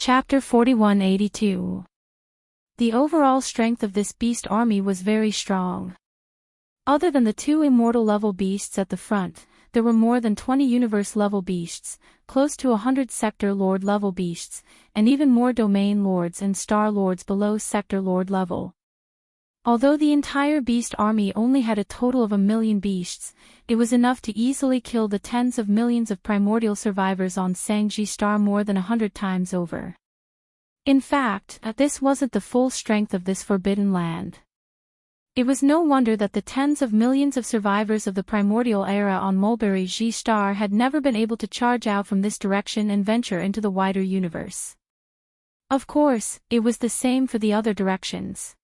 Chapter 4182. The overall strength of this beast army was very strong. Other than the two immortal-level beasts at the front, there were more than 20 universe-level beasts, close to 100 Sector Lord-level beasts, and even more Domain Lords and Star Lords below Sector Lord level. Although the entire beast army only had a total of 1 million beasts, it was enough to easily kill the tens of millions of primordial survivors on Sangji Star more than 100 times over. In fact, this wasn't the full strength of this forbidden land. It was no wonder that the tens of millions of survivors of the primordial era on Mulberry G Star had never been able to charge out from this direction and venture into the wider universe. Of course, it was the same for the other directions.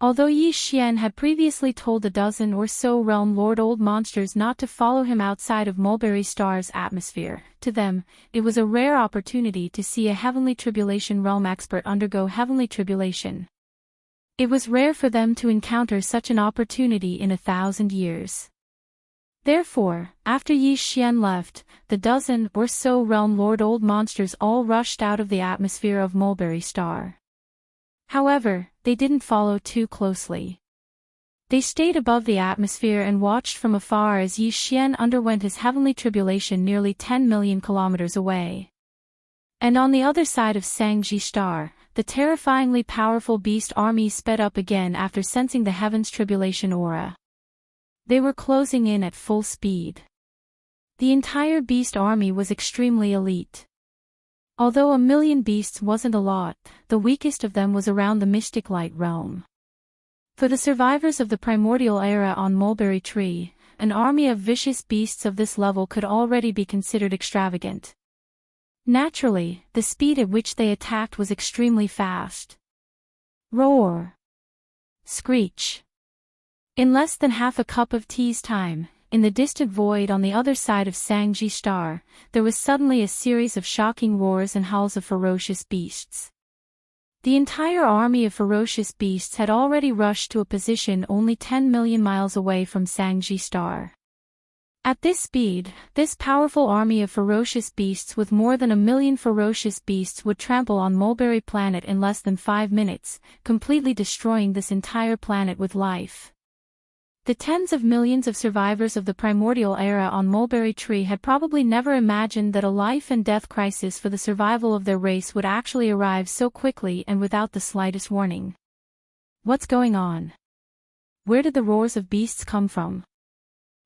Although Yi Xian had previously told a dozen or so Realm Lord old monsters not to follow him outside of Mulberry Star's atmosphere, to them, it was a rare opportunity to see a Heavenly Tribulation realm expert undergo Heavenly Tribulation. It was rare for them to encounter such an opportunity in 1,000 years. Therefore, after Yi Xian left, the dozen or so Realm Lord old monsters all rushed out of the atmosphere of Mulberry Star. However, they didn't follow too closely. They stayed above the atmosphere and watched from afar as Yi Xian underwent his heavenly tribulation nearly 10 million kilometers away. And on the other side of Sangji Star, the terrifyingly powerful beast army sped up again after sensing the heaven's tribulation aura. They were closing in at full speed. The entire beast army was extremely elite. Although 1 million beasts wasn't a lot, the weakest of them was around the Mystic Light realm. For the survivors of the primordial era on Mulberry Tree, an army of vicious beasts of this level could already be considered extravagant. Naturally, the speed at which they attacked was extremely fast. Roar! Screech! In less than half a cup of tea's time, in the distant void on the other side of Sangji Star, there was suddenly a series of shocking roars and howls of ferocious beasts. The entire army of ferocious beasts had already rushed to a position only 10 million miles away from Sangji Star. At this speed, this powerful army of ferocious beasts with more than 1 million ferocious beasts would trample on Mulberry Planet in less than 5 minutes, completely destroying this entire planet with life. The tens of millions of survivors of the primordial era on Mulberry Tree had probably never imagined that a life and death crisis for the survival of their race would actually arrive so quickly and without the slightest warning. What's going on? Where did the roars of beasts come from?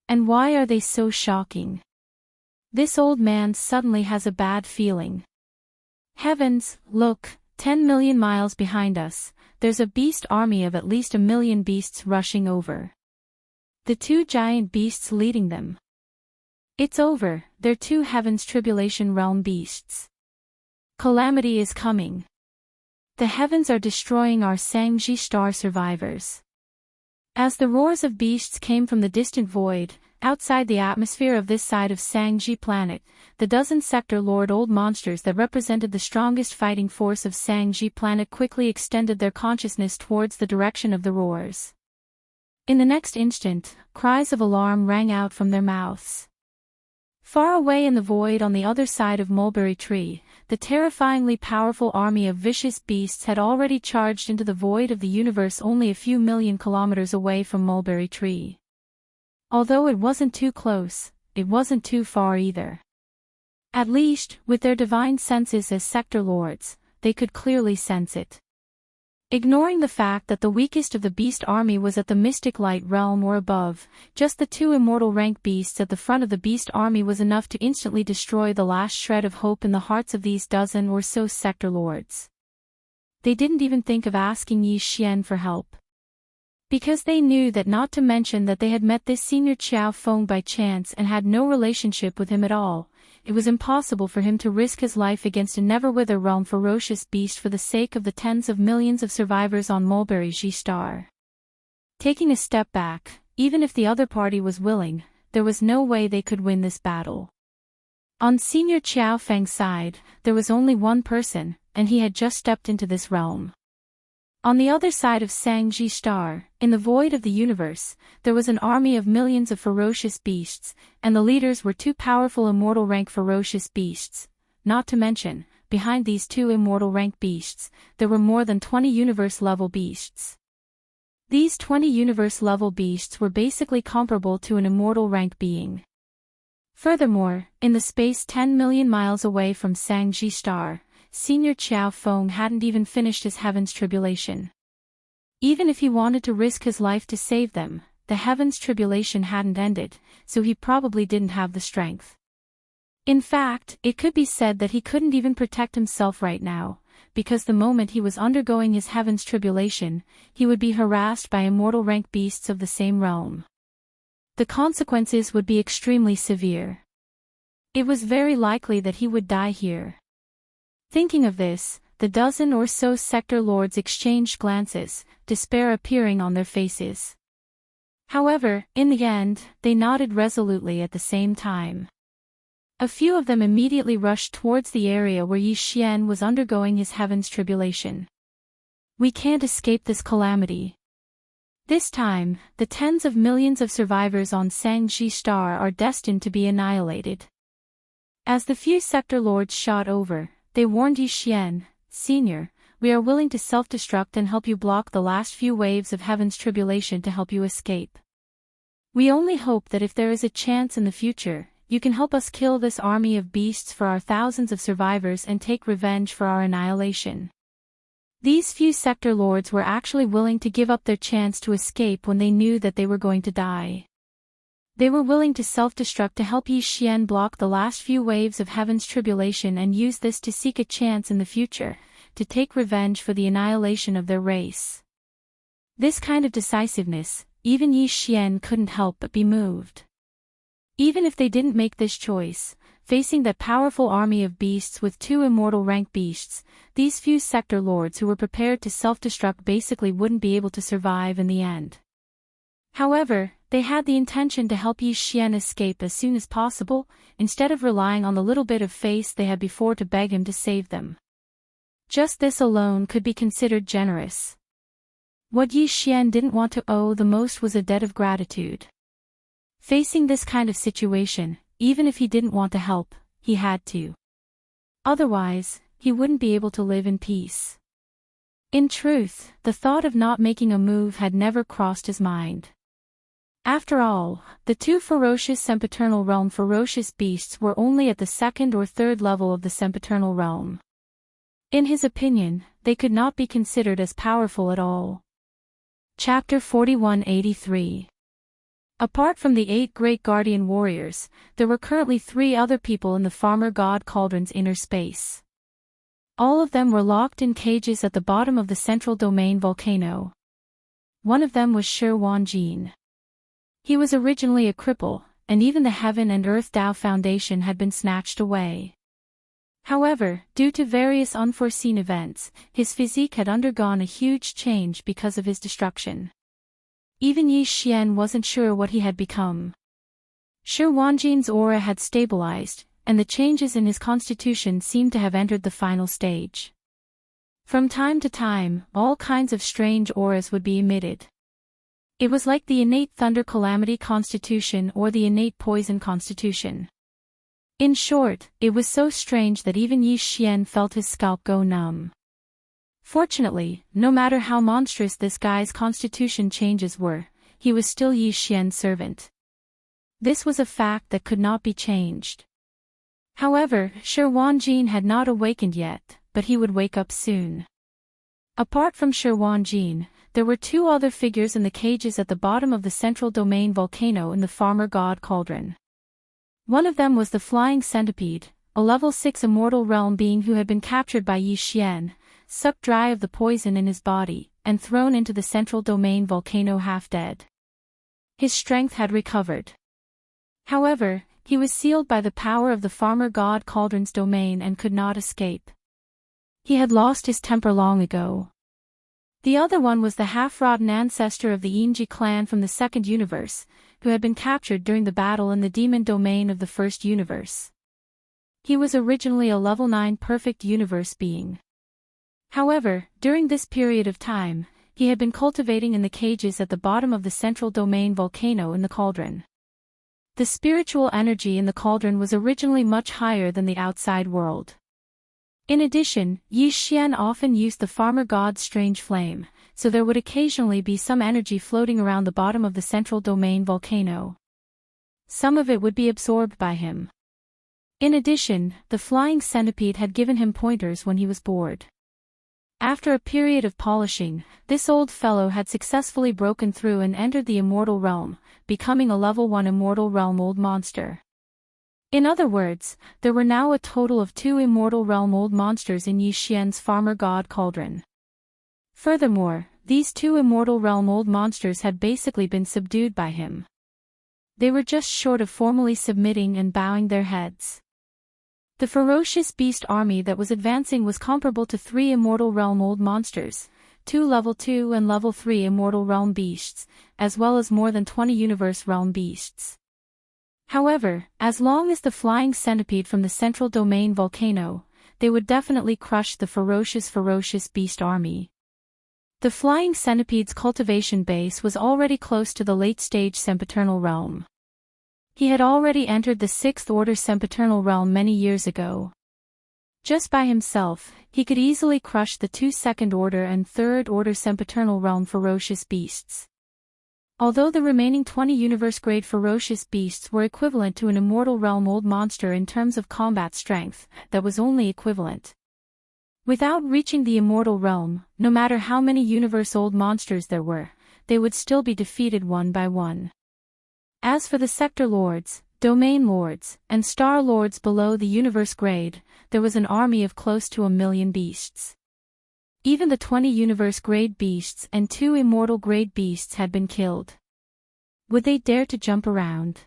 And why are they so shocking? This old man suddenly has a bad feeling. Heavens, look, 10 million miles behind us, there's a beast army of at least 1 million beasts rushing over. The two giant beasts leading them. It's over, they're two Heaven's Tribulation realm beasts. Calamity is coming. The heavens are destroying our Sangji Star survivors. As the roars of beasts came from the distant void, outside the atmosphere of this side of Sangji Planet, the dozen Sector Lord old monsters that represented the strongest fighting force of Sangji Planet quickly extended their consciousness towards the direction of the roars. In the next instant, cries of alarm rang out from their mouths. Far away in the void on the other side of Mulberry Tree, the terrifyingly powerful army of vicious beasts had already charged into the void of the universe only a few million kilometers away from Mulberry Tree. Although it wasn't too close, it wasn't too far either. At least, with their divine senses as Sector Lords, they could clearly sense it. Ignoring the fact that the weakest of the beast army was at the Mystic Light realm or above, just the two immortal rank beasts at the front of the beast army was enough to instantly destroy the last shred of hope in the hearts of these dozen or so Sector Lords. They didn't even think of asking Yi Xian for help. Because they knew that, not to mention that they had met this senior Qiao Feng by chance and had no relationship with him at all, it was impossible for him to risk his life against a never-wither realm ferocious beast for the sake of the tens of millions of survivors on Mulberry G Star. Taking a step back, even if the other party was willing, there was no way they could win this battle. On Senior Qiao Feng's side, there was only one person, and he had just stepped into this realm. On the other side of Sangji Star, in the void of the universe, there was an army of millions of ferocious beasts, and the leaders were two powerful immortal rank ferocious beasts, not to mention, behind these two immortal rank beasts, there were more than 20 universe-level beasts. These 20 universe-level beasts were basically comparable to an immortal rank being. Furthermore, in the space 10 million miles away from Sangji Star, Senior Qiao Feng hadn't even finished his Heaven's Tribulation. Even if he wanted to risk his life to save them, the Heaven's Tribulation hadn't ended, so he probably didn't have the strength. In fact, it could be said that he couldn't even protect himself right now, because the moment he was undergoing his Heaven's Tribulation, he would be harassed by immortal rank beasts of the same realm. The consequences would be extremely severe. It was very likely that he would die here. Thinking of this, the dozen or so sector lords exchanged glances, despair appearing on their faces. However, in the end, they nodded resolutely at the same time. A few of them immediately rushed towards the area where Yi Xian was undergoing his Heaven's Tribulation. We can't escape this calamity. This time, the tens of millions of survivors on Sangji Star are destined to be annihilated. As the few sector lords shot over, they warned Yi Xian, Senior, we are willing to self-destruct and help you block the last few waves of Heaven's Tribulation to help you escape. We only hope that if there is a chance in the future, you can help us kill this army of beasts for our thousands of survivors and take revenge for our annihilation. These few sector lords were actually willing to give up their chance to escape when they knew that they were going to die. They were willing to self-destruct to help Yi Xian block the last few waves of Heaven's Tribulation and use this to seek a chance in the future, to take revenge for the annihilation of their race. This kind of decisiveness, even Yi Xian couldn't help but be moved. Even if they didn't make this choice, facing that powerful army of beasts with two immortal rank beasts, these few sector lords who were prepared to self-destruct basically wouldn't be able to survive in the end. However, they had the intention to help Yi Xian escape as soon as possible, instead of relying on the little bit of faith they had before to beg him to save them. Just this alone could be considered generous. What Yi Xian didn't want to owe the most was a debt of gratitude. Facing this kind of situation, even if he didn't want to help, he had to. Otherwise, he wouldn't be able to live in peace. In truth, the thought of not making a move had never crossed his mind. After all, the two ferocious sempiternal realm ferocious beasts were only at the second or third level of the sempiternal realm. In his opinion, they could not be considered as powerful at all. Chapter 4183. Apart from the 8 great guardian warriors, there were currently 3 other people in the farmer god Cauldron's inner space. All of them were locked in cages at the bottom of the central domain volcano. One of them was Shi Wanjin. He was originally a cripple, and even the Heaven and Earth Tao Foundation had been snatched away. However, due to various unforeseen events, his physique had undergone a huge change because of his destruction. Even Yi Xian wasn't sure what he had become. Shi Wanjin's aura had stabilized, and the changes in his constitution seemed to have entered the final stage. From time to time, all kinds of strange auras would be emitted. It was like the innate thunder calamity constitution or the innate poison constitution. In short, it was so strange that even Yi Xian felt his scalp go numb. Fortunately, no matter how monstrous this guy's constitution changes were, he was still Yi Xian's servant. This was a fact that could not be changed. However, Shi Wanjin had not awakened yet, but he would wake up soon. Apart from Shi Wanjin, there were 2 other figures in the cages at the bottom of the central domain volcano in the farmer god Cauldron. One of them was the Flying Centipede, a level 6 immortal realm being who had been captured by Yi Xian, sucked dry of the poison in his body, and thrown into the central domain volcano half dead. His strength had recovered. However, he was sealed by the power of the farmer god Cauldron's domain and could not escape. He had lost his temper long ago. The other one was the half-rotten ancestor of the Yinji clan from the second universe, who had been captured during the battle in the demon domain of the first universe. He was originally a level 9 perfect universe being. However, during this period of time, he had been cultivating in the cages at the bottom of the central domain volcano in the cauldron. The spiritual energy in the cauldron was originally much higher than the outside world. In addition, Yi Xian often used the farmer god's strange flame, so there would occasionally be some energy floating around the bottom of the central domain volcano. Some of it would be absorbed by him. In addition, the flying centipede had given him pointers when he was bored. After a period of polishing, this old fellow had successfully broken through and entered the immortal realm, becoming a level 1 immortal realm old monster. In other words, there were now a total of 2 immortal realm old monsters in Yi Xian's farmer god cauldron. Furthermore, these 2 immortal realm old monsters had basically been subdued by him. They were just short of formally submitting and bowing their heads. The ferocious beast army that was advancing was comparable to 3 immortal realm old monsters, 2 level 2 and level 3 immortal realm beasts, as well as more than 20 universe realm beasts. However, as long as the flying centipede from the central domain volcano, they would definitely crush the ferocious beast army. The flying centipede's cultivation base was already close to the late-stage sempiternal realm. He had already entered the 6th order sempiternal realm many years ago. Just by himself, he could easily crush the 2 second order and 3rd order sempiternal realm ferocious beasts. Although the remaining 20 universe-grade ferocious beasts were equivalent to an immortal realm old monster in terms of combat strength, that was only equivalent. Without reaching the immortal realm, no matter how many universe-old monsters there were, they would still be defeated one by one. As for the sector lords, domain lords, and star lords below the universe grade, there was an army of close to 1 million beasts. Even the 20 universe-grade beasts and 2 immortal-grade beasts had been killed. Would they dare to jump around?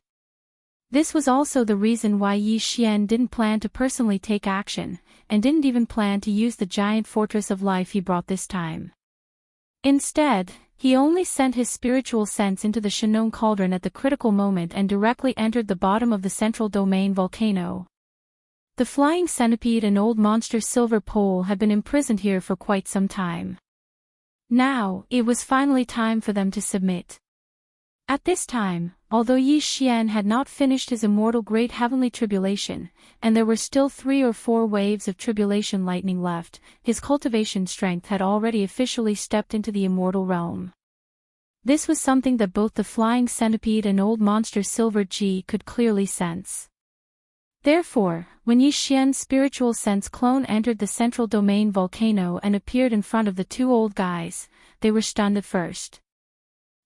This was also the reason why Yi Xian didn't plan to personally take action, and didn't even plan to use the giant fortress of life he brought this time. Instead, he only sent his spiritual sense into the Shinon cauldron at the critical moment and directly entered the bottom of the central domain volcano. The flying centipede and old monster silver pole had been imprisoned here for quite some time. Now, it was finally time for them to submit. At this time, although Yi Xian had not finished his immortal great heavenly tribulation, and there were still 3 or 4 waves of tribulation lightning left, his cultivation strength had already officially stepped into the immortal realm. This was something that both the flying centipede and old monster silver Ji could clearly sense. Therefore, when Yi Xian's spiritual sense clone entered the central domain volcano and appeared in front of the 2 old guys, they were stunned at first.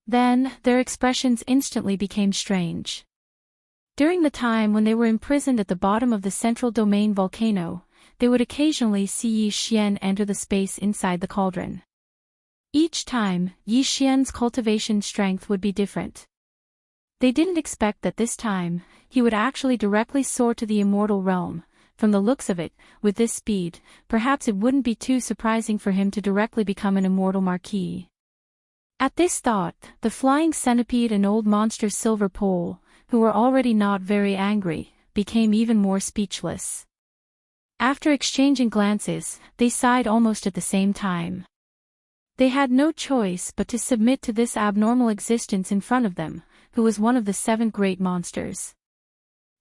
Then, their expressions instantly became strange. During the time when they were imprisoned at the bottom of the central domain volcano, they would occasionally see Yi Xian enter the space inside the cauldron. Each time, Yi Xian's cultivation strength would be different. They didn't expect that this time, he would actually directly soar to the immortal realm. From the looks of it, with this speed, perhaps it wouldn't be too surprising for him to directly become an immortal marquis. At this thought, the flying centipede and old monster silver pole, who were already not very angry, became even more speechless. After exchanging glances, they sighed almost at the same time. They had no choice but to submit to this abnormal existence in front of them, who was one of the 7 great monsters.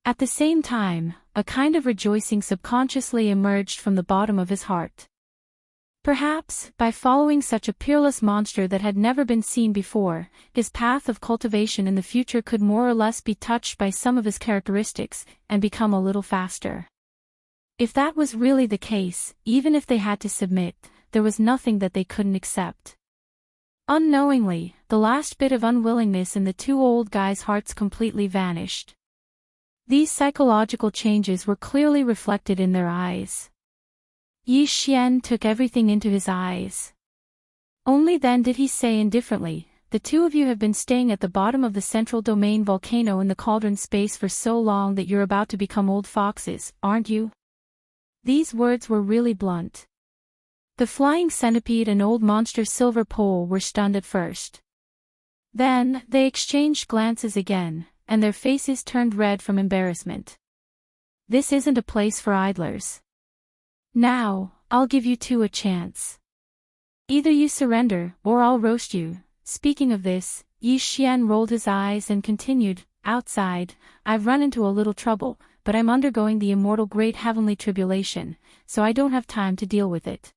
At the same time, a kind of rejoicing subconsciously emerged from the bottom of his heart. Perhaps, by following such a peerless monster that had never been seen before, his path of cultivation in the future could more or less be touched by some of his characteristics, and become a little faster. If that was really the case, even if they had to submit, there was nothing that they couldn't accept. Unknowingly, the last bit of unwillingness in the 2 old guys' hearts completely vanished. These psychological changes were clearly reflected in their eyes. Yi Xian took everything into his eyes. Only then did he say indifferently, "The 2 of you have been staying at the bottom of the central domain volcano in the cauldron space for so long that you're about to become old foxes, aren't you?" These words were really blunt. The flying centipede and old monster silver pole were stunned at first. Then, they exchanged glances again, and their faces turned red from embarrassment. This isn't a place for idlers. Now, I'll give you 2 a chance. Either you surrender, or I'll roast you. Speaking of this, Yi Xian rolled his eyes and continued, "Outside, I've run into a little trouble, but I'm undergoing the immortal great heavenly tribulation, so I don't have time to deal with it.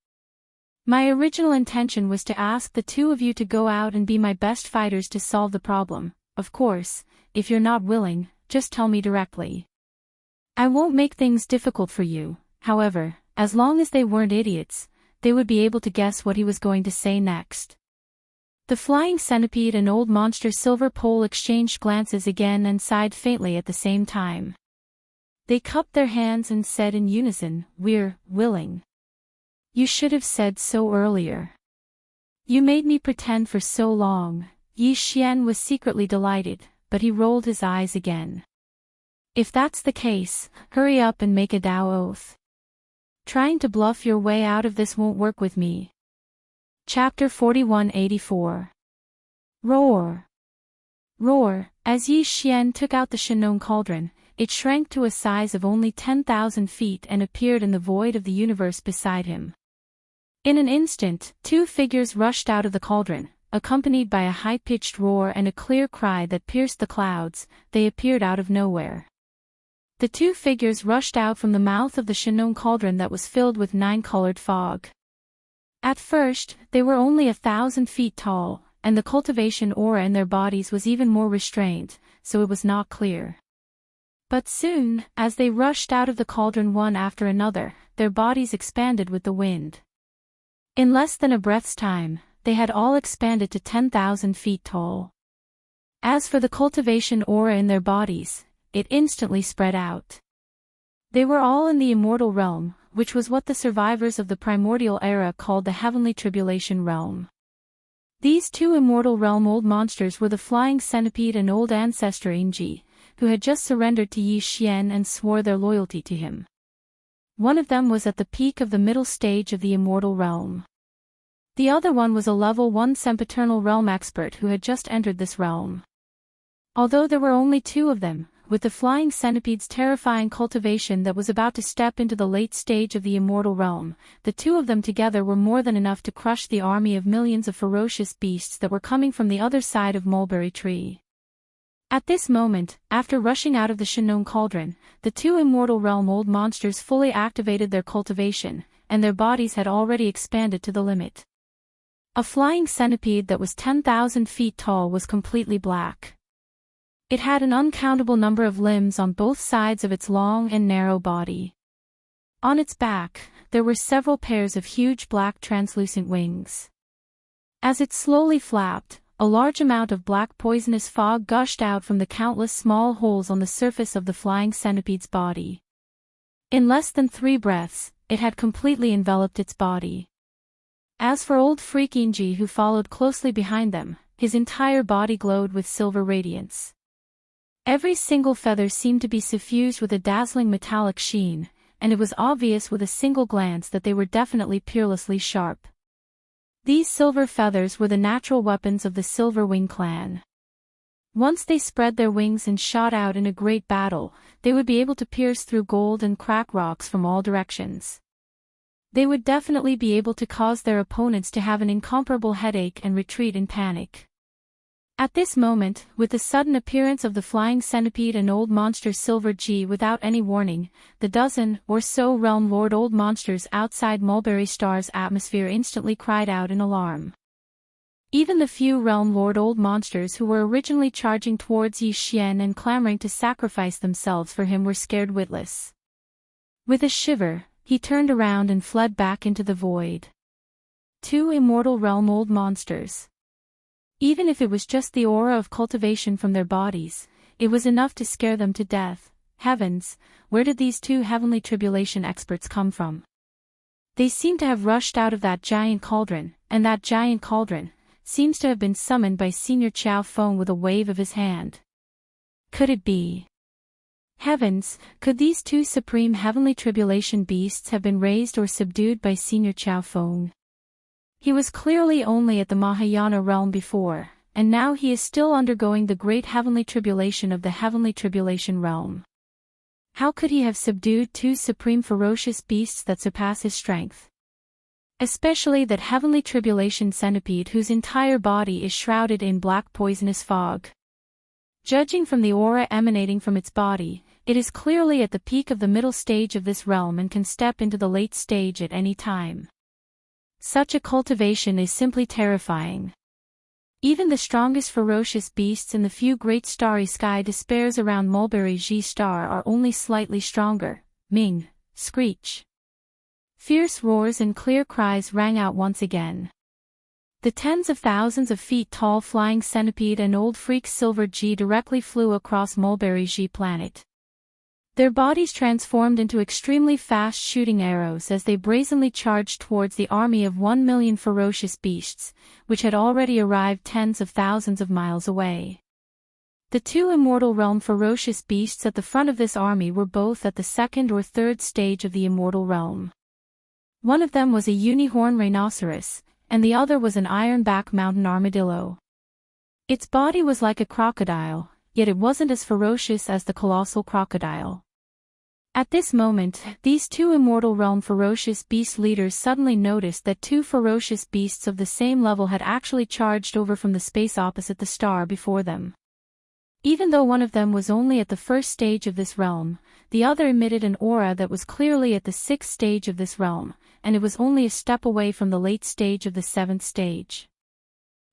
My original intention was to ask the two of you to go out and be my best fighters to solve the problem. Of course, if you're not willing, just tell me directly. I won't make things difficult for you, however, as long as they weren't idiots, they would be able to guess what he was going to say next. The flying centipede and old monster Silver Pole exchanged glances again and sighed faintly at the same time. They cupped their hands and said in unison, "We're willing." "You should have said so earlier. You made me pretend for so long." Yi Xian was secretly delighted, but he rolled his eyes again. "If that's the case, hurry up and make a Dao oath. Trying to bluff your way out of this won't work with me." Chapter 4184. Roar. Roar. As Yi Xian took out the Shinong cauldron, it shrank to a size of only 10,000 feet and appeared in the void of the universe beside him. In an instant, two figures rushed out of the cauldron, accompanied by a high-pitched roar and a clear cry that pierced the clouds. They appeared out of nowhere. The two figures rushed out from the mouth of the Shinong cauldron that was filled with 9-colored fog. At first, they were only 1,000 feet tall, and the cultivation aura in their bodies was even more restrained, so it was not clear. But soon, as they rushed out of the cauldron one after another, their bodies expanded with the wind. In less than a breath's time, they had all expanded to 10,000 feet tall. As for the cultivation aura in their bodies, it instantly spread out. They were all in the immortal realm, which was what the survivors of the primordial era called the heavenly tribulation realm. These two immortal realm old monsters were the flying centipede and old ancestor Ingji, who had just surrendered to Yi Xian and swore their loyalty to him. One of them was at the peak of the middle stage of the immortal realm. The other one was a level 1 sempiternal realm expert who had just entered this realm. Although there were only two of them, with the flying centipede's terrifying cultivation that was about to step into the late stage of the immortal realm, the two of them together were more than enough to crush the army of millions of ferocious beasts that were coming from the other side of Mulberry Tree. At this moment, after rushing out of the Shinong cauldron, the two immortal realm old monsters fully activated their cultivation, and their bodies had already expanded to the limit. A flying centipede that was 10,000 feet tall was completely black. It had an uncountable number of limbs on both sides of its long and narrow body. On its back, there were several pairs of huge black translucent wings. As it slowly flapped, a large amount of black poisonous fog gushed out from the countless small holes on the surface of the flying centipede's body. In less than 3 breaths, it had completely enveloped its body. As for old freak Ingji who followed closely behind them, his entire body glowed with silver radiance. Every single feather seemed to be suffused with a dazzling metallic sheen, and it was obvious with a single glance that they were definitely peerlessly sharp. These silver feathers were the natural weapons of the Silver Wing clan. Once they spread their wings and shot out in a great battle, they would be able to pierce through gold and crack rocks from all directions. They would definitely be able to cause their opponents to have an incomparable headache and retreat in panic. At this moment, with the sudden appearance of the flying centipede and old monster Silver G without any warning, the dozen or so realm lord old monsters outside Mulberry Star's atmosphere instantly cried out in alarm. Even the few realm lord old monsters who were originally charging towards Yi Xian and clamoring to sacrifice themselves for him were scared witless. With a shiver, he turned around and fled back into the void. 2 immortal realm old monsters. Even if it was just the aura of cultivation from their bodies, it was enough to scare them to death. Heavens, where did these 2 heavenly tribulation experts come from? They seem to have rushed out of that giant cauldron, and that giant cauldron seems to have been summoned by Senior Chao Feng with a wave of his hand. Could it be? Heavens, could these 2 supreme heavenly tribulation beasts have been raised or subdued by Senior Chao Feng? He was clearly only at the Mahayana realm before, and now he is still undergoing the great heavenly tribulation of the heavenly tribulation realm. How could he have subdued 2 supreme ferocious beasts that surpass his strength? Especially that heavenly tribulation centipede whose entire body is shrouded in black poisonous fog. Judging from the aura emanating from its body, it is clearly at the peak of the middle stage of this realm and can step into the late stage at any time. Such a cultivation is simply terrifying. Even the strongest ferocious beasts in the few great starry sky despairs around Mulberry G star are only slightly stronger. Ming, screech. Fierce roars and clear cries rang out once again. The tens of thousands of feet tall flying centipede and old freak Silver G directly flew across Mulberry G planet. Their bodies transformed into extremely fast shooting arrows as they brazenly charged towards the army of 1,000,000 ferocious beasts, which had already arrived tens of thousands of miles away. The two immortal realm ferocious beasts at the front of this army were both at the second or third stage of the immortal realm. One of them was a unicorn rhinoceros, and the other was an ironback mountain armadillo. Its body was like a crocodile, yet it wasn't as ferocious as the colossal crocodile. At this moment, these two immortal realm ferocious beast leaders suddenly noticed that two ferocious beasts of the same level had actually charged over from the space opposite the star before them. Even though one of them was only at the first stage of this realm, the other emitted an aura that was clearly at the sixth stage of this realm, and it was only a step away from the late stage of the seventh stage.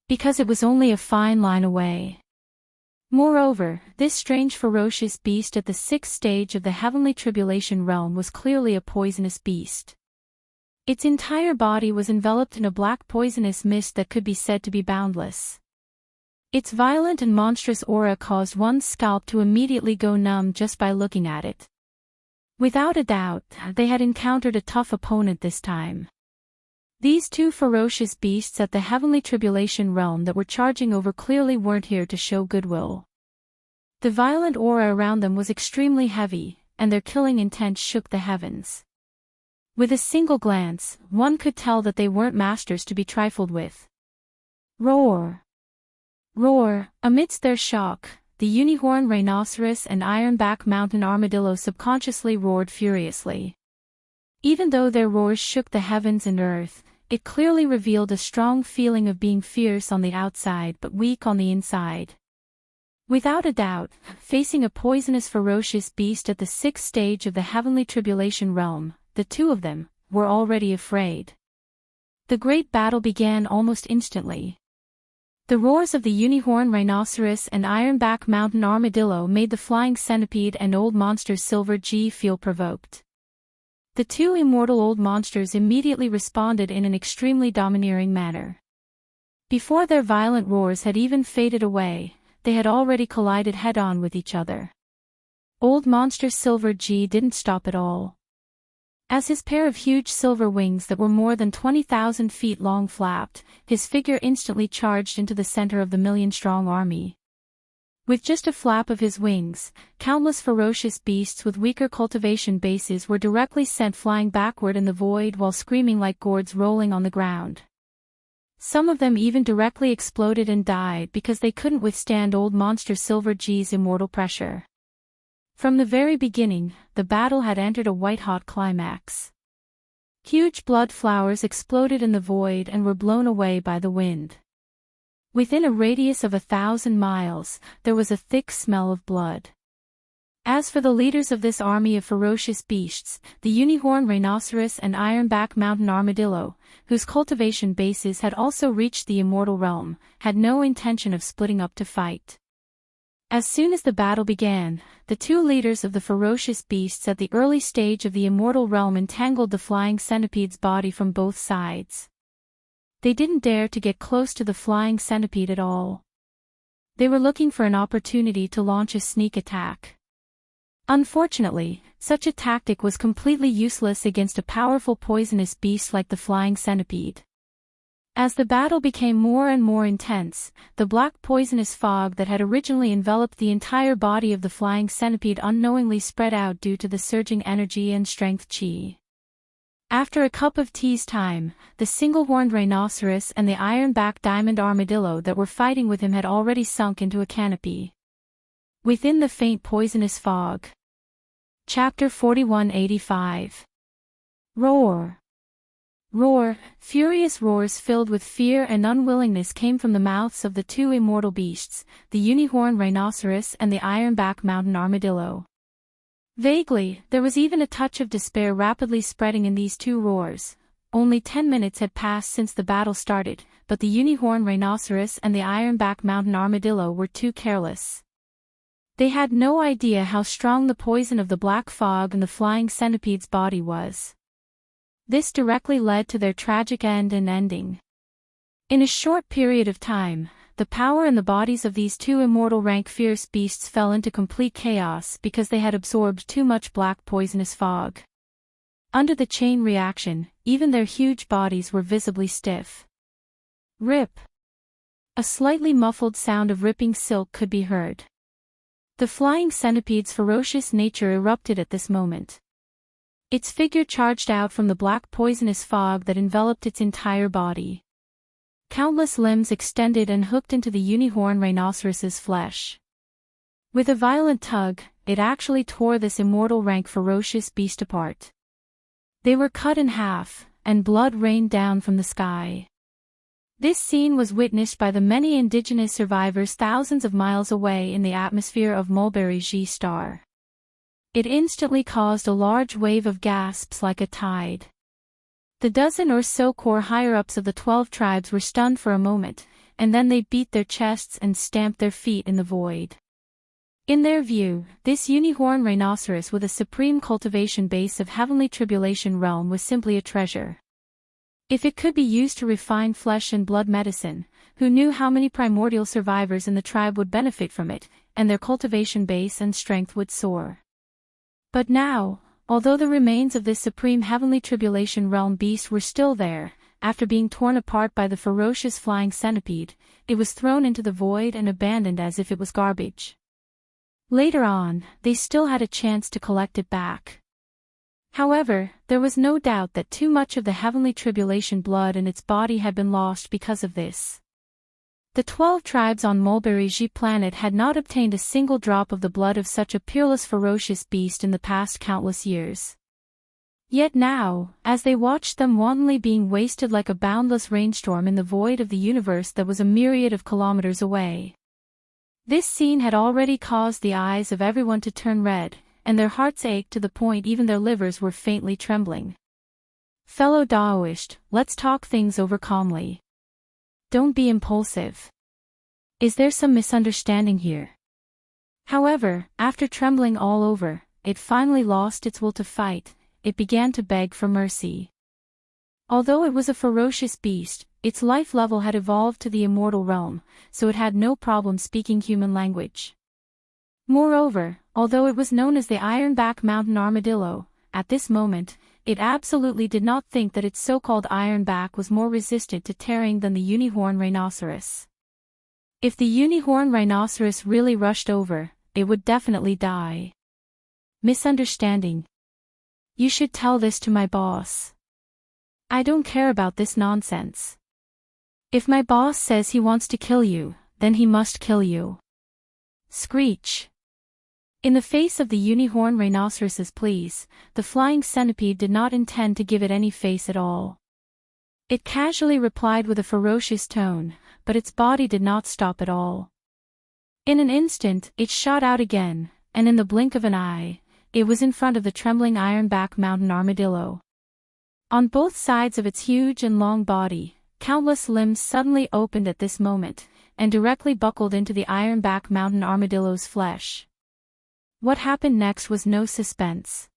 Because it was only a fine line away. Moreover, this strange ferocious beast at the sixth stage of the heavenly tribulation realm was clearly a poisonous beast. Its entire body was enveloped in a black poisonous mist that could be said to be boundless. Its violent and monstrous aura caused one's scalp to immediately go numb just by looking at it. Without a doubt, they had encountered a tough opponent this time. These two ferocious beasts at the heavenly tribulation realm that were charging over clearly weren't here to show goodwill. The violent aura around them was extremely heavy, and their killing intent shook the heavens. With a single glance, one could tell that they weren't masters to be trifled with. Roar! Roar! Amidst their shock, the unicorn rhinoceros and ironback mountain armadillo subconsciously roared furiously. Even though their roars shook the heavens and earth, it clearly revealed a strong feeling of being fierce on the outside but weak on the inside. Without a doubt, facing a poisonous ferocious beast at the sixth stage of the heavenly tribulation realm, the two of them were already afraid. The great battle began almost instantly. The roars of the unicorn rhinoceros and ironback mountain armadillo made the flying centipede and old monster Silver G feel provoked. The two immortal old monsters immediately responded in an extremely domineering manner. Before their violent roars had even faded away, they had already collided head-on with each other. Old monster Silver G didn't stop at all. As his pair of huge silver wings that were more than 20,000 feet long flapped, his figure instantly charged into the center of the million-strong army. With just a flap of his wings, countless ferocious beasts with weaker cultivation bases were directly sent flying backward in the void while screaming like gourds rolling on the ground. Some of them even directly exploded and died because they couldn't withstand old monster Silver G's immortal pressure. From the very beginning, the battle had entered a white-hot climax. Huge blood flowers exploded in the void and were blown away by the wind. Within a radius of 1,000 miles, there was a thick smell of blood. As for the leaders of this army of ferocious beasts, the unicorn rhinoceros and ironback mountain armadillo, whose cultivation bases had also reached the immortal realm, had no intention of splitting up to fight. As soon as the battle began, the two leaders of the ferocious beasts at the early stage of the immortal realm entangled the flying centipede's body from both sides. They didn't dare to get close to the flying centipede at all. They were looking for an opportunity to launch a sneak attack. Unfortunately, such a tactic was completely useless against a powerful poisonous beast like the flying centipede. As the battle became more and more intense, the black poisonous fog that had originally enveloped the entire body of the flying centipede unknowingly spread out due to the surging energy and strength chi. After a cup of tea's time, the single-horned rhinoceros and the ironback diamond armadillo that were fighting with him had already sunk into a canopy. Within the faint poisonous fog. Chapter 4185. Roar! Roar! Furious roars filled with fear and unwillingness came from the mouths of the two immortal beasts, the unicorn rhinoceros and the ironback mountain armadillo. Vaguely, there was even a touch of despair rapidly spreading in these two roars. Only 10 minutes had passed since the battle started, but the unicorn rhinoceros and the ironback mountain armadillo were too careless. They had no idea how strong the poison of the black fog in the flying centipede's body was. This directly led to their tragic end and ending. In a short period of time, the power in the bodies of these two immortal rank fierce beasts fell into complete chaos because they had absorbed too much black poisonous fog. Under the chain reaction, even their huge bodies were visibly stiff. Rip! A slightly muffled sound of ripping silk could be heard. The flying centipede's ferocious nature erupted at this moment. Its figure charged out from the black poisonous fog that enveloped its entire body. Countless limbs extended and hooked into the unicorn rhinoceros's flesh. With a violent tug, it actually tore this immortal rank ferocious beast apart. They were cut in half, and blood rained down from the sky. This scene was witnessed by the many indigenous survivors thousands of miles away in the atmosphere of Mulberry G star. It instantly caused a large wave of gasps like a tide. The dozen or so core higher-ups of the 12 tribes were stunned for a moment, and then they beat their chests and stamped their feet in the void. In their view, this unicorn rhinoceros with a supreme cultivation base of heavenly tribulation realm was simply a treasure. If it could be used to refine flesh and blood medicine, who knew how many primordial survivors in the tribe would benefit from it, and their cultivation base and strength would soar. But now, although the remains of this supreme heavenly tribulation realm beast were still there, after being torn apart by the ferocious flying centipede, it was thrown into the void and abandoned as if it was garbage. Later on, they still had a chance to collect it back. However, there was no doubt that too much of the heavenly tribulation blood in its body had been lost because of this. The 12 tribes on Mulberry G planet had not obtained a single drop of the blood of such a peerless ferocious beast in the past countless years. Yet now, as they watched them wantonly being wasted like a boundless rainstorm in the void of the universe that was a myriad of kilometers away. This scene had already caused the eyes of everyone to turn red, and their hearts ached to the point even their livers were faintly trembling. Fellow Daoist, let's talk things over calmly. Don't be impulsive. Is there some misunderstanding here? However, after trembling all over, it finally lost its will to fight. It began to beg for mercy. Although it was a ferocious beast, its life level had evolved to the immortal realm, so it had no problem speaking human language. Moreover, although it was known as the Ironback Mountain Armadillo, at this moment, it absolutely did not think that its so-called Ironback was more resistant to tearing than the Unicorn Rhinoceros. If the Unicorn Rhinoceros really rushed over, it would definitely die. Misunderstanding. You should tell this to my boss. I don't care about this nonsense. If my boss says he wants to kill you, then he must kill you. Screech. In the face of the unicorn rhinoceros's pleas, the flying centipede did not intend to give it any face at all. It casually replied with a ferocious tone, but its body did not stop at all. In an instant, it shot out again, and in the blink of an eye, it was in front of the trembling Ironback Mountain Armadillo. On both sides of its huge and long body, countless limbs suddenly opened at this moment, and directly buckled into the Ironback Mountain Armadillo's flesh. What happened next was no suspense.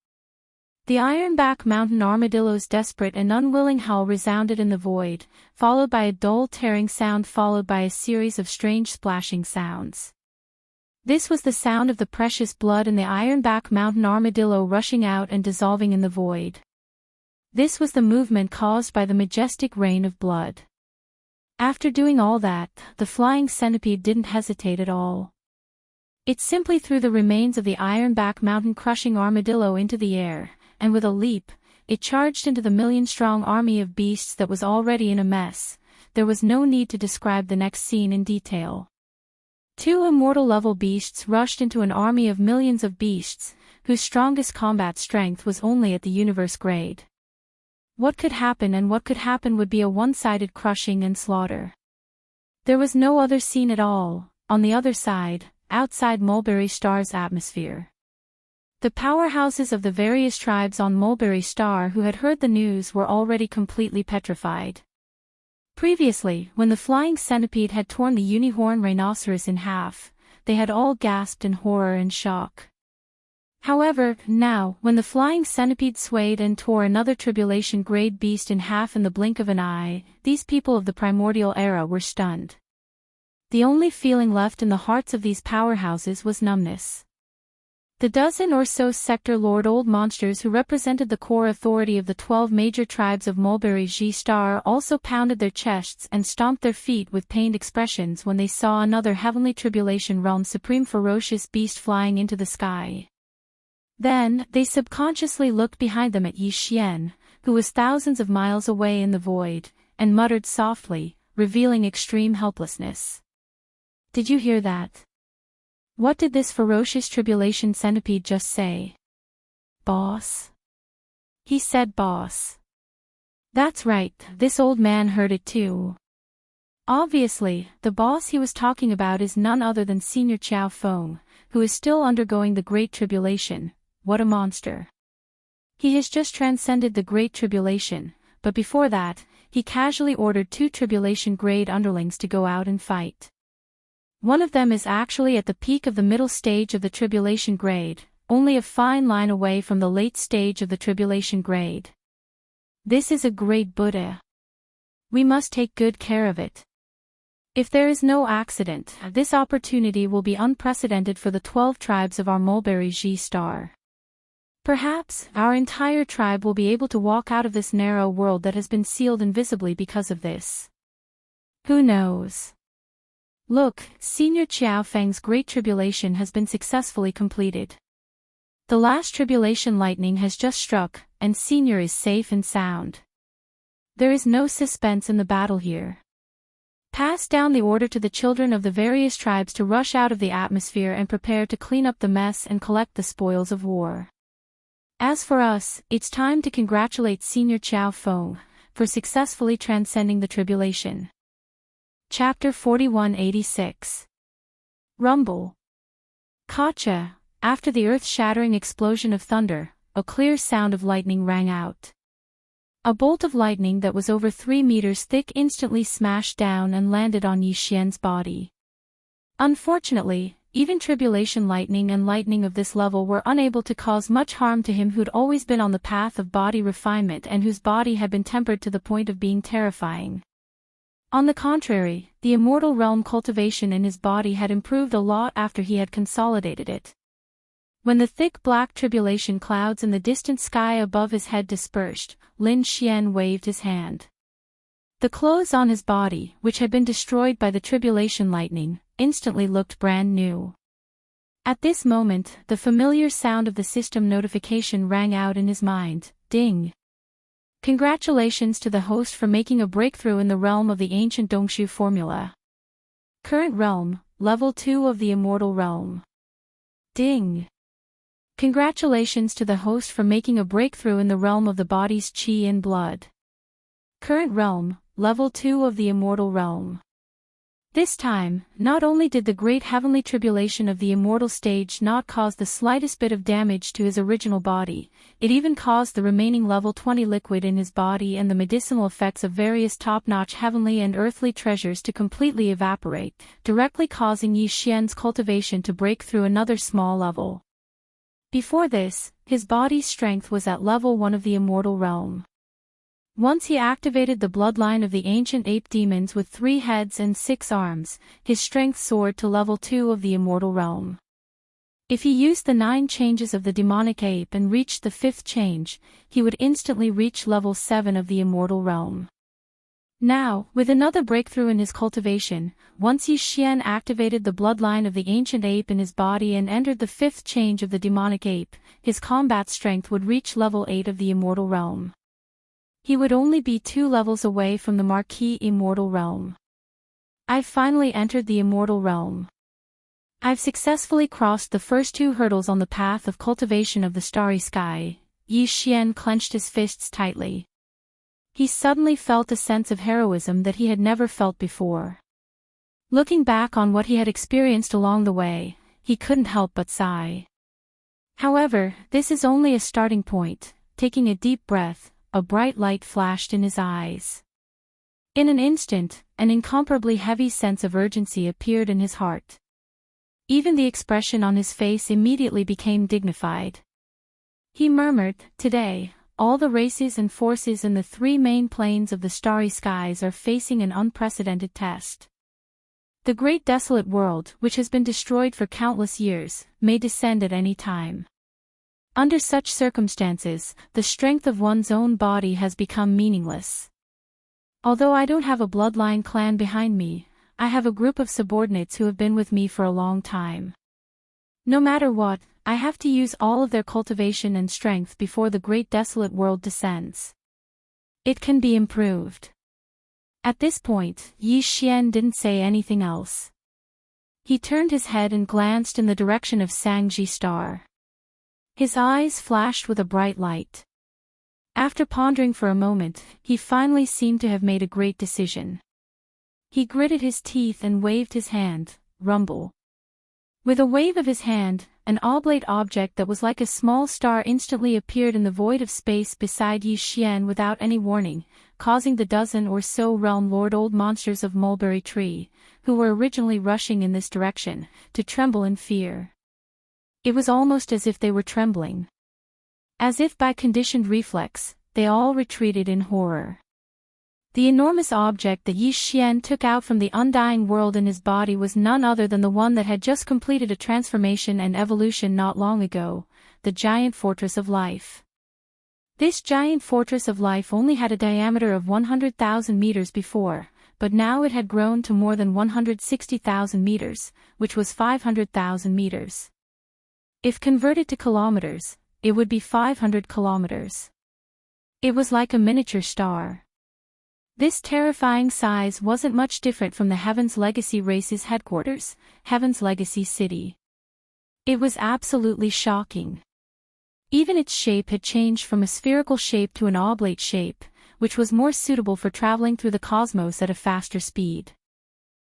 The Ironback Mountain Armadillo's desperate and unwilling howl resounded in the void, followed by a dull tearing sound followed by a series of strange splashing sounds. This was the sound of the precious blood in the Ironback Mountain Armadillo rushing out and dissolving in the void. This was the movement caused by the majestic rain of blood. After doing all that, the flying centipede didn't hesitate at all. It simply threw the remains of the Ironback Mountain crushing armadillo into the air, and with a leap, it charged into the million-strong army of beasts that was already in a mess. There was no need to describe the next scene in detail. Two immortal-level beasts rushed into an army of millions of beasts, whose strongest combat strength was only at the universe grade. What could happen and what could happen would be a one-sided crushing and slaughter. There was no other scene at all, on the other side, outside Mulberry Star's atmosphere. The powerhouses of the various tribes on Mulberry Star who had heard the news were already completely petrified. Previously, when the flying centipede had torn the unicorn rhinoceros in half, they had all gasped in horror and shock. However, now, when the flying centipede swayed and tore another tribulation-grade beast in half in the blink of an eye, these people of the primordial era were stunned. The only feeling left in the hearts of these powerhouses was numbness. The dozen or so Sector Lord Old monsters who represented the core authority of the 12 major tribes of Mulberry Star also pounded their chests and stomped their feet with pained expressions when they saw another heavenly tribulation realm supreme ferocious beast flying into the sky. Then, they subconsciously looked behind them at Yi Xian, who was thousands of miles away in the void, and muttered softly, revealing extreme helplessness. "Did you hear that? What did this ferocious tribulation centipede just say?" "Boss?" He said boss. That's right, this old man heard it too. Obviously, the boss he was talking about is none other than Senior Qiao Feng, who is still undergoing the Great Tribulation. What a monster. He has just transcended the Great Tribulation, but before that, he casually ordered 2 tribulation-grade underlings to go out and fight. One of them is actually at the peak of the middle stage of the tribulation grade, only a fine line away from the late stage of the tribulation grade. This is a great Buddha. We must take good care of it. If there is no accident, this opportunity will be unprecedented for the 12 tribes of our Mulberry Star. Perhaps, our entire tribe will be able to walk out of this narrow world that has been sealed invisibly because of this. Who knows? Look, Senior Qiao Feng's Great Tribulation has been successfully completed. The last tribulation lightning has just struck, and Senior is safe and sound. There is no suspense in the battle here. Pass down the order to the children of the various tribes to rush out of the atmosphere and prepare to clean up the mess and collect the spoils of war. As for us, it's time to congratulate Senior Qiao Feng for successfully transcending the tribulation. Chapter 4186. Rumble. Gotcha. After the earth-shattering explosion of thunder, a clear sound of lightning rang out. A bolt of lightning that was over 3 meters thick instantly smashed down and landed on Yi Xian's body. Unfortunately, even tribulation lightning and lightning of this level were unable to cause much harm to him who'd always been on the path of body refinement and whose body had been tempered to the point of being terrifying. On the contrary, the immortal realm cultivation in his body had improved a lot after he had consolidated it. When the thick black tribulation clouds in the distant sky above his head dispersed, Lin Xian waved his hand. The clothes on his body, which had been destroyed by the tribulation lightning, instantly looked brand new. At this moment, the familiar sound of the system notification rang out in his mind, ding. Congratulations to the host for making a breakthrough in the realm of the ancient Dongshu formula. Current realm, level 2 of the immortal realm. Ding. Congratulations to the host for making a breakthrough in the realm of the body's qi in blood. Current realm, level 2 of the immortal realm. This time, not only did the great heavenly tribulation of the immortal stage not cause the slightest bit of damage to his original body, it even caused the remaining level 20 liquid in his body and the medicinal effects of various top-notch heavenly and earthly treasures to completely evaporate, directly causing Yi Xian's cultivation to break through another small level. Before this, his body's strength was at level 1 of the immortal realm. Once he activated the bloodline of the ancient ape demons with 3 heads and 6 arms, his strength soared to level 2 of the immortal realm. If he used the 9 changes of the demonic ape and reached the 5th change, he would instantly reach level 7 of the immortal realm. Now, with another breakthrough in his cultivation, once Yi Xian activated the bloodline of the ancient ape in his body and entered the 5th change of the demonic ape, his combat strength would reach level 8 of the immortal realm. He would only be 2 levels away from the marquee immortal realm. I've finally entered the immortal realm. I've successfully crossed the first 2 hurdles on the path of cultivation of the starry sky. Yi Xian clenched his fists tightly. He suddenly felt a sense of heroism that he had never felt before. Looking back on what he had experienced along the way, he couldn't help but sigh. However, this is only a starting point. Taking a deep breath, a bright light flashed in his eyes. In an instant, an incomparably heavy sense of urgency appeared in his heart. Even the expression on his face immediately became dignified. He murmured, "Today, all the races and forces in the three main planes of the starry skies are facing an unprecedented test. The great desolate world, which has been destroyed for countless years, may descend at any time. Under such circumstances, the strength of one's own body has become meaningless. Although I don't have a bloodline clan behind me, I have a group of subordinates who have been with me for a long time. No matter what, I have to use all of their cultivation and strength before the great desolate world descends. It can be improved." At this point, Yi Xian didn't say anything else. He turned his head and glanced in the direction of Sangji Star. His eyes flashed with a bright light. After pondering for a moment, he finally seemed to have made a great decision. He gritted his teeth and waved his hand, rumble. With a wave of his hand, an oblate object that was like a small star instantly appeared in the void of space beside Yi Xian without any warning, causing the dozen or so realm lord old monsters of Mulberry Tree, who were originally rushing in this direction, to tremble in fear. It was almost as if they were trembling. As if by conditioned reflex, they all retreated in horror. The enormous object that Yi Xian took out from the undying world in his body was none other than the one that had just completed a transformation and evolution not long ago, the giant fortress of life. This giant fortress of life only had a diameter of 100,000 meters before, but now it had grown to more than 160,000 meters, which was 500,000 meters. If converted to kilometers, it would be 500 kilometers. It was like a miniature star. This terrifying size wasn't much different from the Heaven's Legacy race's headquarters, Heaven's Legacy City. It was absolutely shocking. Even its shape had changed from a spherical shape to an oblate shape, which was more suitable for traveling through the cosmos at a faster speed.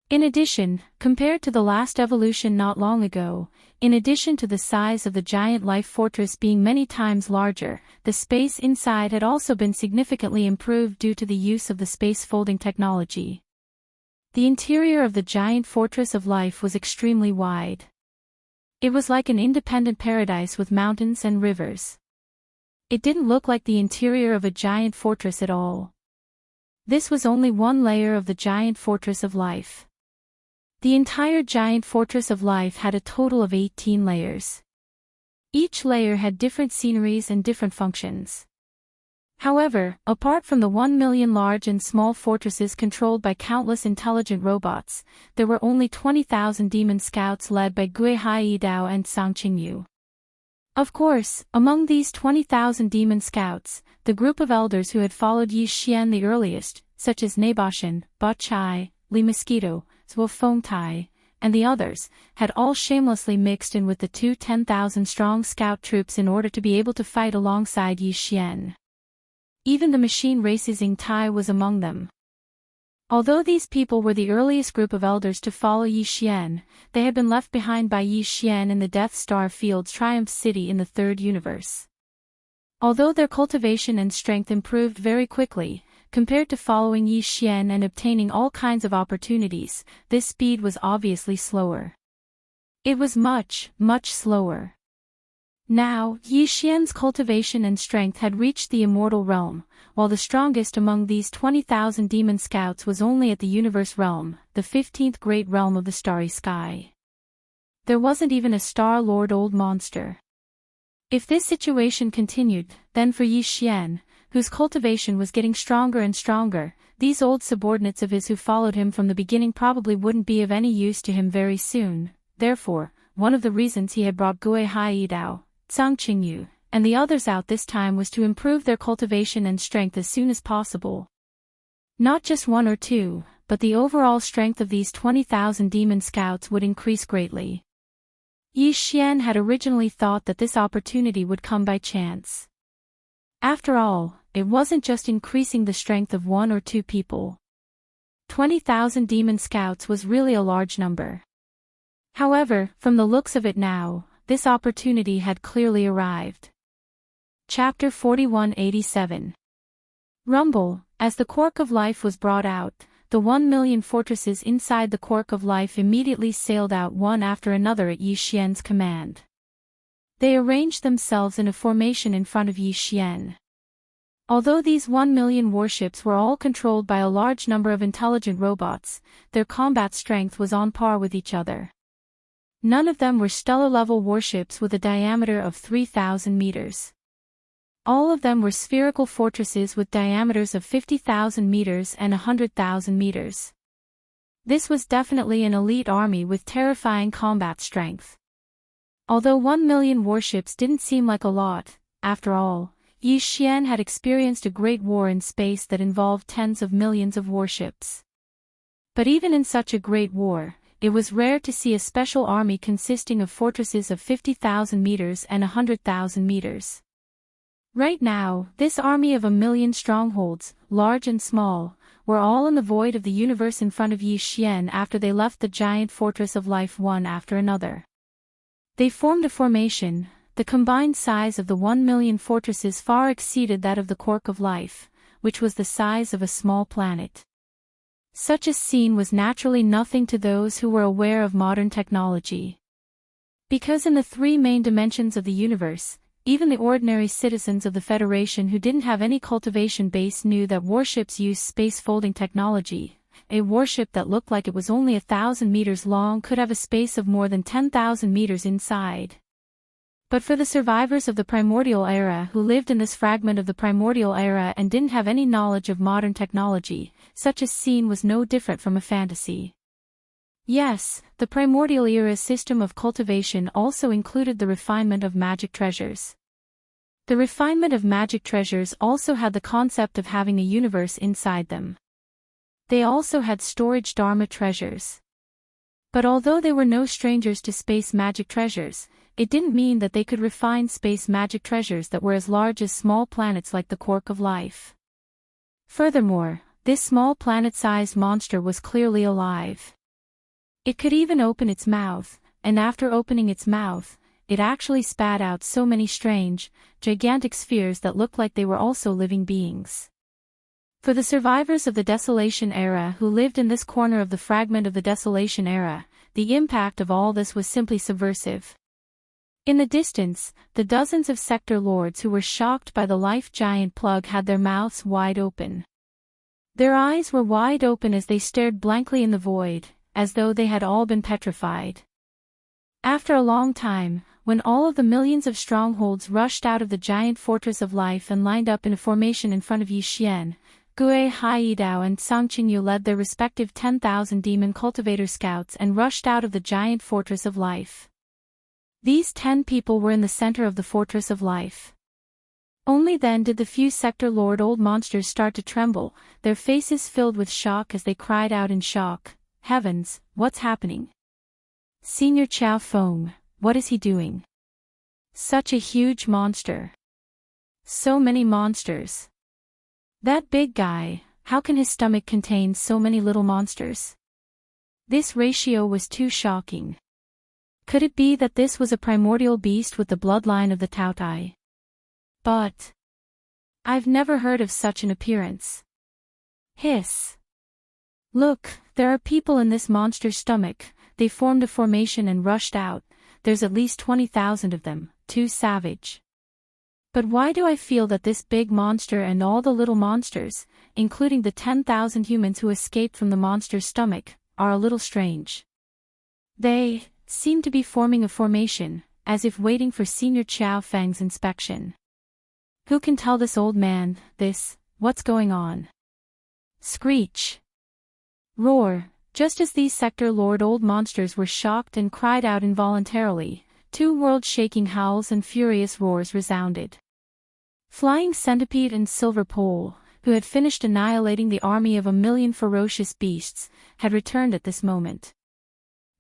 In addition, compared to the last evolution not long ago, in addition to the size of the giant life fortress being many times larger, the space inside had also been significantly improved due to the use of the space folding technology. The interior of the giant fortress of life was extremely wide. It was like an independent paradise with mountains and rivers. It didn't look like the interior of a giant fortress at all. This was only one layer of the giant fortress of life. The entire giant fortress of life had a total of 18 layers. Each layer had different sceneries and different functions. However, apart from the 1 million large and small fortresses controlled by countless intelligent robots, there were only 20,000 demon scouts led by Gui Haidao and Sang Qingyu. Of course, among these 20,000 demon scouts, the group of elders who had followed Yi Xian the earliest, such as Neibashan, Ba Chai, Li Mosquito, Zhuo Fengtai, and the others, had all shamelessly mixed in with the two 10,000-strong scout troops in order to be able to fight alongside Yi Xian. Even the machine race's Ying Tai was among them. Although these people were the earliest group of elders to follow Yi Xian, they had been left behind by Yi Xian in the Death Star Field's Triumph City in the Third Universe. Although their cultivation and strength improved very quickly, compared to following Yi Xian and obtaining all kinds of opportunities, this speed was obviously slower. It was much, much slower. Now, Yi Xian's cultivation and strength had reached the immortal realm, while the strongest among these 20,000 demon scouts was only at the universe realm, the 15th great realm of the starry sky. There wasn't even a Star Lord old monster. If this situation continued, then for Yi Xian, whose cultivation was getting stronger and stronger, these old subordinates of his who followed him from the beginning probably wouldn't be of any use to him very soon. Therefore, one of the reasons he had brought Gui Haidao, Sang Qingyu, and the others out this time was to improve their cultivation and strength as soon as possible. Not just one or two, but the overall strength of these 20,000 demon scouts would increase greatly. Yi Xian had originally thought that this opportunity would come by chance. After all, it wasn't just increasing the strength of one or two people. 20,000 demon scouts was really a large number. However, from the looks of it now, this opportunity had clearly arrived. Chapter 4187. Rumble. As the Cork of Life was brought out, the 1,000,000 fortresses inside the Cork of Life immediately sailed out one after another at Yi Xian's command. They arranged themselves in a formation in front of Yi Xian. Although these 1,000,000 warships were all controlled by a large number of intelligent robots, their combat strength was on par with each other. None of them were stellar-level warships with a diameter of 3,000 meters. All of them were spherical fortresses with diameters of 50,000 meters and 100,000 meters. This was definitely an elite army with terrifying combat strength. Although 1,000,000 warships didn't seem like a lot, after all, Yi Xian had experienced a great war in space that involved tens of millions of warships. But even in such a great war, it was rare to see a special army consisting of fortresses of 50,000 meters and 100,000 meters. Right now, this army of 1,000,000 strongholds, large and small, were all in the void of the universe in front of Yi Xian after they left the giant fortress of life one after another. They formed a formation. The combined size of the 1,000,000 fortresses far exceeded that of the Cork of Life, which was the size of a small planet. Such a scene was naturally nothing to those who were aware of modern technology. Because in the three main dimensions of the universe, even the ordinary citizens of the Federation who didn't have any cultivation base knew that warships use space-folding technology. A warship that looked like it was only 1,000 meters long could have a space of more than 10,000 meters inside. But for the survivors of the primordial era who lived in this fragment of the primordial era and didn't have any knowledge of modern technology, such a scene was no different from a fantasy. Yes, the primordial era's system of cultivation also included the refinement of magic treasures. The refinement of magic treasures also had the concept of having a universe inside them. They also had storage dharma treasures. But although they were no strangers to space magic treasures, it didn't mean that they could refine space magic treasures that were as large as small planets like the Cork of Life. Furthermore, this small planet-sized monster was clearly alive. It could even open its mouth, and after opening its mouth, it actually spat out so many strange, gigantic spheres that looked like they were also living beings. For the survivors of the Desolation Era who lived in this corner of the fragment of the Desolation Era, the impact of all this was simply subversive. In the distance, the dozens of sector lords who were shocked by the life giant plug had their mouths wide open. Their eyes were wide open as they stared blankly in the void, as though they had all been petrified. After a long time, when all of the millions of strongholds rushed out of the giant fortress of life and lined up in a formation in front of Yi Xian, Gue Haidao and Sang Qingyu led their respective 10,000 demon cultivator scouts and rushed out of the giant fortress of life. These 10 people were in the center of the fortress of life. Only then did the few sector lord old monsters start to tremble, their faces filled with shock as they cried out in shock, "Heavens, what's happening? Senior Chao Feng, what is he doing? Such a huge monster. So many monsters. That big guy, how can his stomach contain so many little monsters?" This ratio was too shocking. Could it be that this was a primordial beast with the bloodline of the Taotai? But I've never heard of such an appearance. Hiss. Look, there are people in this monster's stomach. They formed a formation and rushed out. There's at least 20,000 of them, too savage. But why do I feel that this big monster and all the little monsters, including the 10,000 humans who escaped from the monster's stomach, are a little strange? They seem to be forming a formation, as if waiting for Senior Chao Feng's inspection. Who can tell this old man, what's going on? Screech. Roar. Just as these sector lord old monsters were shocked and cried out involuntarily, two world-shaking howls and furious roars resounded. Flying Centipede and Silver Pole, who had finished annihilating the army of 1,000,000 ferocious beasts, had returned at this moment.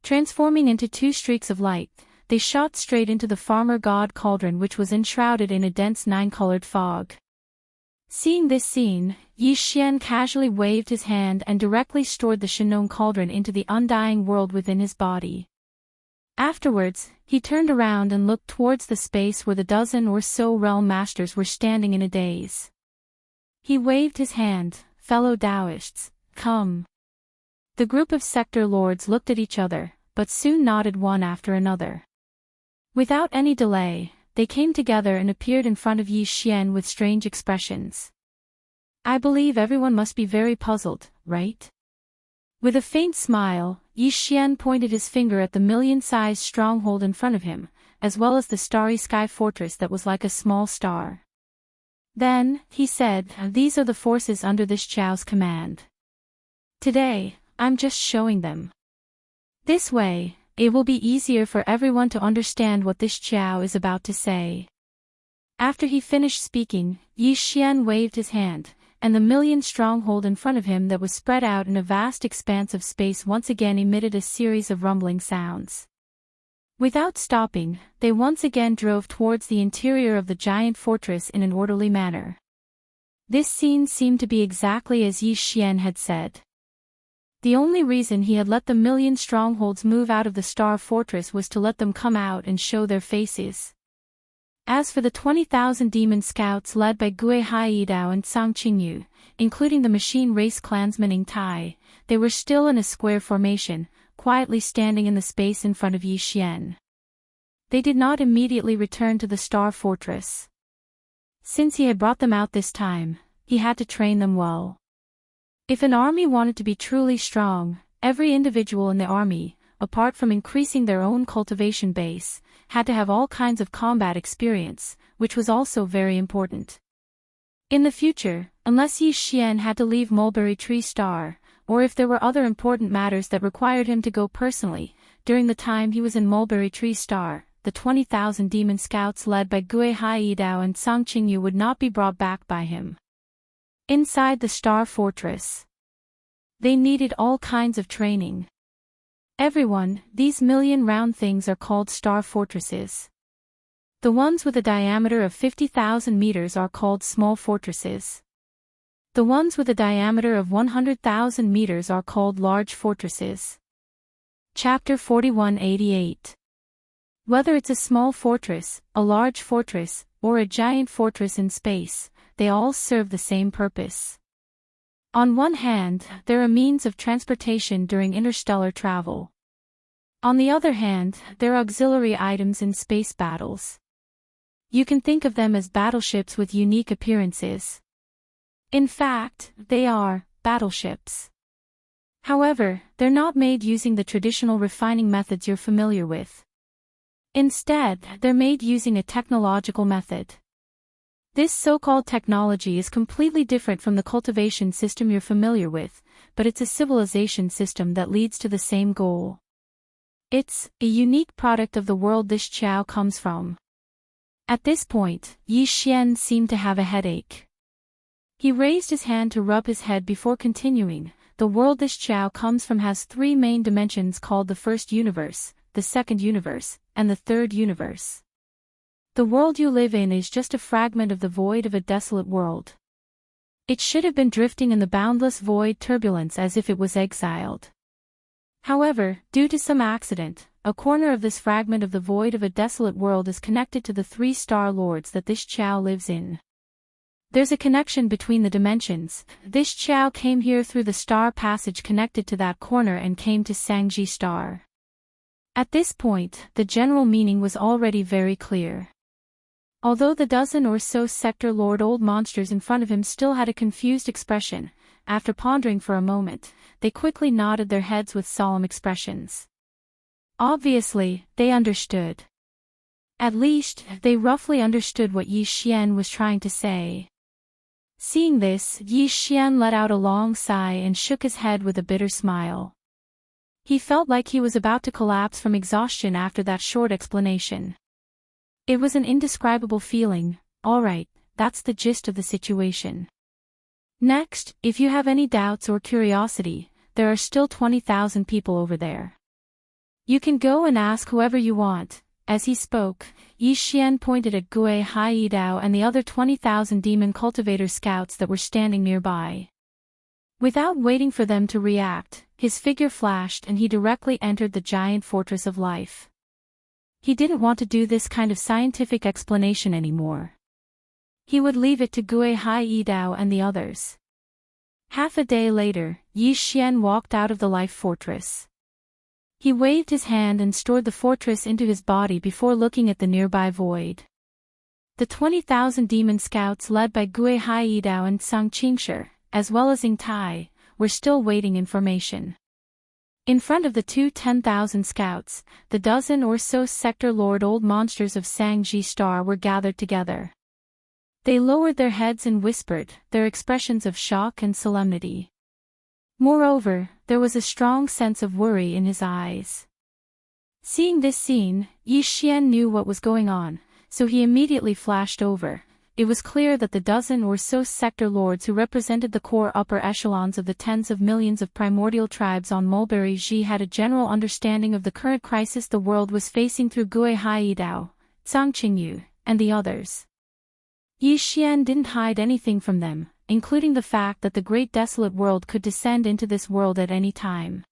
Transforming into two streaks of light, they shot straight into the farmer god cauldron which was enshrouded in a dense 9-colored fog. Seeing this scene, Yi Xian casually waved his hand and directly stored the Shinon cauldron into the undying world within his body. Afterwards, he turned around and looked towards the space where the dozen or so realm masters were standing in a daze. He waved his hand, "Fellow Taoists, come." The group of sector lords looked at each other, but soon nodded one after another. Without any delay, they came together and appeared in front of Yi Xian with strange expressions. "I believe everyone must be very puzzled, right?" With a faint smile, Yi Xian pointed his finger at the million-sized stronghold in front of him, as well as the starry sky fortress that was like a small star. Then, he said, "These are the forces under this Chao's command. Today, I'm just showing them. This way, it will be easier for everyone to understand what this Chao is about to say." After he finished speaking, Yi Xian waved his hand, and the million stronghold in front of him that was spread out in a vast expanse of space once again emitted a series of rumbling sounds. Without stopping, they once again drove towards the interior of the giant fortress in an orderly manner. This scene seemed to be exactly as Yi Xian had said. The only reason he had let the million strongholds move out of the Star Fortress was to let them come out and show their faces. As for the 20,000 demon scouts led by Gui Haidao and Sang Qingyu, including the machine race clansman Ing Tai, they were still in a square formation, quietly standing in the space in front of Yi Xian. They did not immediately return to the Star Fortress. Since he had brought them out this time, he had to train them well. If an army wanted to be truly strong, every individual in the army, apart from increasing their own cultivation base, had to have all kinds of combat experience, which was also very important. In the future, unless Yi Xian had to leave Mulberry Tree Star, or if there were other important matters that required him to go personally, during the time he was in Mulberry Tree Star, the 20,000 demon scouts led by Gui Haidao and Sang Qingyu would not be brought back by him. Inside the Star Fortress, they needed all kinds of training. Everyone, these million round things are called Star Fortresses. The ones with a diameter of 50,000 meters are called small fortresses. The ones with a diameter of 100,000 meters are called large fortresses. Chapter 4188. Whether it's a small fortress, a large fortress, or a giant fortress in space, they all serve the same purpose. On one hand, they're a means of transportation during interstellar travel. On the other hand, they're auxiliary items in space battles. You can think of them as battleships with unique appearances. In fact, they are battleships. However, they're not made using the traditional refining methods you're familiar with. Instead, they're made using a technological method. This so-called technology is completely different from the cultivation system you're familiar with, but it's a civilization system that leads to the same goal. It's a unique product of the world this Chao comes from. At this point, Yi Xian seemed to have a headache. He raised his hand to rub his head before continuing. The world this Chao comes from has three main dimensions called the first universe, the second universe, and the third universe. The world you live in is just a fragment of the void of a desolate world. It should have been drifting in the boundless void turbulence as if it was exiled. However, due to some accident, a corner of this fragment of the void of a desolate world is connected to the three star lords that this Chao lives in. There's a connection between the dimensions. This Chao came here through the star passage connected to that corner and came to Sangji Star. At this point, the general meaning was already very clear. Although the dozen or so sector lord old monsters in front of him still had a confused expression, after pondering for a moment, they quickly nodded their heads with solemn expressions. Obviously, they understood. At least, they roughly understood what Yi Xian was trying to say. Seeing this, Yi Xian let out a long sigh and shook his head with a bitter smile. He felt like he was about to collapse from exhaustion after that short explanation. It was an indescribable feeling. All right, that's the gist of the situation. Next, if you have any doubts or curiosity, there are still 20,000 people over there. You can go and ask whoever you want. As he spoke, Yi Xian pointed at Gui Haidao and the other 20,000 demon cultivator scouts that were standing nearby. Without waiting for them to react, his figure flashed and he directly entered the giant fortress of life. He didn't want to do this kind of scientific explanation anymore. He would leave it to Gue Hai Yidao and the others. Half a day later, Yi Xian walked out of the life fortress. He waved his hand and stored the fortress into his body before looking at the nearby void. The 20,000 demon scouts led by Gue Hai Yidao and Sang Qingshi, as well as Ying Tai, were still waiting information. In front of the two 10,000 scouts, the dozen or so sector lord old monsters of Sangji Star were gathered together. They lowered their heads and whispered, their expressions of shock and solemnity. Moreover, there was a strong sense of worry in his eyes. Seeing this scene, Yi Xian knew what was going on, so he immediately flashed over. It was clear that the dozen or so sector lords who represented the core upper echelons of the tens of millions of primordial tribes on Mulberry Ji had a general understanding of the current crisis the world was facing through Gue Hai Yidao, Zhang Qingyu, and the others. Yi Xian didn't hide anything from them, including the fact that the great desolate world could descend into this world at any time.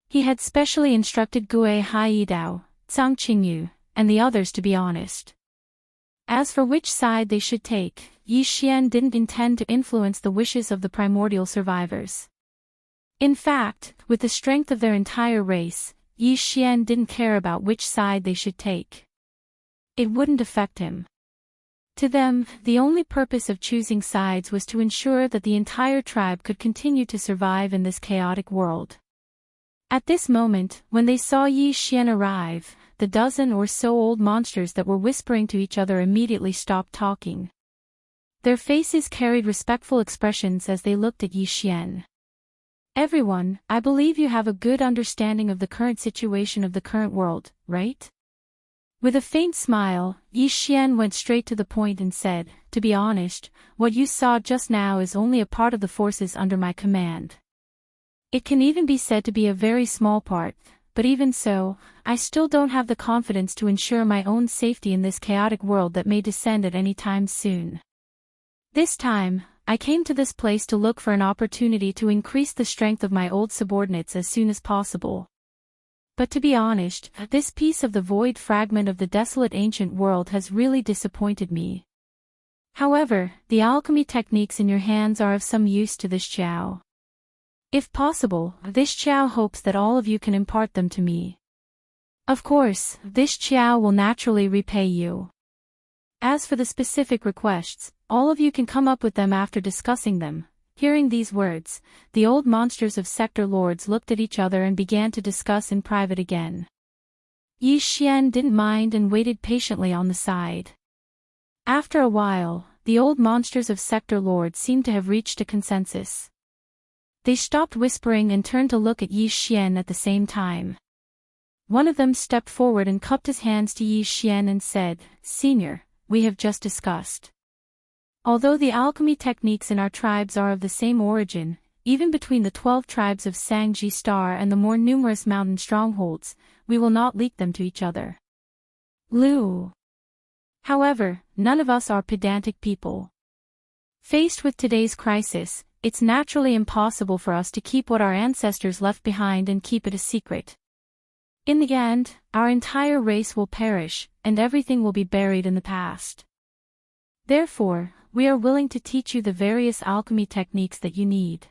He had specially instructed Gue Hai Yidao, Zhang Qingyu, and the others to be honest. As for which side they should take, Yi Xian didn't intend to influence the wishes of the primordial survivors. In fact, with the strength of their entire race, Yi Xian didn't care about which side they should take. It wouldn't affect him. To them, the only purpose of choosing sides was to ensure that the entire tribe could continue to survive in this chaotic world. At this moment, when they saw Yi Xian arrive, the dozen or so old monsters that were whispering to each other immediately stopped talking. Their faces carried respectful expressions as they looked at Yi Xian. Everyone, I believe you have a good understanding of the current situation of the current world, right? With a faint smile, Yi Xian went straight to the point and said, to be honest, what you saw just now is only a part of the forces under my command. It can even be said to be a very small part, but even so, I still don't have the confidence to ensure my own safety in this chaotic world that may descend at any time soon. This time, I came to this place to look for an opportunity to increase the strength of my old subordinates as soon as possible. But to be honest, this piece of the void fragment of the desolate ancient world has really disappointed me. However, the alchemy techniques in your hands are of some use to this Qiao. If possible, this Qiao hopes that all of you can impart them to me. Of course, this Qiao will naturally repay you. As for the specific requests, all of you can come up with them after discussing them. Hearing these words, the old monsters of sector lords looked at each other and began to discuss in private again. Yi Xian didn't mind and waited patiently on the side. After a while, the old monsters of sector lords seemed to have reached a consensus. They stopped whispering and turned to look at Yi Xian at the same time. One of them stepped forward and cupped his hands to Yi Xian and said, "Senior, we have just discussed. Although the alchemy techniques in our tribes are of the same origin, even between the 12 tribes of Sangji Star and the more numerous mountain strongholds, we will not leak them to each other. Lu. However, none of us are pedantic people. Faced with today's crisis, it's naturally impossible for us to keep what our ancestors left behind and keep it a secret. In the end, our entire race will perish, and everything will be buried in the past. Therefore, we are willing to teach you the various alchemy techniques that you need.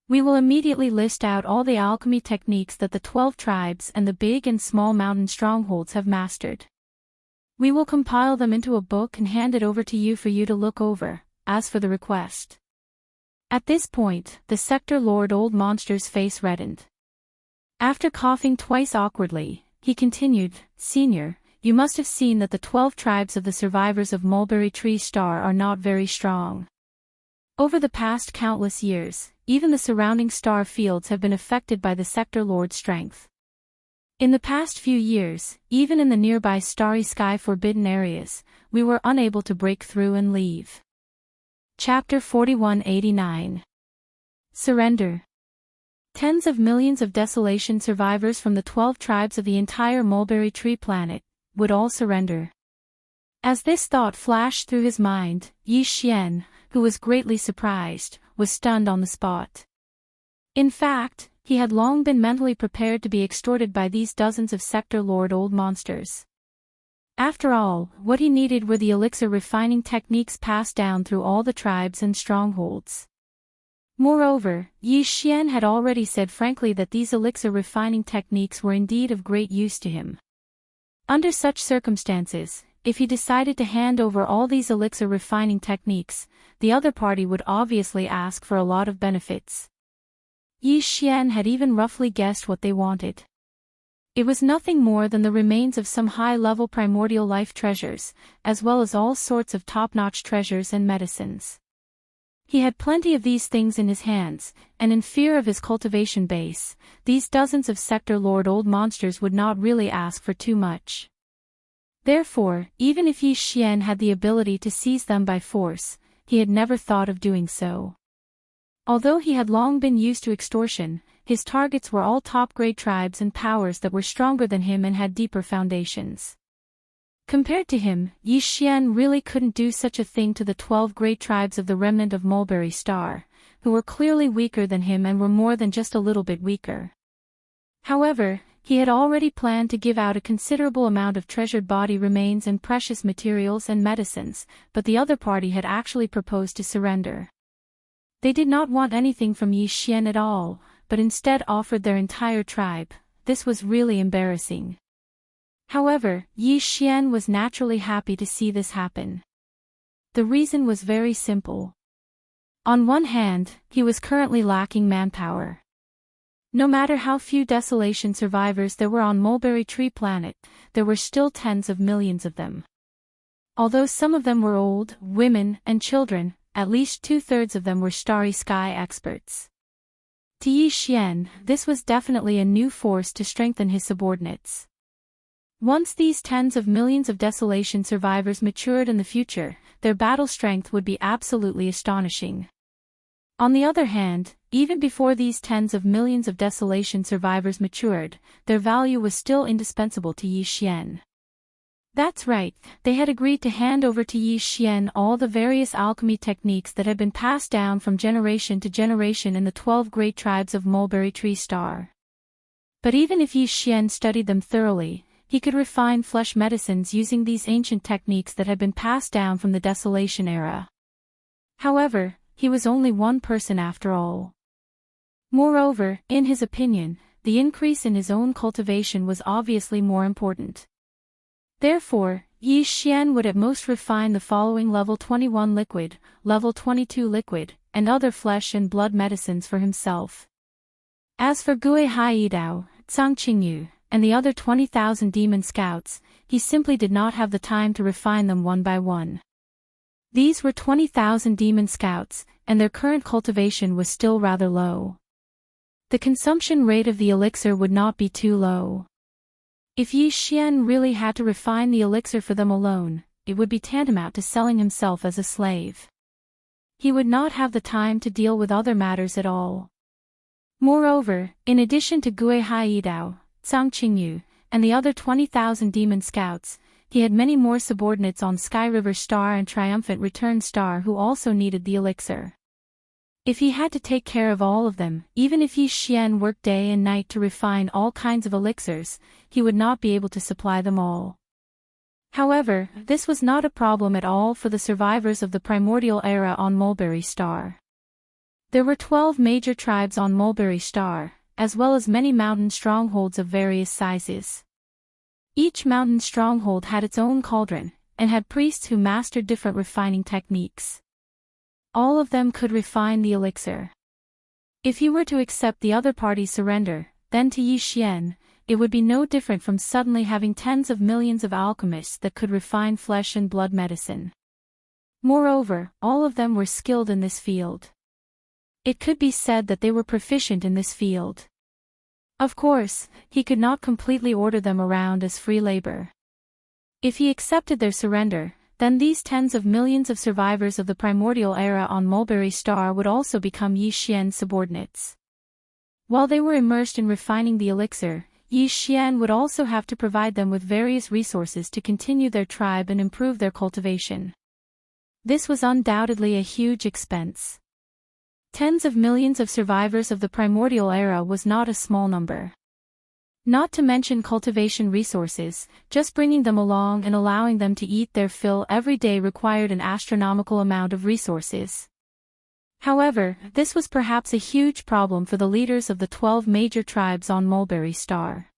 We will immediately list out all the alchemy techniques that the 12 tribes and the big and small mountain strongholds have mastered. We will compile them into a book and hand it over to you for you to look over, as for the request." At this point, the sector lord old monster's face reddened. After coughing twice awkwardly, he continued, "Senior, you must have seen that the 12 tribes of the survivors of Mulberry Tree Star are not very strong. Over the past countless years, even the surrounding star fields have been affected by the sector lord's strength. In the past few years, even in the nearby starry sky forbidden areas, we were unable to break through and leave." Chapter 4189. Surrender. Tens of millions of desolation survivors from the 12 tribes of the entire Mulberry Tree planet would all surrender. As this thought flashed through his mind, Yi Xian, who was greatly surprised, was stunned on the spot. In fact, He had long been mentally prepared to be extorted by these dozens of Sector Lord old monsters. After all, what he needed were the elixir refining techniques passed down through all the tribes and strongholds. Moreover, Yi Xian had already said frankly that these elixir refining techniques were indeed of great use to him. Under such circumstances, if he decided to hand over all these elixir refining techniques, the other party would obviously ask for a lot of benefits. Yi Xian had even roughly guessed what they wanted. It was nothing more than the remains of some high-level primordial life treasures, as well as all sorts of top-notch treasures and medicines. He had plenty of these things in his hands, and in fear of his cultivation base, these dozens of Sector Lord old monsters would not really ask for too much. Therefore, even if Yi Xian had the ability to seize them by force, he had never thought of doing so. Although he had long been used to extortion, his targets were all top-grade tribes and powers that were stronger than him and had deeper foundations. Compared to him, Yi Xian really couldn't do such a thing to the 12 great tribes of the remnant of Mulberry Star, who were clearly weaker than him and were more than just a little bit weaker. However, he had already planned to give out a considerable amount of treasured body remains and precious materials and medicines, but the other party had actually proposed to surrender. They did not want anything from Yi Xian at all, but instead offered their entire tribe. This was really embarrassing. However, Yi Xian was naturally happy to see this happen. The reason was very simple. On one hand, he was currently lacking manpower. No matter how few desolation survivors there were on Mulberry Tree Planet, there were still tens of millions of them. Although some of them were old, women, and children, at least 2/3 of them were starry sky experts. To Yi Xian, this was definitely a new force to strengthen his subordinates. Once these tens of millions of desolation survivors matured in the future, their battle strength would be absolutely astonishing. On the other hand, even before these tens of millions of desolation survivors matured, their value was still indispensable to Yi Xian. That's right, they had agreed to hand over to Yi Xian all the various alchemy techniques that had been passed down from generation to generation in the 12 great tribes of Mulberry Tree Star. But even if Yi Xian studied them thoroughly, he could refine flesh medicines using these ancient techniques that had been passed down from the Desolation era. However, he was only one person after all. Moreover, in his opinion, the increase in his own cultivation was obviously more important. Therefore, Yi Xian would at most refine the following level 21 liquid, level 22 liquid, and other flesh and blood medicines for himself. As for Gui Haidao, Zhang Qingyu, and the other 20,000 demon scouts, he simply did not have the time to refine them one by one. These were 20,000 demon scouts, and their current cultivation was still rather low. The consumption rate of the elixir would not be too low. If Yi Xian really had to refine the elixir for them alone, it would be tantamount to selling himself as a slave. He would not have the time to deal with other matters at all. Moreover, in addition to Gui Haidao, Zhang Qingyu, and the other 20,000 demon scouts, he had many more subordinates on Sky River Star and Triumphant Return Star who also needed the elixir. If he had to take care of all of them, even if Yi Xian worked day and night to refine all kinds of elixirs, he would not be able to supply them all. However, this was not a problem at all for the survivors of the primordial era on Mulberry Star. There were 12 major tribes on Mulberry Star, as well as many mountain strongholds of various sizes. Each mountain stronghold had its own cauldron, and had priests who mastered different refining techniques. All of them could refine the elixir. If he were to accept the other party's surrender, then to Yi Xian, it would be no different from suddenly having tens of millions of alchemists that could refine flesh and blood medicine. Moreover, all of them were skilled in this field. It could be said that they were proficient in this field. Of course, he could not completely order them around as free labor. If he accepted their surrender, then these tens of millions of survivors of the primordial era on Mulberry Star would also become Yi Xian's subordinates. While they were immersed in refining the elixir, Yi Xian would also have to provide them with various resources to continue their tribe and improve their cultivation. This was undoubtedly a huge expense. Tens of millions of survivors of the primordial era was not a small number. Not to mention cultivation resources, just bringing them along and allowing them to eat their fill every day required an astronomical amount of resources. However, this was perhaps a huge problem for the leaders of the 12 major tribes on Mulberry Star.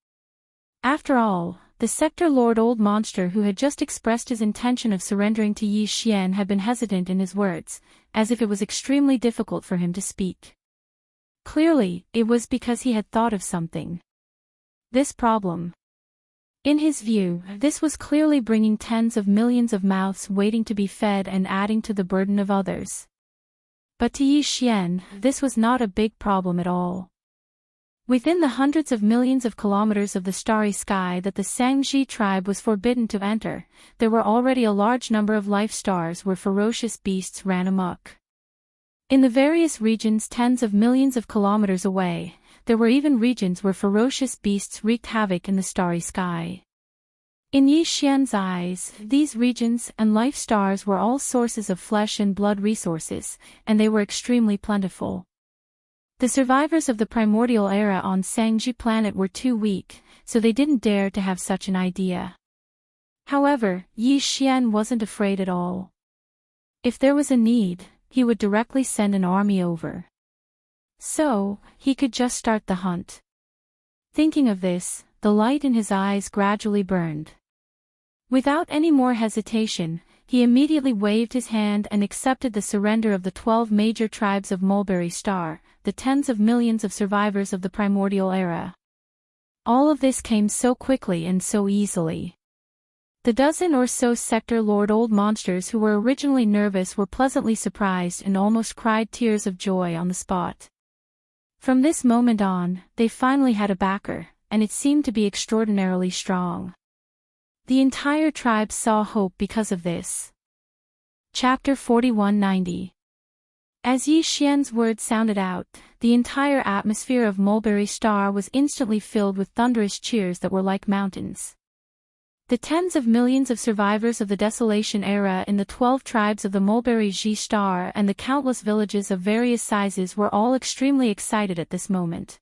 After all, the Sector Lord Old Monster who had just expressed his intention of surrendering to Yi Xian had been hesitant in his words, as if it was extremely difficult for him to speak. Clearly, it was because he had thought of something. This problem. In his view, this was clearly bringing tens of millions of mouths waiting to be fed and adding to the burden of others. But to Yi Xian, this was not a big problem at all. Within the hundreds of millions of kilometers of the starry sky that the Sangji tribe was forbidden to enter, there were already a large number of life stars where ferocious beasts ran amok. In the various regions tens of millions of kilometers away, there were even regions where ferocious beasts wreaked havoc in the starry sky. In Yi Xian's eyes, these regions and life stars were all sources of flesh and blood resources, and they were extremely plentiful. The survivors of the primordial era on Sangji planet were too weak, so they didn't dare to have such an idea. However, Yi Xian wasn't afraid at all. If there was a need, he would directly send an army over. So, he could just start the hunt. Thinking of this, the light in his eyes gradually burned. Without any more hesitation, he immediately waved his hand and accepted the surrender of the 12 major tribes of Mulberry Star, the tens of millions of survivors of the primordial era. All of this came so quickly and so easily. The dozen or so Sector Lord Old Monsters who were originally nervous were pleasantly surprised and almost cried tears of joy on the spot. From this moment on, they finally had a backer, and it seemed to be extraordinarily strong. The entire tribe saw hope because of this. Chapter 4190. As Yi Xian's words sounded out, the entire atmosphere of Mulberry Star was instantly filled with thunderous cheers that were like mountains. The tens of millions of survivors of the Desolation era in the 12 tribes of the Mulberry Star and the countless villages of various sizes were all extremely excited at this moment.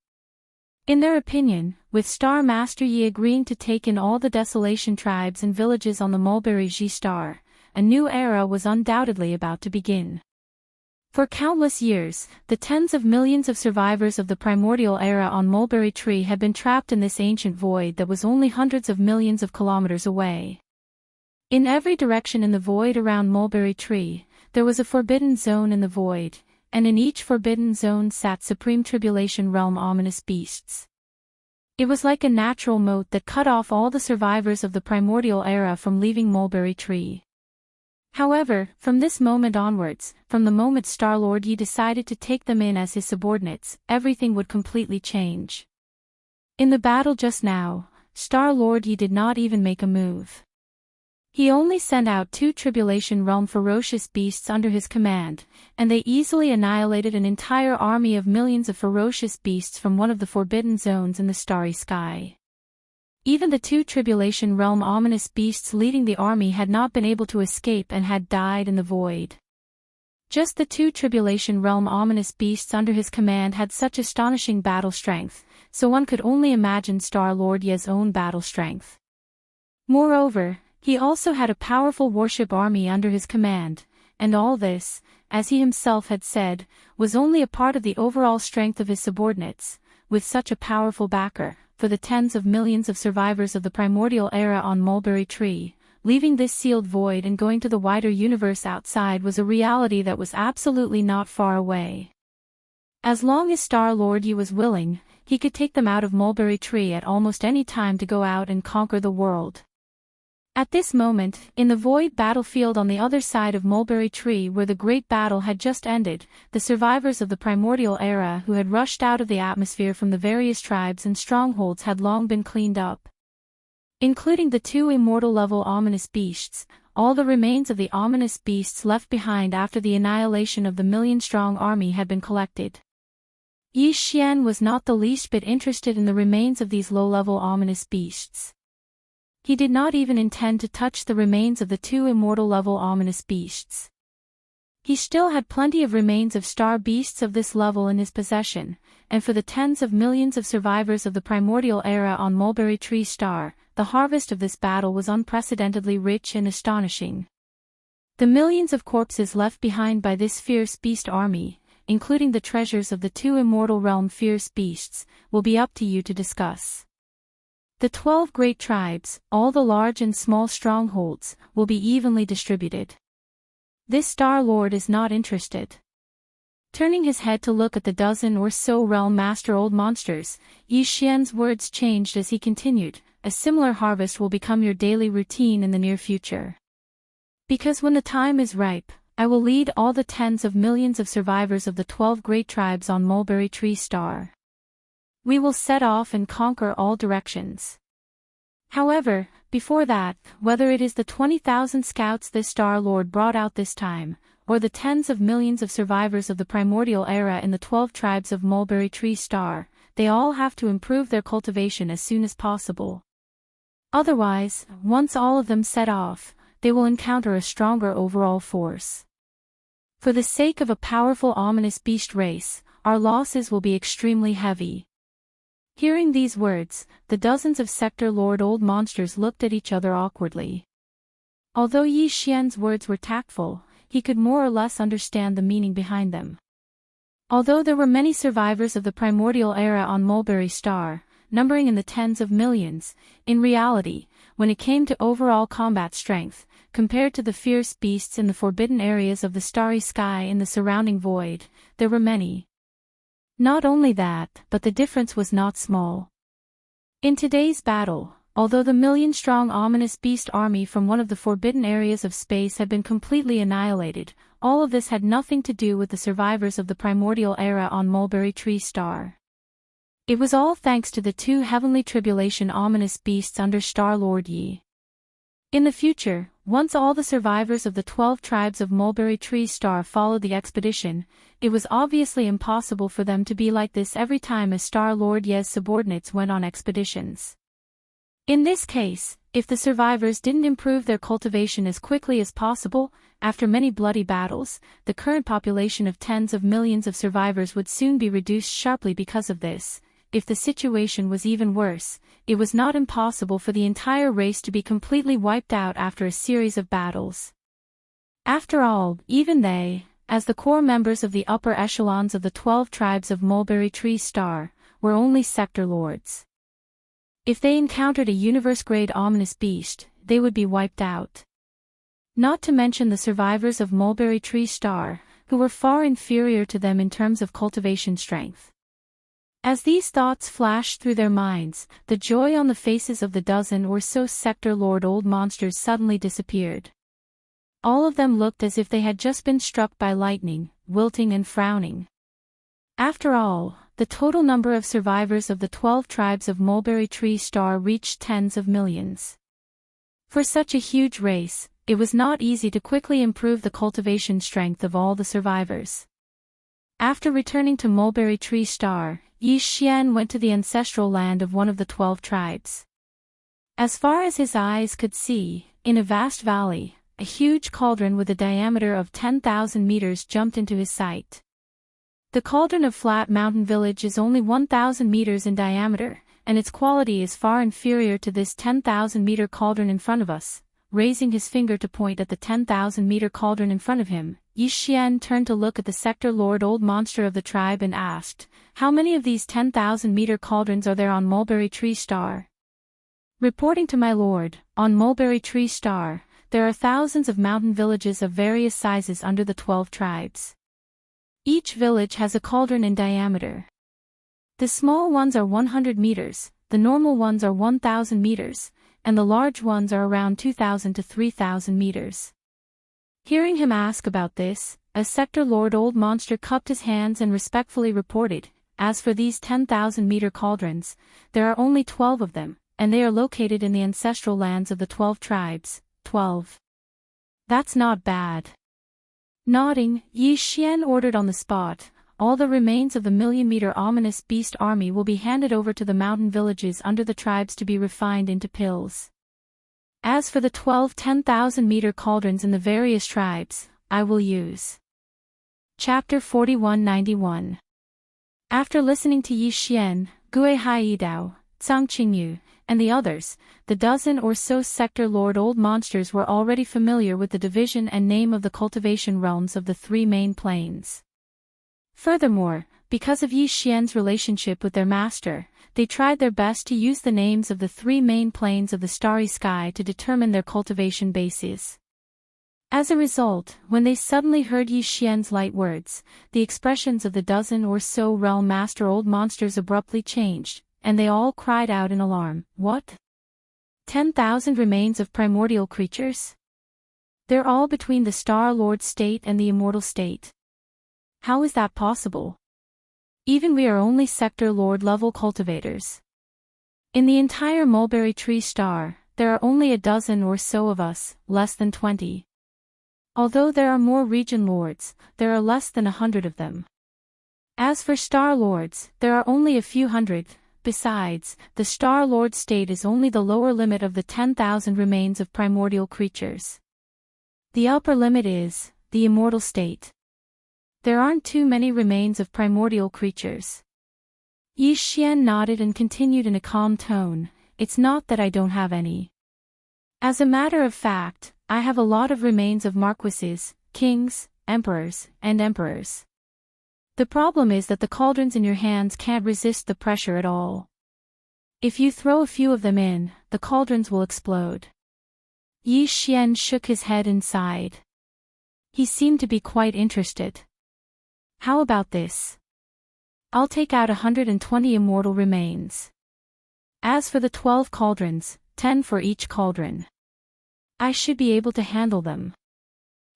In their opinion, with Star Master Yi agreeing to take in all the Desolation tribes and villages on the Mulberry Star, a new era was undoubtedly about to begin. For countless years, the tens of millions of survivors of the primordial era on Mulberry Tree had been trapped in this ancient void that was only hundreds of millions of kilometers away. In every direction in the void around Mulberry Tree, there was a forbidden zone in the void, and in each forbidden zone sat Supreme Tribulation Realm ominous beasts. It was like a natural moat that cut off all the survivors of the primordial era from leaving Mulberry Tree. However, from this moment onwards, from the moment Star-Lord Yi decided to take them in as his subordinates, everything would completely change. In the battle just now, Star-Lord Yi did not even make a move. He only sent out 2 Tribulation Realm ferocious beasts under his command, and they easily annihilated an entire army of millions of ferocious beasts from one of the forbidden zones in the starry sky. Even the 2 Tribulation Realm ominous beasts leading the army had not been able to escape and had died in the void. Just the 2 Tribulation Realm ominous beasts under his command had such astonishing battle strength, so one could only imagine Star-Lord Yi's own battle strength. Moreover, he also had a powerful warship army under his command, and all this, as he himself had said, was only a part of the overall strength of his subordinates. With such a powerful backer, for the tens of millions of survivors of the primordial era on Mulberry Tree, leaving this sealed void and going to the wider universe outside was a reality that was absolutely not far away. As long as Star-Lord Yi was willing, he could take them out of Mulberry Tree at almost any time to go out and conquer the world. At this moment, in the void battlefield on the other side of Mulberry Tree where the great battle had just ended, the survivors of the primordial era who had rushed out of the atmosphere from the various tribes and strongholds had long been cleaned up. Including the 2 immortal-level ominous beasts, all the remains of the ominous beasts left behind after the annihilation of the million-strong army had been collected. Yi Xian was not the least bit interested in the remains of these low-level ominous beasts. He did not even intend to touch the remains of the 2 immortal-level ominous beasts. He still had plenty of remains of star beasts of this level in his possession, and for the tens of millions of survivors of the primordial era on Mulberry Tree Star, the harvest of this battle was unprecedentedly rich and astonishing. The millions of corpses left behind by this fierce beast army, including the treasures of the two immortal realm fierce beasts, will be up to you to discuss. The 12 great tribes, all the large and small strongholds, will be evenly distributed. This Star Lord is not interested. Turning his head to look at the dozen or so realm master old monsters, Yi Xian's words changed as he continued, a similar harvest will become your daily routine in the near future. Because when the time is ripe, I will lead all the tens of millions of survivors of the 12 great tribes on Mulberry Tree Star. We will set off and conquer all directions. However, before that, whether it is the 20,000 scouts this Star Lord brought out this time, or the tens of millions of survivors of the primordial era in the 12 tribes of Mulberry Tree Star, they all have to improve their cultivation as soon as possible. Otherwise, once all of them set off, they will encounter a stronger overall force. For the sake of a powerful ominous beast race, our losses will be extremely heavy. Hearing these words, the dozens of Sector Lord old monsters looked at each other awkwardly. Although Yi Xian's words were tactful, he could more or less understand the meaning behind them. Although there were many survivors of the primordial era on Mulberry Star, numbering in the tens of millions, in reality, when it came to overall combat strength, compared to the fierce beasts in the forbidden areas of the starry sky in the surrounding void, there were many. Not only that, but the difference was not small. In today's battle, although the million-strong ominous beast army from one of the forbidden areas of space had been completely annihilated, all of this had nothing to do with the survivors of the primordial era on Mulberry Tree Star. It was all thanks to the two heavenly tribulation ominous beasts under Star Lord Yi. In the future, once all the survivors of the 12 tribes of Mulberry Tree Star followed the expedition, it was obviously impossible for them to be like this every time a Star Lord Ye's subordinates went on expeditions. In this case, if the survivors didn't improve their cultivation as quickly as possible, after many bloody battles, the current population of tens of millions of survivors would soon be reduced sharply because of this. If the situation was even worse, it was not impossible for the entire race to be completely wiped out after a series of battles. After all, even they, as the core members of the upper echelons of the 12 tribes of Mulberry Tree Star, were only sector lords. If they encountered a universe-grade ominous beast, they would be wiped out. Not to mention the survivors of Mulberry Tree Star, who were far inferior to them in terms of cultivation strength. As these thoughts flashed through their minds, the joy on the faces of the dozen or so sector lord old monsters suddenly disappeared. All of them looked as if they had just been struck by lightning, wilting and frowning. After all, the total number of survivors of the 12 tribes of Mulberry Tree Star reached tens of millions. For such a huge race, it was not easy to quickly improve the cultivation strength of all the survivors. After returning to Mulberry Tree Star, Yi Xian went to the ancestral land of one of the 12 tribes. As far as his eyes could see, in a vast valley, a huge cauldron with a diameter of 10,000 meters jumped into his sight. The cauldron of Flat Mountain Village is only 1,000 meters in diameter, and its quality is far inferior to this 10,000-meter cauldron in front of us. Raising his finger to point at the 10,000-meter cauldron in front of him, Yi Xian turned to look at the sector lord old monster of the tribe and asked, "How many of these 10,000-meter cauldrons are there on Mulberry Tree Star?" Reporting to my lord, on Mulberry Tree Star, there are thousands of mountain villages of various sizes under the 12 tribes. Each village has a cauldron in diameter. The small ones are 100 meters, the normal ones are 1,000 meters, and the large ones are around 2,000 to 3,000 meters. Hearing him ask about this, a sector lord old monster cupped his hands and respectfully reported, "As for these 10,000-meter cauldrons, there are only 12 of them, and they are located in the ancestral lands of the 12 tribes, 12. That's not bad." Nodding, Yi Xian ordered on the spot, "All the remains of the million-meter ominous beast army will be handed over to the mountain villages under the tribes to be refined into pills. As for the 12 10,000-meter cauldrons in the various tribes, I will use Chapter 4191. After listening to Yi Xian, Gue Haidao, Zhang Qingyu, and the others, the dozen or so sector lord old monsters were already familiar with the division and name of the cultivation realms of the three main planes. Furthermore, because of Yi Xian's relationship with their master, they tried their best to use the names of the three main planes of the starry sky to determine their cultivation bases. As a result, when they suddenly heard Yi Xian's light words, the expressions of the dozen or so realm master old monsters abruptly changed, and they all cried out in alarm. What? 10,000 remains of primordial creatures? They're all between the Star Lord state and the immortal state. How is that possible? Even we are only sector lord level cultivators. In the entire mulberry tree star, there are only a dozen or so of us, less than 20. Although there are more region lords, there are less than 100 of them. As for star lords, there are only a few hundred. Besides, the star lord state is only the lower limit of the 10,000 remains of primordial creatures. The upper limit is the immortal state. There aren't too many remains of primordial creatures. Yi Xian nodded and continued in a calm tone. It's not that I don't have any. As a matter of fact, I have a lot of remains of marquises, kings, emperors, and emperors. The problem is that the cauldrons in your hands can't resist the pressure at all. If you throw a few of them in, the cauldrons will explode. Yi Xian shook his head and sighed. He seemed to be quite interested. How about this? I'll take out 120 immortal remains. As for the 12 cauldrons, 10 for each cauldron. I should be able to handle them.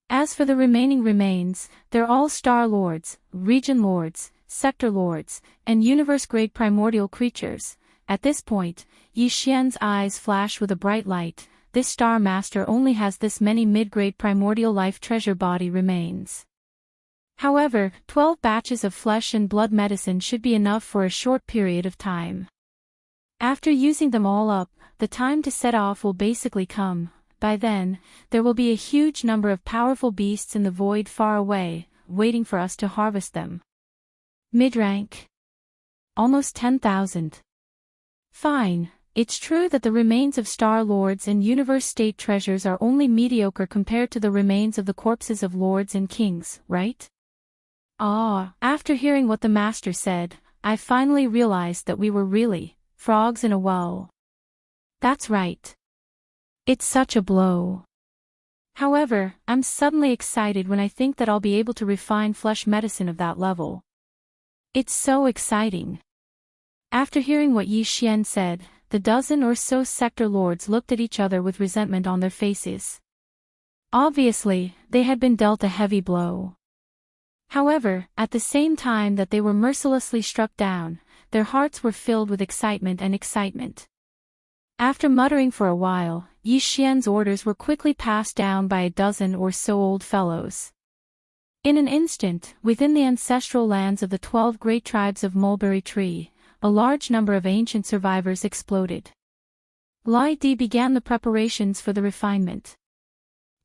As for the remaining remains, they're all star lords, region lords, sector lords, and universe-grade primordial creatures. At this point, Yi Xian's eyes flash with a bright light. This star master only has this many mid-grade primordial life treasure body remains. However, 12 batches of flesh and blood medicine should be enough for a short period of time. After using them all up, the time to set off will basically come. By then, there will be a huge number of powerful beasts in the void far away, waiting for us to harvest them. Mid-rank. Almost 10,000. Fine, it's true that the remains of Star Lords and Universe State treasures are only mediocre compared to the remains of the corpses of lords and kings, right? After hearing what the master said, I finally realized that we were really frogs in a well. That's right. It's such a blow. However, I'm suddenly excited when I think that I'll be able to refine flesh medicine of that level. It's so exciting. After hearing what Yi Xian said, the dozen or so sector lords looked at each other with resentment on their faces. Obviously, they had been dealt a heavy blow. However, at the same time that they were mercilessly struck down, their hearts were filled with excitement and excitement. After muttering for a while, Yi Xian's orders were quickly passed down by a dozen or so old fellows. In an instant, within the ancestral lands of the 12 great tribes of Mulberry Tree, a large number of ancient survivors exploded. Lai Di began the preparations for the refinement.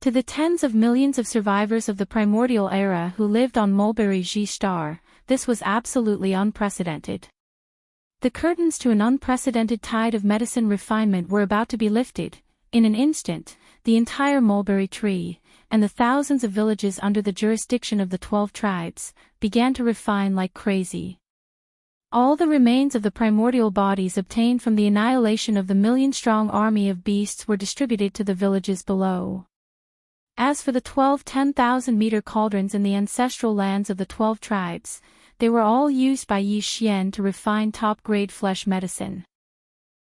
To the tens of millions of survivors of the primordial era who lived on Mulberry Ji Star, this was absolutely unprecedented. The curtains to an unprecedented tide of medicine refinement were about to be lifted. In an instant, the entire Mulberry Tree, and the thousands of villages under the jurisdiction of the 12 tribes, began to refine like crazy. All the remains of the primordial bodies obtained from the annihilation of the million-strong army of beasts were distributed to the villages below. As for the 12 10,000-meter cauldrons in the ancestral lands of the 12 tribes, they were all used by Yi Xian to refine top-grade flesh medicine.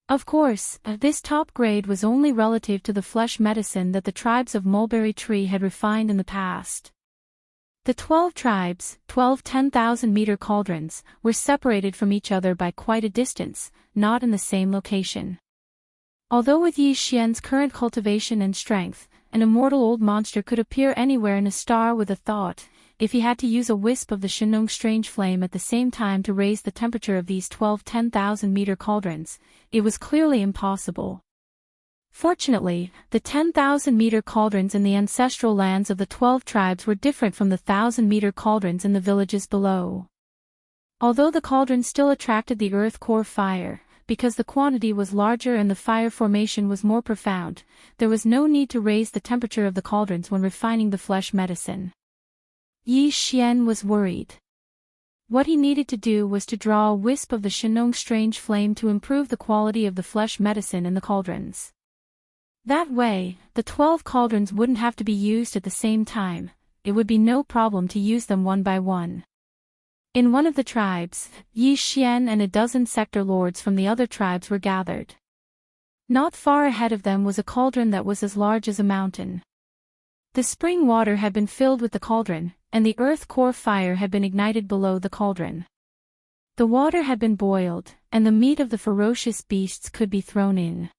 Of course, this top grade was only relative to the flesh medicine that the tribes of Mulberry Tree had refined in the past. The 12 tribes, 12 10,000-meter cauldrons, were separated from each other by quite a distance, not in the same location. Although with Yi Xian's current cultivation and strength, an immortal old monster could appear anywhere in a star with a thought, if he had to use a wisp of the Shenong strange flame at the same time to raise the temperature of these 12 10,000-meter cauldrons, it was clearly impossible. Fortunately, the 10,000-meter cauldrons in the ancestral lands of the 12 tribes were different from the 1,000-meter cauldrons in the villages below. Although the cauldron still attracted the earth core fire, because the quantity was larger and the fire formation was more profound, there was no need to raise the temperature of the cauldrons when refining the flesh medicine. Yi Xian was worried. What he needed to do was to draw a wisp of the Shenong strange flame to improve the quality of the flesh medicine in the cauldrons. That way, the 12 cauldrons wouldn't have to be used at the same time, it would be no problem to use them one by one. In one of the tribes, Yi Xian and a dozen sector lords from the other tribes were gathered. Not far ahead of them was a cauldron that was as large as a mountain. The spring water had been filled with the cauldron, and the earth core fire had been ignited below the cauldron. The water had been boiled, and the meat of the ferocious beasts could be thrown in.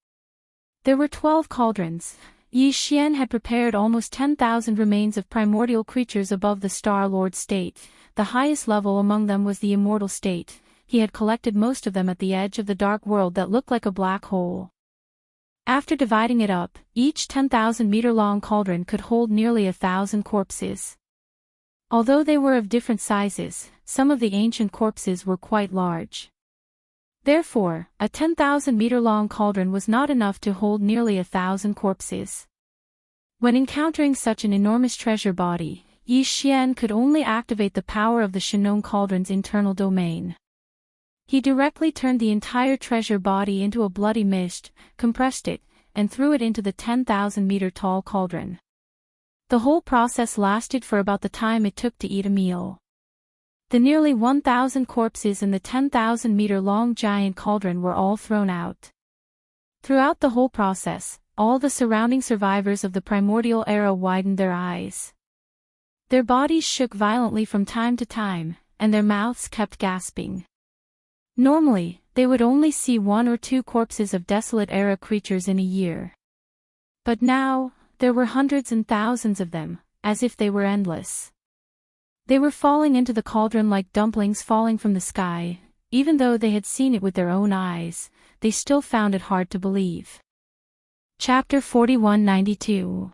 There were 12 cauldrons. Yi Xian had prepared almost 10,000 remains of primordial creatures above the Star Lord state. The highest level among them was the immortal state. He had collected most of them at the edge of the dark world that looked like a black hole. After dividing it up, each 10,000-meter-long cauldron could hold nearly 1,000 corpses. Although they were of different sizes, some of the ancient corpses were quite large. Therefore, a 10,000-meter-long cauldron was not enough to hold nearly 1,000 corpses. When encountering such an enormous treasure body, Yi Xian could only activate the power of the Shenong cauldron's internal domain. He directly turned the entire treasure body into a bloody mist, compressed it, and threw it into the 10,000-meter-tall cauldron. The whole process lasted for about the time it took to eat a meal. The nearly 1,000 corpses in the 10,000-meter-long giant cauldron were all thrown out. Throughout the whole process, all the surrounding survivors of the primordial era widened their eyes. Their bodies shook violently from time to time, and their mouths kept gasping. Normally, they would only see 1 or 2 corpses of desolate era creatures in a year. But now, there were hundreds and thousands of them, as if they were endless. They were falling into the cauldron like dumplings falling from the sky. Even though they had seen it with their own eyes, they still found it hard to believe. Chapter 4192.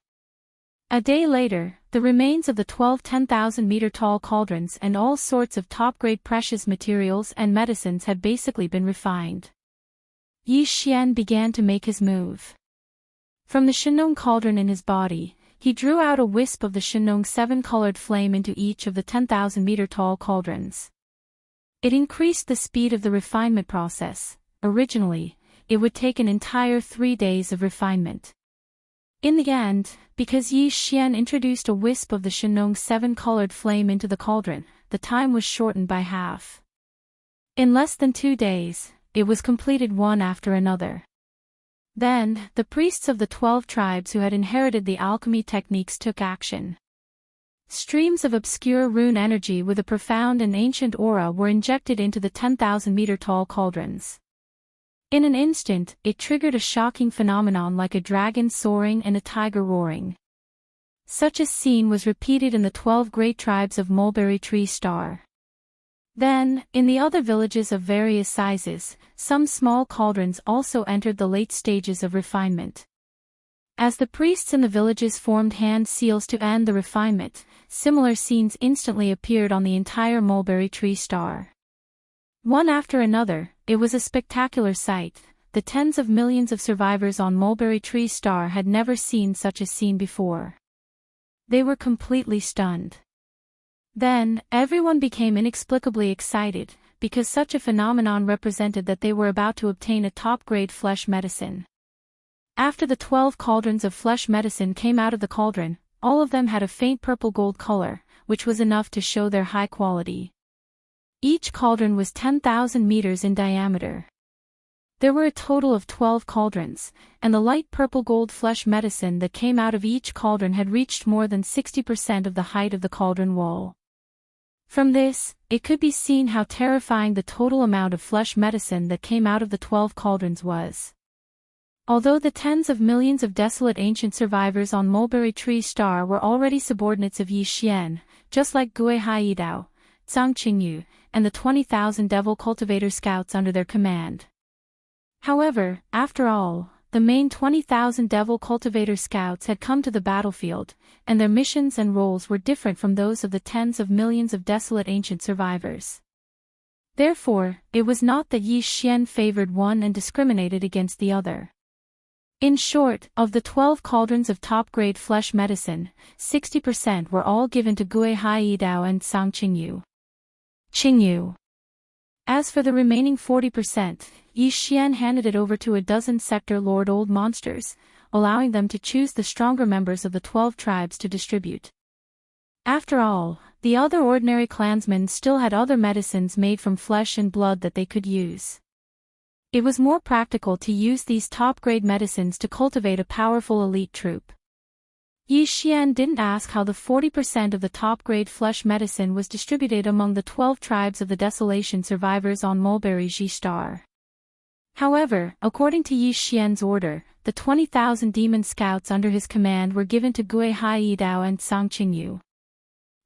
A day later, the remains of the 12 10,000-meter-tall cauldrons and all sorts of top-grade precious materials and medicines had basically been refined. Yi Xian began to make his move. From the Shenong cauldron in his body, he drew out a wisp of the Shenong 7-colored flame into each of the 10,000-meter-tall cauldrons. It increased the speed of the refinement process. Originally, it would take an entire 3 days of refinement. In the end, because Yi Xian introduced a wisp of the Shenong 7-colored flame into the cauldron, the time was shortened by half. In less than 2 days, it was completed one after another. Then, the priests of the 12 tribes who had inherited the alchemy techniques took action. Streams of obscure rune energy with a profound and ancient aura were injected into the 10,000-meter-tall cauldrons. In an instant, it triggered a shocking phenomenon like a dragon soaring and a tiger roaring. Such a scene was repeated in the 12 great tribes of Mulberry Tree Star. Then, in the other villages of various sizes, some small cauldrons also entered the late stages of refinement. As the priests in the villages formed hand seals to end the refinement, similar scenes instantly appeared on the entire Mulberry Tree Star. One after another, it was a spectacular sight. The tens of millions of survivors on Mulberry Tree Star had never seen such a scene before. They were completely stunned. Then, everyone became inexplicably excited, because such a phenomenon represented that they were about to obtain a top-grade flesh medicine. After the 12 cauldrons of flesh medicine came out of the cauldron, all of them had a faint purple-gold color, which was enough to show their high quality. Each cauldron was 10,000 meters in diameter. There were a total of 12 cauldrons, and the light purple-gold flesh medicine that came out of each cauldron had reached more than 60% of the height of the cauldron wall. From this, it could be seen how terrifying the total amount of flesh medicine that came out of the 12 cauldrons was. Although the tens of millions of desolate ancient survivors on Mulberry Tree Star were already subordinates of Yi Xian, just like Gui Haidao, Zhang Qingyu, and the 20,000 devil cultivator scouts under their command. However, after all, the main 20,000 Devil Cultivator Scouts had come to the battlefield, and their missions and roles were different from those of the tens of millions of desolate ancient survivors. Therefore, it was not that Yi Xian favored one and discriminated against the other. In short, of the 12 cauldrons of top-grade flesh medicine, 60% were all given to Gui Haidao and Sang Qingyu. As for the remaining 40%, Yi Xian handed it over to a dozen sector lord old monsters, allowing them to choose the stronger members of the 12 tribes to distribute. After all, the other ordinary clansmen still had other medicines made from flesh and blood that they could use. It was more practical to use these top-grade medicines to cultivate a powerful elite troop. Yi Xian didn't ask how the 40% of the top-grade flesh medicine was distributed among the 12 tribes of the Desolation survivors on Mulberry Ji Star. However, according to Yi Xian's order, the 20,000 demon scouts under his command were given to Gui Haidao and Sang Qingyu.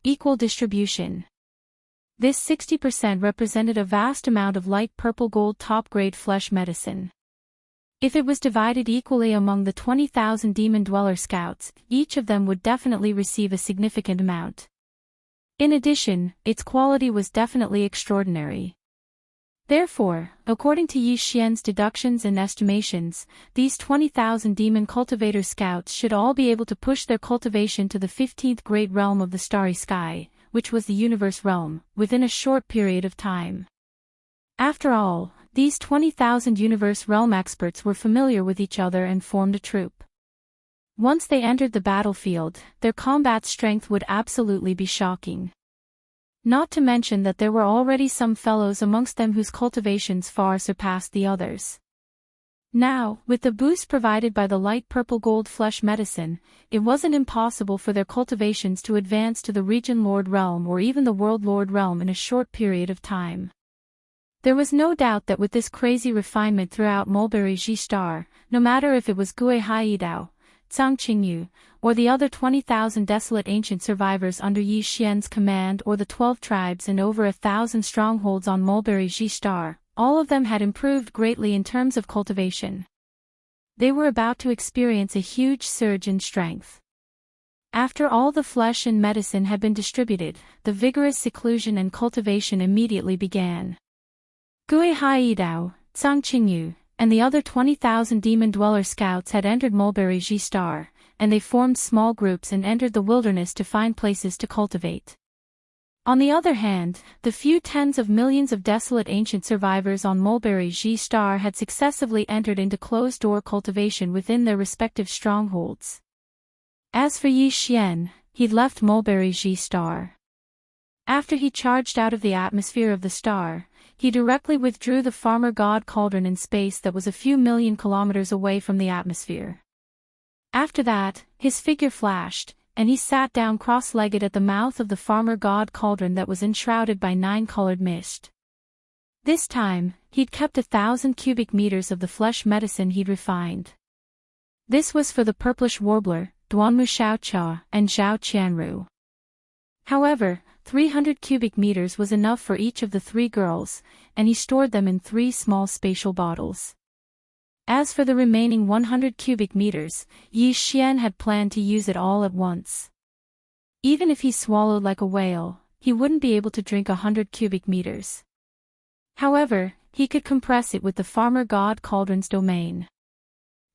Equal distribution. This 60% represented a vast amount of light purple gold top-grade flesh medicine. If it was divided equally among the 20,000 Demon Dweller Scouts, each of them would definitely receive a significant amount. In addition, its quality was definitely extraordinary. Therefore, according to Yi Xian's deductions and estimations, these 20,000 Demon Cultivator Scouts should all be able to push their cultivation to the 15th Great Realm of the Starry Sky, which was the Universe Realm, within a short period of time. After all, these 20,000 Universe Realm experts were familiar with each other and formed a troop. Once they entered the battlefield, their combat strength would absolutely be shocking. Not to mention that there were already some fellows amongst them whose cultivations far surpassed the others. Now, with the boost provided by the light purple gold flesh medicine, it wasn't impossible for their cultivations to advance to the Region Lord Realm or even the World Lord Realm in a short period of time. There was no doubt that with this crazy refinement throughout Mulberry Ji Star, no matter if it was Gui Haidao, Sang Qingyu, or the other 20,000 desolate ancient survivors under Yi Xian's command or the 12 tribes and over 1,000 strongholds on Mulberry Ji Star, all of them had improved greatly in terms of cultivation. They were about to experience a huge surge in strength. After all the flesh and medicine had been distributed, the vigorous seclusion and cultivation immediately began. Gui Haidao, Sang Qingyu, and the other 20,000 Demon Dweller Scouts had entered Mulberry Ji Star, and they formed small groups and entered the wilderness to find places to cultivate. On the other hand, the few tens of millions of desolate ancient survivors on Mulberry Ji Star had successively entered into closed-door cultivation within their respective strongholds. As for Yi Xian, he'd left Mulberry Ji Star. After he charged out of the atmosphere of the star, he directly withdrew the Farmer God Cauldron in space that was a few million kilometers away from the atmosphere. After that, his figure flashed, and he sat down cross-legged at the mouth of the Farmer God Cauldron that was enshrouded by 9-colored mist. This time, he'd kept 1,000 cubic meters of the flesh medicine he'd refined. This was for the purplish warbler, Duanmu Xiaocha, and Zhao Qianru. However, 300 cubic meters was enough for each of the 3 girls, and he stored them in 3 small spatial bottles. As for the remaining 100 cubic meters, Yi Xian had planned to use it all at once. Even if he swallowed like a whale, he wouldn't be able to drink 100 cubic meters. However, he could compress it with the Farmer God Cauldron's domain.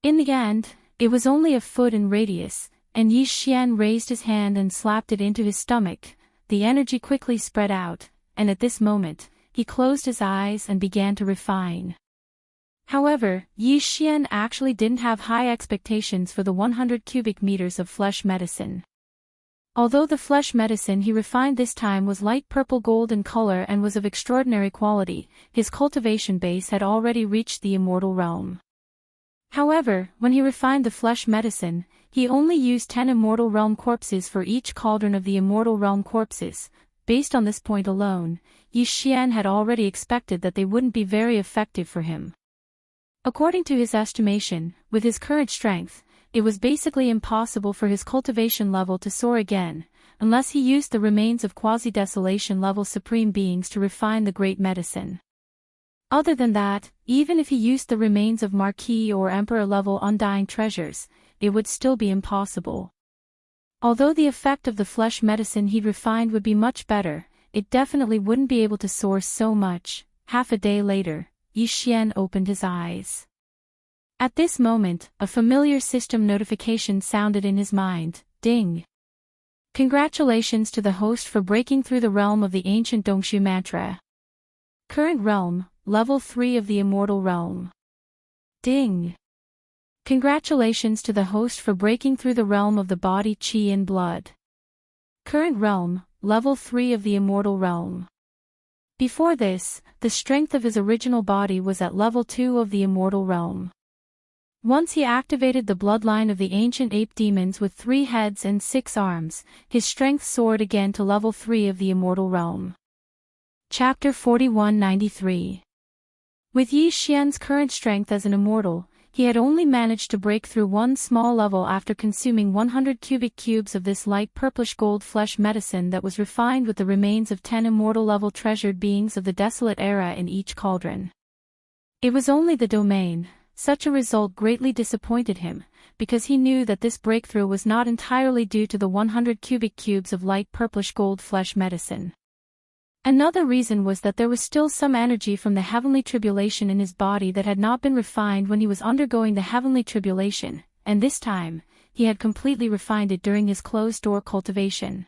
In the end, it was only a foot in radius, and Yi Xian raised his hand and slapped it into his stomach. The energy quickly spread out, and at this moment, he closed his eyes and began to refine. However, Yi Xian actually didn't have high expectations for the 100 cubic meters of flesh medicine. Although the flesh medicine he refined this time was light purple gold in color and was of extraordinary quality, his cultivation base had already reached the immortal realm. However, when he refined the flesh medicine, he only used 10 immortal realm corpses for each cauldron of the immortal realm corpses. Based on this point alone, Yi Xian had already expected that they wouldn't be very effective for him. According to his estimation, with his current strength, it was basically impossible for his cultivation level to soar again, unless he used the remains of quasi-desolation level supreme beings to refine the great medicine. Other than that, even if he used the remains of Marquis or Emperor-level undying treasures, it would still be impossible. Although the effect of the flesh medicine he'd refined would be much better, it definitely wouldn't be able to source so much. Half a day later, Yi Xian opened his eyes. At this moment, a familiar system notification sounded in his mind. Ding! Congratulations to the host for breaking through the realm of the ancient Dongshu mantra. Current realm, level 3 of the immortal realm. Ding! Congratulations to the host for breaking through the realm of the body qi and blood. Current realm, level 3 of the immortal realm. Before this, the strength of his original body was at level 2 of the immortal realm. Once he activated the bloodline of the ancient ape demons with 3 heads and 6 arms, his strength soared again to level 3 of the immortal realm. Chapter 4193. With Yi Xian's current strength as an immortal, he had only managed to break through one small level after consuming 100 cubic cubes of this light purplish gold flesh medicine that was refined with the remains of 10 immortal-level treasured beings of the desolate era in each cauldron. It was only the domain. Such a result greatly disappointed him, because he knew that this breakthrough was not entirely due to the 100 cubic cubes of light purplish gold flesh medicine. Another reason was that there was still some energy from the heavenly tribulation in his body that had not been refined when he was undergoing the heavenly tribulation, and this time, he had completely refined it during his closed-door cultivation.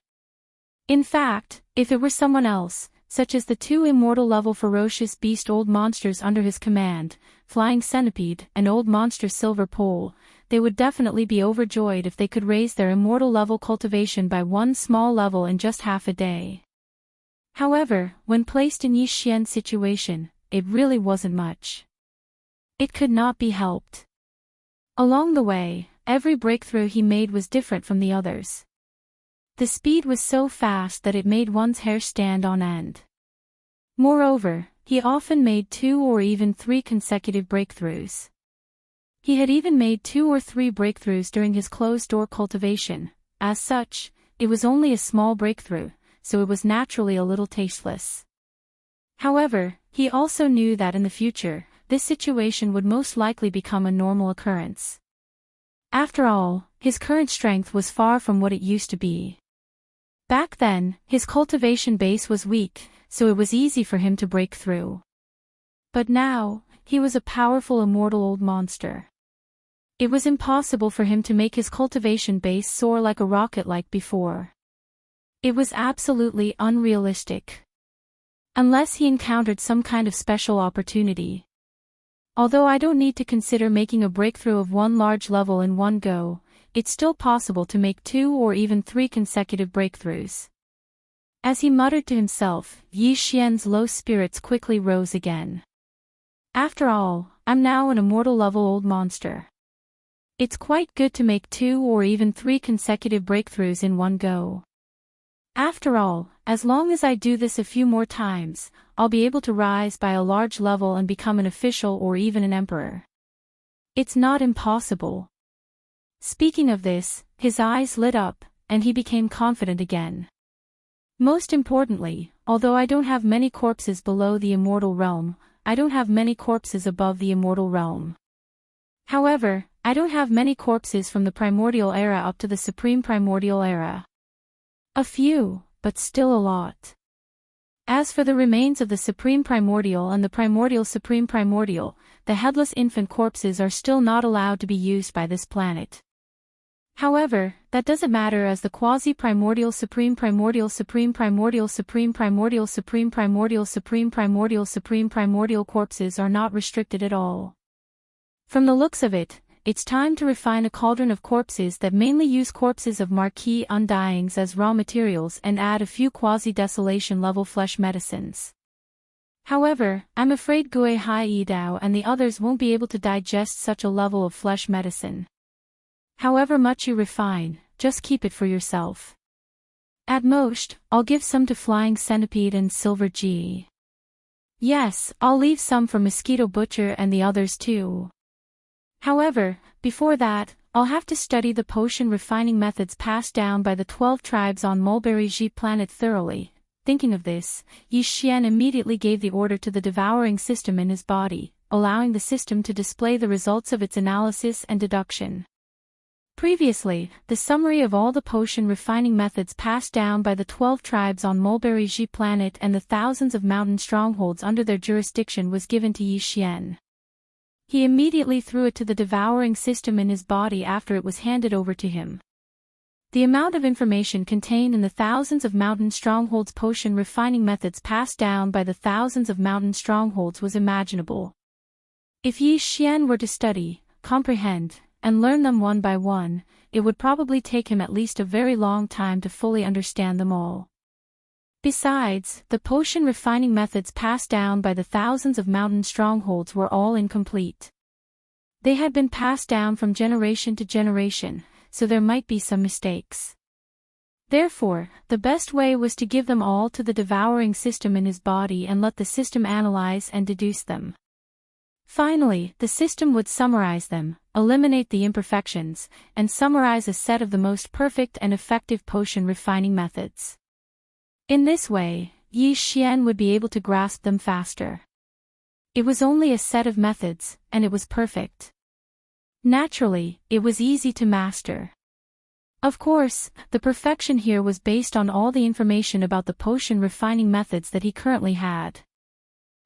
In fact, if it were someone else, such as the 2 immortal-level ferocious beast old monsters under his command, Flying Centipede and Old Monster Silver Pole, they would definitely be overjoyed if they could raise their immortal-level cultivation by one small level in just half a day. However, when placed in Yi Xian's situation, it really wasn't much. It could not be helped. Along the way, every breakthrough he made was different from the others. The speed was so fast that it made one's hair stand on end. Moreover, he often made 2 or even 3 consecutive breakthroughs. He had even made 2 or 3 breakthroughs during his closed-door cultivation. As such, it was only a small breakthrough, so it was naturally a little tasteless. However, he also knew that in the future, this situation would most likely become a normal occurrence. After all, his current strength was far from what it used to be. Back then, his cultivation base was weak, so it was easy for him to break through. But now, he was a powerful immortal old monster. It was impossible for him to make his cultivation base soar like a rocket like before. It was absolutely unrealistic. Unless he encountered some kind of special opportunity. Although I don't need to consider making a breakthrough of one large level in one go, it's still possible to make 2 or even 3 consecutive breakthroughs. As he muttered to himself, Yi Xian's low spirits quickly rose again. After all, I'm now an immortal-level old monster. It's quite good to make 2 or even 3 consecutive breakthroughs in one go. After all, as long as I do this a few more times, I'll be able to rise by a large level and become an official or even an emperor. It's not impossible. Speaking of this, his eyes lit up, and he became confident again. Most importantly, although I don't have many corpses below the immortal realm, I don't have many corpses above the immortal realm. However, I don't have many corpses from the primordial era up to the supreme primordial era. A few, but still a lot. As for the remains of the supreme primordial and the primordial supreme primordial, the headless infant corpses are still not allowed to be used by this planet. However, that doesn't matter as the quasi-primordial supreme primordial supreme primordial supreme primordial supreme primordial supreme primordial supreme primordial corpses are not restricted at all. From the looks of it, it's time to refine a cauldron of corpses that mainly use corpses of Marquis undyings as raw materials and add a few quasi-desolation level flesh medicines. However, I'm afraid Gui Hai Yidao and the others won't be able to digest such a level of flesh medicine. However much you refine, just keep it for yourself. At most, I'll give some to Flying Centipede and Silver G. Yes, I'll leave some for Mosquito Butcher and the others too. However, before that, I'll have to study the potion refining methods passed down by the 12 tribes on Mulberry G planet thoroughly. Thinking of this, Yi Xian immediately gave the order to the devouring system in his body, allowing the system to display the results of its analysis and deduction. Previously, the summary of all the potion refining methods passed down by the 12 tribes on Mulberry Ji planet and the thousands of mountain strongholds under their jurisdiction was given to Yi Xian. He immediately threw it to the devouring system in his body after it was handed over to him. The amount of information contained in the thousands of mountain strongholds potion refining methods passed down by the thousands of mountain strongholds was imaginable. If Yi Xian were to study, comprehend, and learn them one by one, it would probably take him at least a very long time to fully understand them all. Besides, the potion refining methods passed down by the thousands of mountain strongholds were all incomplete. They had been passed down from generation to generation, so there might be some mistakes. Therefore, the best way was to give them all to the devouring system in his body and let the system analyze and deduce them. Finally, the system would summarize them, eliminate the imperfections, and summarize a set of the most perfect and effective potion refining methods. In this way, Yi Xian would be able to grasp them faster. It was only a set of methods, and it was perfect. Naturally, it was easy to master. Of course, the perfection here was based on all the information about the potion refining methods that he currently had.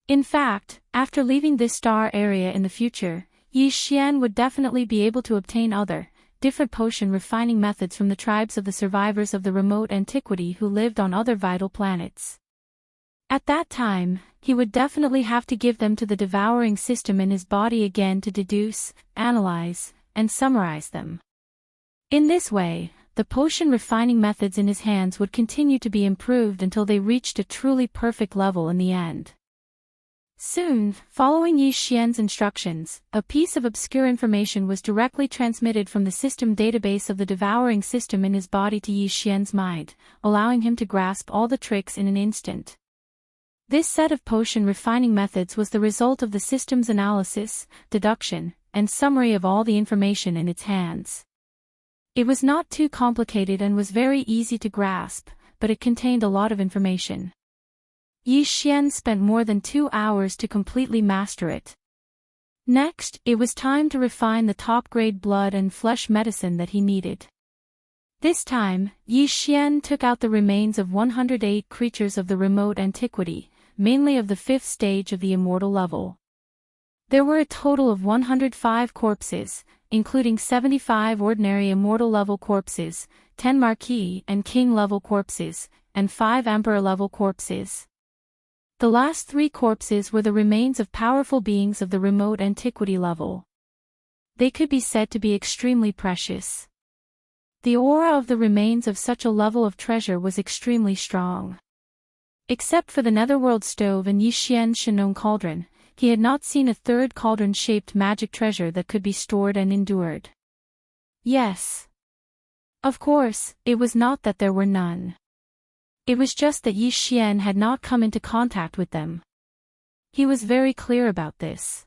In fact, after leaving this star area in the future, Yi Xian would definitely be able to obtain other, different potion refining methods from the tribes of the survivors of the remote antiquity who lived on other vital planets. At that time, he would definitely have to give them to the devouring system in his body again to deduce, analyze, and summarize them. In this way, the potion refining methods in his hands would continue to be improved until they reached a truly perfect level in the end. Soon, following Yi Xian's instructions, a piece of obscure information was directly transmitted from the system database of the devouring system in his body to Yi Xian's mind, allowing him to grasp all the tricks in an instant. This set of potion refining methods was the result of the system's analysis, deduction, and summary of all the information in its hands. It was not too complicated and was very easy to grasp, but it contained a lot of information. Yi Xian spent more than 2 hours to completely master it. Next, it was time to refine the top-grade blood and flesh medicine that he needed. This time, Yi Xian took out the remains of 108 creatures of the remote antiquity, mainly of the 5th stage of the immortal level. There were a total of 105 corpses, including 75 ordinary immortal level corpses, 10 marquis and king level corpses, and 5 emperor level corpses. The last 3 corpses were the remains of powerful beings of the remote antiquity level. They could be said to be extremely precious. The aura of the remains of such a level of treasure was extremely strong. Except for the netherworld stove and Yi Xian's Shenong cauldron, he had not seen a third cauldron-shaped magic treasure that could be stored and endured. Yes. Of course, it was not that there were none. It was just that Yi Xian had not come into contact with them. He was very clear about this.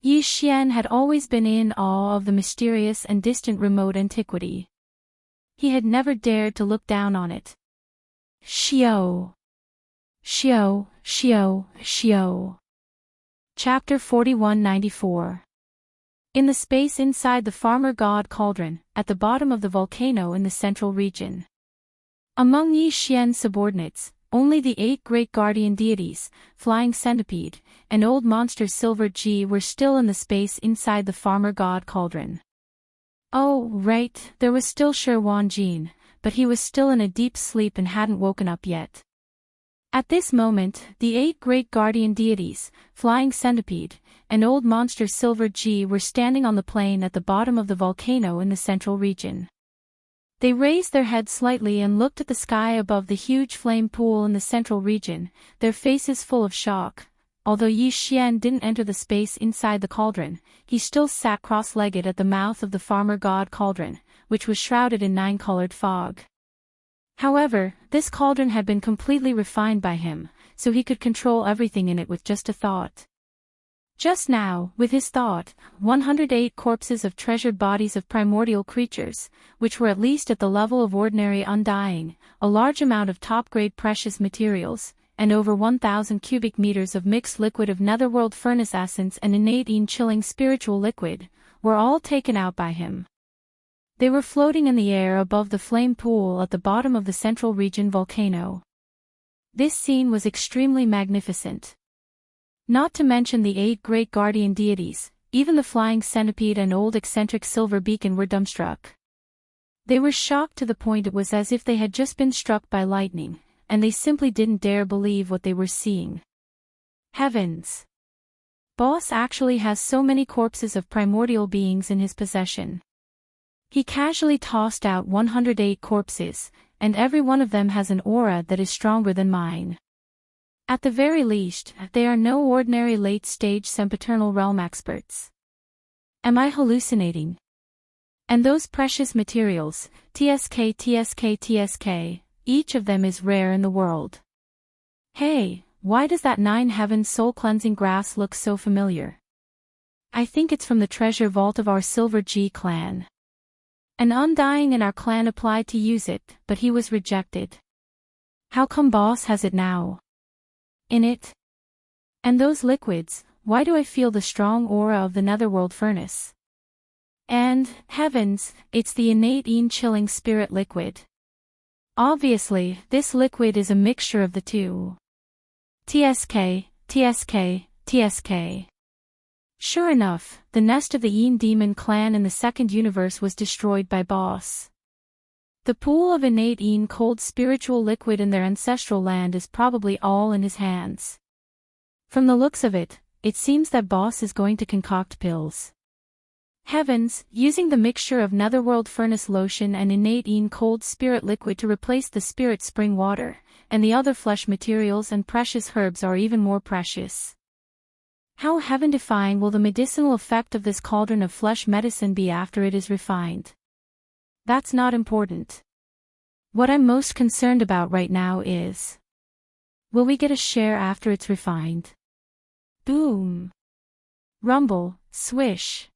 Yi Xian had always been in awe of the mysterious and distant remote antiquity. He had never dared to look down on it. Xiao. Xiao, Xiao, Xiao. Chapter 4194. In the space inside the farmer god cauldron, at the bottom of the volcano in the central region. Among Yi Xian's subordinates, only the 8 great guardian deities, Flying Centipede, and Old Monster Silver G were still in the space inside the farmer god cauldron. Oh, right, there was still Shi Wan Jin, but he was still in a deep sleep and hadn't woken up yet. At this moment, the 8 great guardian deities, Flying Centipede, and Old Monster Silver G were standing on the plain at the bottom of the volcano in the central region. They raised their heads slightly and looked at the sky above the huge flame pool in the central region, their faces full of shock. Although Yi Xian didn't enter the space inside the cauldron, he still sat cross-legged at the mouth of the farmer god cauldron, which was shrouded in 9-colored fog. However, this cauldron had been completely refined by him, so he could control everything in it with just a thought. Just now, with his thought, 108 corpses of treasured bodies of primordial creatures, which were at least at the level of ordinary undying, a large amount of top-grade precious materials, and over 1,000 cubic meters of mixed liquid of netherworld furnace essence and innate chilling spiritual liquid, were all taken out by him. They were floating in the air above the flame pool at the bottom of the central region volcano. This scene was extremely magnificent. Not to mention the 8 great guardian deities, even the flying centipede and old eccentric silver beacon were dumbstruck. They were shocked to the point it was as if they had just been struck by lightning, and they simply didn't dare believe what they were seeing. Heavens! Boss actually has so many corpses of primordial beings in his possession. He casually tossed out 108 corpses, and every one of them has an aura that is stronger than mine. At the very least, they are no ordinary late-stage sempiternal realm experts. Am I hallucinating? And those precious materials, TSK, each of them is rare in the world. Hey, why does that 9 heavens soul-cleansing grass look so familiar? I think it's from the treasure vault of our Silver G clan. An undying in our clan applied to use it, but he was rejected. How come Boss has it now? In it? And those liquids, why do I feel the strong aura of the netherworld furnace? And, heavens, it's the innate chilling spirit liquid. Obviously, this liquid is a mixture of the two. TSK. Sure enough, the nest of the demon clan in the second universe was destroyed by Boss. The pool of innate cold spiritual liquid in their ancestral land is probably all in his hands. From the looks of it, it seems that Boss is going to concoct pills. Heavens, using the mixture of netherworld furnace lotion and innate cold spirit liquid to replace the spirit spring water, and the other flesh materials and precious herbs are even more precious. How heaven-defying will the medicinal effect of this cauldron of flesh medicine be after it is refined? That's not important. What I'm most concerned about right now is, will we get a share after it's refined? Boom! Rumble, swish.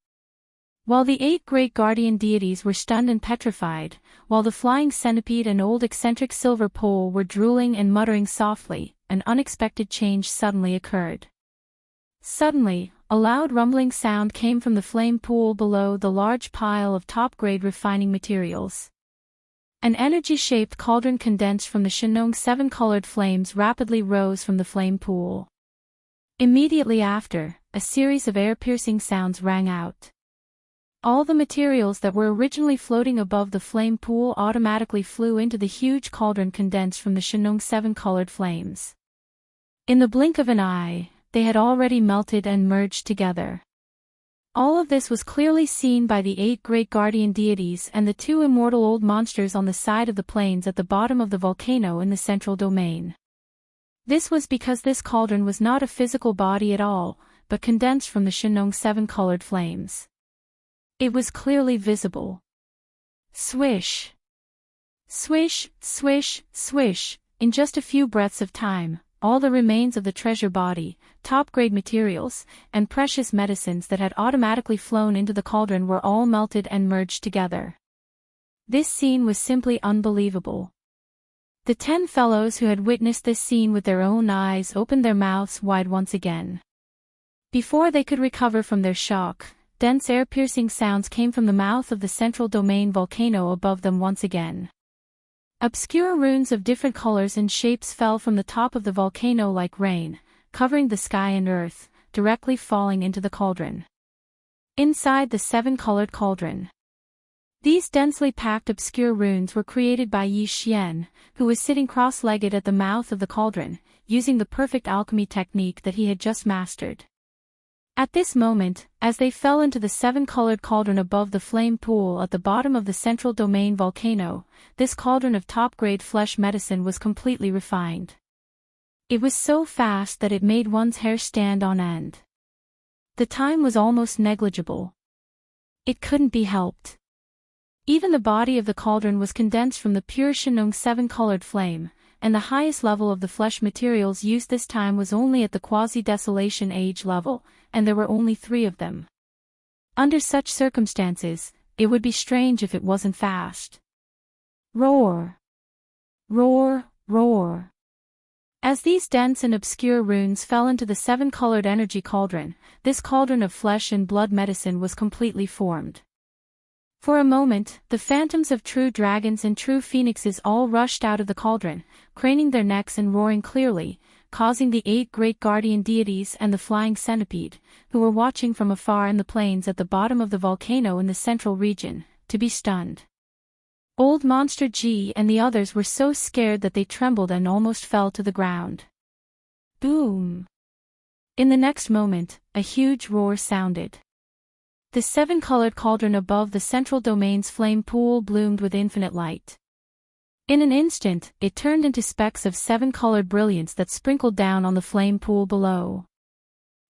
While the 8 great guardian deities were stunned and petrified, while the flying centipede and old eccentric silver pole were drooling and muttering softly, an unexpected change suddenly occurred. Suddenly, a loud rumbling sound came from the flame pool below the large pile of top-grade refining materials. An energy-shaped cauldron condensed from the Shenong 7-colored flames rapidly rose from the flame pool. Immediately after, a series of air-piercing sounds rang out. All the materials that were originally floating above the flame pool automatically flew into the huge cauldron condensed from the Shenong 7-colored flames. In the blink of an eye, they had already melted and merged together. All of this was clearly seen by the 8 great guardian deities and the 2 immortal old monsters on the side of the plains at the bottom of the volcano in the central domain. This was because this cauldron was not a physical body at all, but condensed from the Shenong 7-colored flames. It was clearly visible. Swish! Swish, swish, swish, in just a few breaths of time, all the remains of the treasure body, top-grade materials, and precious medicines that had automatically flown into the cauldron were all melted and merged together. This scene was simply unbelievable. The 10 fellows who had witnessed this scene with their own eyes opened their mouths wide once again. Before they could recover from their shock, dense air-piercing sounds came from the mouth of the central domain volcano above them once again. Obscure runes of different colors and shapes fell from the top of the volcano like rain, covering the sky and earth, directly falling into the cauldron. Inside the 7-colored cauldron. These densely packed obscure runes were created by Yi Xian, who was sitting cross-legged at the mouth of the cauldron, using the perfect alchemy technique that he had just mastered. At this moment, as they fell into the 7-colored cauldron above the flame pool at the bottom of the central domain volcano, this cauldron of top-grade flesh medicine was completely refined. It was so fast that it made one's hair stand on end. The time was almost negligible. It couldn't be helped. Even the body of the cauldron was condensed from the pure Shenong 7-colored flame, and the highest level of the flesh materials used this time was only at the quasi-desolation age level, and there were only 3 of them. Under such circumstances, it would be strange if it wasn't fast. Roar! Roar, roar! As these dense and obscure runes fell into the 7-colored energy cauldron, this cauldron of flesh and blood medicine was completely formed. For a moment, the phantoms of true dragons and true phoenixes all rushed out of the cauldron, craning their necks and roaring clearly, causing the 8 great guardian deities and the flying centipede, who were watching from afar in the plains at the bottom of the volcano in the central region, to be stunned. Old Monster G and the others were so scared that they trembled and almost fell to the ground. Boom! In the next moment, a huge roar sounded. The 7-colored cauldron above the central domain's flame pool bloomed with infinite light. In an instant, it turned into specks of 7-colored brilliance that sprinkled down on the flame pool below.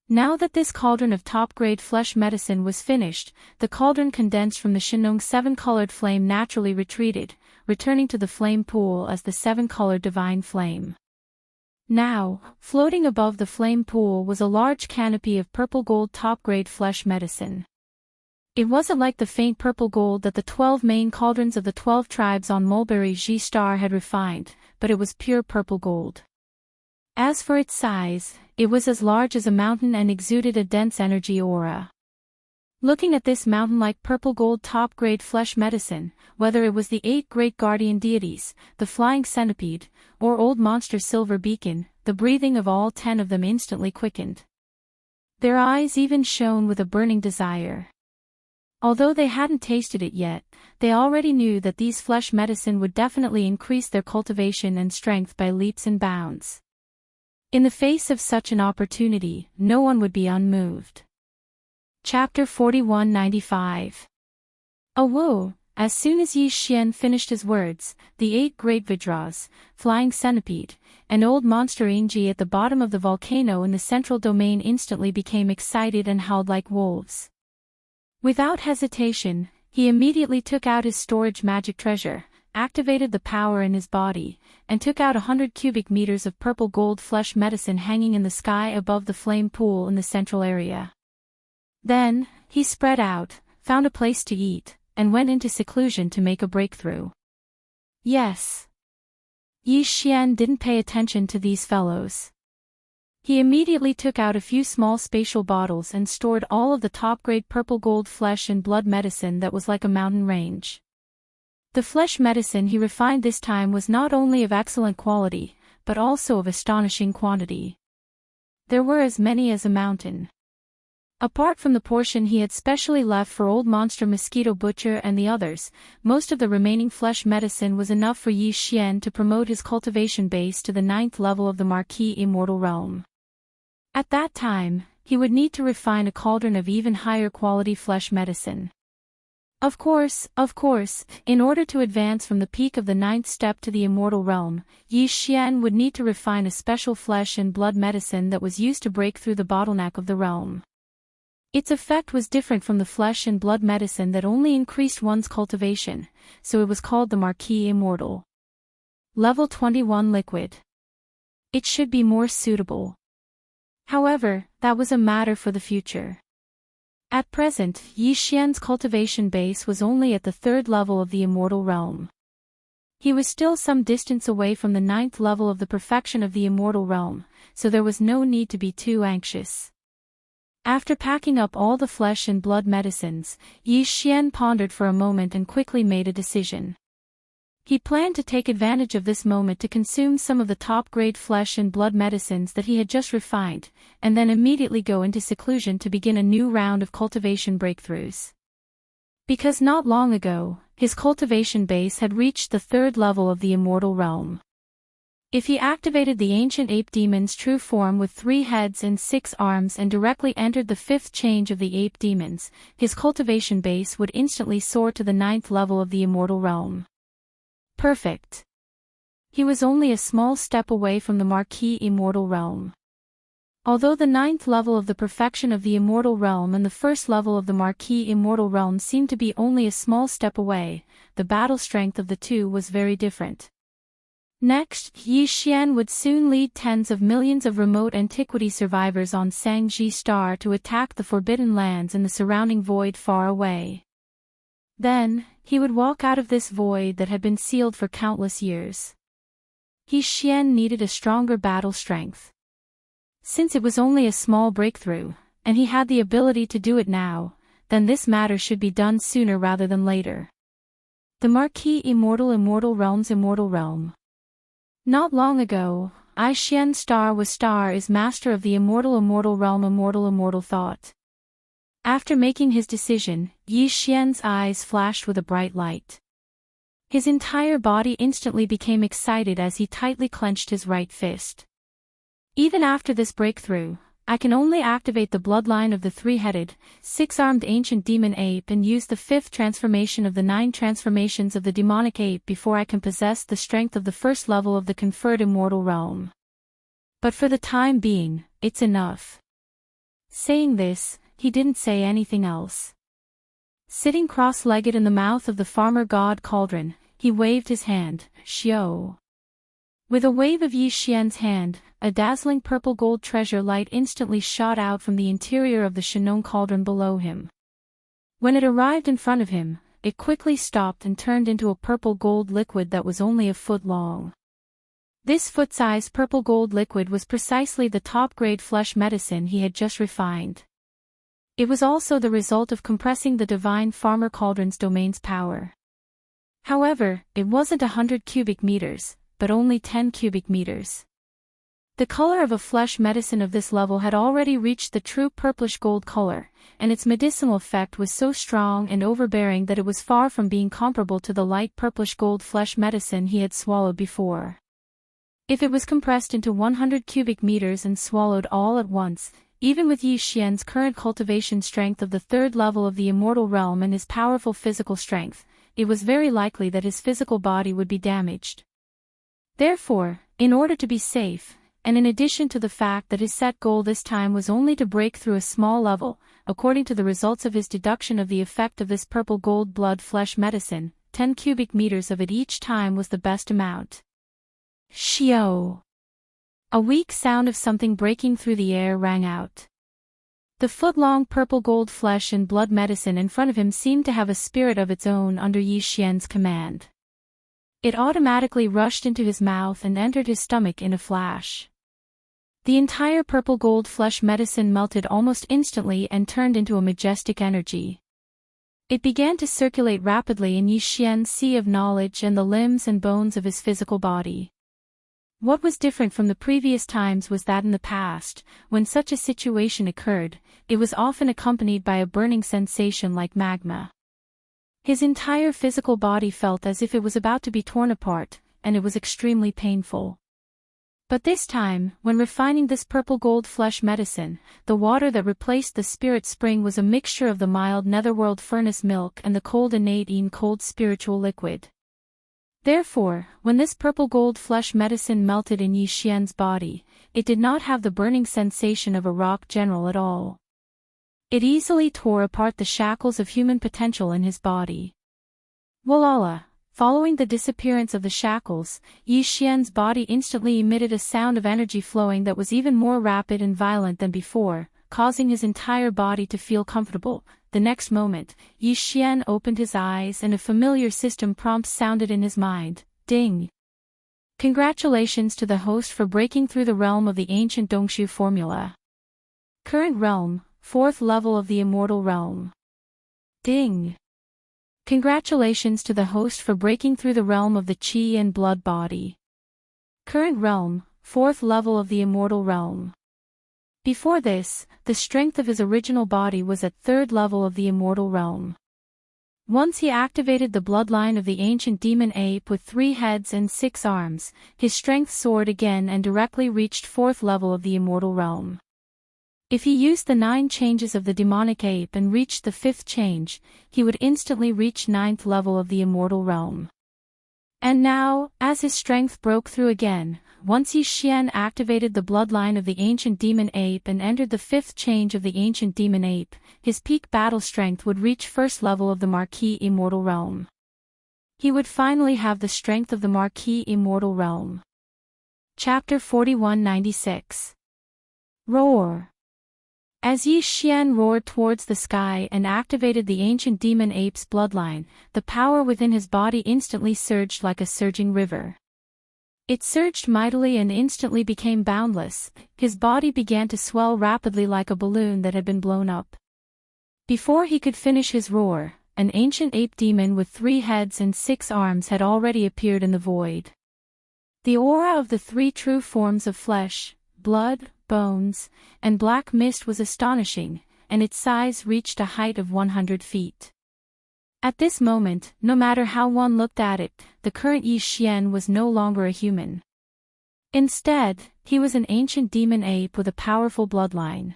Now that this cauldron of top-grade flesh medicine was finished, the cauldron condensed from the Shinong 7-colored flame naturally retreated, returning to the flame pool as the 7-colored divine flame. Now, floating above the flame pool was a large canopy of purple-gold top-grade flesh medicine. It wasn't like the faint purple gold that the 12 main cauldrons of the 12 tribes on Mulberry G Star had refined, but it was pure purple gold. As for its size, it was as large as a mountain and exuded a dense energy aura. Looking at this mountain-like purple gold top-grade flesh medicine, whether it was the 8 great guardian deities, the flying centipede, or old monster Silver Beacon, the breathing of all 10 of them instantly quickened. Their eyes even shone with a burning desire. Although they hadn't tasted it yet, they already knew that these flesh medicine would definitely increase their cultivation and strength by leaps and bounds. In the face of such an opportunity, no one would be unmoved. Chapter 4195. Whoa! As soon as Yi Xian finished his words, the 8 great Vidras, flying centipede, and old monster Ingji at the bottom of the volcano in the central domain instantly became excited and howled like wolves. Without hesitation, he immediately took out his storage magic treasure, activated the power in his body, and took out 100 cubic meters of purple gold flesh medicine hanging in the sky above the flame pool in the central area. Then, he spread out, found a place to eat, and went into seclusion to make a breakthrough. Yes. Yi Xian didn't pay attention to these fellows. He immediately took out a few small spatial bottles and stored all of the top-grade purple gold flesh and blood medicine that was like a mountain range. The flesh medicine he refined this time was not only of excellent quality, but also of astonishing quantity. There were as many as a mountain. Apart from the portion he had specially left for old monster Mosquito Butcher and the others, most of the remaining flesh medicine was enough for Yi Xian to promote his cultivation base to the 9th level of the Marquis Immortal Realm. At that time, he would need to refine a cauldron of even higher quality flesh medicine. Of course, in order to advance from the peak of the 9th step to the Immortal Realm, Yi Xian would need to refine a special flesh and blood medicine that was used to break through the bottleneck of the realm. Its effect was different from the flesh and blood medicine that only increased one's cultivation, so it was called the Marquis Immortal. Level 21 Liquid. It should be more suitable. However, that was a matter for the future. At present, Yi Xian's cultivation base was only at the 3rd level of the Immortal Realm. He was still some distance away from the 9th level of the perfection of the Immortal Realm, so there was no need to be too anxious. After packing up all the flesh and blood medicines, Yi Xian pondered for a moment and quickly made a decision. He planned to take advantage of this moment to consume some of the top-grade flesh and blood medicines that he had just refined, and then immediately go into seclusion to begin a new round of cultivation breakthroughs. Because not long ago, his cultivation base had reached the 3rd level of the Immortal Realm. If he activated the ancient ape demon's true form with 3 heads and 6 arms and directly entered the 5th change of the ape demons, his cultivation base would instantly soar to the 9th level of the Immortal Realm. Perfect. He was only a small step away from the Marquis Immortal Realm. Although the 9th level of the perfection of the Immortal Realm and the 1st level of the Marquis Immortal Realm seemed to be only a small step away, the battle strength of the two was very different. Next, Yi Xian would soon lead tens of millions of remote antiquity survivors on Sangji Star to attack the Forbidden Lands in the surrounding void far away. Then, he would walk out of this void that had been sealed for countless years. Yi Xian needed a stronger battle strength. Since it was only a small breakthrough, and he had the ability to do it now, then this matter should be done sooner rather than later. The Marquis Immortal Realms Immortal Realm. Not long ago, Yi Xian Star is master of the Immortal Realm Immortal Thought. After making his decision, Yi Xian's eyes flashed with a bright light. His entire body instantly became excited as he tightly clenched his right fist. Even after this breakthrough, I can only activate the bloodline of the three-headed, six-armed ancient demon ape and use the fifth transformation of the 9 transformations of the demonic ape before I can possess the strength of the first level of the conferred immortal realm. But for the time being, it's enough. Saying this, he didn't say anything else. Sitting cross-legged in the mouth of the farmer god cauldron, he waved his hand, Xiao. With a wave of Yi Xian's hand, a dazzling purple gold treasure light instantly shot out from the interior of the Shanong cauldron below him. When it arrived in front of him, it quickly stopped and turned into a purple gold liquid that was only a foot long. This foot-sized purple gold liquid was precisely the top-grade flesh medicine he had just refined. It was also the result of compressing the divine farmer cauldron's domain's power. However, it wasn't 100 cubic meters, but only 10 cubic meters. The color of a flesh medicine of this level had already reached the true purplish gold color, and its medicinal effect was so strong and overbearing that it was far from being comparable to the light purplish gold flesh medicine he had swallowed before. If it was compressed into 100 cubic meters and swallowed all at once, even with Yi Xian's current cultivation strength of the third level of the immortal realm and his powerful physical strength, it was very likely that his physical body would be damaged. Therefore, in order to be safe, and in addition to the fact that his set goal this time was only to break through a small level, according to the results of his deduction of the effect of this purple gold blood flesh medicine, 10 cubic meters of it each time was the best amount. Xiao! A weak sound of something breaking through the air rang out. The foot-long purple gold flesh and blood medicine in front of him seemed to have a spirit of its own under Yi Xian's command. It automatically rushed into his mouth and entered his stomach in a flash. The entire purple gold flesh medicine melted almost instantly and turned into a majestic energy. It began to circulate rapidly in Yi Xian's sea of knowledge and the limbs and bones of his physical body. What was different from the previous times was that in the past, when such a situation occurred, it was often accompanied by a burning sensation like magma. His entire physical body felt as if it was about to be torn apart, and it was extremely painful. But this time, when refining this purple gold flesh medicine, the water that replaced the spirit spring was a mixture of the mild netherworld furnace milk and the cold innate cold spiritual liquid. Therefore, when this purple gold flesh medicine melted in Yi Xian's body, it did not have the burning sensation of a rock general at all. It easily tore apart the shackles of human potential in his body. Walala! Following the disappearance of the shackles, Yi Xian's body instantly emitted a sound of energy flowing that was even more rapid and violent than before, causing his entire body to feel comfortable. The next moment, Yi Xian opened his eyes and a familiar system prompt sounded in his mind, ding! Congratulations to the host for breaking through the realm of the ancient Dongshu formula. Current realm, 4th level of the immortal realm. Ding! Congratulations to the host for breaking through the realm of the Qi and blood body. Current realm, 4th level of the immortal realm. Before this, the strength of his original body was at 3rd level of the immortal realm. Once he activated the bloodline of the ancient demon ape with 3 heads and 6 arms, his strength soared again and directly reached 4th level of the immortal realm. If he used the 9 changes of the demonic ape and reached the 5th change, he would instantly reach 9th level of the immortal realm. And now, as his strength broke through again, once Yi Xian activated the bloodline of the ancient demon ape and entered the 5th change of the ancient demon ape, his peak battle strength would reach 1st level of the Marquis immortal realm. He would finally have the strength of the Marquis Immortal Realm. Chapter 4196. Roar. As Yi Xian roared towards the sky and activated the ancient demon ape's bloodline, the power within his body instantly surged like a surging river. It surged mightily and instantly became boundless. His body began to swell rapidly like a balloon that had been blown up. Before he could finish his roar, an ancient ape demon with 3 heads and 6 arms had already appeared in the void. The aura of the 3 true forms of flesh, blood, bones, and black mist was astonishing, and its size reached a height of 100 feet. At this moment, no matter how one looked at it, the current Yi Xian was no longer a human. Instead, he was an ancient demon ape with a powerful bloodline.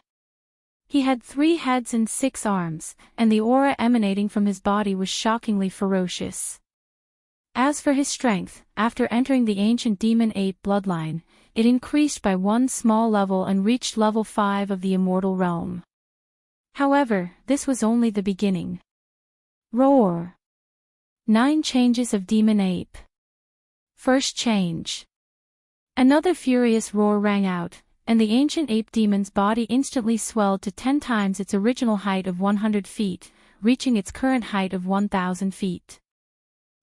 He had 3 heads and 6 arms, and the aura emanating from his body was shockingly ferocious. As for his strength, after entering the ancient demon ape bloodline, it increased by 1 small level and reached level 5 of the immortal realm. However, this was only the beginning. Roar. 9 changes of demon ape. First change. Another furious roar rang out, and the ancient ape demon's body instantly swelled to 10 times its original height of 100 feet, reaching its current height of 1,000 feet.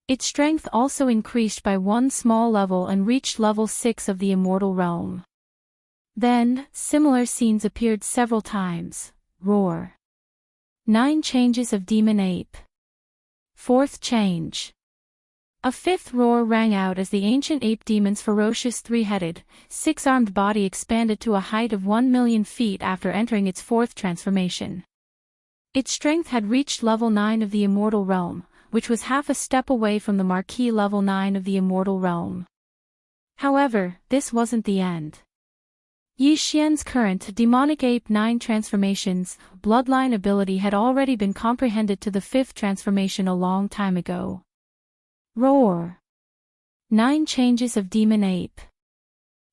Its strength also increased by 1 small level and reached level 6 of the immortal realm. Then, similar scenes appeared several times. Roar. 9 changes of demon ape. Fourth change. A 5th roar rang out as the ancient ape demon's ferocious 3-headed, 6-armed body expanded to a height of 1,000,000 feet after entering its 4th transformation. Its strength had reached level 9 of the immortal realm, which was half a step away from the Marquis level 9 of the immortal realm. However, this wasn't the end. Yi Xian's current demonic ape 9 transformations bloodline ability had already been comprehended to the 5th transformation a long time ago. Roar. 9 changes of demon ape.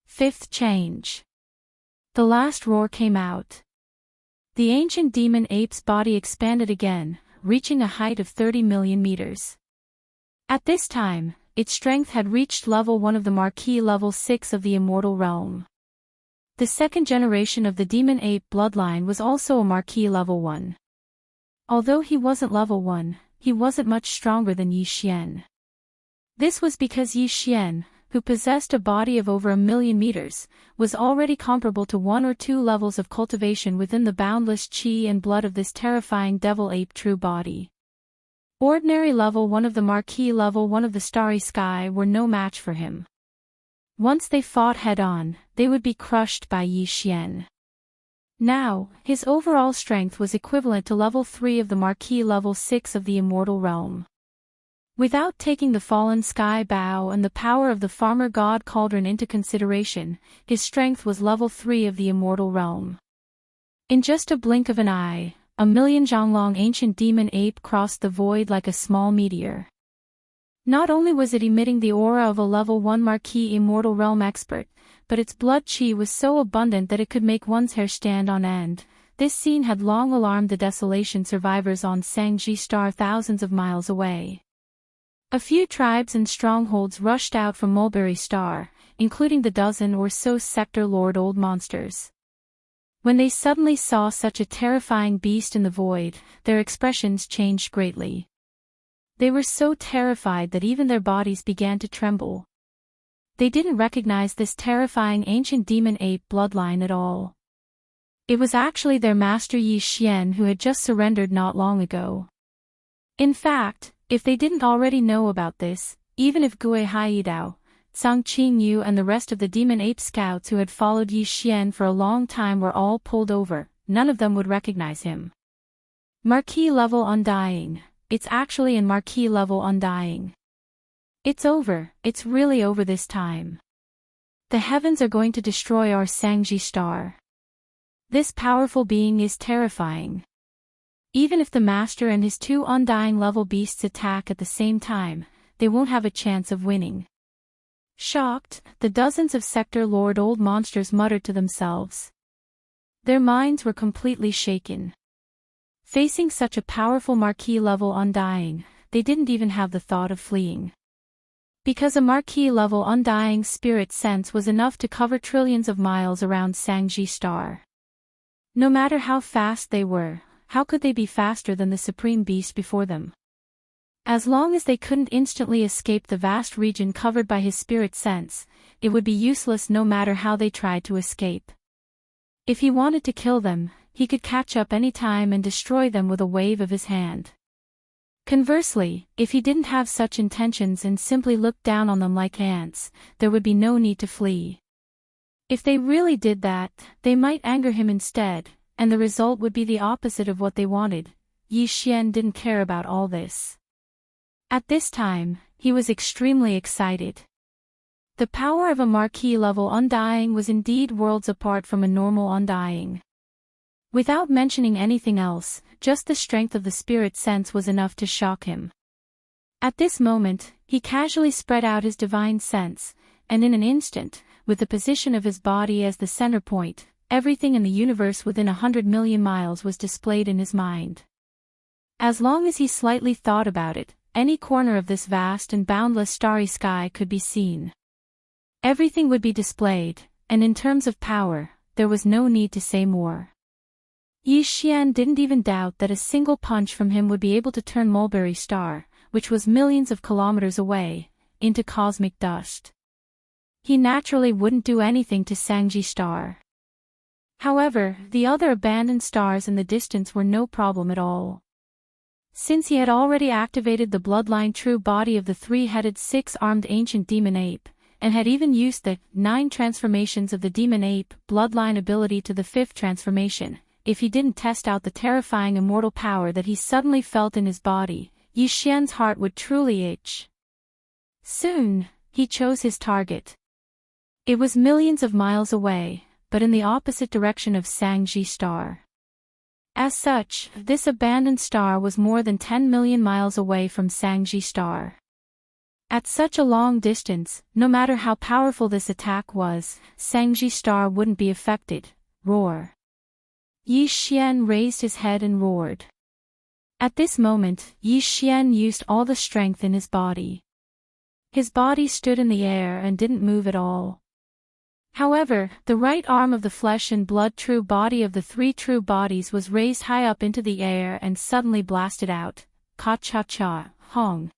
5th change. The last roar came out. The ancient demon ape's body expanded again, reaching a height of 30 million meters. At this time, its strength had reached level 1 of the Marquis level 6 of the immortal realm. The 2nd generation of the demon ape bloodline was also a Marquis level 1. Although he wasn't level 1, he wasn't much stronger than Yi Xian. This was because Yi Xian, who possessed a body of over 1,000,000 meters, was already comparable to 1 or 2 levels of cultivation within the boundless qi and blood of this terrifying devil ape true body. Ordinary level 1 of the Marquis level 1 of the starry sky were no match for him. Once they fought head-on, they would be crushed by Yi Xian. Now, his overall strength was equivalent to level 3 of the Marquis level 6 of the immortal realm. Without taking the fallen sky bow and the power of the farmer god cauldron into consideration, his strength was level 3 of the immortal realm. In just a blink of an eye, 1,000,000 zhonglong ancient demon ape crossed the void like a small meteor. Not only was it emitting the aura of a level 1 Marquis immortal realm expert, but its blood qi was so abundant that it could make one's hair stand on end. This scene had long alarmed the desolation survivors on Sangji Star thousands of miles away. A few tribes and strongholds rushed out from Mulberry Star, including the dozen or so sector lord old monsters. When they suddenly saw such a terrifying beast in the void, their expressions changed greatly. They were so terrified that even their bodies began to tremble. They didn't recognize this terrifying ancient demon ape bloodline at all. It was actually their master Yi Xian who had just surrendered not long ago. In fact, if they didn't already know about this, even if Gui Haidao, Zhang Qingyu and the rest of the demon ape scouts who had followed Yi Xian for a long time were all pulled over, none of them would recognize him. Marquis level undying. It's actually in Marquis level undying. It's over, it's really over this time. The heavens are going to destroy our Sangji star. This powerful being is terrifying. Even if the master and his 2 undying level beasts attack at the same time, they won't have a chance of winning. Shocked, the dozens of sector lord old monsters muttered to themselves. Their minds were completely shaken. Facing such a powerful Marquis level undying, they didn't even have the thought of fleeing. Because a marquee-level undying spirit sense was enough to cover trillions of miles around Sangji star. No matter how fast they were, how could they be faster than the supreme beast before them? As long as they couldn't instantly escape the vast region covered by his spirit sense, it would be useless no matter how they tried to escape. If he wanted to kill them, he could catch up any time and destroy them with a wave of his hand. Conversely, if he didn't have such intentions and simply looked down on them like ants, there would be no need to flee. If they really did that, they might anger him instead, and the result would be the opposite of what they wanted. Yi Xian didn't care about all this. At this time, he was extremely excited. The power of a marquee-level undying was indeed worlds apart from a normal undying. Without mentioning anything else, just the strength of the spirit sense was enough to shock him. At this moment, he casually spread out his divine sense, and in an instant, with the position of his body as the center point, everything in the universe within 100 million miles was displayed in his mind. As long as he slightly thought about it, any corner of this vast and boundless starry sky could be seen. Everything would be displayed, and in terms of power, there was no need to say more. Yi Xian didn't even doubt that a single punch from him would be able to turn Mulberry Star, which was millions of kilometers away, into cosmic dust. He naturally wouldn't do anything to Sangji Star. However, the other abandoned stars in the distance were no problem at all. Since he had already activated the bloodline true body of the three-headed six-armed ancient demon ape, and had even used the 9 transformations of the demon ape bloodline ability to the 5th transformation, if he didn't test out the terrifying immortal power that he suddenly felt in his body, Yi Xian's heart would truly itch. Soon, he chose his target. It was millions of miles away, but in the opposite direction of Sangji Star. As such, this abandoned star was more than 10 million miles away from Sangji Star. At such a long distance, no matter how powerful this attack was, Sangji Star wouldn't be affected. Roar. Yi Xian raised his head and roared. At this moment, Yi Xian used all the strength in his body. His body stood in the air and didn't move at all. However, the right arm of the flesh and blood true body of the 3 true bodies was raised high up into the air and suddenly blasted out. Ka-cha-cha, hong.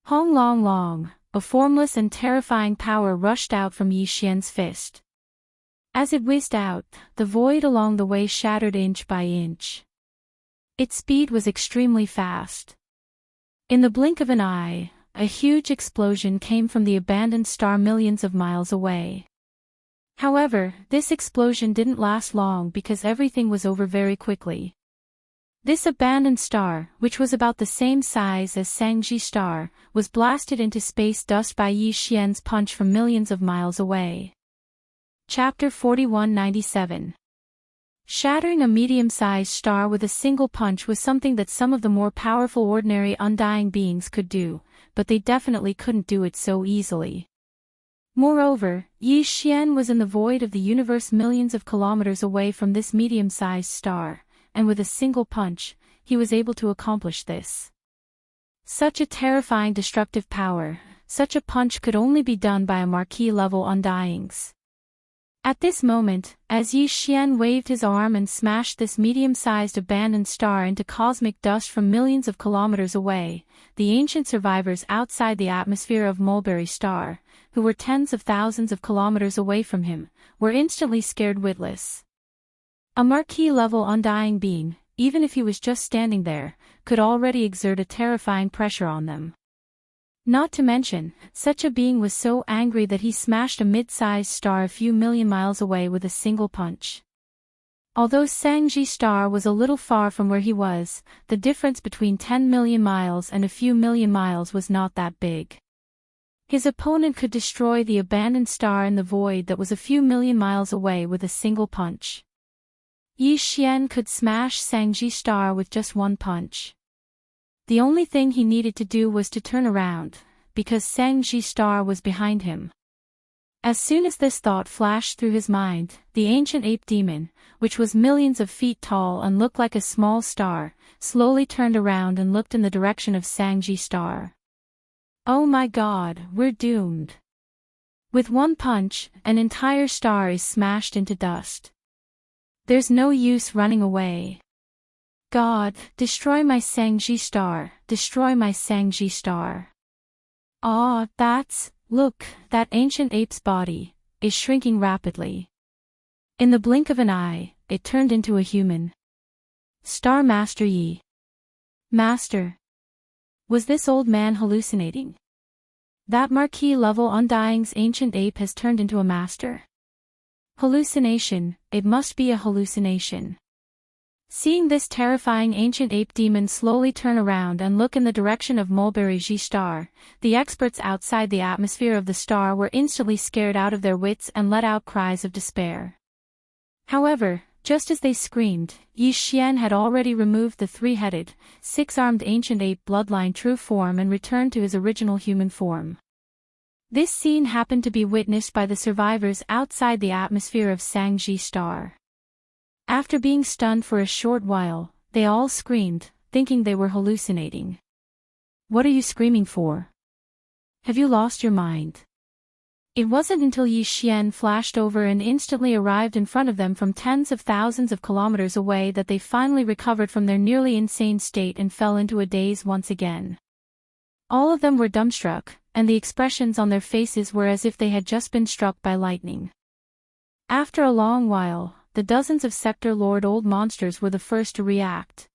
Hong long long, a formless and terrifying power rushed out from Yi Xian's fist. As it whizzed out, the void along the way shattered inch by inch. Its speed was extremely fast. In the blink of an eye, a huge explosion came from the abandoned star millions of miles away. However, this explosion didn't last long because everything was over very quickly. This abandoned star, which was about the same size as Sangji Star, was blasted into space dust by Yi Xian's punch from millions of miles away. Chapter 4197. Shattering a medium-sized star with a single punch was something that some of the more powerful ordinary undying beings could do, but they definitely couldn't do it so easily. Moreover, Yi Xian was in the void of the universe millions of kilometers away from this medium-sized star, and with a single punch, he was able to accomplish this. Such a terrifying destructive power, such a punch could only be done by a marquee-level undyings. At this moment, as Yi Xian waved his arm and smashed this medium-sized abandoned star into cosmic dust from millions of kilometers away, the ancient survivors outside the atmosphere of Mulberry Star, who were tens of thousands of kilometers away from him, were instantly scared witless. A marquee-level undying being, even if he was just standing there, could already exert a terrifying pressure on them. Not to mention, such a being was so angry that he smashed a mid-sized star a few million miles away with a single punch. Although Sangji Star was a little far from where he was, the difference between 10 million miles and a few million miles was not that big. His opponent could destroy the abandoned star in the void that was a few million miles away with a single punch. Yi Xian could smash Sangji Star with just one punch. The only thing he needed to do was to turn around, because Sangji Star was behind him. As soon as this thought flashed through his mind, the ancient ape demon, which was millions of feet tall and looked like a small star, slowly turned around and looked in the direction of Sangji Star. Oh my god, we're doomed. With one punch, an entire star is smashed into dust. There's no use running away. God, destroy my Sangji Star, destroy my Sangji Star. Ah, look, that ancient ape's body is shrinking rapidly. In the blink of an eye, it turned into a human. Star Master Yi. Master. Was this old man hallucinating? That marquee-level Undying's ancient ape has turned into a master. Hallucination, it must be a hallucination. Seeing this terrifying ancient ape demon slowly turn around and look in the direction of Mulberry Ji Star, the experts outside the atmosphere of the star were instantly scared out of their wits and let out cries of despair. However, just as they screamed, Yi Xian had already removed the three-headed, six-armed ancient ape bloodline true form and returned to his original human form. This scene happened to be witnessed by the survivors outside the atmosphere of Sangji Star. After being stunned for a short while, they all screamed, thinking they were hallucinating. What are you screaming for? Have you lost your mind? It wasn't until Yi Xian flashed over and instantly arrived in front of them from tens of thousands of kilometers away that they finally recovered from their nearly insane state and fell into a daze once again. All of them were dumbstruck, and the expressions on their faces were as if they had just been struck by lightning. After a long while, the dozens of Sector Lord old monsters were the first to react.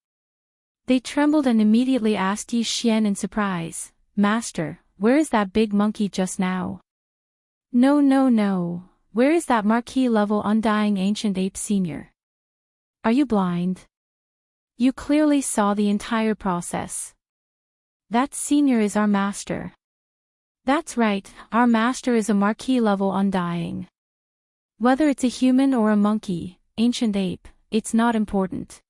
They trembled and immediately asked Yi Xian in surprise, "Master, where is that big monkey just now?" No. Where is that marquee-level Undying Ancient Ape Senior? Are you blind? You clearly saw the entire process. That senior is our master. That's right, our master is a marquee-level Undying. Whether it's a human or a monkey, ancient ape, it's not important.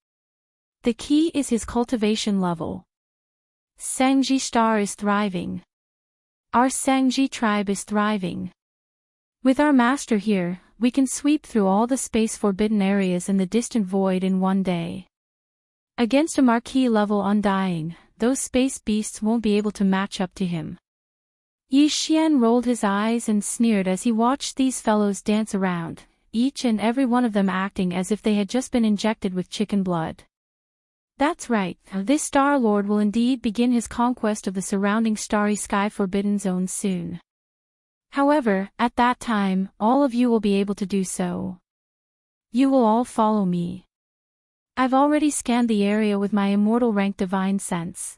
The key is his cultivation level. Sangji Star is thriving. Our Sangji tribe is thriving. With our master here, we can sweep through all the space-forbidden areas in the distant void in one day. Against a marquee-level Undying, those space beasts won't be able to match up to him. Yi Xian rolled his eyes and sneered as he watched these fellows dance around, each and every one of them acting as if they had just been injected with chicken blood. That's right, this Star Lord will indeed begin his conquest of the surrounding starry sky forbidden zones soon. However, at that time, all of you will be able to do so. You will all follow me. I've already scanned the area with my immortal rank divine sense.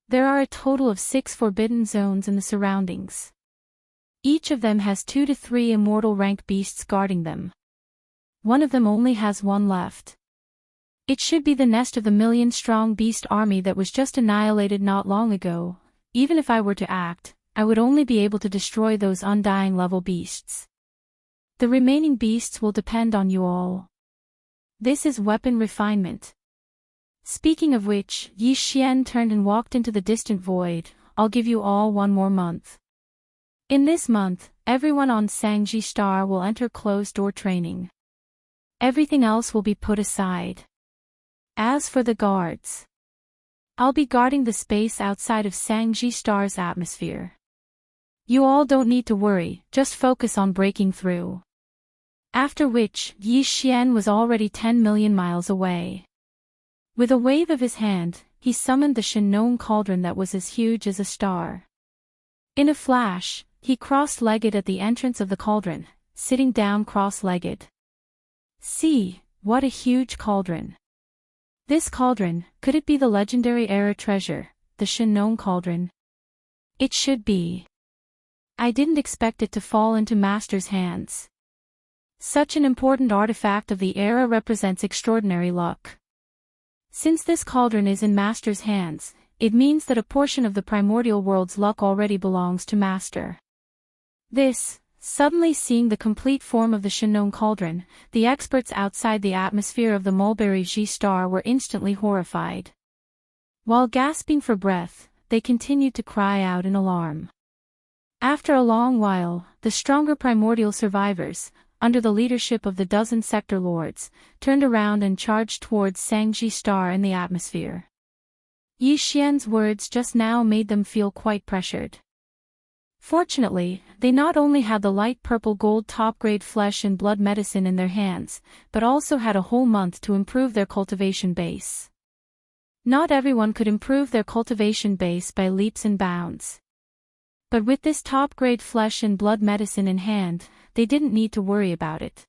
There are a total of 6 forbidden zones in the surroundings. Each of them has 2 to 3 immortal rank beasts guarding them. One of them only has one left. It should be the nest of the million-strong beast army that was just annihilated not long ago. Even if I were to act, I would only be able to destroy those Undying level beasts. The remaining beasts will depend on you all. This is weapon refinement. Speaking of which, Yi Xian turned and walked into the distant void. I'll give you all 1 more month. In this month, everyone on Sangji Star will enter closed-door training. Everything else will be put aside. As for the guards, I'll be guarding the space outside of Sangji Star's atmosphere. You all don't need to worry, just focus on breaking through. After which, Yi Xian was already 10 million miles away. With a wave of his hand, he summoned the Shinnon cauldron that was as huge as a star. In a flash, he cross-legged at the entrance of the cauldron, sitting down cross-legged. See, what a huge cauldron. This cauldron, could it be the legendary era treasure, the Shinnon cauldron? It should be. I didn't expect it to fall into Master's hands. Such an important artifact of the era represents extraordinary luck. Since this cauldron is in Master's hands, it means that a portion of the primordial world's luck already belongs to Master. Suddenly seeing the complete form of the Shinnon cauldron, the experts outside the atmosphere of the Mulberry Ji Star were instantly horrified. While gasping for breath, they continued to cry out in alarm. After a long while, the stronger primordial survivors, under the leadership of the dozen sector lords, turned around and charged towards Sangji Star in the atmosphere. Yi Xian's words just now made them feel quite pressured. Fortunately, they not only had the light purple gold top-grade flesh and blood medicine in their hands, but also had a whole month to improve their cultivation base. Not everyone could improve their cultivation base by leaps and bounds. But with this top-grade flesh and blood medicine in hand, they didn't need to worry about it.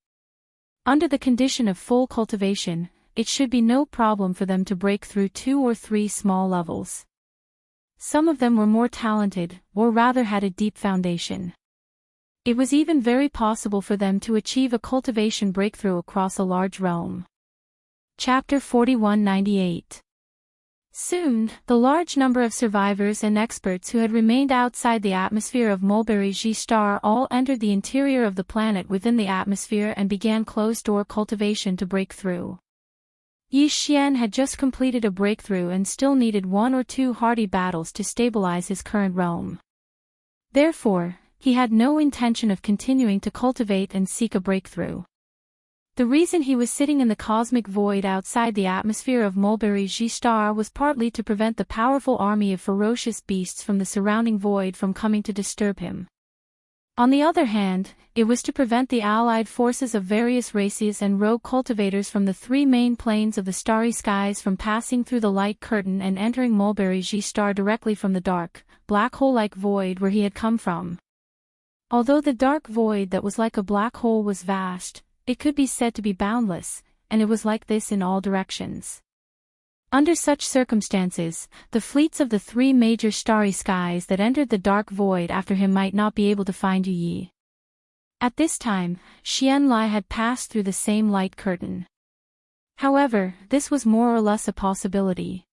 Under the condition of full cultivation, it should be no problem for them to break through 2 or 3 small levels. Some of them were more talented, or rather had a deep foundation. It was even very possible for them to achieve a cultivation breakthrough across a large realm. Chapter 4198. Soon, the large number of survivors and experts who had remained outside the atmosphere of Mulberry G Star all entered the interior of the planet within the atmosphere and began closed-door cultivation to break through. Yi Xian had just completed a breakthrough and still needed 1 or 2 hardy battles to stabilize his current realm. Therefore, he had no intention of continuing to cultivate and seek a breakthrough. The reason he was sitting in the cosmic void outside the atmosphere of Mulberry G Star was partly to prevent the powerful army of ferocious beasts from the surrounding void from coming to disturb him. On the other hand, it was to prevent the allied forces of various races and rogue cultivators from the 3 main planes of the starry skies from passing through the light curtain and entering Mulberry G Star directly from the dark, black hole-like void where he had come from. Although the dark void that was like a black hole was vast, it could be said to be boundless, and it was like this in all directions. Under such circumstances, the fleets of the 3 major starry skies that entered the dark void after him might not be able to find Yu Yi. At this time, Xian Lai had passed through the same light curtain. However, this was more or less a possibility.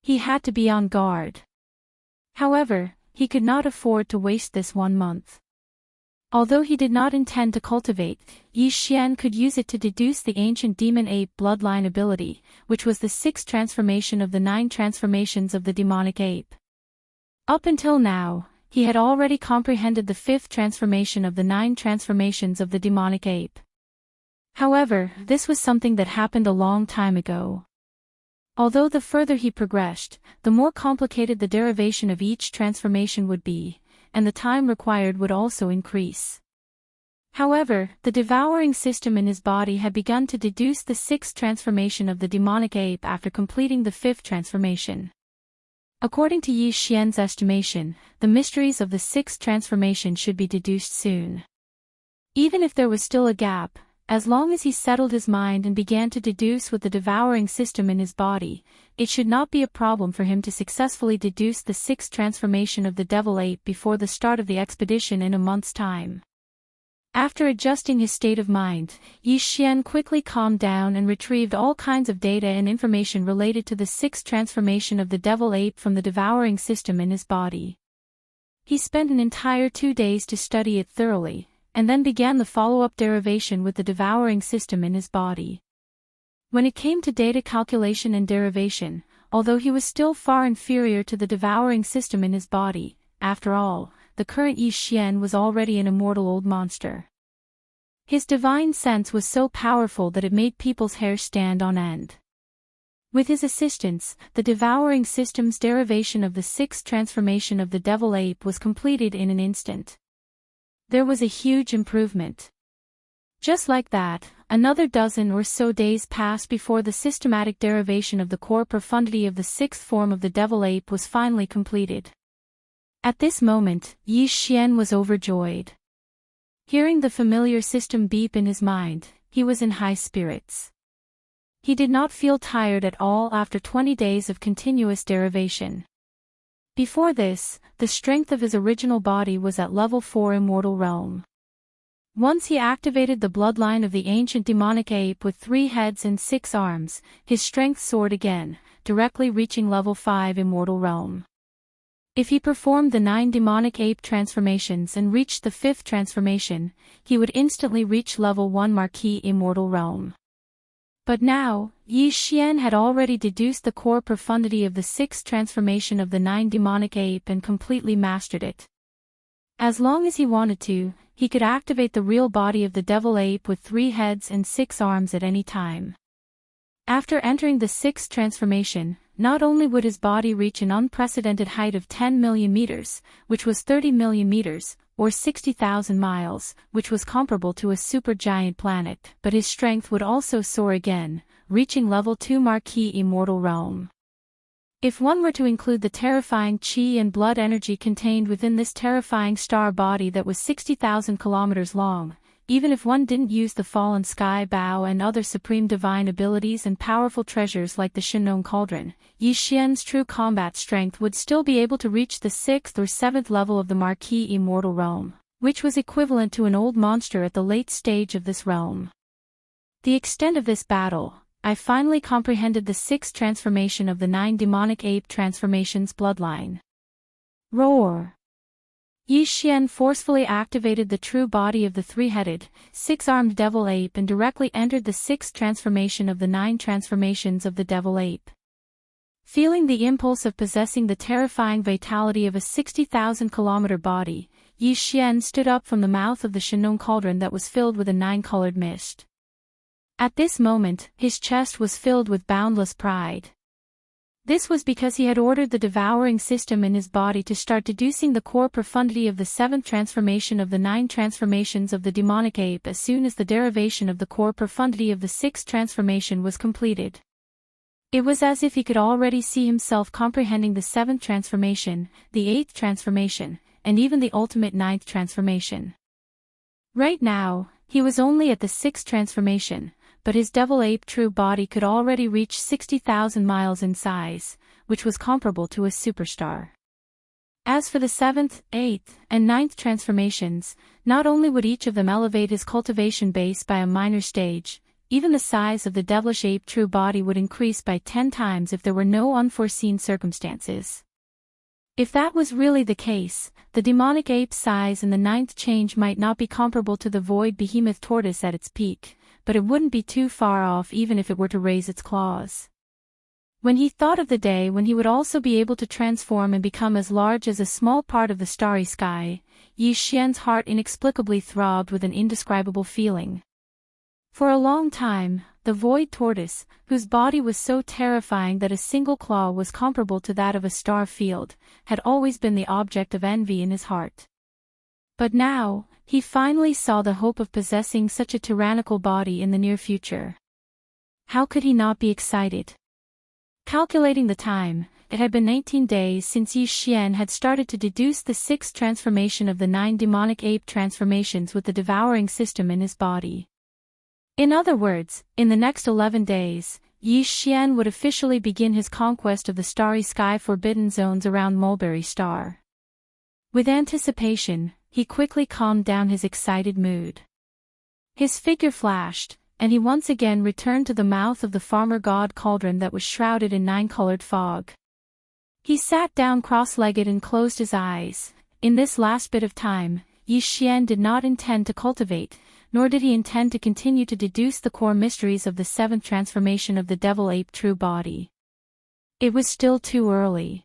He had to be on guard. However, he could not afford to waste this 1 month. Although he did not intend to cultivate, Yi Xian could use it to deduce the ancient demon ape bloodline ability, which was the 6th transformation of the 9 transformations of the demonic ape. Up until now, he had already comprehended the 5th transformation of the 9 transformations of the demonic ape. However, this was something that happened a long time ago. Although the further he progressed, the more complicated the derivation of each transformation would be, and the time required would also increase. However, the devouring system in his body had begun to deduce the 6th transformation of the demonic ape after completing the 5th transformation. According to Yi Xian's estimation, the mysteries of the 6th transformation should be deduced soon. Even if there was still a gap, as long as he settled his mind and began to deduce with the devouring system in his body, it should not be a problem for him to successfully deduce the 6th transformation of the devil ape before the start of the expedition in a month's time. After adjusting his state of mind, Yi Xian quickly calmed down and retrieved all kinds of data and information related to the 6th transformation of the devil ape from the devouring system in his body. He spent an entire 2 days to study it thoroughly, and then began the follow-up derivation with the devouring system in his body. When it came to data calculation and derivation, although he was still far inferior to the devouring system in his body, after all, the current Yi Xian was already an immortal old monster. His divine sense was so powerful that it made people's hair stand on end. With his assistance, the devouring system's derivation of the 6th transformation of the devil ape was completed in an instant. There was a huge improvement. Just like that, another dozen or so days passed before the systematic derivation of the core profundity of the 6th form of the devil ape was finally completed. At this moment, Yi Xian was overjoyed. Hearing the familiar system beep in his mind, he was in high spirits. He did not feel tired at all after 20 days of continuous derivation. Before this, the strength of his original body was at level 4 immortal realm. Once he activated the bloodline of the ancient demonic ape with 3 heads and 6 arms, his strength soared again, directly reaching level 5 immortal realm. If he performed the 9 demonic ape transformations and reached the 5th transformation, he would instantly reach level 1 Marquis immortal realm. But now, Yi Xian had already deduced the core profundity of the 6th transformation of the 9 demonic ape and completely mastered it. As long as he wanted to, he could activate the real body of the devil ape with 3 heads and 6 arms at any time. After entering the 6th transformation, not only would his body reach an unprecedented height of 10 million meters, which was 30 million meters, or 60,000 miles, which was comparable to a supergiant planet, but his strength would also soar again, reaching level 2 Marquis Immortal Realm. If one were to include the terrifying chi and blood energy contained within this terrifying star body that was 60,000 kilometers long, even if one didn't use the fallen sky bow and other supreme divine abilities and powerful treasures like the Shinnon Cauldron, Yi Xian's true combat strength would still be able to reach the 6th or 7th level of the Marquis Immortal Realm, which was equivalent to an old monster at the late stage of this realm. The extent of this battle, I finally comprehended the 6th transformation of the 9 demonic ape transformations bloodline. Roar! Yi Xian forcefully activated the true body of the 3-headed, 6-armed devil ape and directly entered the 6th transformation of the 9 transformations of the devil ape. Feeling the impulse of possessing the terrifying vitality of a 60,000-kilometer body, Yi Xian stood up from the mouth of the Shinnon Cauldron that was filled with a 9-colored mist. At this moment, his chest was filled with boundless pride. This was because he had ordered the devouring system in his body to start deducing the core profundity of the 7th transformation of the 9 transformations of the demonic ape as soon as the derivation of the core profundity of the 6th transformation was completed. It was as if he could already see himself comprehending the 7th transformation, the 8th transformation, and even the ultimate 9th transformation. Right now, he was only at the 6th transformation, but his devil ape true body could already reach 60,000 miles in size, which was comparable to a superstar. As for the 7th, 8th, and 9th transformations, not only would each of them elevate his cultivation base by a minor stage, even the size of the devilish ape true body would increase by 10 times if there were no unforeseen circumstances. If that was really the case, the demonic ape's size in the 9th change might not be comparable to the void behemoth tortoise at its peak, but it wouldn't be too far off even if it were to raise its claws. When he thought of the day when he would also be able to transform and become as large as a small part of the starry sky, Yi Xian's heart inexplicably throbbed with an indescribable feeling. For a long time, the void tortoise, whose body was so terrifying that a single claw was comparable to that of a star field, had always been the object of envy in his heart. But now, he finally saw the hope of possessing such a tyrannical body in the near future. How could he not be excited? Calculating the time, it had been 19 days since Yi Xian had started to deduce the 6th transformation of the 9 demonic ape transformations with the devouring system in his body. In other words, in the next 11 days, Yi Xian would officially begin his conquest of the starry sky forbidden zones around Mulberry Star. With anticipation, he quickly calmed down his excited mood. His figure flashed, and he once again returned to the mouth of the farmer god cauldron that was shrouded in 9-colored fog. He sat down cross-legged and closed his eyes. In this last bit of time, Yi Xian did not intend to cultivate, nor did he intend to continue to deduce the core mysteries of the 7th transformation of the devil ape true body. It was still too early.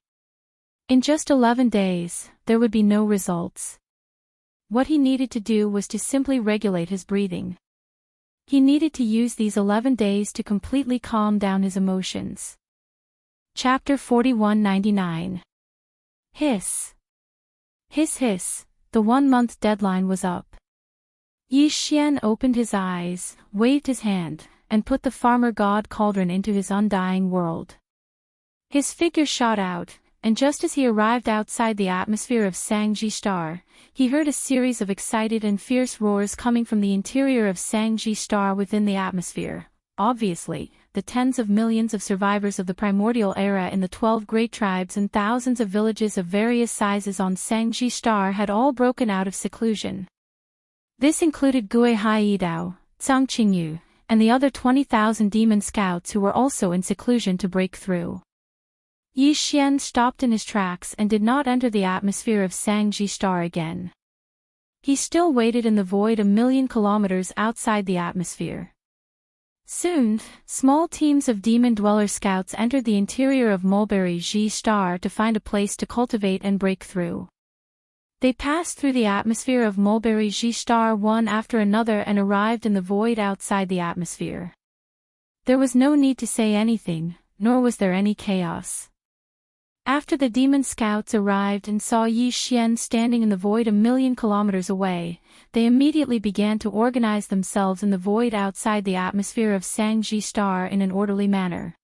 In just 11 days, there would be no results. What he needed to do was to simply regulate his breathing. He needed to use these 11 days to completely calm down his emotions. Chapter 4199. Hiss. Hiss hiss, the 1-month deadline was up. Yi Xian opened his eyes, waved his hand, and put the farmer god cauldron into his undying world. His figure shot out, and just as he arrived outside the atmosphere of Sangji Star, he heard a series of excited and fierce roars coming from the interior of Sangji Star within the atmosphere. Obviously, the tens of millions of survivors of the primordial era in the 12 great tribes and thousands of villages of various sizes on Sangji Star had all broken out of seclusion. This included Gui Haidao, Zhang Qingyu, and the other 20,000 demon scouts who were also in seclusion to break through. Yi Xian stopped in his tracks and did not enter the atmosphere of Sangji Star again. He still waited in the void a million kilometers outside the atmosphere. Soon, small teams of demon dweller scouts entered the interior of Mulberry Ji Star to find a place to cultivate and break through. They passed through the atmosphere of Mulberry G-star one after another and arrived in the void outside the atmosphere. There was no need to say anything, nor was there any chaos. After the demon scouts arrived and saw Yi Xian standing in the void 1,000,000 kilometers away, they immediately began to organize themselves in the void outside the atmosphere of Sangji Star in an orderly manner.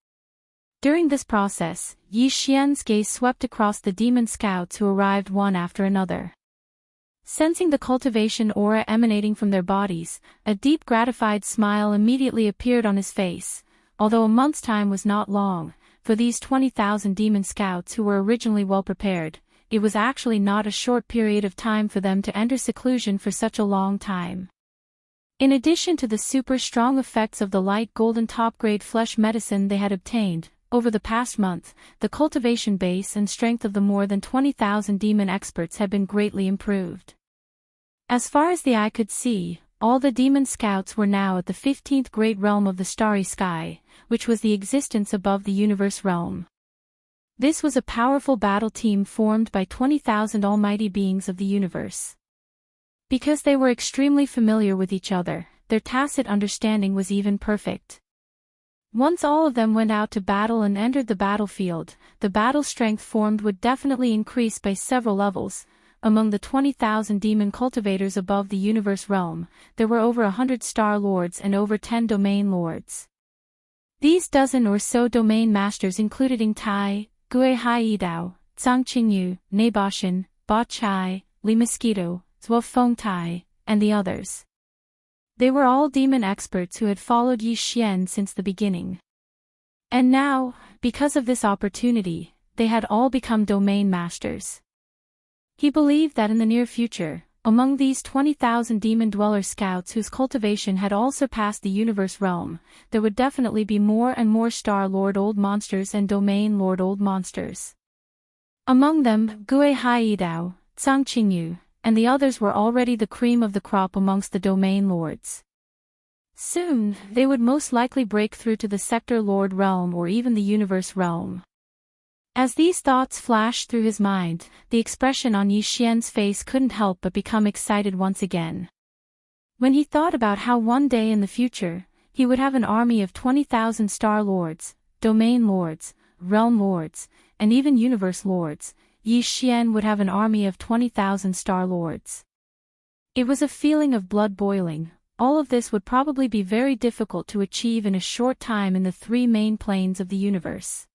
During this process, Yi Xian's gaze swept across the demon scouts who arrived one after another. Sensing the cultivation aura emanating from their bodies, a deep gratified smile immediately appeared on his face, although a month's time was not long. For these 20,000 demon scouts who were originally well prepared, it was actually not a short period of time for them to enter seclusion for such a long time. In addition to the super strong effects of the light golden top-grade flesh medicine they had obtained, over the past month, the cultivation base and strength of the more than 20,000 demon experts had been greatly improved. As far as the eye could see, all the demon scouts were now at the 15th great realm of the starry sky, which was the existence above the universe realm. This was a powerful battle team formed by 20,000 almighty beings of the universe. Because they were extremely familiar with each other, their tacit understanding was even perfect. Once all of them went out to battle and entered the battlefield, the battle strength formed would definitely increase by several levels. Among the 20,000 demon cultivators above the universe realm, there were over 100 star lords and over 10 domain lords. These dozen or so domain masters included Ing Tai, Gue Hai Yidao, Zhang Qingyu, Naboshan, Ba Chai, Li Mosquito, Zhuo Feng Tai, and the others. They were all demon experts who had followed Yi Xian since the beginning. And now, because of this opportunity, they had all become domain masters. He believed that in the near future, among these 20,000 demon dweller scouts whose cultivation had all surpassed the universe realm, there would definitely be more and more Star Lord Old Monsters and Domain Lord Old Monsters. Among them, Gue Hai Yidao, Zhang Qingyu, and the others were already the cream of the crop amongst the Domain Lords. Soon, they would most likely break through to the Sector Lord realm or even the universe realm. As these thoughts flashed through his mind, the expression on Yi Xian's face couldn't help but become excited once again. When he thought about how one day in the future, he would have an army of 20,000 Star Lords, Domain Lords, Realm Lords, and even Universe Lords, Yi Xian would have an army of 20,000 Star Lords. It was a feeling of blood boiling. All of this would probably be very difficult to achieve in a short time in the three main planes of the universe.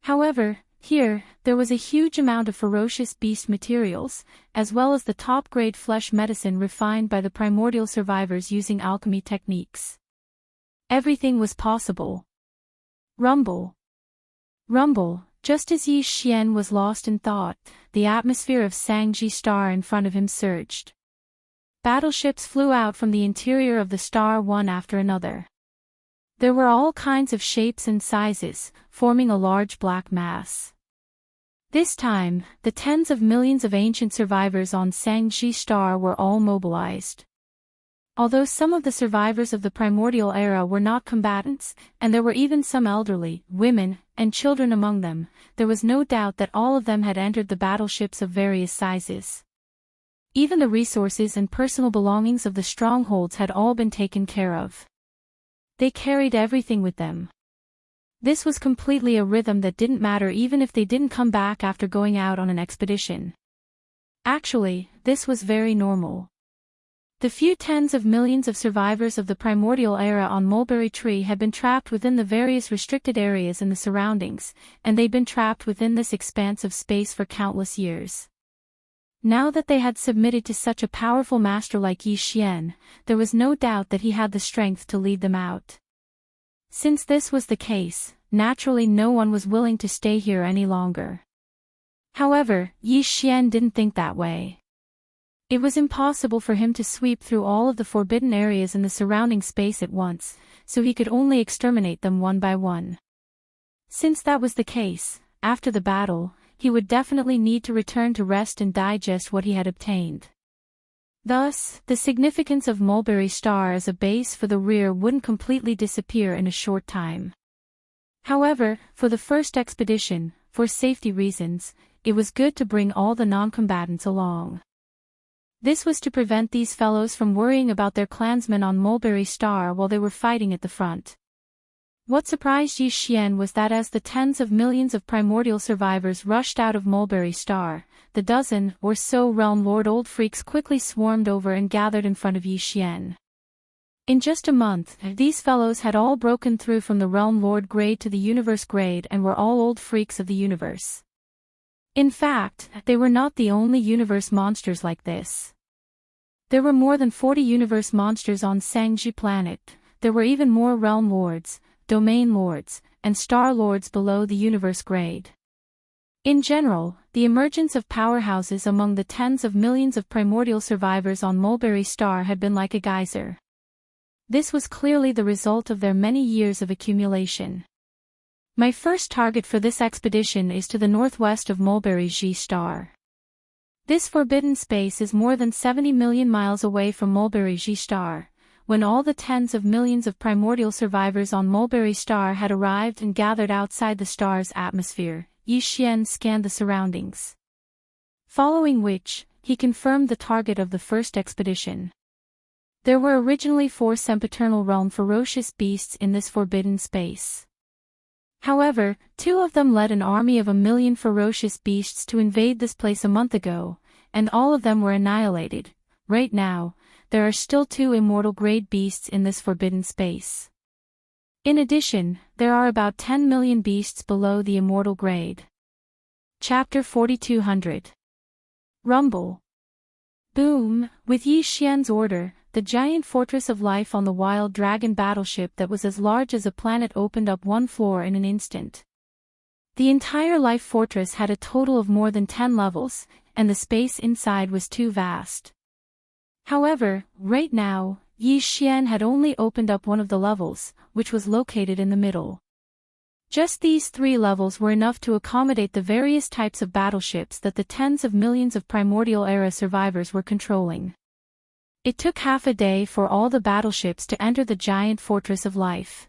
However, here, there was a huge amount of ferocious beast materials, as well as the top-grade flesh medicine refined by the primordial survivors using alchemy techniques. Everything was possible. Rumble. Rumble, just as Yi Xian was lost in thought, the atmosphere of Sangji Star in front of him surged. Battleships flew out from the interior of the star one after another. There were all kinds of shapes and sizes, forming a large black mass. This time, the tens of millions of ancient survivors on Sangji Star were all mobilized. Although some of the survivors of the primordial era were not combatants, and there were even some elderly, women, and children among them, there was no doubt that all of them had entered the battleships of various sizes. Even the resources and personal belongings of the strongholds had all been taken care of. They carried everything with them. This was completely a rhythm that didn't matter even if they didn't come back after going out on an expedition. Actually, this was very normal. The few tens of millions of survivors of the primordial era on Mulberry Tree had been trapped within the various restricted areas in the surroundings, and they'd been trapped within this expanse of space for countless years. Now that they had submitted to such a powerful master like Yi Xian, there was no doubt that he had the strength to lead them out. Since this was the case, naturally no one was willing to stay here any longer. However, Yi Xian didn't think that way. It was impossible for him to sweep through all of the forbidden areas in the surrounding space at once, so he could only exterminate them one by one. Since that was the case, after the battle, he would definitely need to return to rest and digest what he had obtained. Thus, the significance of Mulberry Star as a base for the rear wouldn't completely disappear in a short time. However, for the first expedition, for safety reasons, it was good to bring all the non-combatants along. This was to prevent these fellows from worrying about their clansmen on Mulberry Star while they were fighting at the front. What surprised Yi Xian was that as the tens of millions of primordial survivors rushed out of Mulberry Star, the dozen or so Realm Lord old freaks quickly swarmed over and gathered in front of Yi Xian. In just a month, these fellows had all broken through from the Realm Lord grade to the Universe grade and were all old freaks of the universe. In fact, they were not the only universe monsters like this. There were more than 40 universe monsters on Sangji planet. There were even more Realm Lords, Domain Lords, and Star Lords below the universe grade. In general, the emergence of powerhouses among the tens of millions of primordial survivors on Mulberry Star had been like a geyser. This was clearly the result of their many years of accumulation. My first target for this expedition is to the northwest of Mulberry G Star. This forbidden space is more than 70 million miles away from Mulberry G Star. When all the tens of millions of primordial survivors on Mulberry Star had arrived and gathered outside the star's atmosphere, Yi Xian scanned the surroundings. Following which, he confirmed the target of the first expedition. There were originally 4 sempiternal realm ferocious beasts in this forbidden space. However, 2 of them led an army of 1 million ferocious beasts to invade this place a month ago, and all of them were annihilated. Right now, there are still 2 immortal grade beasts in this forbidden space. In addition, there are about 10 million beasts below the immortal grade. Chapter 4200. Rumble. Boom! With Yi Xian's order, the giant fortress of life on the wild dragon battleship that was as large as a planet opened up one floor in an instant. The entire life fortress had a total of more than 10 levels, and the space inside was too vast. However, right now, Yi Xian had only opened up one of the levels, which was located in the middle. Just these 3 levels were enough to accommodate the various types of battleships that the tens of millions of primordial era survivors were controlling. It took half a day for all the battleships to enter the giant fortress of life.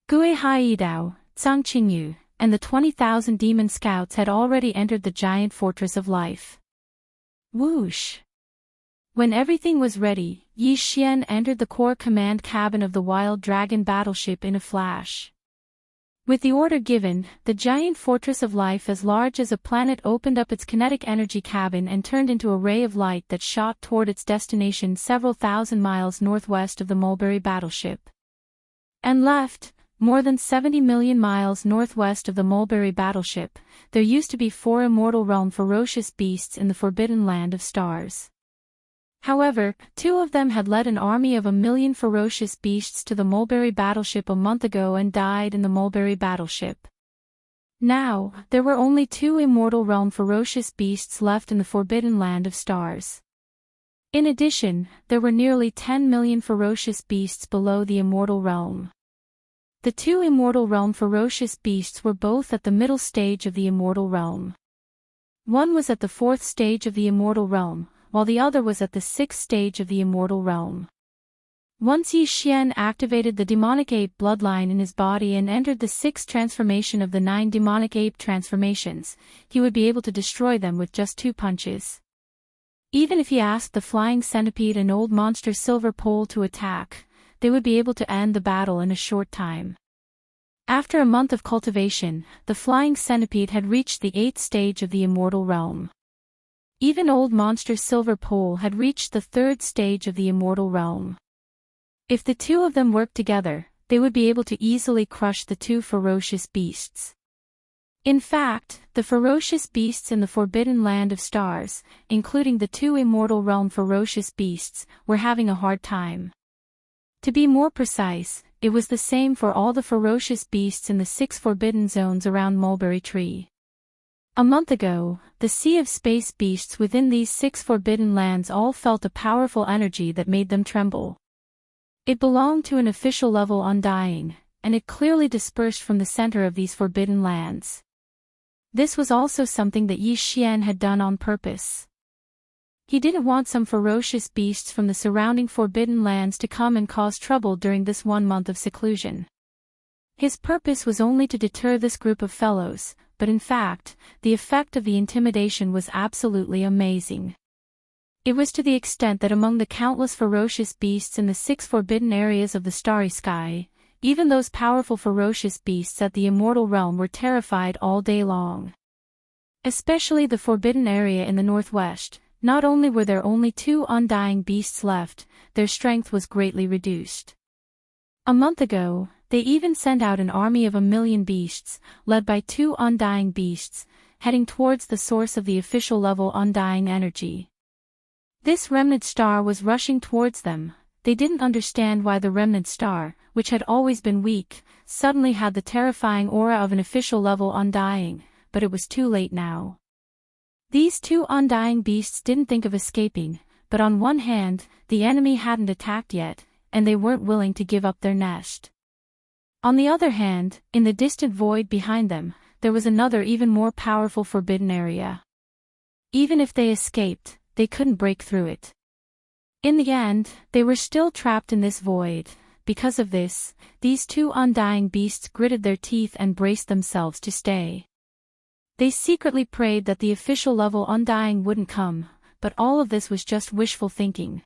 Gui Haidao, Zhang Qingyu, and the 20,000 demon scouts had already entered the giant fortress of life. Whoosh! When everything was ready, Yi Xian entered the core command cabin of the wild dragon battleship in a flash. With the order given, the giant fortress of life as large as a planet opened up its kinetic energy cabin and turned into a ray of light that shot toward its destination several thousand miles northwest of the Mulberry battleship. And left, more than 70 million miles northwest of the Mulberry battleship, there used to be 4 immortal realm ferocious beasts in the forbidden land of stars. However, 2 of them had led an army of 1 million ferocious beasts to the Mulberry battleship a month ago and died in the Mulberry battleship. Now, there were only 2 immortal realm ferocious beasts left in the forbidden land of stars. In addition, there were nearly 10 million ferocious beasts below the immortal realm. The 2 immortal realm ferocious beasts were both at the middle stage of the immortal realm. One was at the 4th stage of the immortal realm, while the other was at the 6th stage of the immortal realm. Once Yi Xian activated the demonic ape bloodline in his body and entered the 6th transformation of the 9 demonic ape transformations, he would be able to destroy them with just 2 punches. Even if he asked the flying centipede and old monster silver pole to attack, they would be able to end the battle in a short time. After a month of cultivation, the flying centipede had reached the 8th stage of the immortal realm. Even old monster silver pole had reached the 3rd stage of the immortal realm. If the 2 of them worked together, they would be able to easily crush the 2 ferocious beasts. In fact, the ferocious beasts in the forbidden land of stars, including the 2 immortal realm ferocious beasts, were having a hard time. To be more precise, it was the same for all the ferocious beasts in the 6 forbidden zones around Mulberry Tree. A month ago, the sea of space beasts within these 6 forbidden lands all felt a powerful energy that made them tremble. It belonged to an official level undying, and it clearly dispersed from the center of these forbidden lands. This was also something that Yi Xian had done on purpose. He didn't want some ferocious beasts from the surrounding forbidden lands to come and cause trouble during this 1 month of seclusion. His purpose was only to deter this group of fellows, but in fact, the effect of the intimidation was absolutely amazing. It was to the extent that among the countless ferocious beasts in the 6 forbidden areas of the starry sky, even those powerful ferocious beasts at the immortal realm were terrified all day long. Especially the forbidden area in the northwest. Not only were there only 2 undying beasts left, their strength was greatly reduced. A month ago, they even sent out an army of 1,000,000 beasts, led by 2 undying beasts, heading towards the source of the official level undying energy. This remnant star was rushing towards them. They didn't understand why the remnant star, which had always been weak, suddenly had the terrifying aura of an official level undying, but it was too late now. These 2 undying beasts didn't think of escaping, but on one hand, the enemy hadn't attacked yet, and they weren't willing to give up their nest. On the other hand, in the distant void behind them, there was another even more powerful forbidden area. Even if they escaped, they couldn't break through it. In the end, they were still trapped in this void. Because of this, these 2 undying beasts gritted their teeth and braced themselves to stay. They secretly prayed that the official level undying wouldn't come, but all of this was just wishful thinking.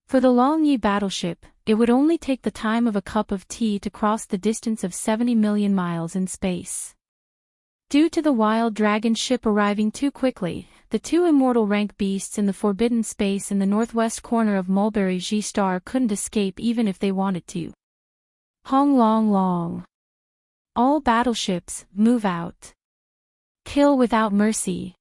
For the Long Yi battleship, it would only take the time of a cup of tea to cross the distance of 70 million miles in space. Due to the wild dragon ship arriving too quickly, the 2 immortal rank beasts in the forbidden space in the northwest corner of Mulberry G Star couldn't escape even if they wanted to. Hong long long. All battleships, move out. Kill without mercy.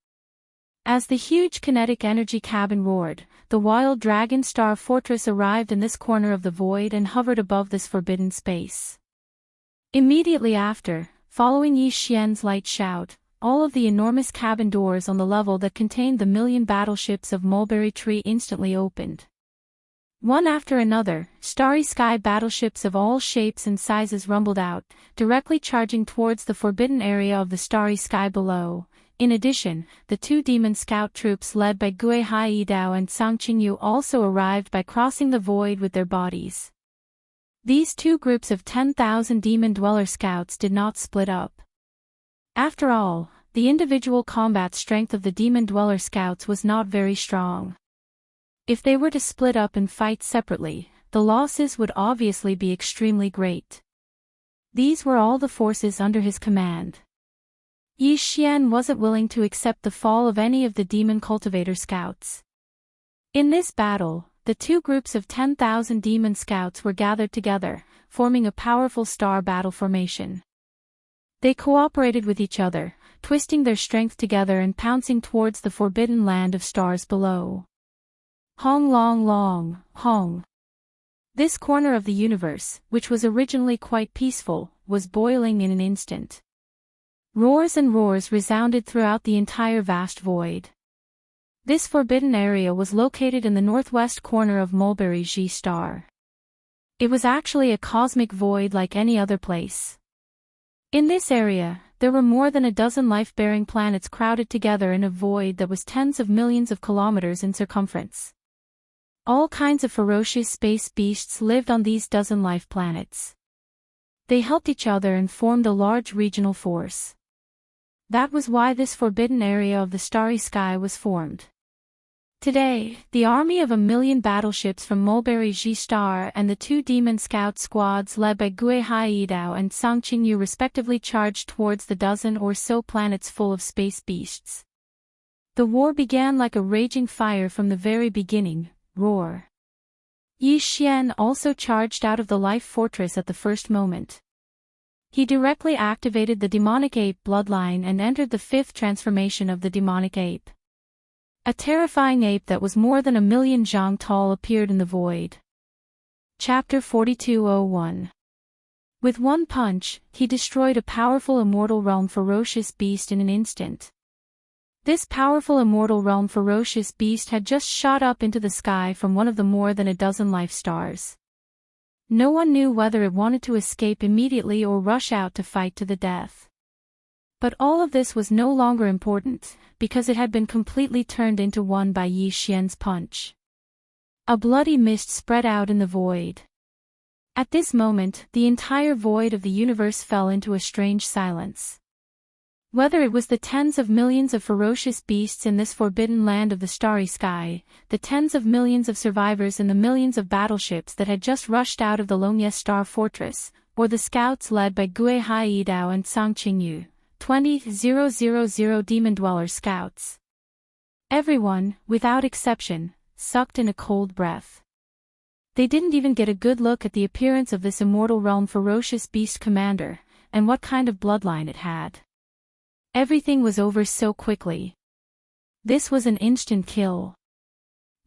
As the huge kinetic energy cabin roared, the wild dragon star fortress arrived in this corner of the void and hovered above this forbidden space. Immediately after, following Yi Xian's light shout, all of the enormous cabin doors on the level that contained the 1,000,000 battleships of Mulberry Tree instantly opened. One after another, starry sky battleships of all shapes and sizes rumbled out, directly charging towards the forbidden area of the starry sky below. In addition, the 2 demon scout troops led by Gui Haidao and Sang Qingyu also arrived by crossing the void with their bodies. These 2 groups of 10,000 demon dweller scouts did not split up. After all, the individual combat strength of the demon dweller scouts was not very strong. If they were to split up and fight separately, the losses would obviously be extremely great. These were all the forces under his command. Yi Xian wasn't willing to accept the fall of any of the demon cultivator scouts. In this battle, the 2 groups of 10,000 demon scouts were gathered together, forming a powerful star battle formation. They cooperated with each other, twisting their strength together and pouncing towards the forbidden land of stars below. Hong long long, Hong. This corner of the universe, which was originally quite peaceful, was boiling in an instant. Roars and roars resounded throughout the entire vast void. This forbidden area was located in the northwest corner of Mulberry G Star. It was actually a cosmic void like any other place. In this area, there were more than a dozen life-bearing planets crowded together in a void that was tens of millions of kilometers in circumference. All kinds of ferocious space beasts lived on these dozen life planets. They helped each other and formed a large regional force. That was why this forbidden area of the starry sky was formed. Today, the army of 1,000,000 battleships from Mulberry G Star and the 2 demon scout squads led by Gui Haidao and Sang Qingyu respectively charged towards the dozen or so planets full of space beasts. The war began like a raging fire from the very beginning. Roar. Yi Xian also charged out of the life fortress at the first moment. He directly activated the demonic ape bloodline and entered the 5th transformation of the demonic ape. A terrifying ape that was more than 1,000,000 zhang tall appeared in the void. Chapter 4201. With one punch, he destroyed a powerful immortal realm ferocious beast in an instant. This powerful immortal realm ferocious beast had just shot up into the sky from one of the more than a dozen life stars. No one knew whether it wanted to escape immediately or rush out to fight to the death. But all of this was no longer important, because it had been completely turned into one by Yi Xian's punch. A bloody mist spread out in the void. At this moment, the entire void of the universe fell into a strange silence. Whether it was the tens of millions of ferocious beasts in this forbidden land of the starry sky, the tens of millions of survivors in the millions of battleships that had just rushed out of the Longye Star Fortress, or the scouts led by Gue Haidao and Sang Qingyu, 20,000 Demon Dweller scouts. Everyone, without exception, sucked in a cold breath. They didn't even get a good look at the appearance of this immortal realm ferocious beast commander, and what kind of bloodline it had. Everything was over so quickly. This was an instant kill.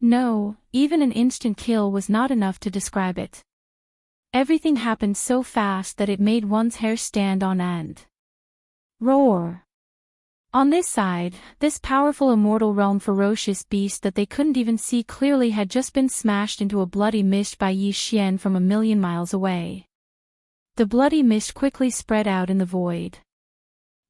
No, even an instant kill was not enough to describe it. Everything happened so fast that it made one's hair stand on end. Roar! On this side, this powerful immortal realm ferocious beast that they couldn't even see clearly had just been smashed into a bloody mist by Yi Xian from 1,000,000 miles away. The bloody mist quickly spread out in the void.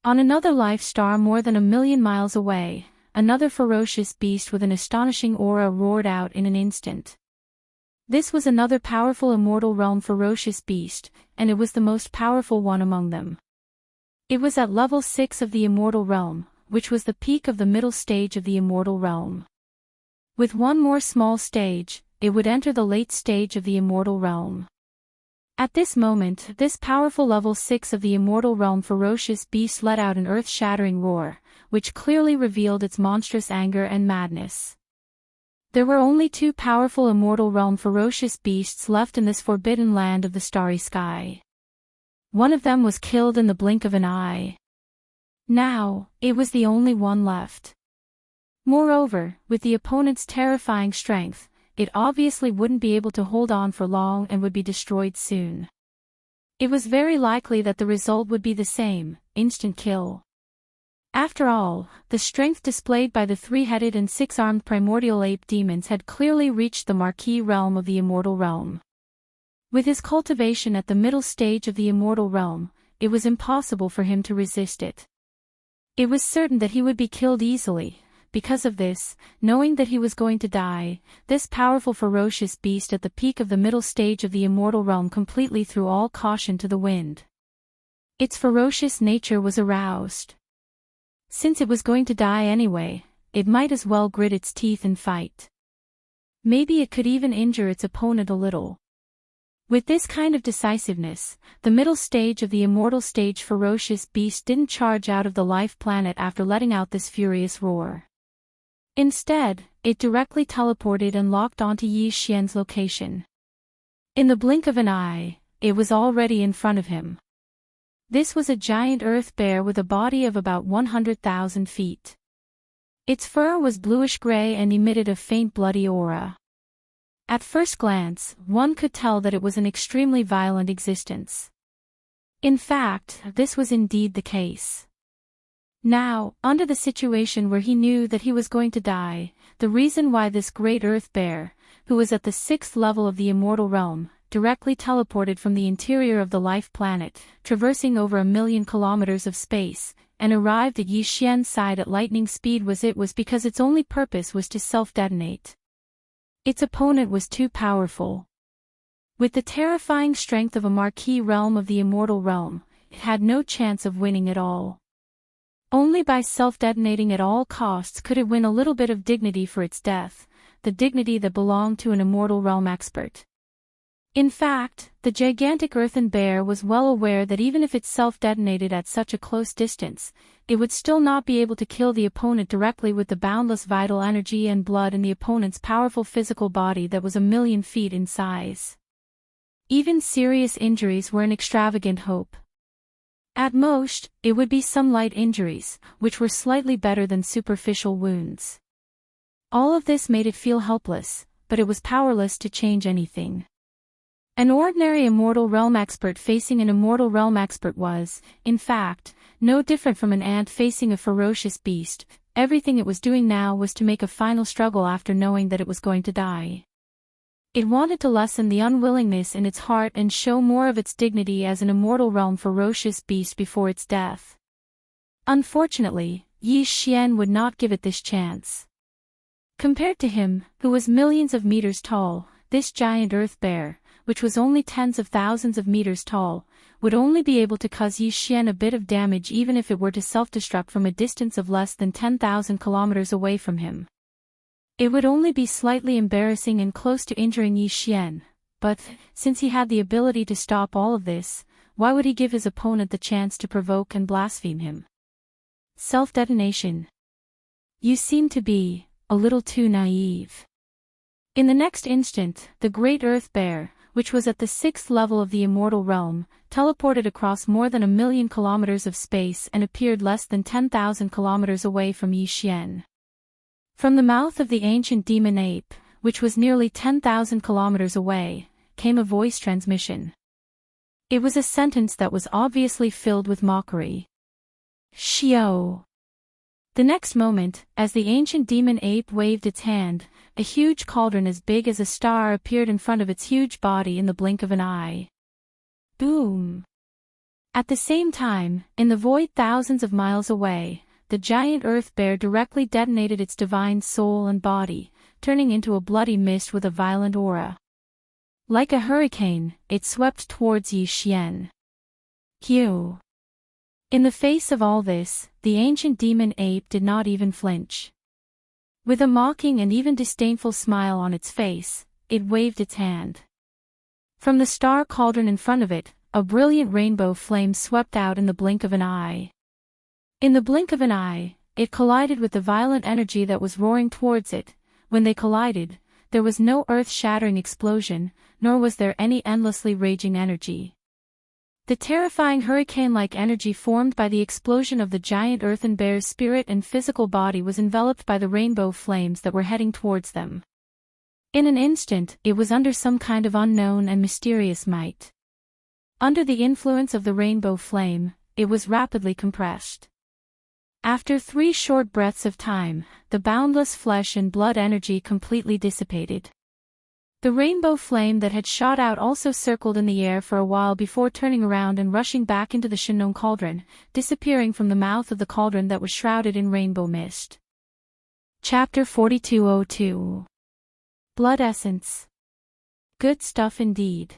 On another life star more than 1,000,000 miles away, another ferocious beast with an astonishing aura roared out in an instant. This was another powerful immortal realm ferocious beast, and it was the most powerful one among them. It was at level 6 of the immortal realm, which was the peak of the middle stage of the immortal realm. With one more small stage, it would enter the late stage of the immortal realm. At this moment, this powerful level 6 of the immortal realm ferocious beast let out an earth-shattering roar, which clearly revealed its monstrous anger and madness. There were only two powerful immortal realm ferocious beasts left in this forbidden land of the starry sky. One of them was killed in the blink of an eye. Now, it was the only one left. Moreover, with the opponent's terrifying strength, it obviously wouldn't be able to hold on for long and would be destroyed soon. It was very likely that the result would be the same, instant kill. After all, the strength displayed by the three-headed and six-armed primordial ape demons had clearly reached the marquee realm of the immortal realm. With his cultivation at the middle stage of the immortal realm, it was impossible for him to resist it. It was certain that he would be killed easily. Because of this, knowing that he was going to die, this powerful ferocious beast at the peak of the middle stage of the immortal realm completely threw all caution to the wind. Its ferocious nature was aroused. Since it was going to die anyway, it might as well grit its teeth and fight. Maybe it could even injure its opponent a little. With this kind of decisiveness, the middle stage of the immortal stage ferocious beast didn't charge out of the life planet after letting out this furious roar. Instead, it directly teleported and locked onto Yi Xian's location. In the blink of an eye, it was already in front of him. This was a giant earth bear with a body of about 100,000 feet. Its fur was bluish-gray and emitted a faint bloody aura. At first glance, one could tell that it was an extremely violent existence. In fact, this was indeed the case. Now, under the situation where he knew that he was going to die, the reason why this great earth bear, who was at the 6th level of the immortal realm, directly teleported from the interior of the life planet, traversing over 1,000,000 kilometers of space, and arrived at Yi Xian's side at lightning speed was because its only purpose was to self-detonate. Its opponent was too powerful. With the terrifying strength of a marquee realm of the immortal realm, it had no chance of winning at all. Only by self-detonating at all costs could it win a little bit of dignity for its death, the dignity that belonged to an immortal realm expert. In fact, the gigantic earthen bear was well aware that even if it self-detonated at such a close distance, it would still not be able to kill the opponent directly with the boundless vital energy and blood in the opponent's powerful physical body that was 1,000,000 feet in size. Even serious injuries were an extravagant hope. At most, it would be some light injuries, which were slightly better than superficial wounds. All of this made it feel helpless, but it was powerless to change anything. An ordinary immortal realm expert facing an immortal realm expert was, in fact, no different from an ant facing a ferocious beast. Everything it was doing now was to make a final struggle after knowing that it was going to die. It wanted to lessen the unwillingness in its heart and show more of its dignity as an immortal realm ferocious beast before its death. Unfortunately, Yi Xian would not give it this chance. Compared to him, who was millions of meters tall, this giant earth bear, which was only tens of thousands of meters tall, would only be able to cause Yi Xian a bit of damage even if it were to self-destruct from a distance of less than 10,000 kilometers away from him. It would only be slightly embarrassing and close to injuring Yi Xian, but, since he had the ability to stop all of this, why would he give his opponent the chance to provoke and blaspheme him? Self-detonation. You seem to be a little too naive. In the next instant, the Great Earth Bear, which was at the 6th level of the Immortal Realm, teleported across more than 1,000,000 kilometers of space and appeared less than 10,000 kilometers away from Yi Xian. From the mouth of the ancient demon ape, which was nearly 10,000 kilometers away, came a voice transmission. It was a sentence that was obviously filled with mockery. Xiao. The next moment, as the ancient demon ape waved its hand, a huge cauldron as big as a star appeared in front of its huge body in the blink of an eye. Boom! At the same time, in the void thousands of miles away, the giant earth bear directly detonated its divine soul and body, turning into a bloody mist with a violent aura. Like a hurricane, it swept towards Yi Xian. Q. In the face of all this, the ancient demon ape did not even flinch. With a mocking and even disdainful smile on its face, it waved its hand. From the star cauldron in front of it, a brilliant rainbow flame swept out in the blink of an eye. In the blink of an eye, it collided with the violent energy that was roaring towards it. When they collided, there was no earth-shattering explosion, nor was there any endlessly raging energy. The terrifying hurricane-like energy formed by the explosion of the giant earthen bear's spirit and physical body was enveloped by the rainbow flames that were heading towards them. In an instant, it was under some kind of unknown and mysterious might. Under the influence of the rainbow flame, it was rapidly compressed. After 3 short breaths of time, the boundless flesh and blood energy completely dissipated. The rainbow flame that had shot out also circled in the air for a while before turning around and rushing back into the Shinong cauldron, disappearing from the mouth of the cauldron that was shrouded in rainbow mist. Chapter 4202. Blood Essence. Good stuff indeed.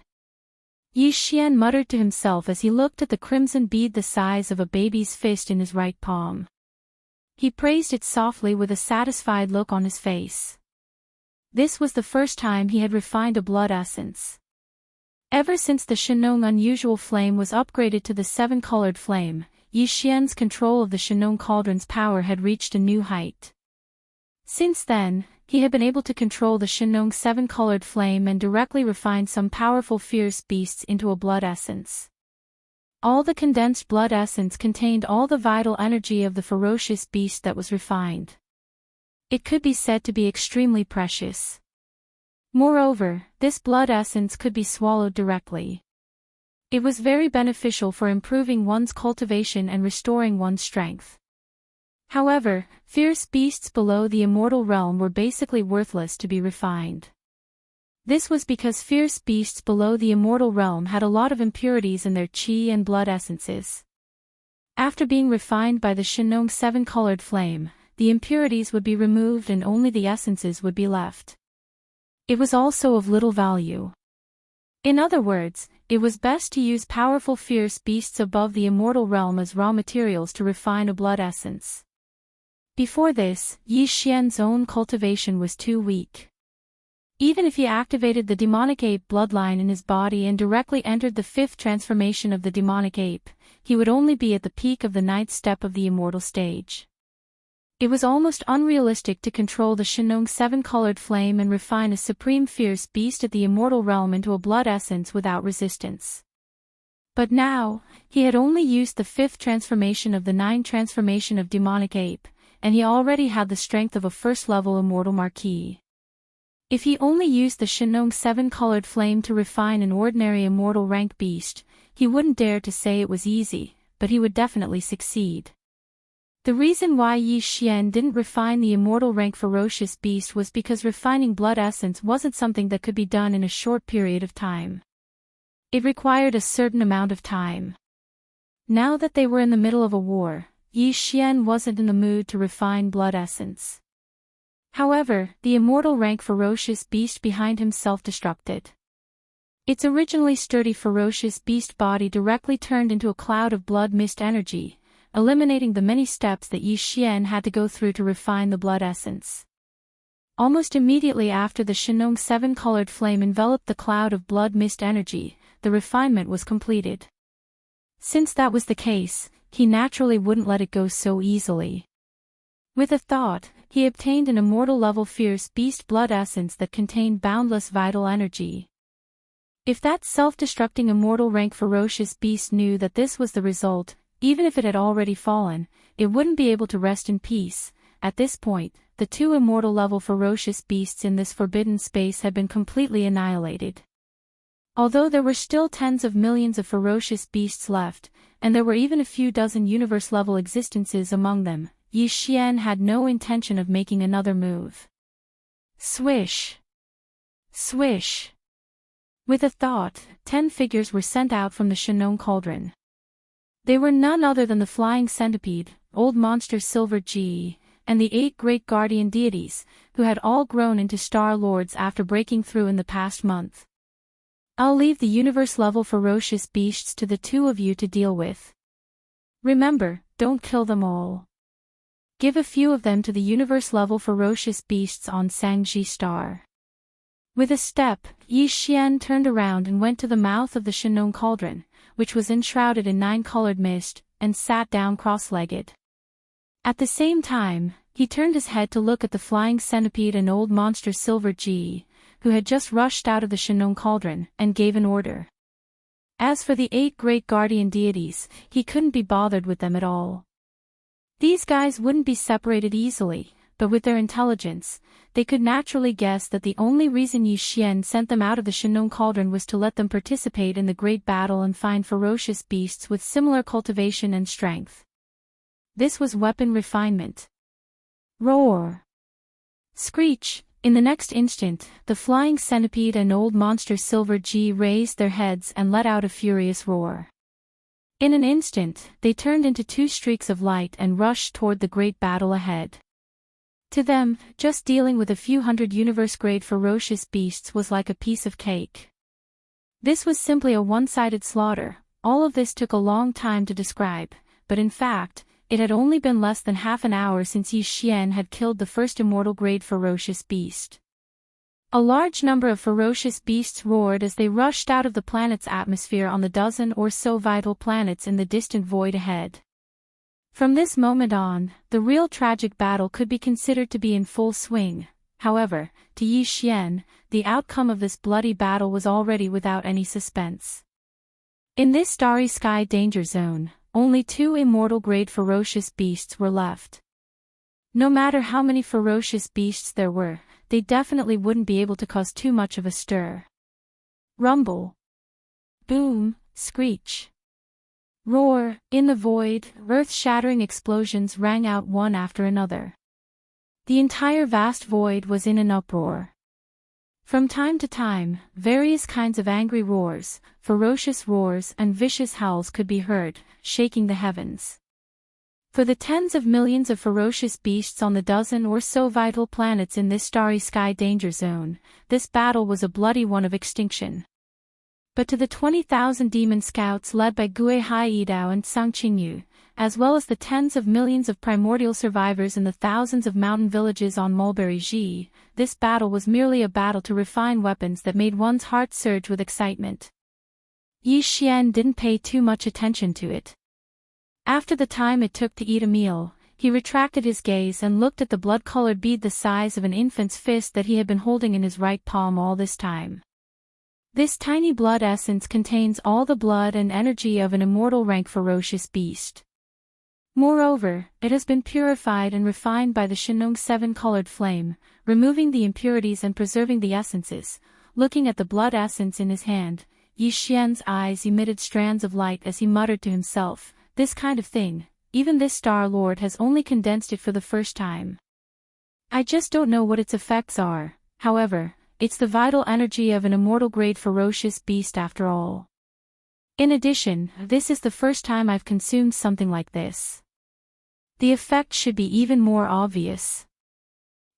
Yi Xian muttered to himself as he looked at the crimson bead the size of a baby's fist in his right palm. He praised it softly with a satisfied look on his face. This was the first time he had refined a blood essence. Ever since the Shinong unusual flame was upgraded to the 7-colored flame, Yi Xian's control of the Shinong cauldron's power had reached a new height. Since then, he had been able to control the Shinong 7-colored flame and directly refine some powerful fierce beasts into a blood essence. All the condensed blood essence contained all the vital energy of the ferocious beast that was refined. It could be said to be extremely precious. Moreover, this blood essence could be swallowed directly. It was very beneficial for improving one's cultivation and restoring one's strength. However, fierce beasts below the immortal realm were basically worthless to be refined. This was because fierce beasts below the immortal realm had a lot of impurities in their qi and blood essences. After being refined by the Shinong 7-colored flame, the impurities would be removed and only the essences would be left. It was also of little value. In other words, it was best to use powerful fierce beasts above the immortal realm as raw materials to refine a blood essence. Before this, Yi Xian's own cultivation was too weak. Even if he activated the demonic ape bloodline in his body and directly entered the 5th transformation of the demonic ape, he would only be at the peak of the 9th step of the immortal stage. It was almost unrealistic to control the Shinong 7-colored flame and refine a supreme fierce beast at the immortal realm into a blood essence without resistance. But now, he had only used the 5th transformation of the 9th transformation of demonic ape, and he already had the strength of a first-level immortal marquis. If he only used the Shinong 7-colored flame to refine an ordinary immortal rank beast, he wouldn't dare to say it was easy, but he would definitely succeed. The reason why Yi Xian didn't refine the immortal rank ferocious beast was because refining blood essence wasn't something that could be done in a short period of time. It required a certain amount of time. Now that they were in the middle of a war, Yi Xian wasn't in the mood to refine blood essence. However, the immortal rank ferocious beast behind him self-destructed. Its originally sturdy ferocious beast body directly turned into a cloud of blood mist energy, eliminating the many steps that Yi Xian had to go through to refine the blood essence. Almost immediately after the Shenong 7-colored flame enveloped the cloud of blood mist energy, the refinement was completed. Since that was the case, he naturally wouldn't let it go so easily. With a thought, he obtained an immortal-level fierce beast blood essence that contained boundless vital energy. If that self-destructing immortal rank ferocious beast knew that this was the result, even if it had already fallen, it wouldn't be able to rest in peace. At this point, the two immortal-level ferocious beasts in this forbidden space had been completely annihilated. Although there were still tens of millions of ferocious beasts left, and there were even a few dozen universe-level existences among them, Yi Xian had no intention of making another move. Swish! Swish! With a thought, 10 figures were sent out from the Shenong cauldron. They were none other than the flying centipede, old monster Silver G, and the 8 great guardian deities, who had all grown into star lords after breaking through in the past month. I'll leave the universe-level ferocious beasts to the two of you to deal with. Remember, don't kill them all. Give a few of them to the universe-level ferocious beasts on Sangji Star. With a step, Yi Xian turned around and went to the mouth of the Shenong cauldron, which was enshrouded in 9-colored mist, and sat down cross-legged. At the same time, he turned his head to look at the flying centipede and old monster Silver G, who had just rushed out of the Shenong cauldron, and gave an order. As for the 8 great guardian deities, he couldn't be bothered with them at all. These guys wouldn't be separated easily, but with their intelligence, they could naturally guess that the only reason Yi Xian sent them out of the Shenong cauldron was to let them participate in the great battle and find ferocious beasts with similar cultivation and strength. This was weapon refinement. Roar! Screech! In the next instant, the flying centipede and old monster Silver G raised their heads and let out a furious roar. In an instant, they turned into 2 streaks of light and rushed toward the great battle ahead. To them, just dealing with a few hundred universe-grade ferocious beasts was like a piece of cake. This was simply a one-sided slaughter. All of this took a long time to describe, but in fact, it had only been less than half an hour since Yi Xian had killed the first immortal-grade ferocious beast. A large number of ferocious beasts roared as they rushed out of the planet's atmosphere on the dozen or so vital planets in the distant void ahead. From this moment on, the real tragic battle could be considered to be in full swing. However, to Yi Xian, the outcome of this bloody battle was already without any suspense. In this starry sky danger zone, only 2 immortal-grade ferocious beasts were left. No matter how many ferocious beasts there were, they definitely wouldn't be able to cause too much of a stir. Rumble. Boom, screech. Roar! In the void, earth-shattering explosions rang out one after another. The entire vast void was in an uproar. From time to time, various kinds of angry roars, ferocious roars and vicious howls could be heard, shaking the heavens. For the tens of millions of ferocious beasts on the dozen or so vital planets in this starry sky danger zone, this battle was a bloody one of extinction. But to the 20,000 demon scouts led by Gue Haidao and Sang Qingyu, as well as the tens of millions of primordial survivors in the thousands of mountain villages on Mulberry Ji, this battle was merely a battle to refine weapons that made one's heart surge with excitement. Yi Xian didn't pay too much attention to it. After the time it took to eat a meal, he retracted his gaze and looked at the blood-colored bead the size of an infant's fist that he had been holding in his right palm all this time. This tiny blood essence contains all the blood and energy of an immortal rank ferocious beast. Moreover, it has been purified and refined by the Shenong 7-colored flame, removing the impurities and preserving the essences. Looking at the blood essence in his hand, Yi Xian's eyes emitted strands of light as he muttered to himself, "This kind of thing, even this Star Lord has only condensed it for the first time. I just don't know what its effects are, however, it's the vital energy of an immortal-grade ferocious beast after all. In addition, this is the first time I've consumed something like this. The effect should be even more obvious."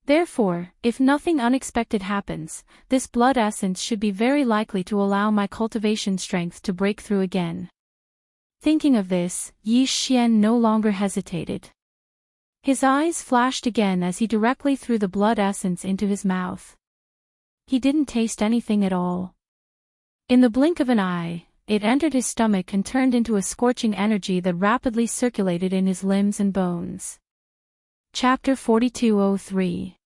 Therefore, if nothing unexpected happens, this blood essence should be very likely to allow my cultivation strength to break through again. Thinking of this, Yi Xian no longer hesitated. His eyes flashed again as he directly threw the blood essence into his mouth. He didn't taste anything at all. In the blink of an eye, it entered his stomach and turned into a scorching energy that rapidly circulated in his limbs and bones. Chapter 4203.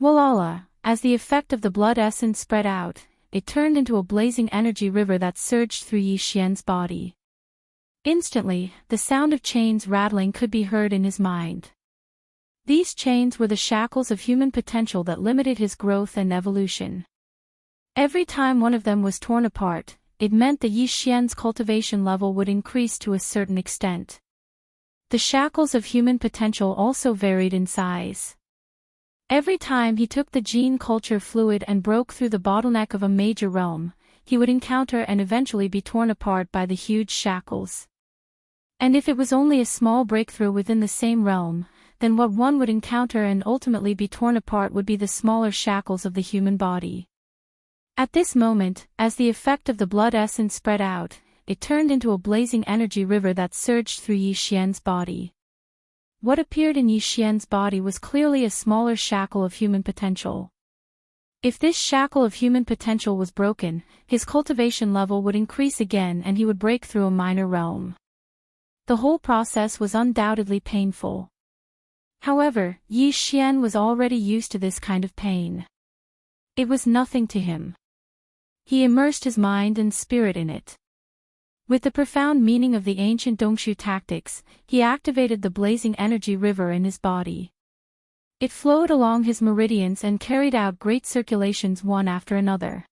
Walala, as the effect of the blood essence spread out, it turned into a blazing energy river that surged through Yi Xian's body. Instantly, the sound of chains rattling could be heard in his mind. These chains were the shackles of human potential that limited his growth and evolution. Every time one of them was torn apart, it meant that Yi Xian's cultivation level would increase to a certain extent. The shackles of human potential also varied in size. Every time he took the gene culture fluid and broke through the bottleneck of a major realm, he would encounter and eventually be torn apart by the huge shackles. And if it was only a small breakthrough within the same realm, then what one would encounter and ultimately be torn apart would be the smaller shackles of the human body. At this moment, as the effect of the blood essence spread out, it turned into a blazing energy river that surged through Yi Xian's body. What appeared in Yi Xian's body was clearly a smaller shackle of human potential. If this shackle of human potential was broken, his cultivation level would increase again and he would break through a minor realm. The whole process was undoubtedly painful. However, Yi Xian was already used to this kind of pain. It was nothing to him. He immersed his mind and spirit in it. With the profound meaning of the ancient Dongshu tactics, he activated the blazing energy river in his body. It flowed along his meridians and carried out great circulations one after another.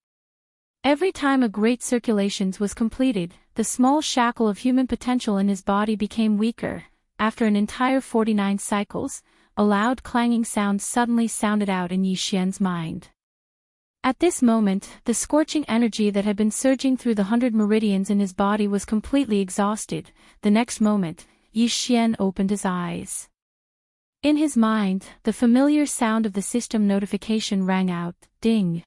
Every time a great circulations was completed, the small shackle of human potential in his body became weaker. After an entire 49 cycles, a loud clanging sound suddenly sounded out in Yi Xian's mind. At this moment, the scorching energy that had been surging through the 100 meridians in his body was completely exhausted. The next moment, Yi Xian opened his eyes. In his mind, the familiar sound of the system notification rang out, ding.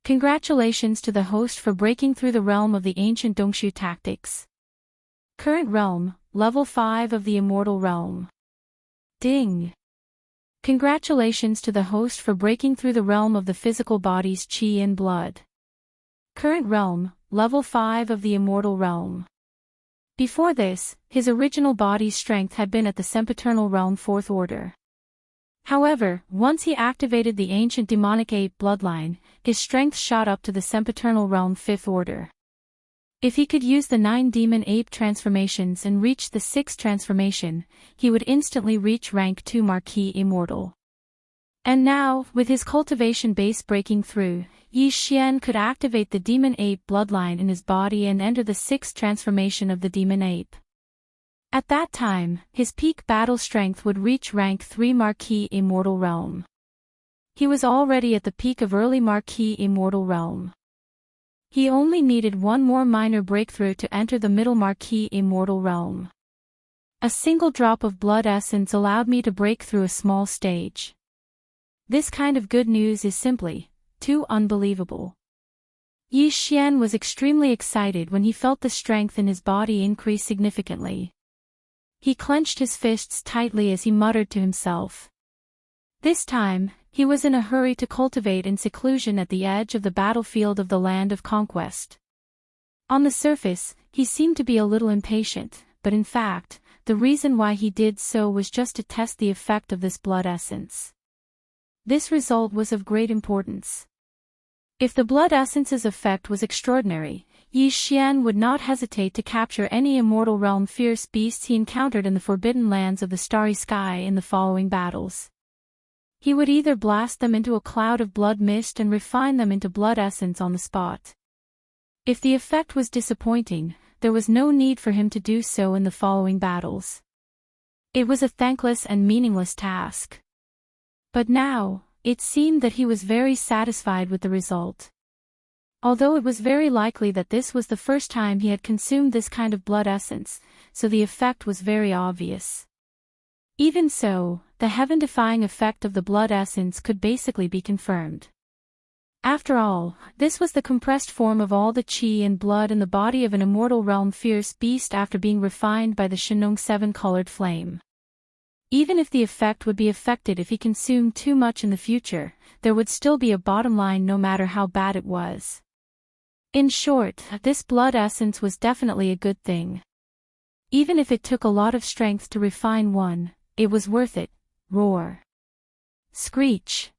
Congratulations to the host for breaking through the realm of the ancient Dongshu tactics. Current realm, level 5 of the immortal realm. Ding. Congratulations to the host for breaking through the realm of the physical body's qi and blood. Current realm, level 5 of the immortal realm. Before this, his original body's strength had been at the sempiternal realm 4th order. However, once he activated the ancient demonic ape bloodline, his strength shot up to the sempiternal realm 5th order. If he could use the 9 demon ape transformations and reach the 6th transformation, he would instantly reach rank 2 Marquis Immortal. And now, with his cultivation base breaking through, Yi Xian could activate the demon ape bloodline in his body and enter the 6th transformation of the demon ape. At that time, his peak battle strength would reach rank 3 Marquis Immortal Realm. He was already at the peak of early Marquis Immortal Realm. He only needed one more minor breakthrough to enter the middle Marquis Immortal Realm. A single drop of blood essence allowed me to break through a small stage. This kind of good news is simply too unbelievable. Yi Xian was extremely excited when he felt the strength in his body increase significantly. He clenched his fists tightly as he muttered to himself. This time, he was in a hurry to cultivate in seclusion at the edge of the battlefield of the land of conquest. On the surface, he seemed to be a little impatient, but in fact, the reason why he did so was just to test the effect of this blood essence. This result was of great importance. If the blood essence's effect was extraordinary, Yi Xian would not hesitate to capture any immortal realm fierce beasts he encountered in the forbidden lands of the starry sky in the following battles. He would either blast them into a cloud of blood mist and refine them into blood essence on the spot. If the effect was disappointing, there was no need for him to do so in the following battles. It was a thankless and meaningless task. But now, it seemed that he was very satisfied with the result. Although it was very likely that this was the first time he had consumed this kind of blood essence, so the effect was very obvious. Even so, the heaven-defying effect of the blood essence could basically be confirmed. After all, this was the compressed form of all the qi and blood in the body of an immortal realm fierce beast after being refined by the Shenong seven-colored flame. Even if the effect would be affected if he consumed too much in the future, there would still be a bottom line no matter how bad it was. In short, this blood essence was definitely a good thing. Even if it took a lot of strength to refine one, it was worth it. Roar. Screech.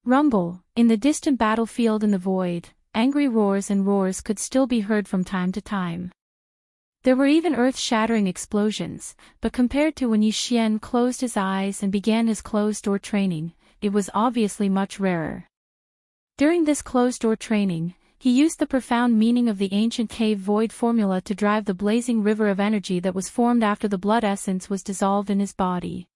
Rumble. In the distant battlefield in the void, angry roars and roars could still be heard from time to time. There were even earth-shattering explosions, but compared to when Yi Xian closed his eyes and began his closed-door training, it was obviously much rarer. During this closed-door training, he used the profound meaning of the ancient cave void formula to drive the blazing river of energy that was formed after the blood essence was dissolved in his body.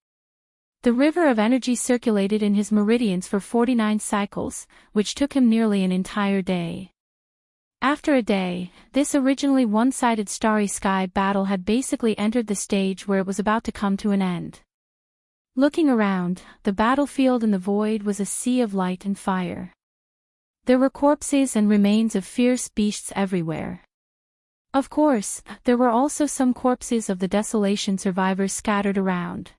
The river of energy circulated in his meridians for 49 cycles, which took him nearly an entire day. After a day, this originally one-sided starry sky battle had basically entered the stage where it was about to come to an end. Looking around, the battlefield in the void was a sea of light and fire. There were corpses and remains of fierce beasts everywhere. Of course, there were also some corpses of the desolation survivors scattered around.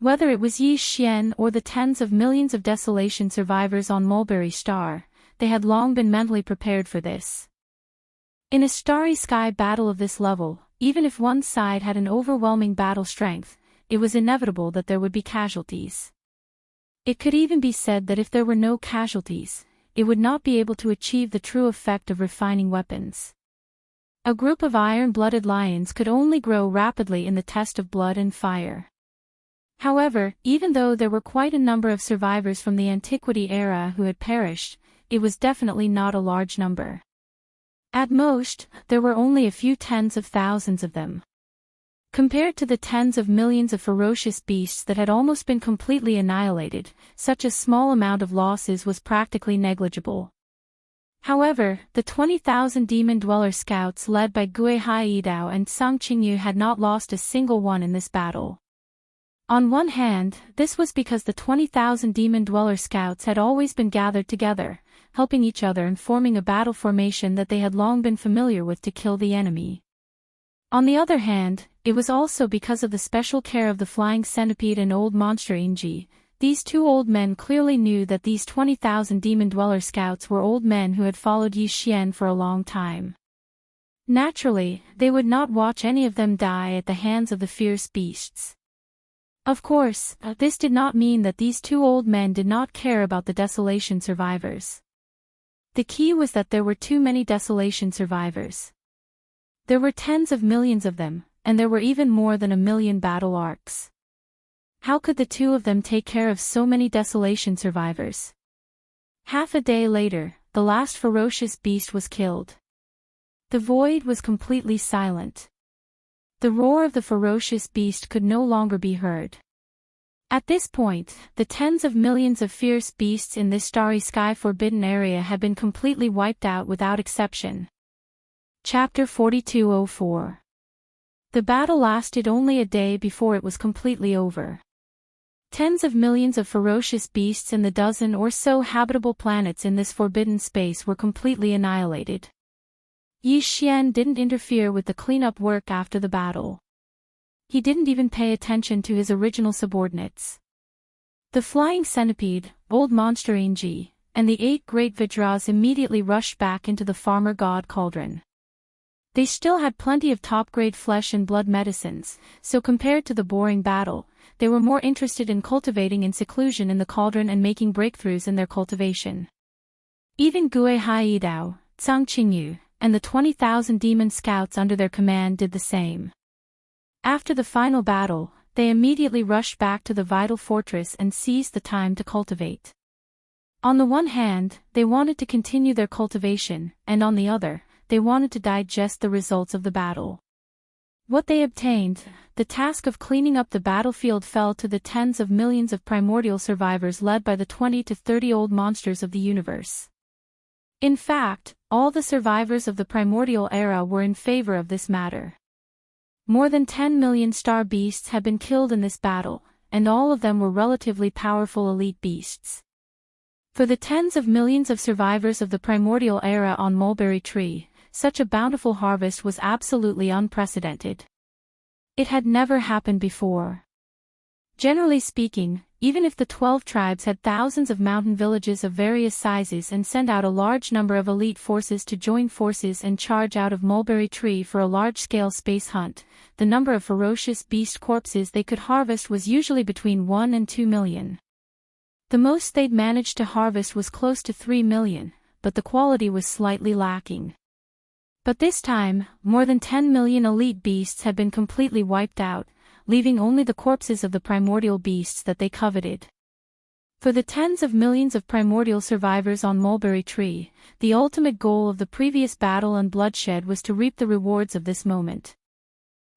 Whether it was Yi Xian or the tens of millions of desolation survivors on Mulberry Star, they had long been mentally prepared for this. In a starry sky battle of this level, even if one side had an overwhelming battle strength, it was inevitable that there would be casualties. It could even be said that if there were no casualties, it would not be able to achieve the true effect of refining weapons. A group of iron-blooded lions could only grow rapidly in the test of blood and fire. However, even though there were quite a number of survivors from the Antiquity era who had perished, it was definitely not a large number. At most, there were only a few tens of thousands of them. Compared to the tens of millions of ferocious beasts that had almost been completely annihilated, such a small amount of losses was practically negligible. However, the 20,000 Demon Dweller scouts led by Gui Haidao and Sang Qingyu had not lost a single one in this battle. On one hand, this was because the 20,000 Demon Dweller scouts had always been gathered together, helping each other and forming a battle formation that they had long been familiar with to kill the enemy. On the other hand, it was also because of the special care of the Flying Centipede and Old Monster Inji. These two old men clearly knew that these 20,000 Demon Dweller scouts were old men who had followed Yi Xian for a long time. Naturally, they would not watch any of them die at the hands of the fierce beasts. Of course, this did not mean that these two old men did not care about the desolation survivors. The key was that there were too many desolation survivors. There were tens of millions of them, and there were even more than 1 million battle arcs. How could the two of them take care of so many desolation survivors? Half a day later, the last ferocious beast was killed. The void was completely silent. The roar of the ferocious beast could no longer be heard. At this point, the tens of millions of fierce beasts in this starry sky forbidden area had been completely wiped out without exception. Chapter 4204. The battle lasted only a day before it was completely over. Tens of millions of ferocious beasts and the dozen or so habitable planets in this forbidden space were completely annihilated. Yi Xian didn't interfere with the cleanup work after the battle. He didn't even pay attention to his original subordinates. The Flying Centipede, Old Monster Inji, and the 8 Great Vajras immediately rushed back into the Farmer God Cauldron. They still had plenty of top-grade flesh and blood medicines, so compared to the boring battle, they were more interested in cultivating in seclusion in the cauldron and making breakthroughs in their cultivation. Even Gui Haidao, Sang Qingyu, and the 20,000 demon scouts under their command did the same. After the final battle, they immediately rushed back to the vital fortress and seized the time to cultivate. On the one hand, they wanted to continue their cultivation, and on the other, they wanted to digest the results of the battle. What they obtained, the task of cleaning up the battlefield, fell to the tens of millions of primordial survivors led by the 20 to 30 old monsters of the universe. In fact, all the survivors of the primordial era were in favor of this matter. More than 10 million star beasts had been killed in this battle, and all of them were relatively powerful elite beasts. For the tens of millions of survivors of the primordial era on Mulberry Tree, such a bountiful harvest was absolutely unprecedented. It had never happened before. Generally speaking, even if the 12 tribes had thousands of mountain villages of various sizes and sent out a large number of elite forces to join forces and charge out of Mulberry Tree for a large-scale space hunt, the number of ferocious beast corpses they could harvest was usually between 1 and 2 million. The most they'd managed to harvest was close to 3 million, but the quality was slightly lacking. But this time, more than 10 million elite beasts had been completely wiped out, leaving only the corpses of the primordial beasts that they coveted. For the tens of millions of primordial survivors on Mulberry Tree, the ultimate goal of the previous battle and bloodshed was to reap the rewards of this moment.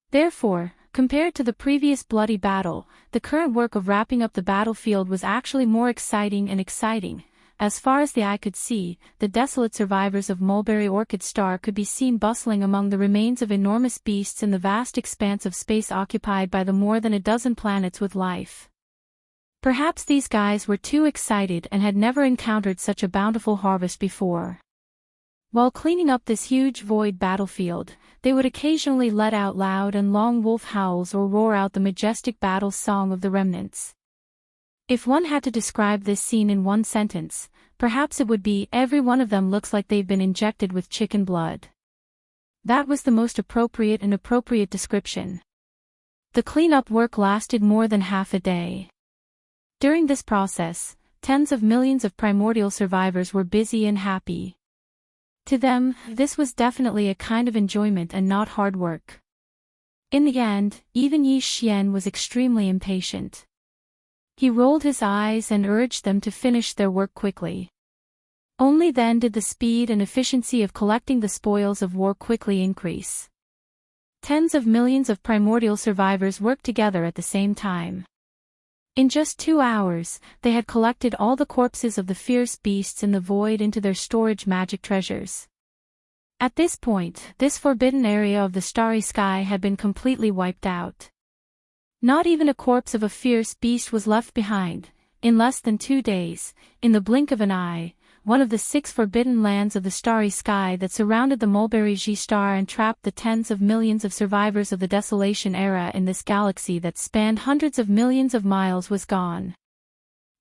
Therefore, compared to the previous bloody battle, the current work of wrapping up the battlefield was actually more exciting and exciting. As far as the eye could see, the desolate survivors of Mulberry Orchid Star could be seen bustling among the remains of enormous beasts in the vast expanse of space occupied by the more than a dozen planets with life. Perhaps these guys were too excited and had never encountered such a bountiful harvest before. While cleaning up this huge void battlefield, they would occasionally let out loud and long wolf howls or roar out the majestic battle song of the remnants. If one had to describe this scene in one sentence, perhaps it would be, every one of them looks like they've been injected with chicken blood. That was the most appropriate description. The cleanup work lasted more than half a day. During this process, tens of millions of primordial survivors were busy and happy. To them, this was definitely a kind of enjoyment and not hard work. In the end, even Yi Xian was extremely impatient. He rolled his eyes and urged them to finish their work quickly. Only then did the speed and efficiency of collecting the spoils of war quickly increase. Tens of millions of primordial survivors worked together at the same time. In just 2 hours, they had collected all the corpses of the fierce beasts in the void into their storage magic treasures. At this point, this forbidden area of the starry sky had been completely wiped out. Not even a corpse of a fierce beast was left behind. In less than 2 days, in the blink of an eye, one of the 6 forbidden lands of the starry sky that surrounded the Mulberry Star and trapped the tens of millions of survivors of the Desolation era in this galaxy that spanned hundreds of millions of miles was gone.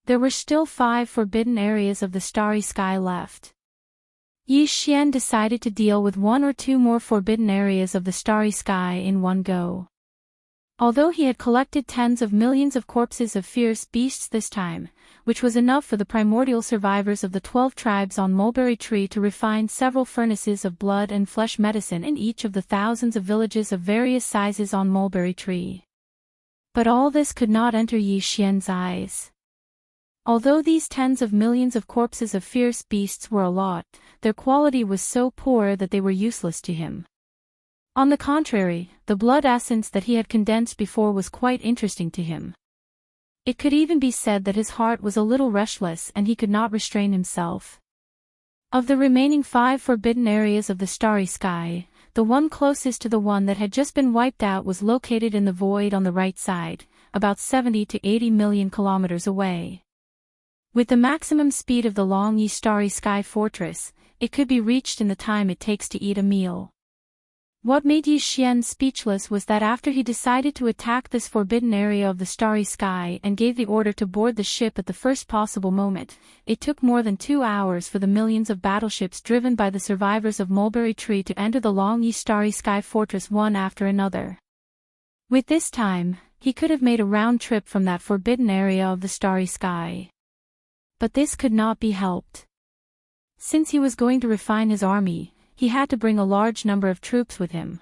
There were still 5 forbidden areas of the starry sky left. Yi Xian decided to deal with 1 or 2 more forbidden areas of the starry sky in one go. Although he had collected tens of millions of corpses of fierce beasts this time, which was enough for the primordial survivors of the 12 tribes on Mulberry Tree to refine several furnaces of blood and flesh medicine in each of the thousands of villages of various sizes on Mulberry Tree. But all this could not enter Yi Xian's eyes. Although these tens of millions of corpses of fierce beasts were a lot, their quality was so poor that they were useless to him. On the contrary, the blood essence that he had condensed before was quite interesting to him. It could even be said that his heart was a little restless and he could not restrain himself. Of the remaining 5 forbidden areas of the starry sky, the one closest to the one that had just been wiped out was located in the void on the right side, about 70 to 80 million kilometers away. With the maximum speed of the long Yi Starry Sky Fortress, it could be reached in the time it takes to eat a meal. What made Yi Xian speechless was that after he decided to attack this forbidden area of the starry sky and gave the order to board the ship at the first possible moment, it took more than 2 hours for the millions of battleships driven by the survivors of Mulberry Tree to enter the long Yi Starry Sky Fortress one after another. With this time, he could have made a round trip from that forbidden area of the starry sky. But this could not be helped. Since he was going to refine his army, he had to bring a large number of troops with him.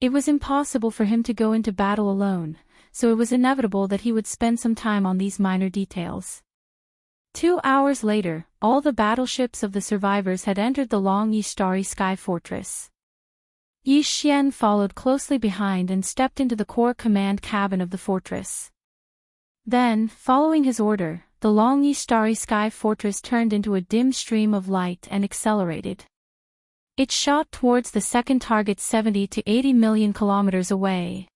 It was impossible for him to go into battle alone, so it was inevitable that he would spend some time on these minor details. 2 hours later, all the battleships of the survivors had entered the long Yi Starry Sky Fortress. Yi Xian followed closely behind and stepped into the core command cabin of the fortress. Then, following his order, the long Yi Starry Sky Fortress turned into a dim stream of light and accelerated. It shot towards the second target 70 to 80 million kilometers away.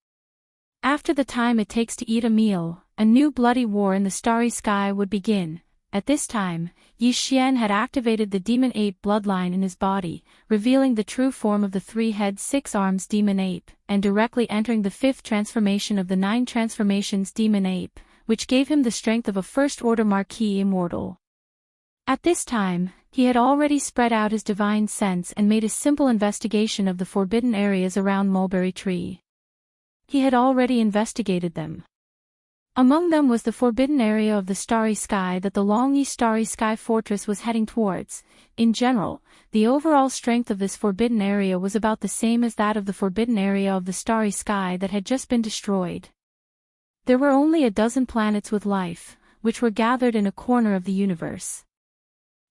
After the time it takes to eat a meal, a new bloody war in the starry sky would begin. At this time, Yi Xian had activated the demon ape bloodline in his body, revealing the true form of the 3-head 6-arms demon ape, and directly entering the 5th transformation of the 9 transformations demon ape, which gave him the strength of a first-order marquis immortal. At this time, he had already spread out his divine sense and made a simple investigation of the forbidden areas around Mulberry Tree. He had already investigated them. Among them was the forbidden area of the starry sky that the Longyi Starry Sky Fortress was heading towards. In general, the overall strength of this forbidden area was about the same as that of the forbidden area of the starry sky that had just been destroyed. There were only a dozen planets with life, which were gathered in a corner of the universe.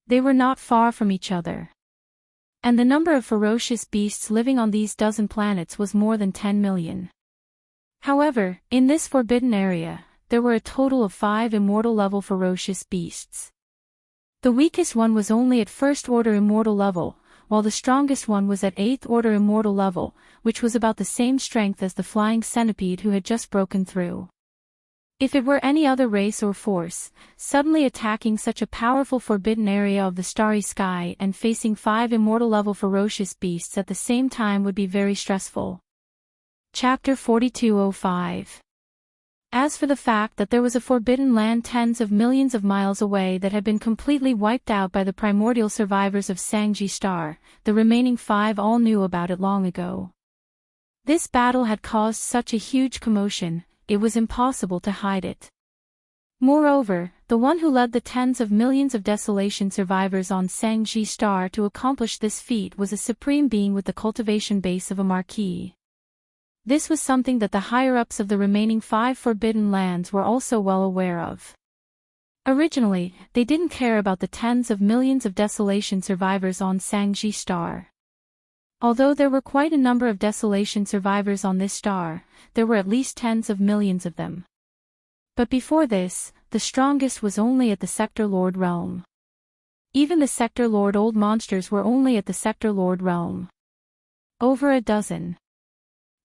They were not far from each other. And the number of ferocious beasts living on these dozen planets was more than 10 million. However, in this forbidden area, there were a total of 5 immortal-level ferocious beasts. The weakest one was only at first-order immortal level, while the strongest one was at 8th-order immortal level, which was about the same strength as the flying centipede who had just broken through. If it were any other race or force, suddenly attacking such a powerful forbidden area of the starry sky and facing 5 immortal-level ferocious beasts at the same time would be very stressful. Chapter 4205. As for the fact that there was a forbidden land tens of millions of miles away that had been completely wiped out by the primordial survivors of Sangji Star, the remaining 5 all knew about it long ago. This battle had caused such a huge commotion, it was impossible to hide it. Moreover, the one who led the tens of millions of desolation survivors on Sangji Star to accomplish this feat was a supreme being with the cultivation base of a marquis. This was something that the higher-ups of the remaining 5 forbidden lands were also well aware of. Originally, they didn't care about the tens of millions of desolation survivors on Sangji Star. Although there were quite a number of desolation survivors on this star, there were at least tens of millions of them. But before this, the strongest was only at the Sector Lord realm. Even the Sector Lord old monsters were only at the Sector Lord realm. Over a dozen.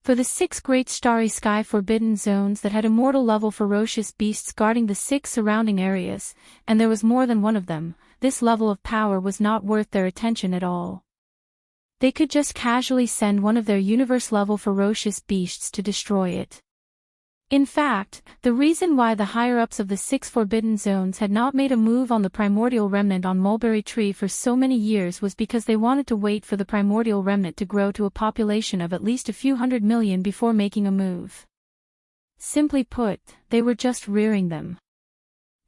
For the 6 great starry sky forbidden zones that had immortal-level ferocious beasts guarding the 6 surrounding areas, and there was more than one of them, this level of power was not worth their attention at all. They could just casually send one of their universe-level ferocious beasts to destroy it. In fact, the reason why the higher-ups of the 6 forbidden zones had not made a move on the primordial remnant on Mulberry Tree for so many years was because they wanted to wait for the primordial remnant to grow to a population of at least a few 100 million before making a move. Simply put, they were just rearing them.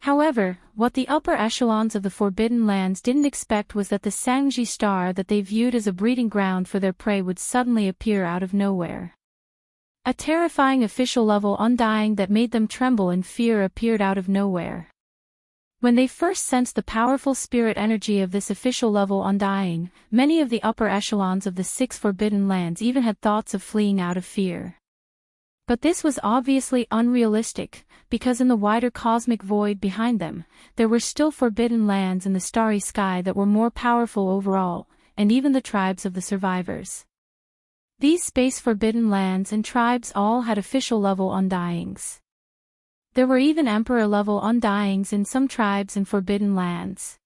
However, what the upper echelons of the Forbidden Lands didn't expect was that the Sangji Star that they viewed as a breeding ground for their prey would suddenly appear out of nowhere. A terrifying official-level undying that made them tremble in fear appeared out of nowhere. When they first sensed the powerful spirit energy of this official-level undying, many of the upper echelons of the 6 Forbidden Lands even had thoughts of fleeing out of fear. But this was obviously unrealistic, because in the wider cosmic void behind them, there were still Forbidden Lands in the starry sky that were more powerful overall, and even the tribes of the survivors. These space forbidden lands and tribes all had official-level undyings. There were even emperor-level undyings in some tribes and forbidden lands.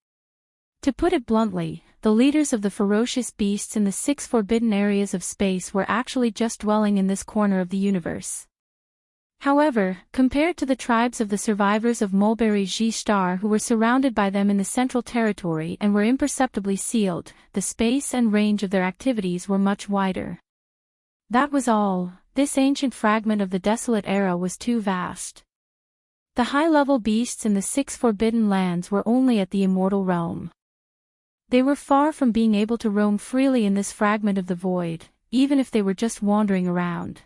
To put it bluntly, the leaders of the ferocious beasts in the 6 forbidden areas of space were actually just dwelling in this corner of the universe. However, compared to the tribes of the survivors of Mulberry Ji Star who were surrounded by them in the central territory and were imperceptibly sealed, the space and range of their activities were much wider. That was all, this ancient fragment of the desolate era was too vast. The high-level beasts in the 6 forbidden lands were only at the immortal realm. They were far from being able to roam freely in this fragment of the void, even if they were just wandering around.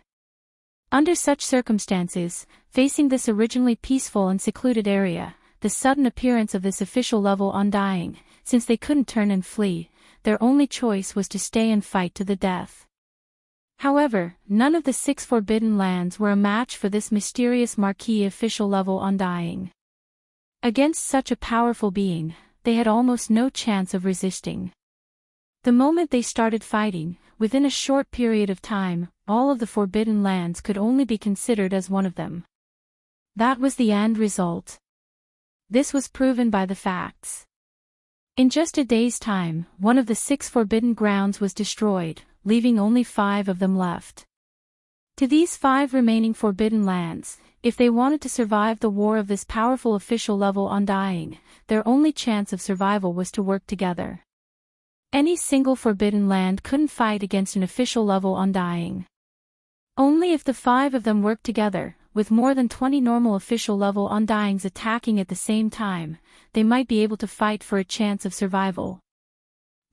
Under such circumstances, facing this originally peaceful and secluded area, the sudden appearance of this official-level undying, since they couldn't turn and flee, their only choice was to stay and fight to the death. However, none of the 6 forbidden lands were a match for this mysterious marquis official-level undying. Against such a powerful being, they had almost no chance of resisting. The moment they started fighting, within a short period of time, all of the Forbidden Lands could only be considered as one of them. That was the end result. This was proven by the facts. In just a day's time, one of the 6 forbidden grounds was destroyed, leaving only 5 of them left. To these 5 remaining Forbidden Lands, if they wanted to survive the war of this powerful official level Undying, their only chance of survival was to work together. Any single Forbidden Land couldn't fight against an official level Undying. Only if the 5 of them worked together, with more than 20 normal official level Undyings attacking at the same time, they might be able to fight for a chance of survival.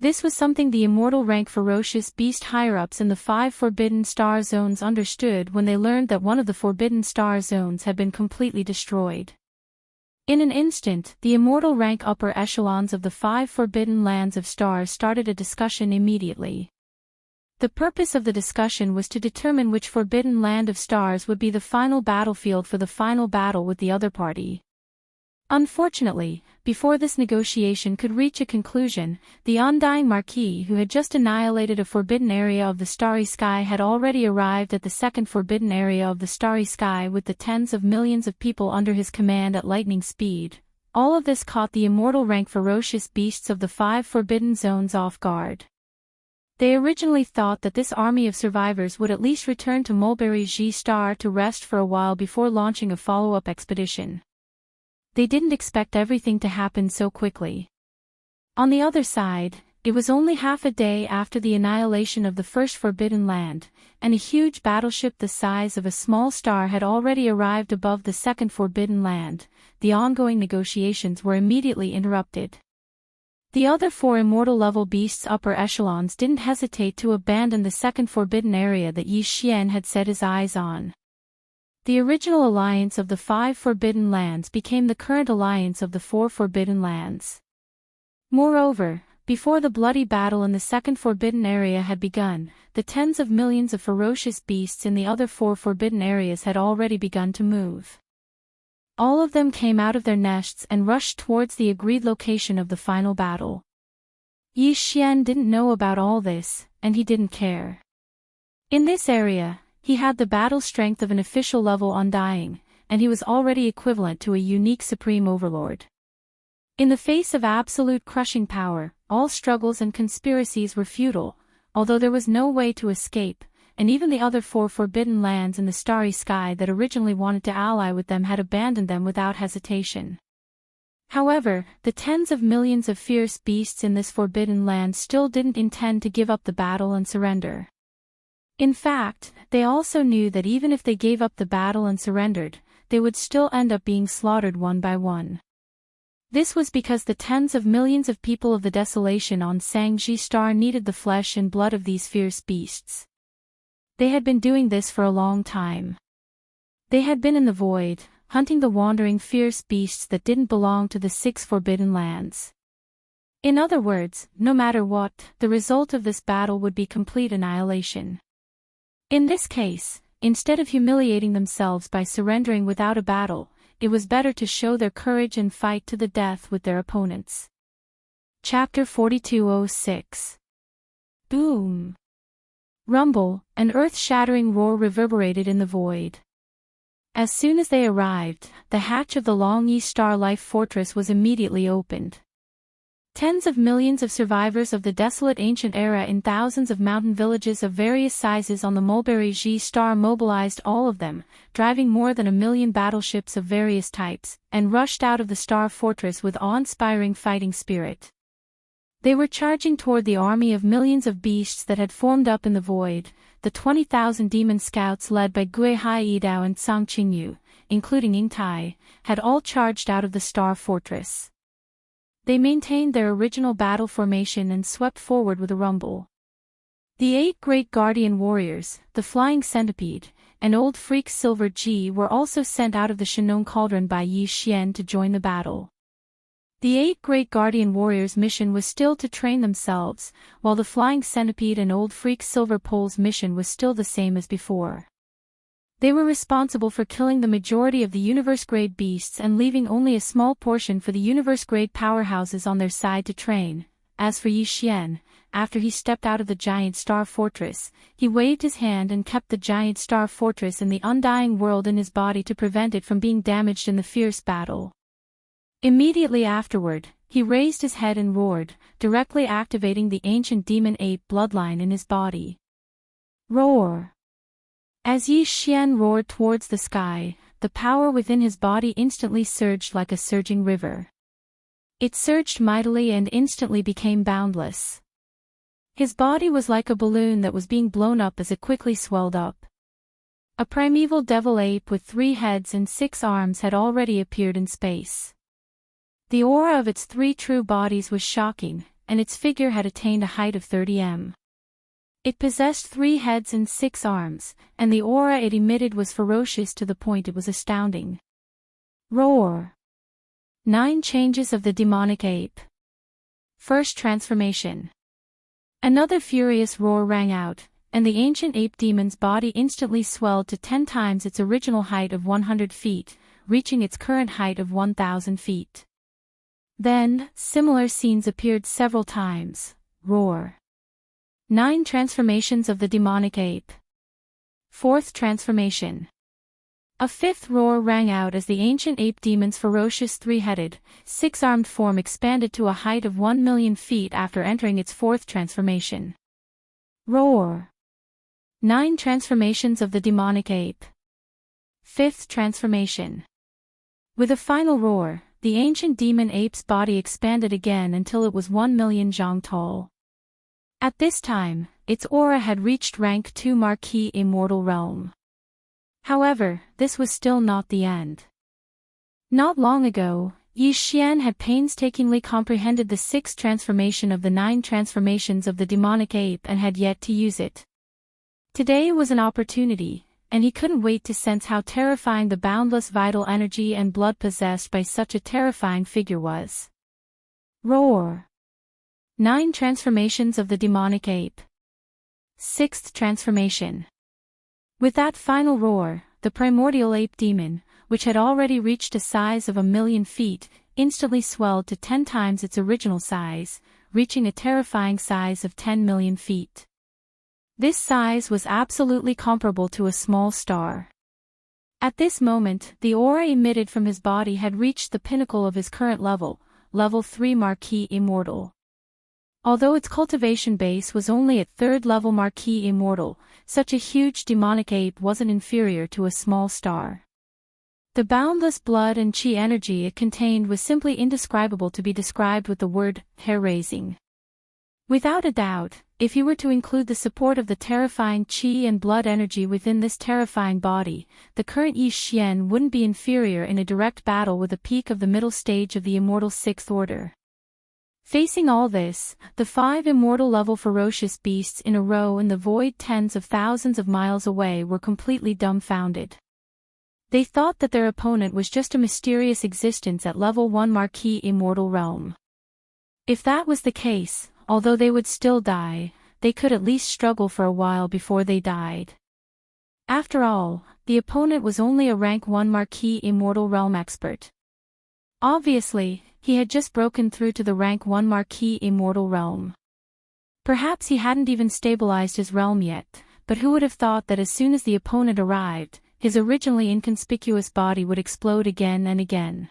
This was something the immortal rank ferocious beast higher-ups in the 5 Forbidden Star Zones understood when they learned that one of the Forbidden Star Zones had been completely destroyed. In an instant, the immortal rank upper echelons of the 5 Forbidden Lands of Stars started a discussion immediately. The purpose of the discussion was to determine which Forbidden Land of Stars would be the final battlefield for the final battle with the other party. Unfortunately, before this negotiation could reach a conclusion, the Undying Marquis who had just annihilated a forbidden area of the Starry Sky had already arrived at the second forbidden area of the Starry Sky with the tens of millions of people under his command at lightning speed. All of this caught the immortal rank ferocious beasts of the 5 Forbidden Zones off guard. They originally thought that this army of survivors would at least return to Mulberry G-Star to rest for a while before launching a follow-up expedition. They didn't expect everything to happen so quickly. On the other side, it was only half a day after the annihilation of the first Forbidden Land, and a huge battleship the size of a small star had already arrived above the second Forbidden Land. The ongoing negotiations were immediately interrupted. The other 4 immortal level beasts upper echelons didn't hesitate to abandon the second forbidden area that Yi Xian had set his eyes on. The original alliance of the 5 Forbidden Lands became the current alliance of the 4 Forbidden Lands. Moreover, before the bloody battle in the second forbidden area had begun, the tens of millions of ferocious beasts in the other 4 forbidden areas had already begun to move. All of them came out of their nests and rushed towards the agreed location of the final battle. Yi Xian didn't know about all this, and he didn't care. In this area, he had the battle strength of an official level Undying, and he was already equivalent to a unique supreme overlord. In the face of absolute crushing power, all struggles and conspiracies were futile, although there was no way to escape, and even the other 4 Forbidden Lands in the Starry Sky that originally wanted to ally with them had abandoned them without hesitation. However, the tens of millions of fierce beasts in this Forbidden Land still didn't intend to give up the battle and surrender. In fact, they also knew that even if they gave up the battle and surrendered, they would still end up being slaughtered one by one. This was because the tens of millions of people of the desolation on Sangji Star needed the flesh and blood of these fierce beasts. They had been doing this for a long time. They had been in the void, hunting the wandering fierce beasts that didn't belong to the 6 Forbidden Lands. In other words, no matter what, the result of this battle would be complete annihilation. In this case, instead of humiliating themselves by surrendering without a battle, it was better to show their courage and fight to the death with their opponents. Chapter 4206. Boom! Rumble, an earth-shattering roar reverberated in the void. As soon as they arrived, the hatch of the Long Yi Star Life Fortress was immediately opened. Tens of millions of survivors of the desolate ancient era in thousands of mountain villages of various sizes on the Mulberry G-Star mobilized all of them, driving more than 1 million battleships of various types, and rushed out of the Star Fortress with awe-inspiring fighting spirit. They were charging toward the army of millions of beasts that had formed up in the void. The 20,000 demon scouts led by Gui Hai Yidao and Song Qingyu, including Ying Tai, had all charged out of the Star Fortress. They maintained their original battle formation and swept forward with a rumble. The 8 great guardian warriors, the Flying Centipede, and Old Freak Silver G were also sent out of the Shenong Cauldron by Yi Xian to join the battle. The 8 great guardian warriors' mission was still to train themselves, while the Flying Centipede and Old Freak Silver Pole's mission was still the same as before. They were responsible for killing the majority of the universe-grade beasts and leaving only a small portion for the universe-grade powerhouses on their side to train. As for Yi Xian, after he stepped out of the giant star fortress, he waved his hand and kept the giant star fortress and the undying world in his body to prevent it from being damaged in the fierce battle. Immediately afterward, he raised his head and roared, directly activating the ancient demon ape bloodline in his body. Roar! As Yi Xian roared towards the sky, the power within his body instantly surged like a surging river. It surged mightily and instantly became boundless. His body was like a balloon that was being blown up as it quickly swelled up. A primeval devil ape with 3 heads and 6 arms had already appeared in space. The aura of its 3 true bodies was shocking, and its figure had attained a height of 30 m. It possessed 3 heads and 6 arms, and the aura it emitted was ferocious to the point it was astounding. Roar! 9 changes of the demonic ape. First transformation. Another furious roar rang out, and the ancient ape demon's body instantly swelled to 10 times its original height of 100 feet, reaching its current height of 1,000 feet. Then, similar scenes appeared several times. Roar. 9 transformations of the demonic ape. Fourth transformation. A 5th roar rang out as the ancient ape demon's ferocious 3-headed, 6-armed form expanded to a height of 1,000,000 feet after entering its 4th transformation. Roar. 9 transformations of the demonic ape. 5th transformation. With a final roar, the ancient demon ape's body expanded again until it was 1,000,000 zhang tall. At this time, its aura had reached rank 2 Marquis Immortal Realm. However, this was still not the end. Not long ago, Yi Xian had painstakingly comprehended the 6th transformation of the 9 transformations of the demonic ape and had yet to use it. Today was an opportunity, and he couldn't wait to sense how terrifying the boundless vital energy and blood possessed by such a terrifying figure was. Roar! 9 transformations of the demonic ape. 6th transformation. With that final roar, the primordial ape demon, which had already reached a size of 1,000,000 feet, instantly swelled to 10 times its original size, reaching a terrifying size of 10,000,000 feet. This size was absolutely comparable to a small star. At this moment, the aura emitted from his body had reached the pinnacle of his current level, level 3 Marquis Immortal. Although its cultivation base was only at 3rd level Marquis Immortal, such a huge demonic ape wasn't inferior to a small star. The boundless blood and chi energy it contained was simply indescribable to be described with the word hair-raising. Without a doubt, if you were to include the support of the terrifying chi and blood energy within this terrifying body, the current Yi Xian wouldn't be inferior in a direct battle with the peak of the middle stage of the immortal 6th order. Facing all this, the 5 immortal-level ferocious beasts in a row in the void tens of thousands of miles away were completely dumbfounded. They thought that their opponent was just a mysterious existence at level 1 Marquis Immortal Realm. If that was the case, although they would still die, they could at least struggle for a while before they died. After all, the opponent was only a rank 1 Marquis Immortal Realm expert. Obviously, he had just broken through to the rank 1 Marquis Immortal Realm. Perhaps he hadn't even stabilized his realm yet, but who would have thought that as soon as the opponent arrived, his originally inconspicuous body would explode again and again.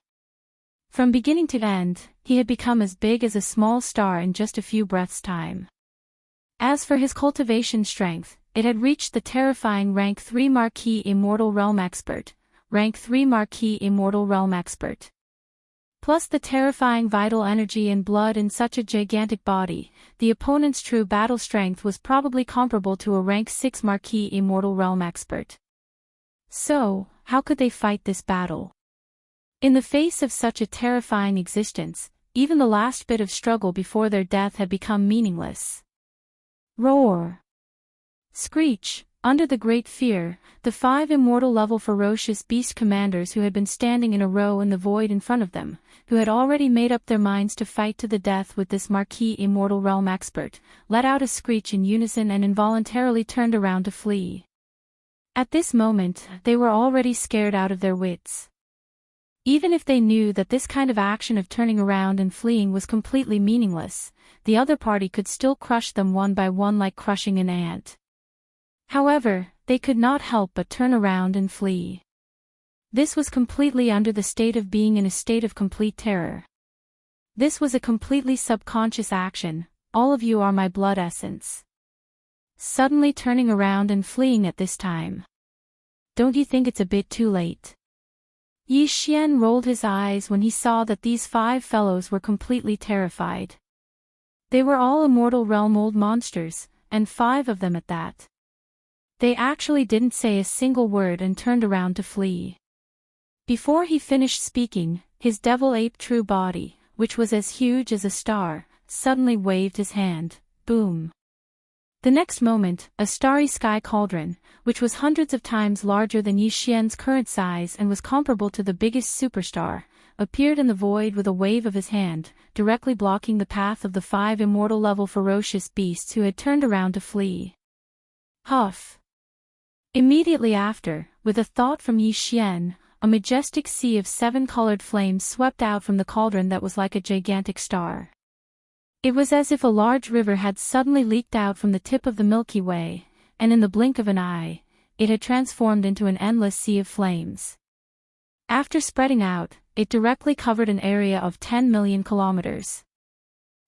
From beginning to end, he had become as big as a small star in just a few breaths' time. As for his cultivation strength, it had reached the terrifying rank 3 Marquis Immortal Realm Expert, rank 3 Marquis Immortal Realm Expert. Plus the terrifying vital energy and blood in such a gigantic body, the opponent's true battle strength was probably comparable to a rank 6 Marquis Immortal Realm Expert. So, how could they fight this battle? In the face of such a terrifying existence, even the last bit of struggle before their death had become meaningless. Roar! Screech! Under the great fear, the 5 immortal-level ferocious beast commanders who had been standing in a row in the void in front of them, who had already made up their minds to fight to the death with this Marquis Immortal Realm expert, let out a screech in unison and involuntarily turned around to flee. At this moment, they were already scared out of their wits. Even if they knew that this kind of action of turning around and fleeing was completely meaningless, the other party could still crush them one by one like crushing an ant. However, they could not help but turn around and flee. This was completely under the state of being in a state of complete terror. This was a completely subconscious action. All of you are my blood essence. Suddenly turning around and fleeing at this time. Don't you think it's a bit too late? Yi Xian rolled his eyes when he saw that these 5 fellows were completely terrified. They were all immortal realm old monsters, and 5 of them at that. They actually didn't say a single word and turned around to flee. Before he finished speaking, his devil ape true body, which was as huge as a star, suddenly waved his hand. Boom. The next moment, a starry sky cauldron, which was hundreds of times larger than Yi Xian's current size and was comparable to the biggest superstar, appeared in the void with a wave of his hand, directly blocking the path of the 5 immortal-level ferocious beasts who had turned around to flee. Huff. Immediately after, with a thought from Yi Xian, a majestic sea of 7 colored flames swept out from the cauldron that was like a gigantic star. It was as if a large river had suddenly leaked out from the tip of the Milky Way, and in the blink of an eye, it had transformed into an endless sea of flames. After spreading out, it directly covered an area of 10 million kilometers.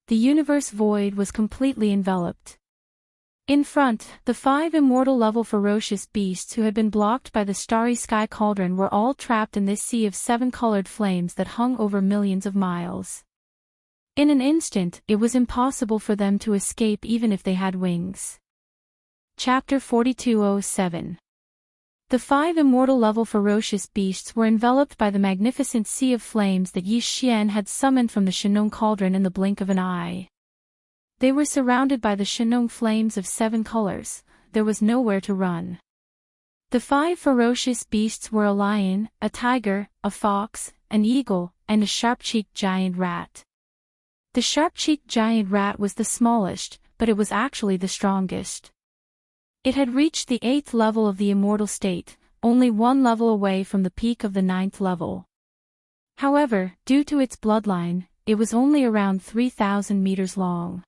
The universe void was completely enveloped. In front, the 5 immortal-level ferocious beasts who had been blocked by the starry sky cauldron were all trapped in this sea of 7 colored flames that hung over millions of miles. In an instant, it was impossible for them to escape even if they had wings. Chapter 4207. The 5 immortal-level ferocious beasts were enveloped by the magnificent sea of flames that Yi Xian had summoned from the Shenong cauldron in the blink of an eye. They were surrounded by the Shenong flames of 7 colors. There was nowhere to run. The 5 ferocious beasts were a lion, a tiger, a fox, an eagle, and a sharp-cheeked giant rat. The sharp-cheeked giant rat was the smallest, but it was actually the strongest. It had reached the 8th level of the immortal state, only 1 level away from the peak of the 9th level. However, due to its bloodline, it was only around 3,000 meters long.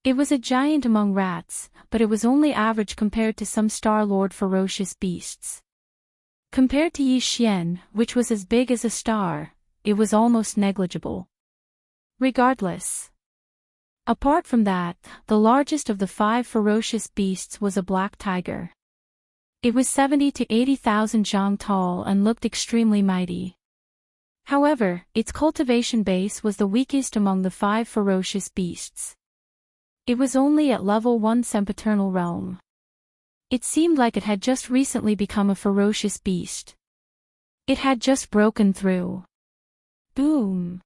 It was a giant among rats, but it was only average compared to some Star-Lord ferocious beasts. Compared to Yi Xian, which was as big as a star, it was almost negligible. Regardless. Apart from that, the largest of the 5 ferocious beasts was a black tiger. It was 70 to 80,000 zhang tall and looked extremely mighty. However, its cultivation base was the weakest among the 5 ferocious beasts. It was only at level 1 sempiternal realm. It seemed like it had just recently become a ferocious beast. It had just broken through. Boom.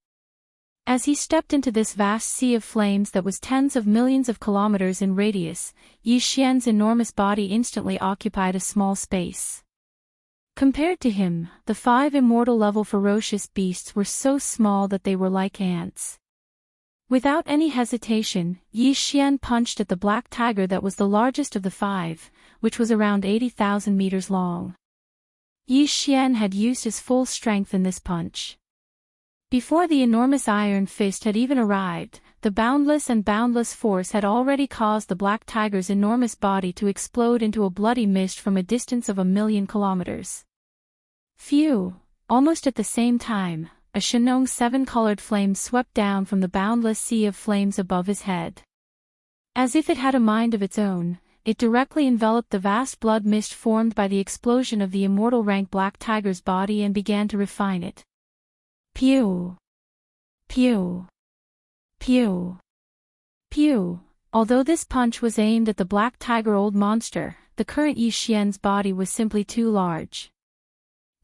As he stepped into this vast sea of flames that was tens of millions of kilometers in radius, Yi Xian's enormous body instantly occupied a small space. Compared to him, the 5 immortal-level ferocious beasts were so small that they were like ants. Without any hesitation, Yi Xian punched at the black tiger that was the largest of the 5, which was around 80,000 meters long. Yi Xian had used his full strength in this punch. Before the enormous iron fist had even arrived, the boundless force had already caused the black tiger's enormous body to explode into a bloody mist from a distance of 1,000,000 kilometers. Phew! Almost at the same time, a Shenong 7-colored flame swept down from the boundless sea of flames above his head. As if it had a mind of its own, it directly enveloped the vast blood mist formed by the explosion of the immortal rank black tiger's body and began to refine it. Pew! Pew! Pew! Pew! Although this punch was aimed at the black tiger old monster, the current Yi Xian's body was simply too large.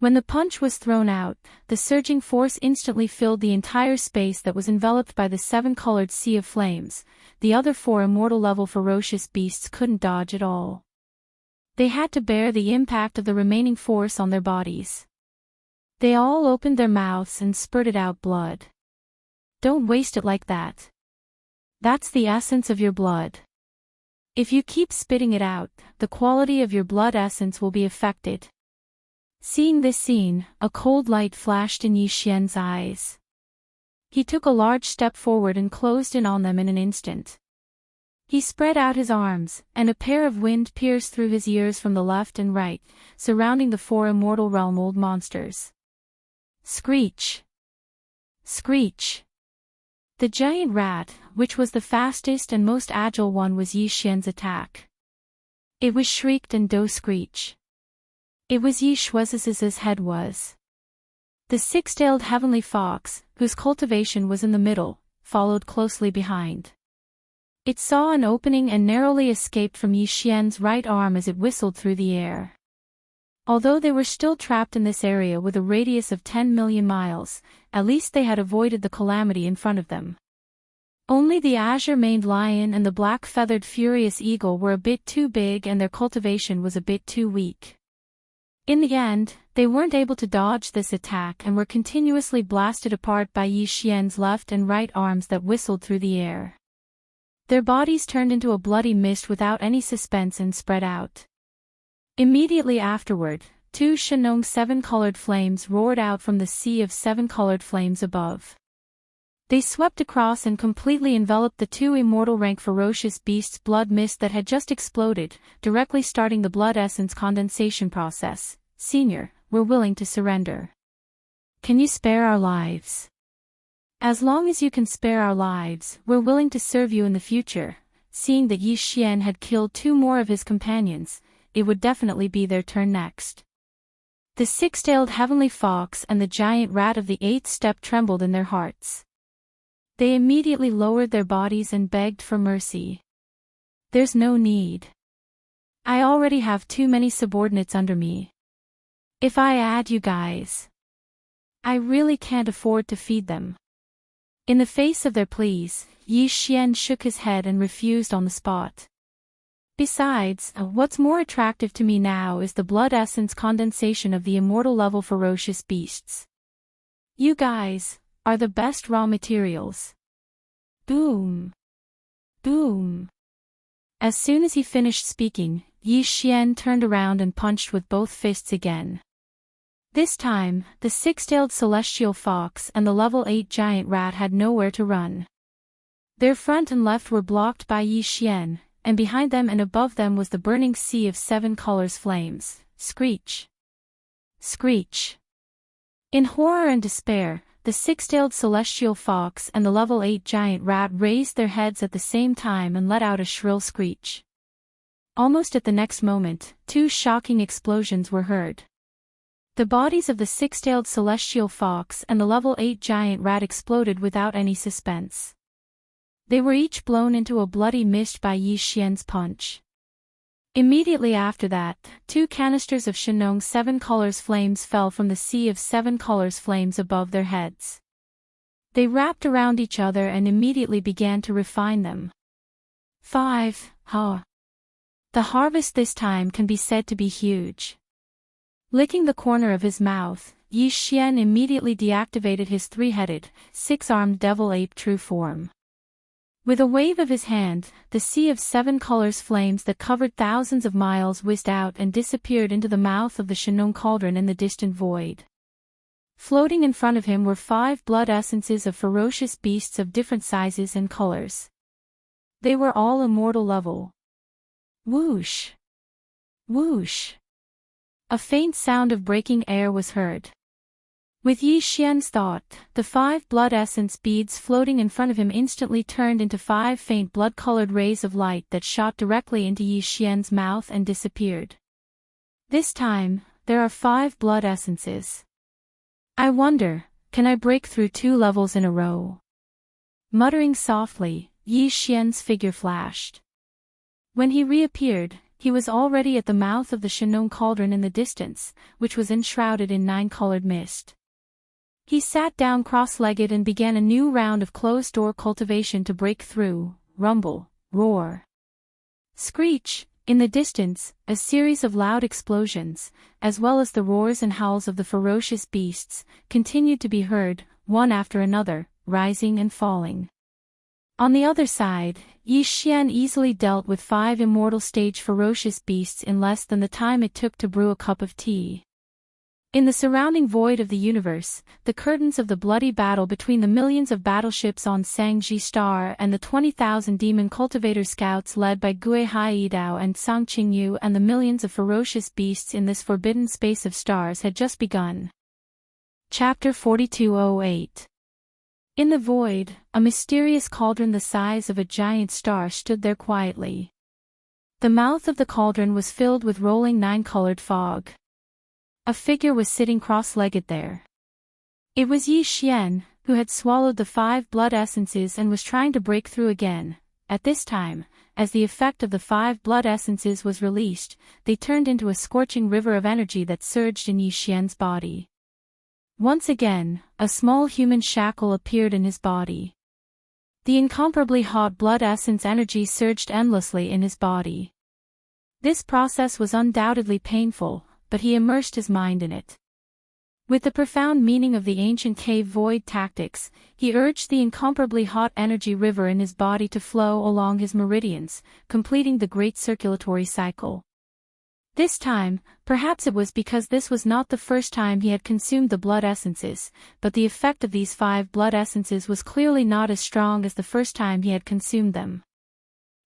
When the punch was thrown out, the surging force instantly filled the entire space that was enveloped by the 7-colored sea of flames. The other 4 immortal-level ferocious beasts couldn't dodge at all. They had to bear the impact of the remaining force on their bodies. They all opened their mouths and spurted out blood. Don't waste it like that. That's the essence of your blood. If you keep spitting it out, the quality of your blood essence will be affected. Seeing this scene, a cold light flashed in Yi Xian's eyes. He took a large step forward and closed in on them in an instant. He spread out his arms, and a pair of wind pierced through his ears from the left and right, surrounding the four immortal realm-old monsters. Screech! Screech! The giant rat, which was the fastest and most agile one, was Yi Xian's attack. It was shrieked and do screech. It was Yi Shuiz's head was. The six-tailed heavenly fox, whose cultivation was in the middle, followed closely behind. It saw an opening and narrowly escaped from Yi Xian's right arm as it whistled through the air. Although they were still trapped in this area with a radius of 10 million miles, at least they had avoided the calamity in front of them. Only the azure-maned lion and the black-feathered furious eagle were a bit too big and their cultivation was a bit too weak. In the end, they weren't able to dodge this attack and were continuously blasted apart by Yi Xian's left and right arms that whistled through the air. Their bodies turned into a bloody mist without any suspense and spread out. Immediately afterward, two Shenong seven-colored flames roared out from the sea of seven-colored flames above. They swept across and completely enveloped the two immortal rank ferocious beasts' blood mist that had just exploded, directly starting the blood essence condensation process. Senior, we're willing to surrender. Can you spare our lives? As long as you can spare our lives, we're willing to serve you in the future. Seeing that Yi Xian had killed two more of his companions, it would definitely be their turn next. The six-tailed heavenly fox and the giant rat of the eighth step trembled in their hearts. They immediately lowered their bodies and begged for mercy. There's no need. I already have too many subordinates under me. If I add you guys, I really can't afford to feed them. In the face of their pleas, Yi Xian shook his head and refused on the spot. Besides, what's more attractive to me now is the blood essence condensation of the immortal level ferocious beasts. You guys are the best raw materials. Boom! Boom! As soon as he finished speaking, Yi Xian turned around and punched with both fists again. This time, the six-tailed celestial fox and the level 8 giant rat had nowhere to run. Their front and left were blocked by Yi Xian, and behind them and above them was the burning sea of seven colors flames. Screech! Screech! In horror and despair, the six-tailed celestial fox and the level 8 giant rat raised their heads at the same time and let out a shrill screech. Almost at the next moment, two shocking explosions were heard. The bodies of the six-tailed celestial fox and the level 8 giant rat exploded without any suspense. They were each blown into a bloody mist by Yi Xian's punch. Immediately after that, two canisters of Shenong seven colors flames fell from the sea of seven colors flames above their heads. They wrapped around each other and immediately began to refine them. 5. The harvest this time can be said to be huge. Licking the corner of his mouth, Yi Xian immediately deactivated his three-headed, six-armed devil ape true form. With a wave of his hand, the sea of seven colors flames that covered thousands of miles whisked out and disappeared into the mouth of the Shenong cauldron in the distant void. Floating in front of him were 5 blood essences of ferocious beasts of different sizes and colors. They were all immortal level. Whoosh! Whoosh! A faint sound of breaking air was heard. With Yi Xian's thought, the 5 blood essence beads floating in front of him instantly turned into 5 faint blood-colored rays of light that shot directly into Yi Xian's mouth and disappeared. This time, there are 5 blood essences. I wonder, can I break through 2 levels in a row? Muttering softly, Yi Xian's figure flashed. When he reappeared, he was already at the mouth of the Shenong cauldron in the distance, which was enshrouded in 9-colored mist. He sat down cross-legged and began a new round of closed-door cultivation to break through. Rumble, roar, screech. In the distance, a series of loud explosions, as well as the roars and howls of the ferocious beasts, continued to be heard, one after another, rising and falling. On the other side, Yi Xian easily dealt with 5 immortal stage ferocious beasts in less than the time it took to brew a cup of tea. In the surrounding void of the universe, the curtains of the bloody battle between the millions of battleships on Sangji Star and the 20,000 demon cultivator scouts led by Gue Haidao and Sang Qingyu and the millions of ferocious beasts in this forbidden space of stars had just begun. Chapter 4208. In the void, a mysterious cauldron the size of a giant star stood there quietly. The mouth of the cauldron was filled with rolling nine-colored fog. A figure was sitting cross-legged there. It was Yi Xian, who had swallowed the 5 blood essences and was trying to break through again. At this time, as the effect of the 5 blood essences was released, they turned into a scorching river of energy that surged in Yi Xian's body. Once again, a small human shackle appeared in his body. The incomparably hot blood essence energy surged endlessly in his body. This process was undoubtedly painful, but he immersed his mind in it. With the profound meaning of the ancient cave void tactics, he urged the incomparably hot energy river in his body to flow along his meridians, completing the great circulatory cycle. This time, perhaps it was because this was not the first time he had consumed the blood essences, but the effect of these 5 blood essences was clearly not as strong as the first time he had consumed them.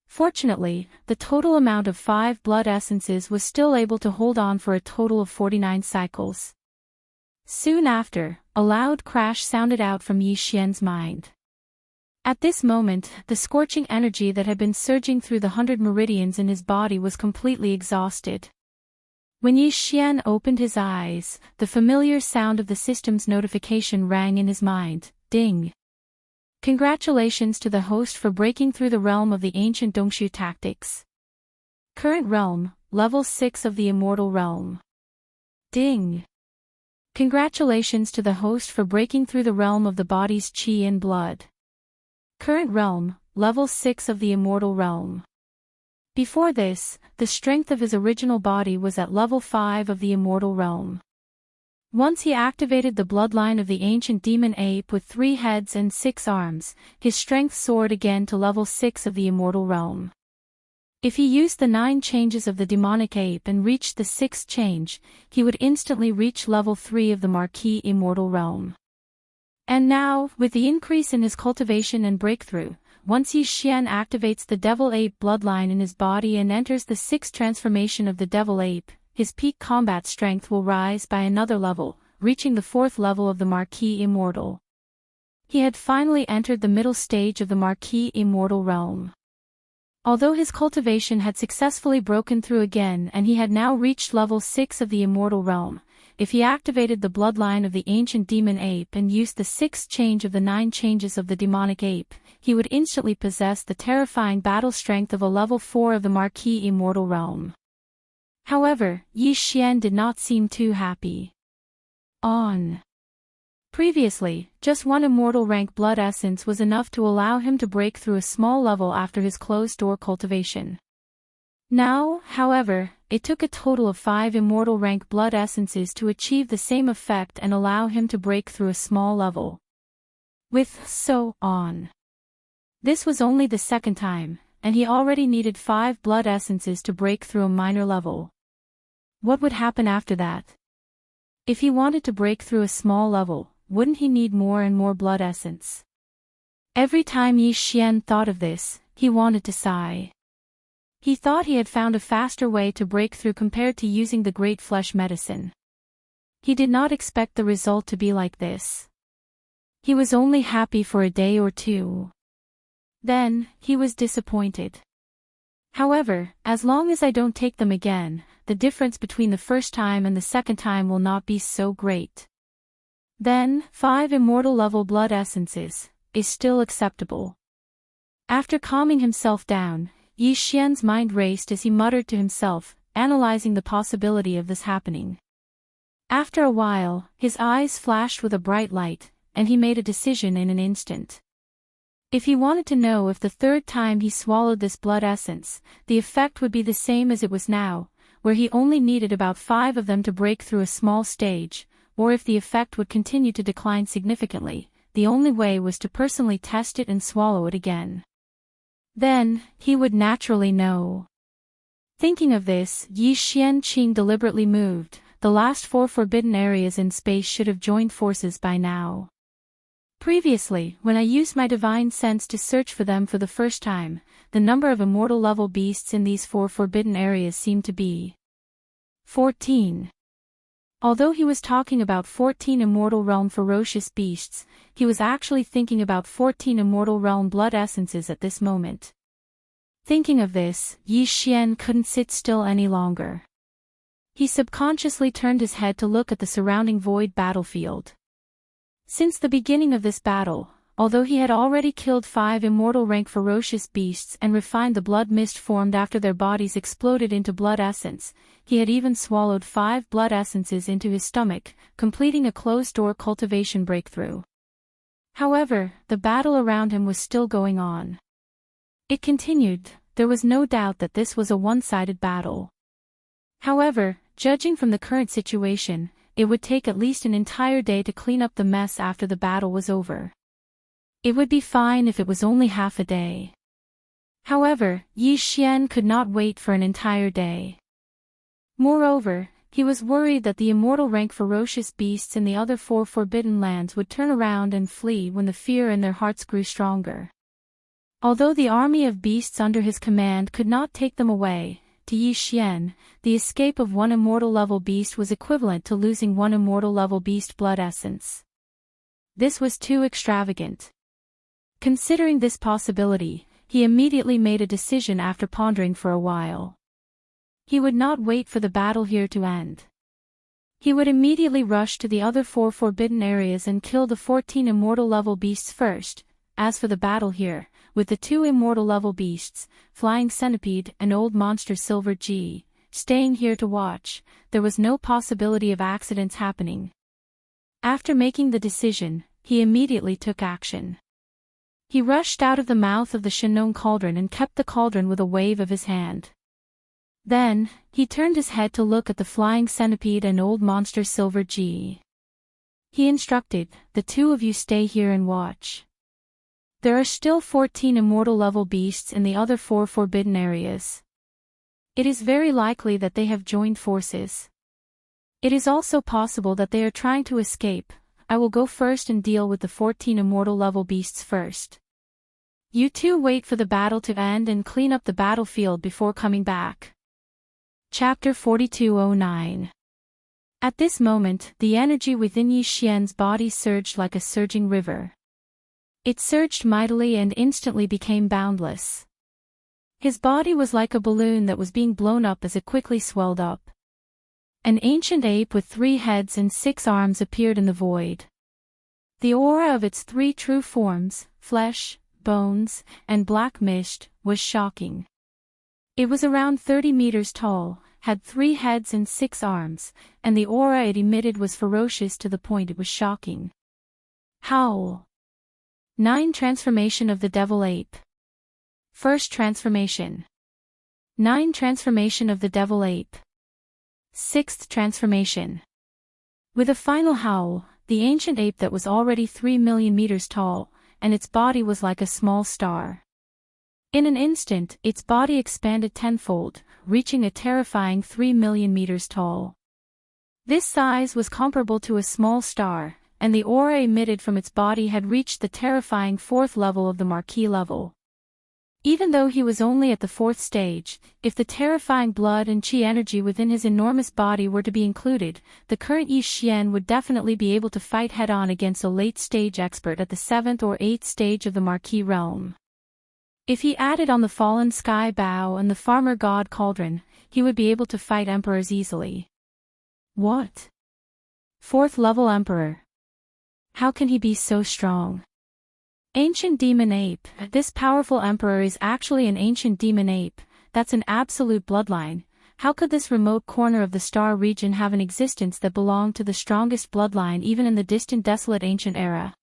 Fortunately, the total amount of 5 blood essences was still able to hold on for a total of 49 cycles. Soon after, a loud crash sounded out from Yi Xian's mind. At this moment, the scorching energy that had been surging through the 100 meridians in his body was completely exhausted. When Yi Xian opened his eyes, the familiar sound of the system's notification rang in his mind. Ding! Congratulations to the host for breaking through the realm of the ancient Dongshu tactics. Current realm, level 6 of the immortal realm. Ding! Congratulations to the host for breaking through the realm of the body's qi and blood. Current realm, level 6 of the immortal realm. Before this, the strength of his original body was at level 5 of the immortal realm. Once he activated the bloodline of the ancient demon ape with 3 heads and 6 arms, his strength soared again to level 6 of the immortal realm. If he used the 9 changes of the demonic ape and reached the 6th change, he would instantly reach level 3 of the Marquis immortal realm. And now, with the increase in his cultivation and breakthrough, once Yi Xian activates the devil ape bloodline in his body and enters the 6th transformation of the devil ape, his peak combat strength will rise by another level, reaching the 4th level of the Marquis Immortal. He had finally entered the middle stage of the Marquis Immortal realm. Although his cultivation had successfully broken through again and he had now reached level 6 of the Immortal realm, if he activated the bloodline of the ancient demon ape and used the 6th change of the 9 changes of the demonic ape, he would instantly possess the terrifying battle strength of a level 4 of the Marquis Immortal realm. However, Yi Xian did not seem too happy. Previously, just 1 immortal rank blood essence was enough to allow him to break through a small level after his closed-door cultivation. Now, however, it took a total of 5 immortal rank blood essences to achieve the same effect and allow him to break through a small level. This was only the 2nd time, and he already needed 5 blood essences to break through a minor level. What would happen after that? If he wanted to break through a small level, wouldn't he need more and more blood essence? Every time Yi Xian thought of this, he wanted to sigh. He thought he had found a faster way to break through compared to using the great flesh medicine. He did not expect the result to be like this. He was only happy for a day or 2. Then, he was disappointed. However, as long as I don't take them again, the difference between the first time and the 2nd time will not be so great. Then, 5 immortal level blood essences is still acceptable. After calming himself down, Yi Xian's mind raced as he muttered to himself, analyzing the possibility of this happening. After a while, his eyes flashed with a bright light, and he made a decision in an instant. If he wanted to know if the 3rd time he swallowed this blood essence, the effect would be the same as it was now, where he only needed about 5 of them to break through a small stage, or if the effect would continue to decline significantly, the only way was to personally test it and swallow it again. Then, he would naturally know. Thinking of this, Yi Xian Qing deliberately moved, the last 4 forbidden areas in space should have joined forces by now. Previously, when I used my divine sense to search for them for the first time, the number of immortal level beasts in these 4 forbidden areas seemed to be 14. Although he was talking about 14 immortal realm ferocious beasts, he was actually thinking about 14 immortal realm blood essences at this moment. Thinking of this, Yi Xian couldn't sit still any longer. He subconsciously turned his head to look at the surrounding void battlefield. Since the beginning of this battle, although he had already killed 5 immortal rank ferocious beasts and refined the blood mist formed after their bodies exploded into blood essence, he had even swallowed 5 blood essences into his stomach, completing a closed-door cultivation breakthrough. However, the battle around him was still going on. It continued. There was no doubt that this was a one-sided battle. However, judging from the current situation, it would take at least an entire day to clean up the mess after the battle was over. It would be fine if it was only half a day. However, Yi Xian could not wait for an entire day. Moreover, he was worried that the immortal rank ferocious beasts in the other 4 forbidden lands would turn around and flee when the fear in their hearts grew stronger. Although the army of beasts under his command could not take them away, to Yi Xian, the escape of 1 immortal level beast was equivalent to losing 1 immortal level beast blood essence. This was too extravagant. Considering this possibility, he immediately made a decision after pondering for a while. He would not wait for the battle here to end. He would immediately rush to the other 4 forbidden areas and kill the 14 immortal level beasts first. As for the battle here, with the 2 immortal level beasts, Flying Centipede and Old Monster Silver G, staying here to watch, there was no possibility of accidents happening. After making the decision, he immediately took action. He rushed out of the mouth of the Shinnon cauldron and kept the cauldron with a wave of his hand. Then, he turned his head to look at the Flying Centipede and Old Monster Silver G. He instructed, "The 2 of you stay here and watch. There are still 14 immortal level beasts in the other 4 forbidden areas. It is very likely that they have joined forces. It is also possible that they are trying to escape. I will go first and deal with the 14 immortal level beasts first. You 2 wait for the battle to end and clean up the battlefield before coming back." Chapter 4209. At this moment, the energy within Yi Xian's body surged like a surging river. It surged mightily and instantly became boundless. His body was like a balloon that was being blown up as it quickly swelled up. An ancient ape with 3 heads and 6 arms appeared in the void. The aura of its 3 true forms, flesh, bones, and black mist, was shocking. It was around 30 meters tall, had 3 heads and 6 arms, and the aura it emitted was ferocious to the point it was shocking. Howl. 9 Transformation of the Devil Ape. First Transformation. 9 Transformation of the Devil Ape. 6th Transformation. With a final howl, the ancient ape that was already 3 million meters tall, and its body was like a small star. In an instant, its body expanded tenfold, reaching a terrifying 3 million meters tall. This size was comparable to a small star, and the aura emitted from its body had reached the terrifying 4th level of the Marquis level. Even though he was only at the 4th stage, if the terrifying blood and chi energy within his enormous body were to be included, the current Yi Xian would definitely be able to fight head-on against a late-stage expert at the 7th or 8th stage of the Marquis realm. If he added on the Fallen Sky Bow and the Farmer God Cauldron, he would be able to fight emperors easily. What? 4th level emperor. How can he be so strong? Ancient demon ape. This powerful emperor is actually an ancient demon ape. That's an absolute bloodline. How could this remote corner of the star region have an existence that belonged to the strongest bloodline even in the distant desolate ancient era?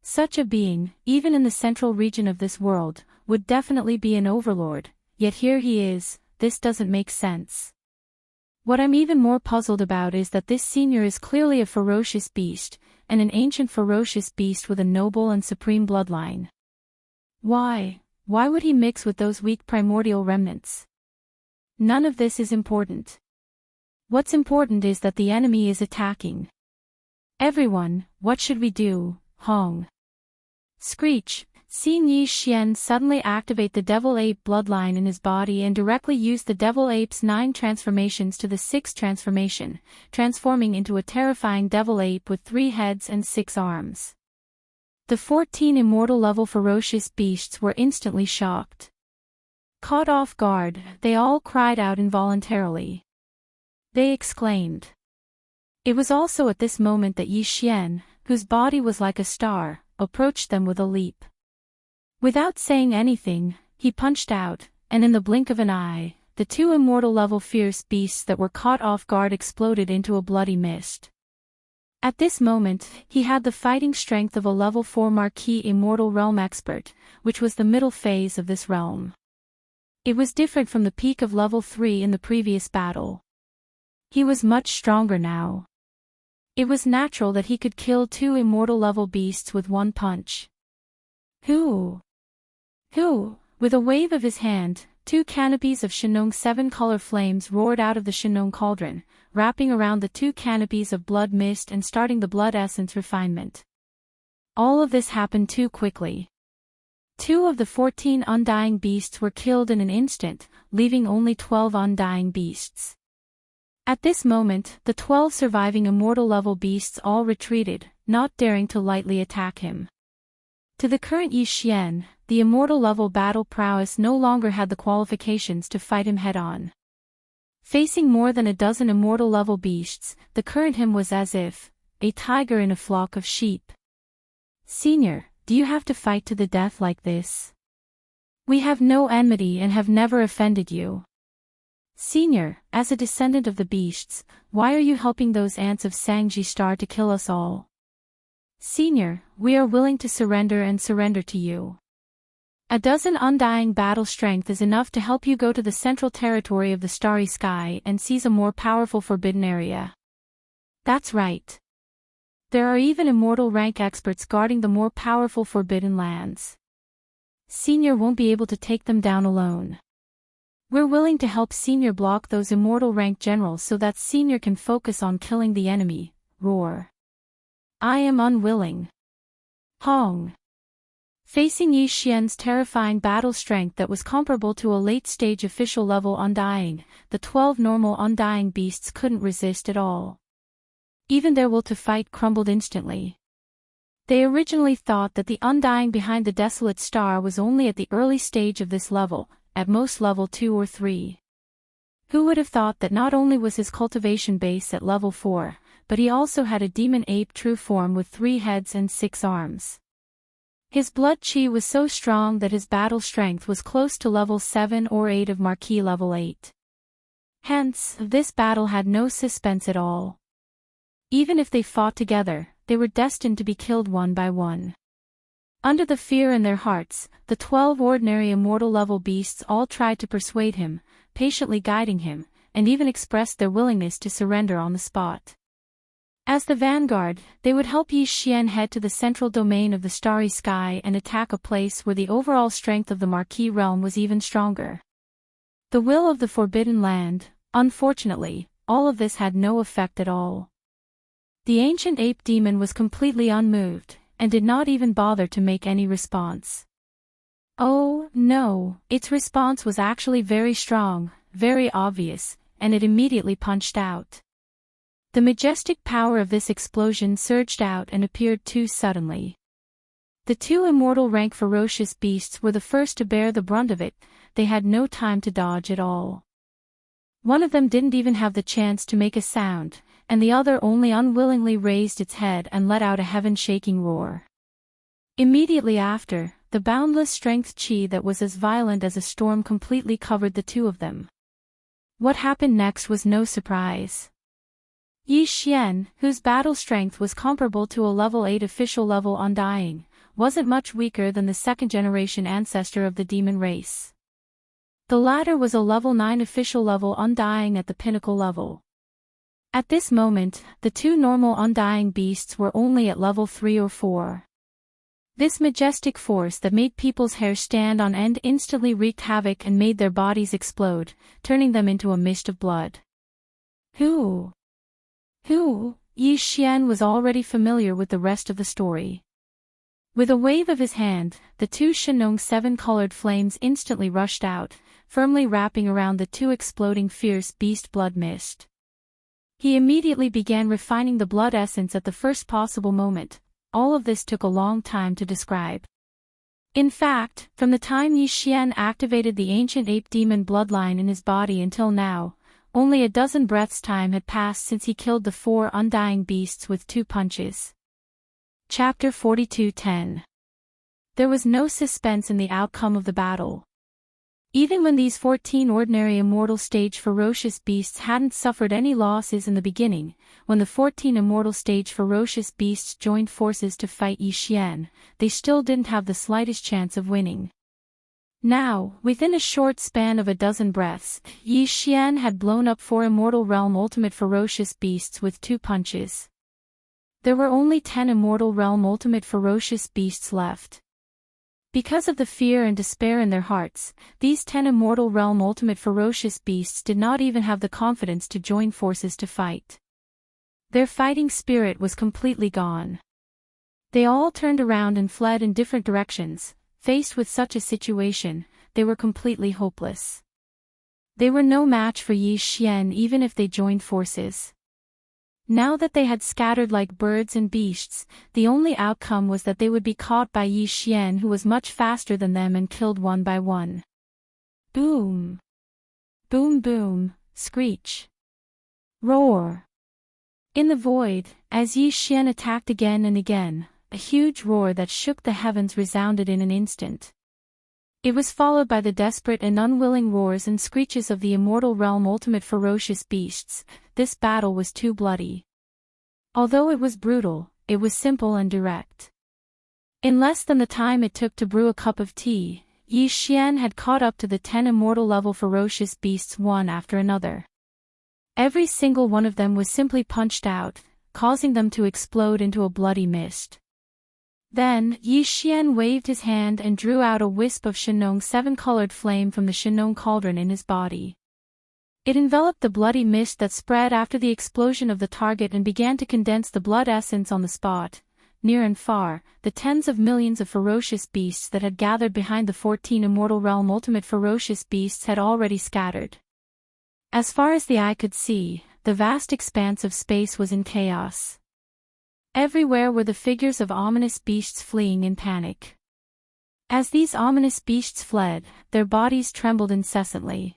Such a being, even in the central region of this world, would definitely be an overlord, yet here he is. This doesn't make sense. What I'm even more puzzled about is that this senior is clearly a ferocious beast, and an ancient ferocious beast with a noble and supreme bloodline. Why would he mix with those weak primordial remnants? None of this is important. What's important is that the enemy is attacking. Everyone, what should we do, Hong? Screech, seeing Yi Xian suddenly activate the Devil Ape bloodline in his body and directly use the Devil Ape's 9 transformations to the 6th transformation, transforming into a terrifying Devil Ape with 3 heads and 6 arms. The 14 immortal level ferocious beasts were instantly shocked. Caught off guard, they all cried out involuntarily. They exclaimed. It was also at this moment that Yi Xian, whose body was like a star, approached them with a leap. Without saying anything, he punched out, and in the blink of an eye, the 2 immortal level fierce beasts that were caught off guard exploded into a bloody mist. At this moment, he had the fighting strength of a level 4 Marquis Immortal Realm expert, which was the middle phase of this realm. It was different from the peak of level 3 in the previous battle. He was much stronger now. It was natural that he could kill 2 immortal level beasts with one punch. Who? With a wave of his hand, 2 canopies of Shenong 7-color flames roared out of the Shenong cauldron, wrapping around the 2 canopies of blood mist and starting the blood essence refinement. All of this happened too quickly. 2 of the 14 undying beasts were killed in an instant, leaving only 12 undying beasts. At this moment, the 12 surviving immortal level beasts all retreated, not daring to lightly attack him. To the current Yi Xian, the immortal level battle prowess no longer had the qualifications to fight him head-on. Facing more than a dozen immortal level beasts, the current him was as if a tiger in a flock of sheep. Senior, do you have to fight to the death like this? We have no enmity and have never offended you. Senior, as a descendant of the beasts, why are you helping those ants of Sangji Star to kill us all? Senior, we are willing to surrender and surrender to you. A dozen undying battle strength is enough to help you go to the central territory of the Starry Sky and seize a more powerful forbidden area. That's right. There are even immortal rank experts guarding the more powerful forbidden lands. Senior won't be able to take them down alone. We're willing to help Senior block those immortal rank generals so that Senior can focus on killing the enemy. Roar. I am unwilling. Hong. Facing Yi Xian's terrifying battle strength that was comparable to a late-stage official level undying, the 12 normal undying beasts couldn't resist at all. Even their will to fight crumbled instantly. They originally thought that the undying behind the desolate star was only at the early stage of this level, at most level 2 or 3. Who would have thought that not only was his cultivation base at level 4, but he also had a demon ape true form with 3 heads and 6 arms. His blood chi was so strong that his battle strength was close to level 7 or 8 of Marquis level 8. Hence, this battle had no suspense at all. Even if they fought together, they were destined to be killed one by one. Under the fear in their hearts, the 12 ordinary immortal level beasts all tried to persuade him, patiently guiding him, and even expressed their willingness to surrender on the spot. As the vanguard, they would help Yi Xian head to the central domain of the Starry Sky and attack a place where the overall strength of the Marquis realm was even stronger. The will of the Forbidden Land, unfortunately, all of this had no effect at all. The ancient ape demon was completely unmoved, and did not even bother to make any response. Oh, no, its response was actually very strong, very obvious, and it immediately punched out. The majestic power of this explosion surged out and appeared too suddenly. The 2 immortal rank ferocious beasts were the first to bear the brunt of it, they had no time to dodge at all. One of them didn't even have the chance to make a sound, and the other only unwillingly raised its head and let out a heaven-shaking roar. Immediately after, the boundless strength chi that was as violent as a storm completely covered the 2 of them. What happened next was no surprise. Yi Xian, whose battle strength was comparable to a level 8 official level undying, wasn't much weaker than the second-generation ancestor of the demon race. The latter was a level 9 official level undying at the pinnacle level. At this moment, the 2 normal undying beasts were only at level 3 or 4. This majestic force that made people's hair stand on end instantly wreaked havoc and made their bodies explode, turning them into a mist of blood. Who? Who? Yi Xian was already familiar with the rest of the story. With a wave of his hand, the two Shenong seven-colored flames instantly rushed out, firmly wrapping around the two exploding fierce beast blood mist. He immediately began refining the blood essence at the first possible moment. All of this took a long time to describe. In fact, from the time Yi Xian activated the ancient ape demon bloodline in his body until now, only a dozen breaths' time had passed since he killed the 4 undying beasts with 2 punches. Chapter 42:10. There was no suspense in the outcome of the battle. Even when these 14 ordinary immortal stage ferocious beasts hadn't suffered any losses in the beginning, when the 14 immortal stage ferocious beasts joined forces to fight Yi Xian, they still didn't have the slightest chance of winning. Now, within a short span of a dozen breaths, Yi Xian had blown up 4 immortal realm ultimate ferocious beasts with 2 punches. There were only 10 immortal realm ultimate ferocious beasts left. Because of the fear and despair in their hearts, these 10 immortal realm ultimate ferocious beasts did not even have the confidence to join forces to fight. Their fighting spirit was completely gone. They all turned around and fled in different directions. Faced with such a situation, they were completely hopeless. They were no match for Yi Xian even if they joined forces. Now that they had scattered like birds and beasts, the only outcome was that they would be caught by Yi Xian, who was much faster than them, and killed one by one. Boom! Boom boom, screech. Roar! In the void, as Yi Xian attacked again and again, a huge roar that shook the heavens resounded in an instant. It was followed by the desperate and unwilling roars and screeches of the immortal realm ultimate ferocious beasts. This battle was too bloody. Although it was brutal, it was simple and direct. In less than the time it took to brew a cup of tea, Yi Xian had caught up to the 10 immortal level ferocious beasts one after another. Every single one of them was simply punched out, causing them to explode into a bloody mist. Then, Yi Xian waved his hand and drew out a wisp of Shenong 7-colored flame from the Shenong cauldron in his body. It enveloped the bloody mist that spread after the explosion of the target and began to condense the blood essence on the spot. Near and far, the tens of millions of ferocious beasts that had gathered behind the 14 immortal realm ultimate ferocious beasts had already scattered. As far as the eye could see, the vast expanse of space was in chaos. Everywhere were the figures of ominous beasts fleeing in panic. As these ominous beasts fled, their bodies trembled incessantly.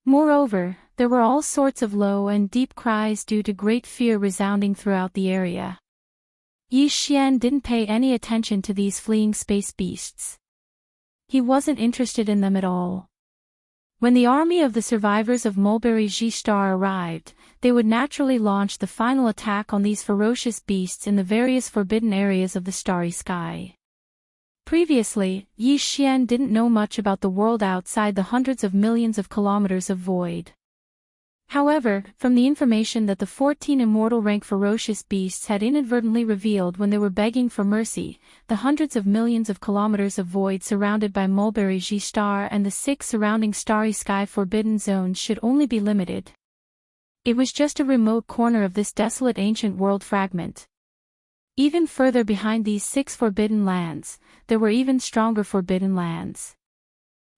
Moreover, there were all sorts of low and deep cries due to great fear resounding throughout the area. Yi Xian didn't pay any attention to these fleeing space beasts. He wasn't interested in them at all. When the army of the survivors of Mulberry G Star arrived, they would naturally launch the final attack on these ferocious beasts in the various forbidden areas of the starry sky. Previously, Yi Xian didn't know much about the world outside the hundreds of millions of kilometers of void. However, from the information that the 14 immortal rank ferocious beasts had inadvertently revealed when they were begging for mercy, the hundreds of millions of kilometers of void surrounded by Mulberry G Star and the 6 surrounding starry sky forbidden zones should only be limited. It was just a remote corner of this desolate ancient world fragment. Even further behind these 6 forbidden lands, there were even stronger forbidden lands.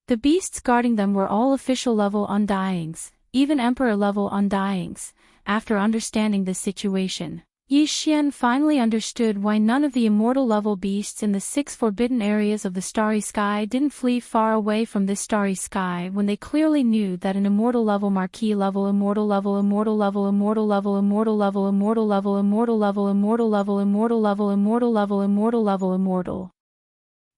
The beasts guarding them were all official level undyings, even Emperor-level undyings. After understanding this situation, Yi Xian finally understood why none of the immortal-level beasts in the 6 forbidden areas of the starry sky didn't flee far away from this starry sky when they clearly knew that an immortal-level marquee-level immortal-level immortal-level immortal-level immortal-level immortal-level immortal-level immortal-level immortal-level immortal-level immortal-level immortal level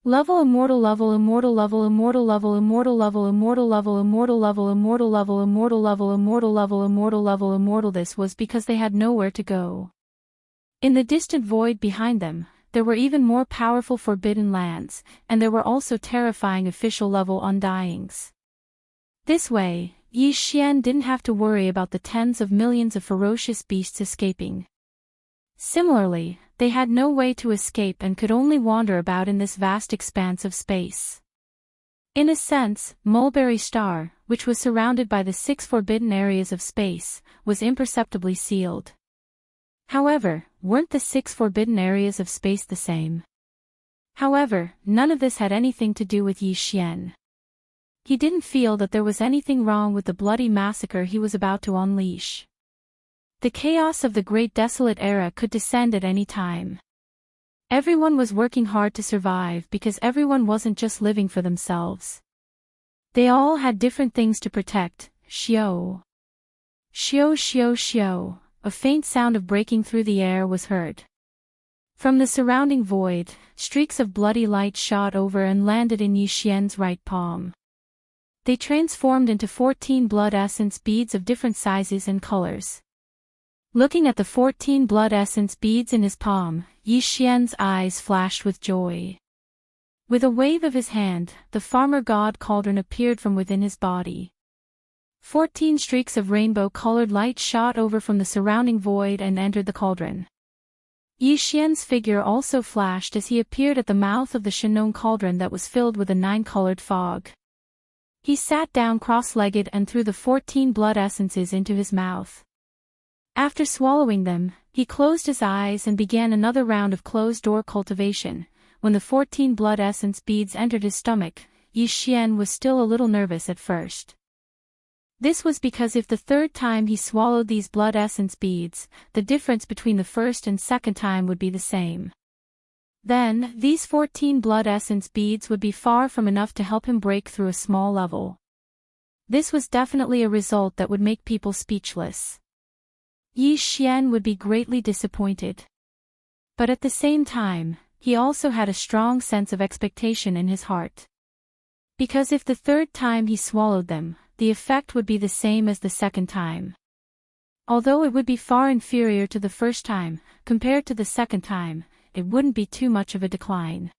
immortal level immortal level immortal level immortal level immortal level immortal level immortal level immortal level immortal level immortal level immortal. This was because they had nowhere to go. In the distant void behind them, there were even more powerful forbidden lands, and there were also terrifying official level undyings. This way, Yi Xian didn't have to worry about the tens of millions of ferocious beasts escaping. Similarly, they had no way to escape and could only wander about in this vast expanse of space. In a sense, Mulberry Star, which was surrounded by the 6 forbidden areas of space, was imperceptibly sealed. However, weren't the 6 forbidden areas of space the same? However, none of this had anything to do with Yi Xian. He didn't feel that there was anything wrong with the bloody massacre he was about to unleash. The chaos of the Great Desolate Era could descend at any time. Everyone was working hard to survive because everyone wasn't just living for themselves. They all had different things to protect. Xiao. Xiao xiao xiao, a faint sound of breaking through the air was heard. From the surrounding void, streaks of bloody light shot over and landed in Yi Xian's right palm. They transformed into 14 blood essence beads of different sizes and colors. Looking at the 14 blood essence beads in his palm, Yi Xian's eyes flashed with joy. With a wave of his hand, the farmer god cauldron appeared from within his body. 14 streaks of rainbow-colored light shot over from the surrounding void and entered the cauldron. Yi Xian's figure also flashed as he appeared at the mouth of the Shenong cauldron that was filled with a 9-colored fog. He sat down cross-legged and threw the 14 blood essences into his mouth. After swallowing them, he closed his eyes and began another round of closed-door cultivation. When the 14 blood essence beads entered his stomach, Yi Xian was still a little nervous at first. This was because if the third time he swallowed these blood essence beads, the difference between the first and second time would be the same. Then, these 14 blood essence beads would be far from enough to help him break through a small level. This was definitely a result that would make people speechless. Yi Xian would be greatly disappointed. But at the same time, he also had a strong sense of expectation in his heart. Because if the third time he swallowed them, the effect would be the same as the second time. Although it would be far inferior to the first time, compared to the second time, it wouldn't be too much of a decline.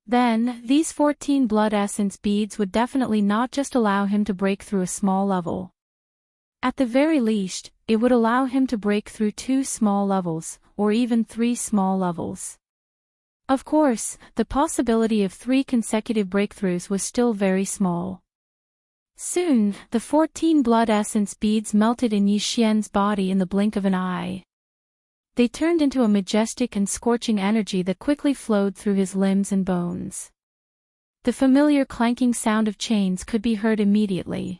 Then, these 14 blood essence beads would definitely not just allow him to break through a small level. At the very least, it would allow him to break through 2 small levels, or even 3 small levels. Of course, the possibility of 3 consecutive breakthroughs was still very small. Soon, the 14 blood essence beads melted in Yi Xian's body in the blink of an eye. They turned into a majestic and scorching energy that quickly flowed through his limbs and bones. The familiar clanking sound of chains could be heard immediately.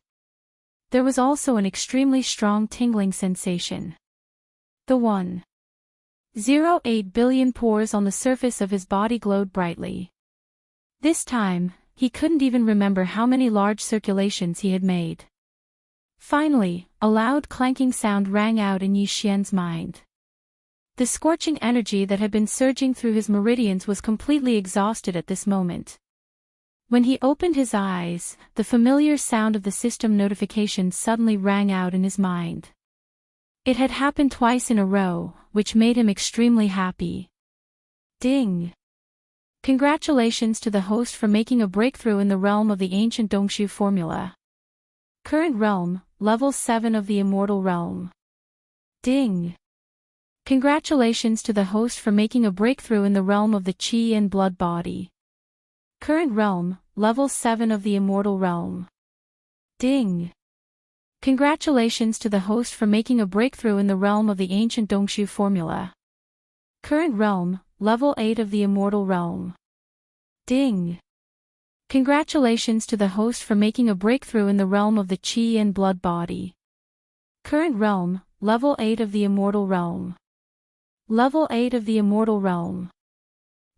There was also an extremely strong tingling sensation. The 1.08 billion pores on the surface of his body glowed brightly. This time, he couldn't even remember how many large circulations he had made. Finally, a loud clanking sound rang out in Yi Xian's mind. The scorching energy that had been surging through his meridians was completely exhausted at this moment. When he opened his eyes, the familiar sound of the system notification suddenly rang out in his mind. It had happened twice in a row, which made him extremely happy. Ding! Congratulations to the host for making a breakthrough in the realm of the ancient Dongshu formula. Current realm, level 7 of the immortal realm. Ding! Congratulations to the host for making a breakthrough in the realm of the Qi and blood body. Current realm, level 7 of the immortal realm. Ding! Congratulations to the host for making a breakthrough in the realm of the ancient Dongshu formula. Current realm, level 8 of the immortal realm. Ding! Congratulations to the host for making a breakthrough in the realm of the Qi and blood body. Current realm, level 8 of the immortal realm. Level 8 of the immortal realm.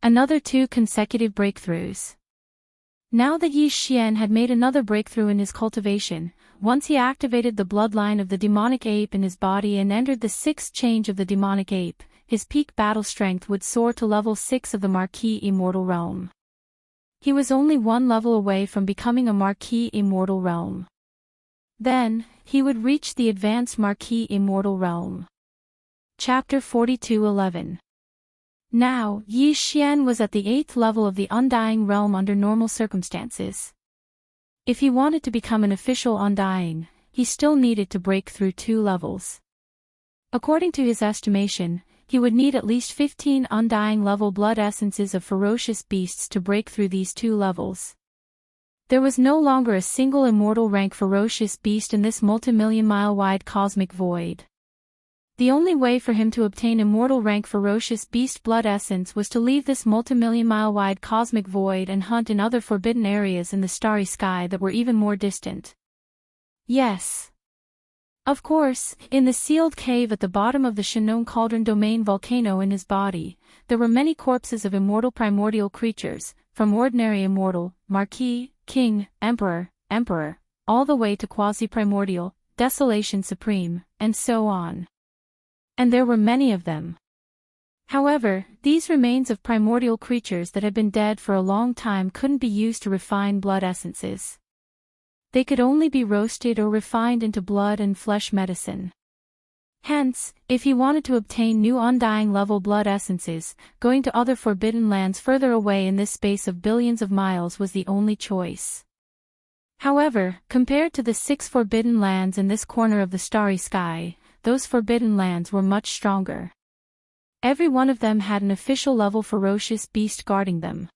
Another 2 consecutive breakthroughs. Now that Yi Xian had made another breakthrough in his cultivation, once he activated the bloodline of the demonic ape in his body and entered the 6th change of the demonic ape, his peak battle strength would soar to level 6 of the Marquis Immortal Realm. He was only 1 level away from becoming a Marquis Immortal Realm. Then, he would reach the advanced Marquis Immortal Realm. Chapter 42:11. Now, Yi Xian was at the 8th level of the Undying Realm under normal circumstances. If he wanted to become an official Undying, he still needed to break through 2 levels. According to his estimation, he would need at least 15 Undying level blood essences of ferocious beasts to break through these 2 levels. There was no longer a single immortal rank ferocious beast in this multi-million-mile-wide cosmic void. The only way for him to obtain immortal rank ferocious beast blood essence was to leave this multi-million-mile-wide cosmic void and hunt in other forbidden areas in the starry sky that were even more distant. Yes. Of course, in the sealed cave at the bottom of the Shannon Cauldron Domain volcano in his body, there were many corpses of immortal primordial creatures, from ordinary immortal, marquis, king, emperor, all the way to quasi-primordial, desolation supreme, and so on. And there were many of them. However, these remains of primordial creatures that had been dead for a long time couldn't be used to refine blood essences. They could only be roasted or refined into blood and flesh medicine. Hence, if he wanted to obtain new undying level blood essences, going to other forbidden lands further away in this space of billions of miles was the only choice. However, compared to the 6 forbidden lands in this corner of the starry sky, those forbidden lands were much stronger. Every one of them had an official level ferocious beast guarding them.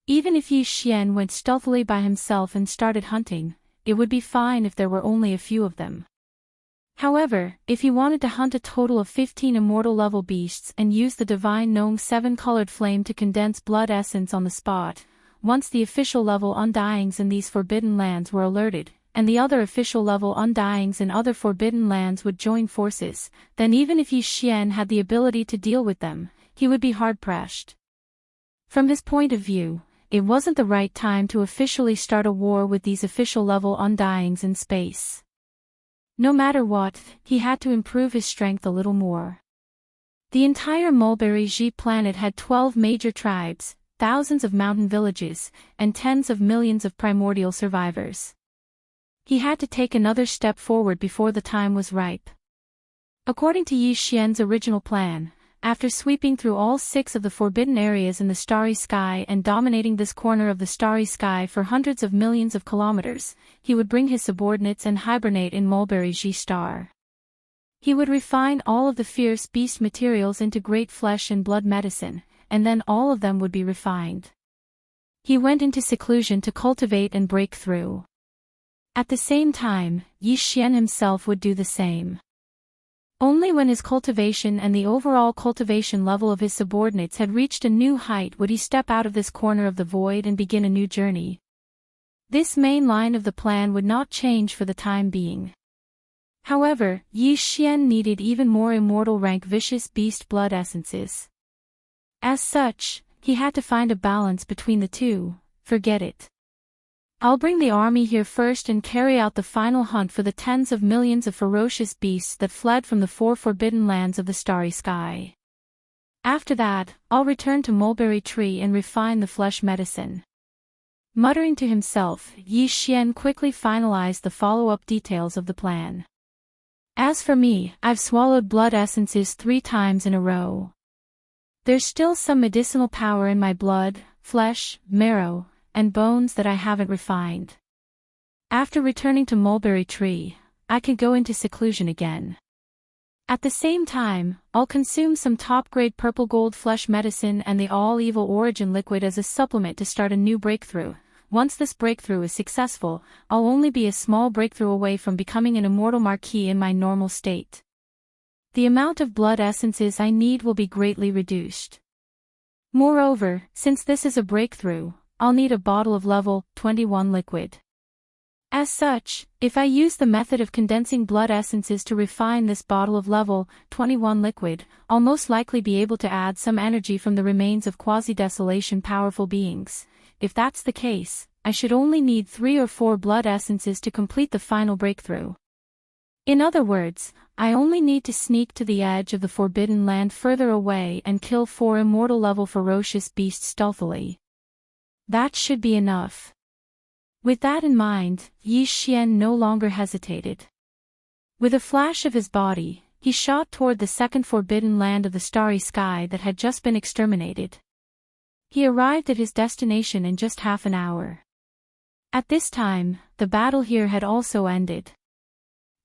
Even if Yi Xian went stealthily by himself and started hunting, it would be fine if there were only a few of them. However, if he wanted to hunt a total of 15 immortal level beasts and use the divine gnome 7-colored flame to condense blood essence on the spot, once the official level undyings in these forbidden lands were alerted, and the other official level undyings in other forbidden lands would join forces, then even if Yi Xian had the ability to deal with them, he would be hard-pressed. From his point of view, it wasn't the right time to officially start a war with these official level undyings in space. No matter what, he had to improve his strength a little more. The entire Mulberry Ji planet had 12 major tribes, thousands of mountain villages, and tens of millions of primordial survivors. He had to take another step forward before the time was ripe. According to Yi Xian's original plan, after sweeping through all 6 of the forbidden areas in the starry sky and dominating this corner of the starry sky for hundreds of millions of kilometers, he would bring his subordinates and hibernate in Mulberry Ji Star. He would refine all of the fierce beast materials into great flesh and blood medicine, and then all of them would be refined. He went into seclusion to cultivate and break through. At the same time, Yi Xian himself would do the same. Only when his cultivation and the overall cultivation level of his subordinates had reached a new height would he step out of this corner of the void and begin a new journey. This main line of the plan would not change for the time being. However, Yi Xian needed even more immortal rank vicious beast blood essences. As such, he had to find a balance between the two. Forget it. I'll bring the army here first and carry out the final hunt for the tens of millions of ferocious beasts that fled from the 4 forbidden lands of the starry sky. After that, I'll return to Mulberry Tree and refine the flesh medicine. Muttering to himself, Yi Xian quickly finalized the follow-up details of the plan. As for me, I've swallowed blood essences 3 times in a row. There's still some medicinal power in my blood, flesh, marrow, and bones that I haven't refined. After returning to Mulberry Tree, I can go into seclusion again. At the same time, I'll consume some top-grade purple gold flesh medicine and the all-evil origin liquid as a supplement to start a new breakthrough. Once this breakthrough is successful, I'll only be a small breakthrough away from becoming an immortal marquis in my normal state. The amount of blood essences I need will be greatly reduced. Moreover, since this is a breakthrough, I'll need a bottle of level 21 liquid. As such, if I use the method of condensing blood essences to refine this bottle of level 21 liquid, I'll most likely be able to add some energy from the remains of quasi-desolation powerful beings. If that's the case, I should only need 3 or 4 blood essences to complete the final breakthrough. In other words, I only need to sneak to the edge of the forbidden land further away and kill 4 immortal level ferocious beasts stealthily. That should be enough. With that in mind, Yi Xian no longer hesitated. With a flash of his body, he shot toward the 2nd forbidden land of the starry sky that had just been exterminated. He arrived at his destination in just half an hour. At this time, the battle here had also ended.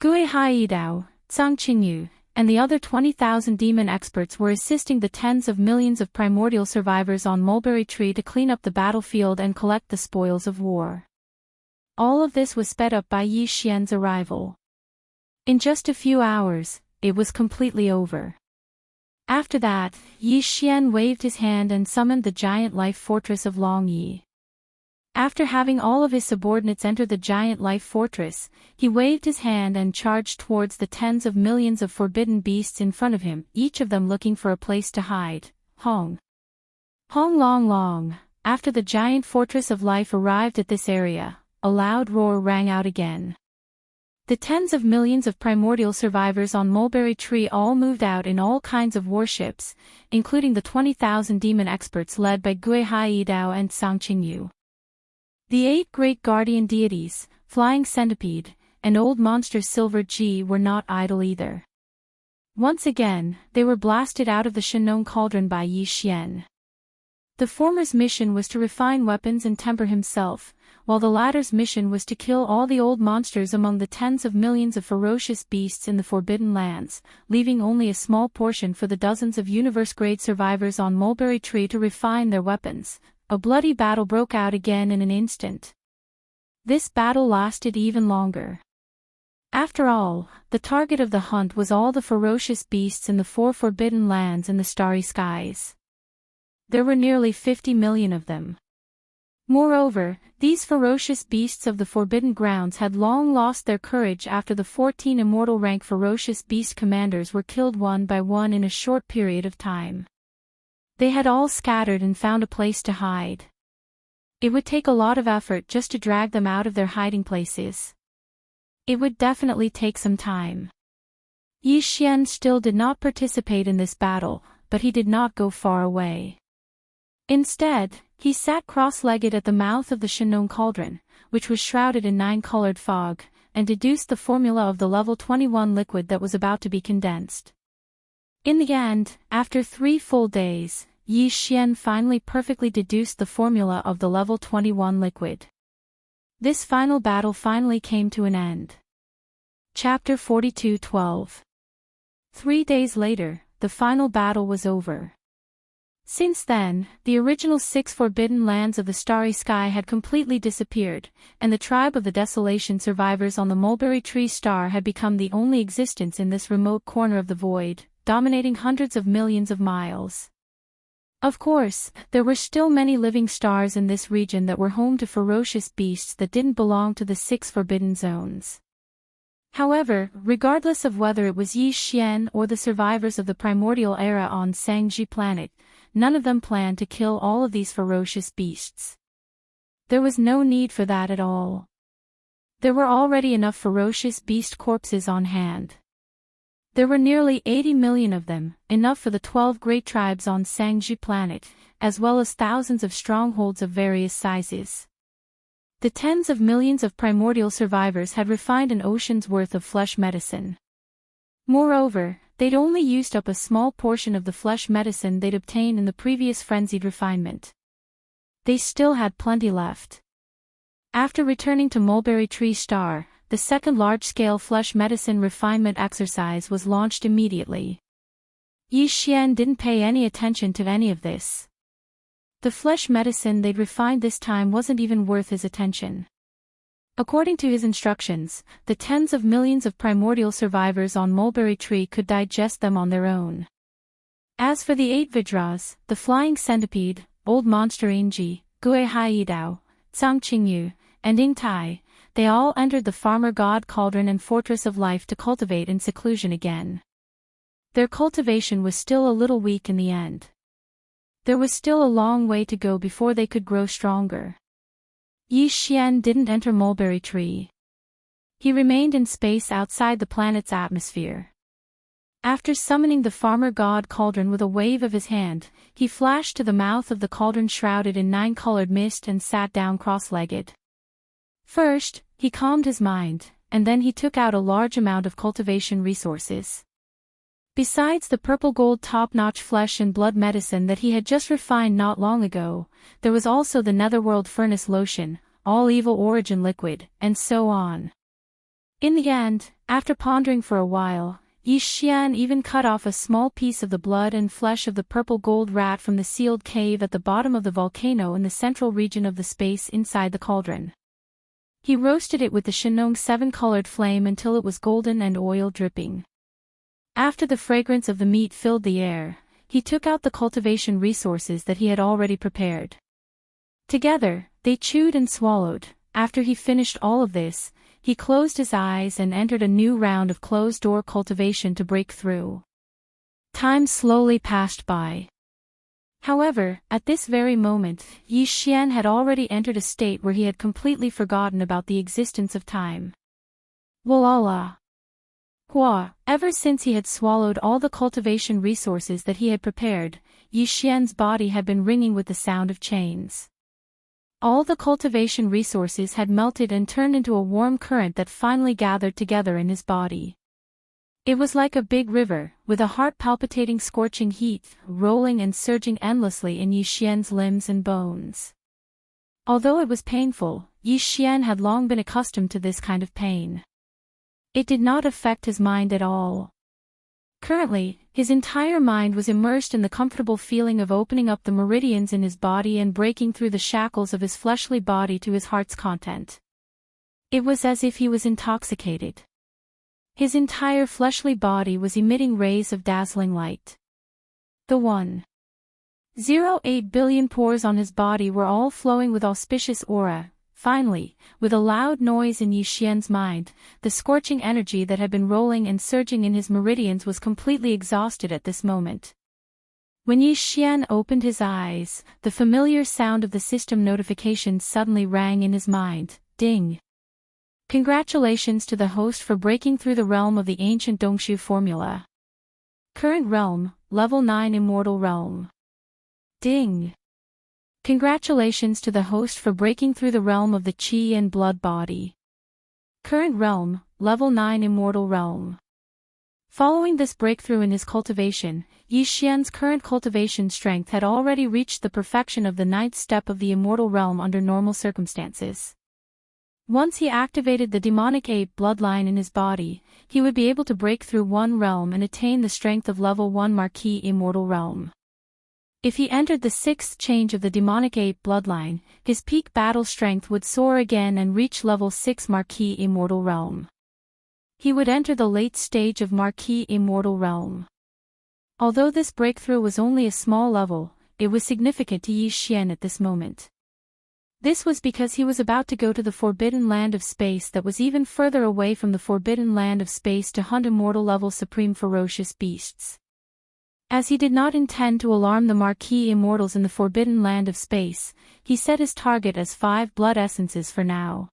Gui Haidao, Zhang Qingyu, and the other 20,000 demon experts were assisting the tens of millions of primordial survivors on Mulberry Tree to clean up the battlefield and collect the spoils of war. All of this was sped up by Yi Xian's arrival. In just a few hours, it was completely over. After that, Yi Xian waved his hand and summoned the giant life fortress of Longyi. After having all of his subordinates enter the giant life fortress, he waved his hand and charged towards the tens of millions of forbidden beasts in front of him, each of them looking for a place to hide. Hong long long. After the giant fortress of life arrived at this area, a loud roar rang out again. The tens of millions of primordial survivors on Mulberry Tree all moved out in all kinds of warships, including the 20,000 demon experts led by Gui Haidao and Sang Qingyu. The 8 great guardian deities, Flying Centipede, and Old Monster Silver G were not idle either. Once again, they were blasted out of the Shenong Cauldron by Yi Xian. The former's mission was to refine weapons and temper himself, while the latter's mission was to kill all the old monsters among the tens of millions of ferocious beasts in the Forbidden Lands, leaving only a small portion for the dozens of universe-grade survivors on Mulberry Tree to refine their weapons. A bloody battle broke out again in an instant. This battle lasted even longer. After all, the target of the hunt was all the ferocious beasts in the 4 Forbidden Lands and the starry skies. There were nearly 50 million of them. Moreover, these ferocious beasts of the Forbidden Grounds had long lost their courage after the 14 immortal rank ferocious beast commanders were killed one by one in a short period of time. They had all scattered and found a place to hide. It would take a lot of effort just to drag them out of their hiding places. It would definitely take some time. Yi Xian still did not participate in this battle, but he did not go far away. Instead, he sat cross-legged at the mouth of the Shenong Cauldron, which was shrouded in 9-colored fog, and deduced the formula of the level 21 liquid that was about to be condensed. In the end, after 3 full days, Yi Xian finally perfectly deduced the formula of the level 21 liquid. This final battle finally came to an end. Chapter 42:12. 3 days later, the final battle was over. Since then, the original 6 Forbidden Lands of the Starry Sky had completely disappeared, and the tribe of the Desolation survivors on the Mulberry Tree Star had become the only existence in this remote corner of the void, dominating hundreds of millions of miles. Of course, there were still many living stars in this region that were home to ferocious beasts that didn't belong to the 6 Forbidden Zones. However, regardless of whether it was Yi Xian or the survivors of the primordial era on Sangji planet, none of them planned to kill all of these ferocious beasts. There was no need for that at all. There were already enough ferocious beast corpses on hand. There were nearly 80 million of them, enough for the 12 great tribes on Sangji planet, as well as thousands of strongholds of various sizes. The tens of millions of primordial survivors had refined an ocean's worth of flesh medicine. Moreover, they'd only used up a small portion of the flesh medicine they'd obtained in the previous frenzied refinement. They still had plenty left. After returning to Mulberry Tree Star, the second large-scale flesh medicine refinement exercise was launched immediately. Yi Xian didn't pay any attention to any of this. The flesh medicine they'd refined this time wasn't even worth his attention. According to his instructions, the tens of millions of primordial survivors on Mulberry Tree could digest them on their own. As for the 8 Vidras, the Flying Centipede, Old Monster Ingji, Gui Haidao, Sang Qingyu, and Ing Tai, they all entered the Farmer God Cauldron and Fortress of Life to cultivate in seclusion again. Their cultivation was still a little weak in the end. There was still a long way to go before they could grow stronger. Yi Xian didn't enter Mulberry Tree. He remained in space outside the planet's atmosphere. After summoning the Farmer God Cauldron with a wave of his hand, he flashed to the mouth of the cauldron shrouded in 9-colored mist and sat down cross-legged. First, he calmed his mind, and then he took out a large amount of cultivation resources. Besides the purple gold top-notch flesh and blood medicine that he had just refined not long ago, there was also the Netherworld Furnace Lotion, All Evil Origin Liquid, and so on. In the end, after pondering for a while, Yi Xian even cut off a small piece of the blood and flesh of the purple gold rat from the sealed cave at the bottom of the volcano in the central region of the space inside the cauldron. He roasted it with the Shenong 7-colored flame until it was golden and oil dripping. After the fragrance of the meat filled the air, he took out the cultivation resources that he had already prepared. Together, they chewed and swallowed. After he finished all of this, he closed his eyes and entered a new round of closed-door cultivation to break through. Time slowly passed by. However, at this very moment, Yi Xian had already entered a state where he had completely forgotten about the existence of time. Walala. Hua, ever since he had swallowed all the cultivation resources that he had prepared, Yi Xian's body had been ringing with the sound of chains. All the cultivation resources had melted and turned into a warm current that finally gathered together in his body. It was like a big river, with a heart-palpitating scorching heat, rolling and surging endlessly in Yi Xian's limbs and bones. Although it was painful, Yi Xian had long been accustomed to this kind of pain. It did not affect his mind at all. Currently, his entire mind was immersed in the comfortable feeling of opening up the meridians in his body and breaking through the shackles of his fleshly body to his heart's content. It was as if he was intoxicated. His entire fleshly body was emitting rays of dazzling light. The 1.08 billion pores on his body were all flowing with auspicious aura. Finally, with a loud noise in Yi Xian's mind, the scorching energy that had been rolling and surging in his meridians was completely exhausted at this moment. When Yi Xian opened his eyes, the familiar sound of the system notification suddenly rang in his mind. Ding! Congratulations to the host for breaking through the realm of the ancient Dongshu formula. Current realm, level 9 immortal realm. Ding! Congratulations to the host for breaking through the realm of the Qi and blood body. Current realm, level 9 immortal realm. Following this breakthrough in his cultivation, Yi Xian's current cultivation strength had already reached the perfection of the 9th step of the immortal realm under normal circumstances. Once he activated the demonic ape bloodline in his body, he would be able to break through one realm and attain the strength of level 1 Marquis immortal realm. If he entered the 6th change of the demonic ape bloodline, his peak battle strength would soar again and reach level 6 Marquis immortal realm. He would enter the late stage of Marquis immortal realm. Although this breakthrough was only a small level, it was significant to Yi Xian at this moment. This was because he was about to go to the forbidden land of space that was even further away from the forbidden land of space to hunt immortal level supreme ferocious beasts. As he did not intend to alarm the Marquis immortals in the forbidden land of space, he set his target as 5 blood essences for now.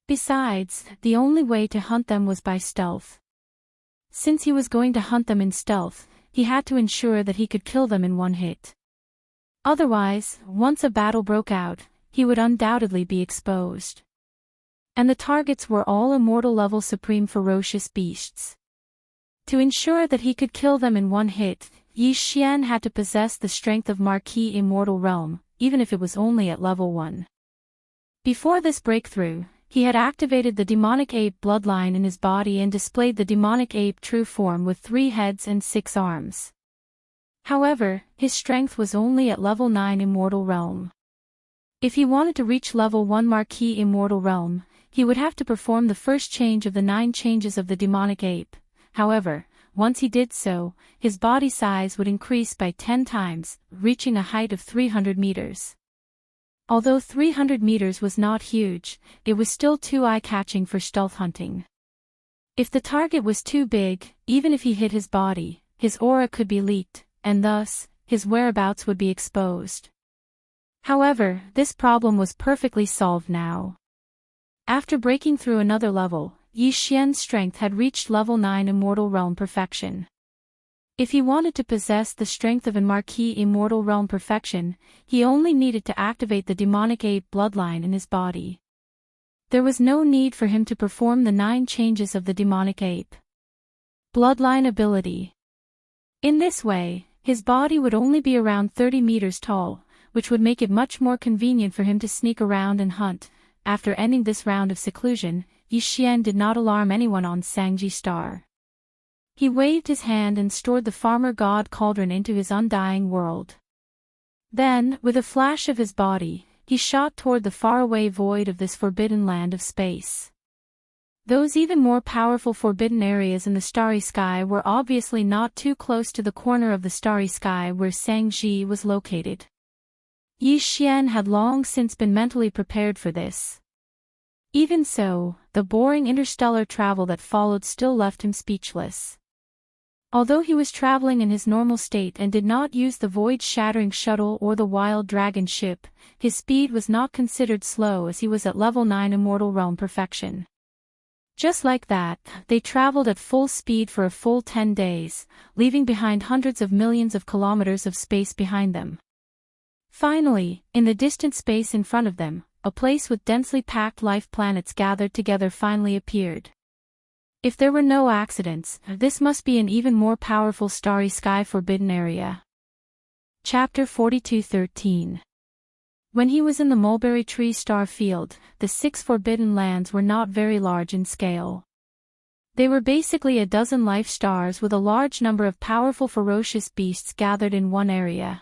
Besides, the only way to hunt them was by stealth. Since he was going to hunt them in stealth, he had to ensure that he could kill them in one hit. Otherwise, once a battle broke out, he would undoubtedly be exposed. And the targets were all immortal level supreme ferocious beasts. To ensure that he could kill them in one hit, Yi Xian had to possess the strength of Marquis immortal realm, even if it was only at level 1. Before this breakthrough, he had activated the demonic ape bloodline in his body and displayed the demonic ape true form with 3 heads and 6 arms. However, his strength was only at level 9 immortal realm. If he wanted to reach level 1 Marquis immortal realm, he would have to perform the first change of the 9 changes of the demonic ape. However, once he did so, his body size would increase by 10 times, reaching a height of 300 meters. Although 300 meters was not huge, it was still too eye-catching for stealth hunting. If the target was too big, even if he hit his body, his aura could be leaked, and thus, his whereabouts would be exposed. However, this problem was perfectly solved now. After breaking through another level, Yi Xian's strength had reached level 9 immortal realm perfection. If he wanted to possess the strength of a Marquis immortal realm perfection, he only needed to activate the demonic ape bloodline in his body. There was no need for him to perform the 9 changes of the demonic ape bloodline ability. In this way, his body would only be around 30 meters tall, which would make it much more convenient for him to sneak around and hunt. After ending this round of seclusion, Yi Xian did not alarm anyone on Sangji Star. He waved his hand and stored the farmer god cauldron into his undying world. Then, with a flash of his body, he shot toward the faraway void of this forbidden land of space. Those even more powerful forbidden areas in the starry sky were obviously not too close to the corner of the starry sky where Sang-ji was located. Yi Xian had long since been mentally prepared for this. Even so, the boring interstellar travel that followed still left him speechless. Although he was traveling in his normal state and did not use the void-shattering shuttle or the wild dragon ship, his speed was not considered slow as he was at level 9 Immortal Realm perfection. Just like that, they traveled at full speed for a full 10 days, leaving behind hundreds of millions of kilometers of space behind them. Finally, in the distant space in front of them, a place with densely packed life planets gathered together finally appeared. If there were no accidents, this must be an even more powerful starry sky forbidden area. Chapter 42:13. When he was in the mulberry tree star field, the 6 forbidden lands were not very large in scale. They were basically a dozen life stars with a large number of powerful ferocious beasts gathered in one area.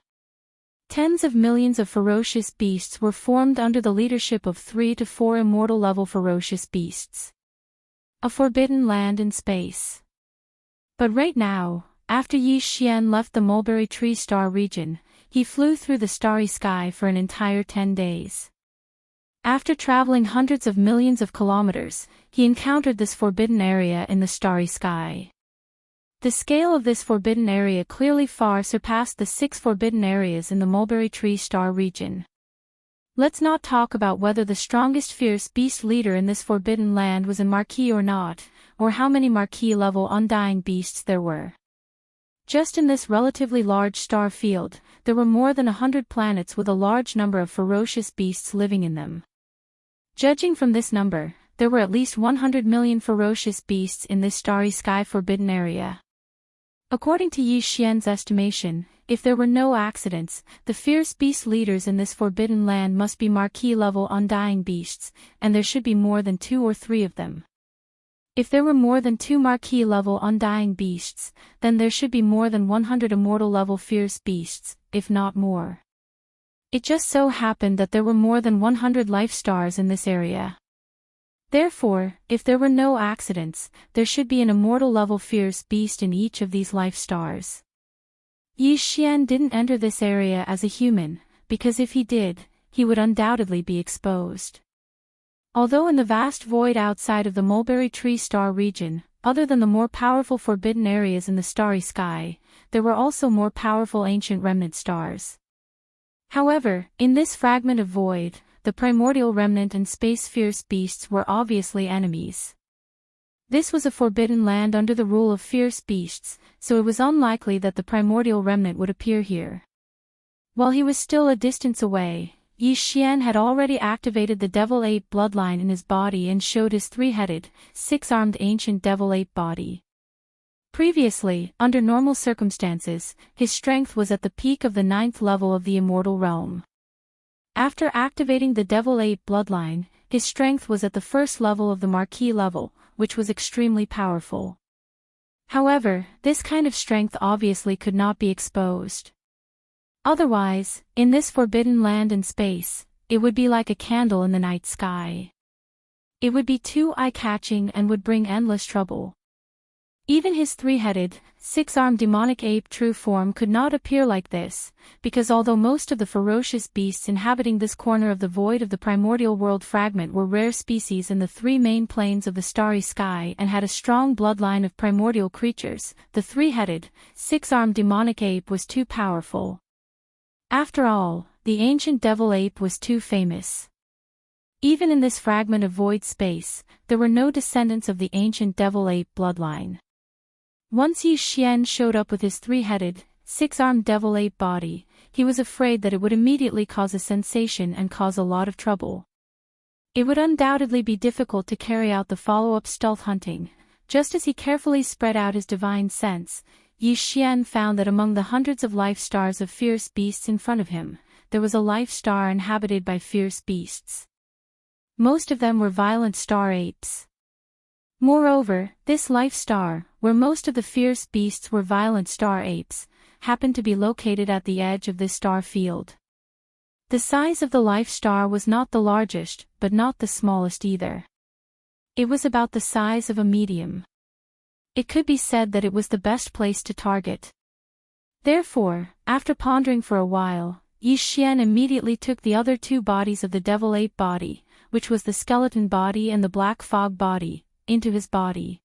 Tens of millions of ferocious beasts were formed under the leadership of 3 to 4 immortal-level ferocious beasts. A forbidden land in space. But right now, after Yi Xian left the mulberry tree star region, he flew through the starry sky for an entire 10 days. After traveling hundreds of millions of kilometers, he encountered this forbidden area in the starry sky. The scale of this forbidden area clearly far surpassed the 6 forbidden areas in the mulberry tree star region. Let's not talk about whether the strongest fierce beast leader in this forbidden land was a marquis or not, or how many marquis-level undying beasts there were. Just in this relatively large star field, there were more than 100 planets with a large number of ferocious beasts living in them. Judging from this number, there were at least 100 million ferocious beasts in this starry sky forbidden area. According to Yi Xian's estimation, if there were no accidents, the fierce beast leaders in this forbidden land must be marquis-level undying beasts, and there should be more than 2 or 3 of them. If there were more than 2 marquis-level undying beasts, then there should be more than 100 immortal-level fierce beasts, if not more. It just so happened that there were more than 100 life stars in this area. Therefore, if there were no accidents, there should be an immortal-level fierce beast in each of these life stars. Yi Xian didn't enter this area as a human, because if he did, he would undoubtedly be exposed. Although in the vast void outside of the mulberry tree star region, other than the more powerful forbidden areas in the starry sky, there were also more powerful ancient remnant stars. However, in this fragment of void, the primordial remnant and space fierce beasts were obviously enemies. This was a forbidden land under the rule of fierce beasts, so it was unlikely that the primordial remnant would appear here. While he was still a distance away, Yi Xian had already activated the devil ape bloodline in his body and showed his 3-headed, 6-armed ancient devil ape body. Previously, under normal circumstances, his strength was at the peak of the 9th level of the immortal realm. After activating the devil ape bloodline, his strength was at the 1st level of the marquis level, which was extremely powerful. However, this kind of strength obviously could not be exposed. Otherwise, in this forbidden land and space, it would be like a candle in the night sky. It would be too eye-catching and would bring endless trouble. Even his 3-headed, 6-armed demonic ape true form could not appear like this, because although most of the ferocious beasts inhabiting this corner of the void of the primordial world fragment were rare species in the 3 main planes of the starry sky and had a strong bloodline of primordial creatures, the 3-headed, 6-armed demonic ape was too powerful. After all, the ancient devil ape was too famous. Even in this fragment of void space, there were no descendants of the ancient devil ape bloodline. Once Yi Xian showed up with his 3-headed, 6-armed devil ape body, he was afraid that it would immediately cause a sensation and cause a lot of trouble. It would undoubtedly be difficult to carry out the follow-up stealth hunting. Just as he carefully spread out his divine sense, Yi Xian found that among the hundreds of life stars of fierce beasts in front of him, there was a life star inhabited by fierce beasts. Most of them were violent star apes. Moreover, this life star, where most of the fierce beasts were violent star apes, happened to be located at the edge of this star field. The size of the life star was not the largest, but not the smallest either. It was about the size of a medium. It could be said that it was the best place to target. Therefore, after pondering for a while, Yi Xian immediately took the other two bodies of the devil ape body, which was the skeleton body and the black fog body, into his body.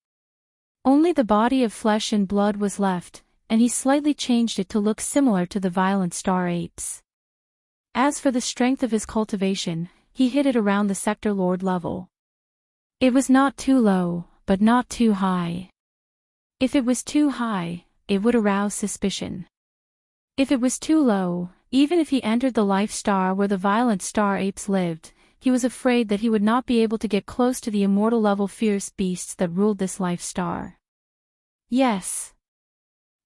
Only the body of flesh and blood was left, and he slightly changed it to look similar to the violent star apes. As for the strength of his cultivation, he hit it around the sector lord level. It was not too low, but not too high. If it was too high, it would arouse suspicion. If it was too low, even if he entered the life star where the violent star apes lived, he was afraid that he would not be able to get close to the immortal level fierce beasts that ruled this life star. Yes.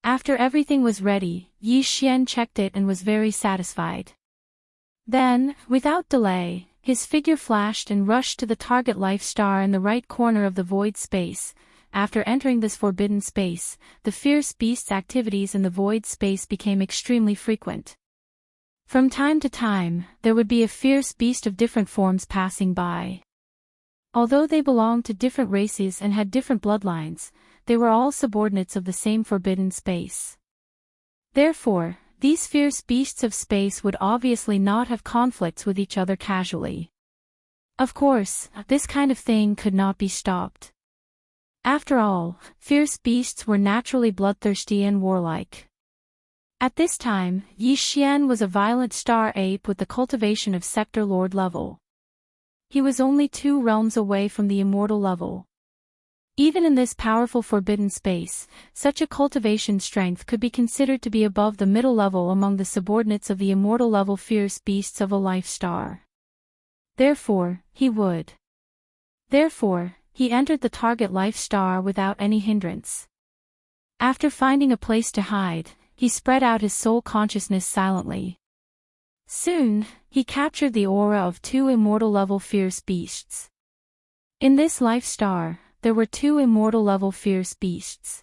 After everything was ready, Yi Xian checked it and was very satisfied. Then, without delay, his figure flashed and rushed to the target life star in the right corner of the void space. After entering this forbidden space, the fierce beast's activities in the void space became extremely frequent. From time to time, there would be a fierce beast of different forms passing by. Although they belonged to different races and had different bloodlines, they were all subordinates of the same forbidden space. Therefore, these fierce beasts of space would obviously not have conflicts with each other casually. Of course, this kind of thing could not be stopped. After all, fierce beasts were naturally bloodthirsty and warlike. At this time, Yi Xian was a violent star ape with the cultivation of sector lord level. He was only 2 realms away from the immortal level. Even in this powerful forbidden space, such a cultivation strength could be considered to be above the middle level among the subordinates of the immortal level fierce beasts of a life star. Therefore, he entered the target life star without any hindrance. After finding a place to hide, he spread out his soul consciousness silently. Soon, he captured the aura of 2 immortal level fierce beasts. In this life star, there were 2 immortal level fierce beasts.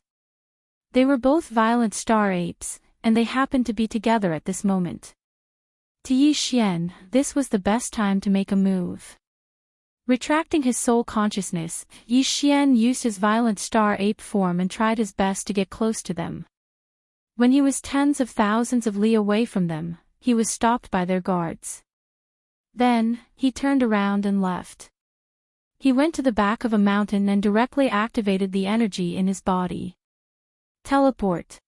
They were both violent star apes, and they happened to be together at this moment. To Yi Xian, this was the best time to make a move. Retracting his soul consciousness, Yi Xian used his violent star ape form and tried his best to get close to them. When he was tens of thousands of li away from them, he was stopped by their guards. Then, he turned around and left. He went to the back of a mountain and directly activated the energy in his body. Teleport.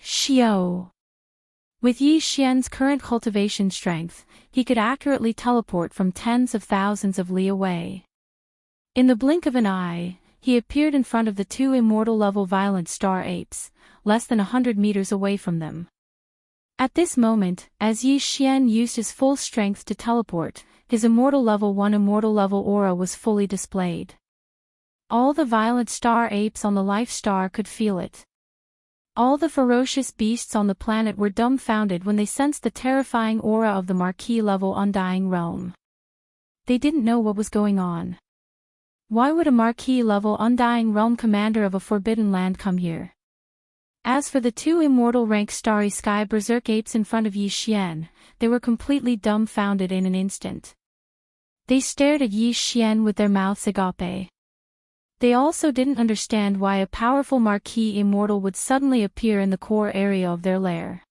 Xiao. With Yi Xian's current cultivation strength, he could accurately teleport from tens of thousands of li away. In the blink of an eye, he appeared in front of the 2 immortal level violent star apes, less than 100 meters away from them. At this moment, as Yi Xian used his full strength to teleport, his immortal level 1 immortal level aura was fully displayed. All the violent star apes on the life star could feel it. All the ferocious beasts on the planet were dumbfounded when they sensed the terrifying aura of the Marquis level Undying Realm. They didn't know what was going on. Why would a Marquis level Undying Realm commander of a forbidden land come here? As for the 2 immortal rank Starry Sky Berserk apes in front of Yi Xian, they were completely dumbfounded in an instant. They stared at Yi Xian with their mouths agape. They also didn't understand why a powerful Marquis immortal would suddenly appear in the core area of their lair.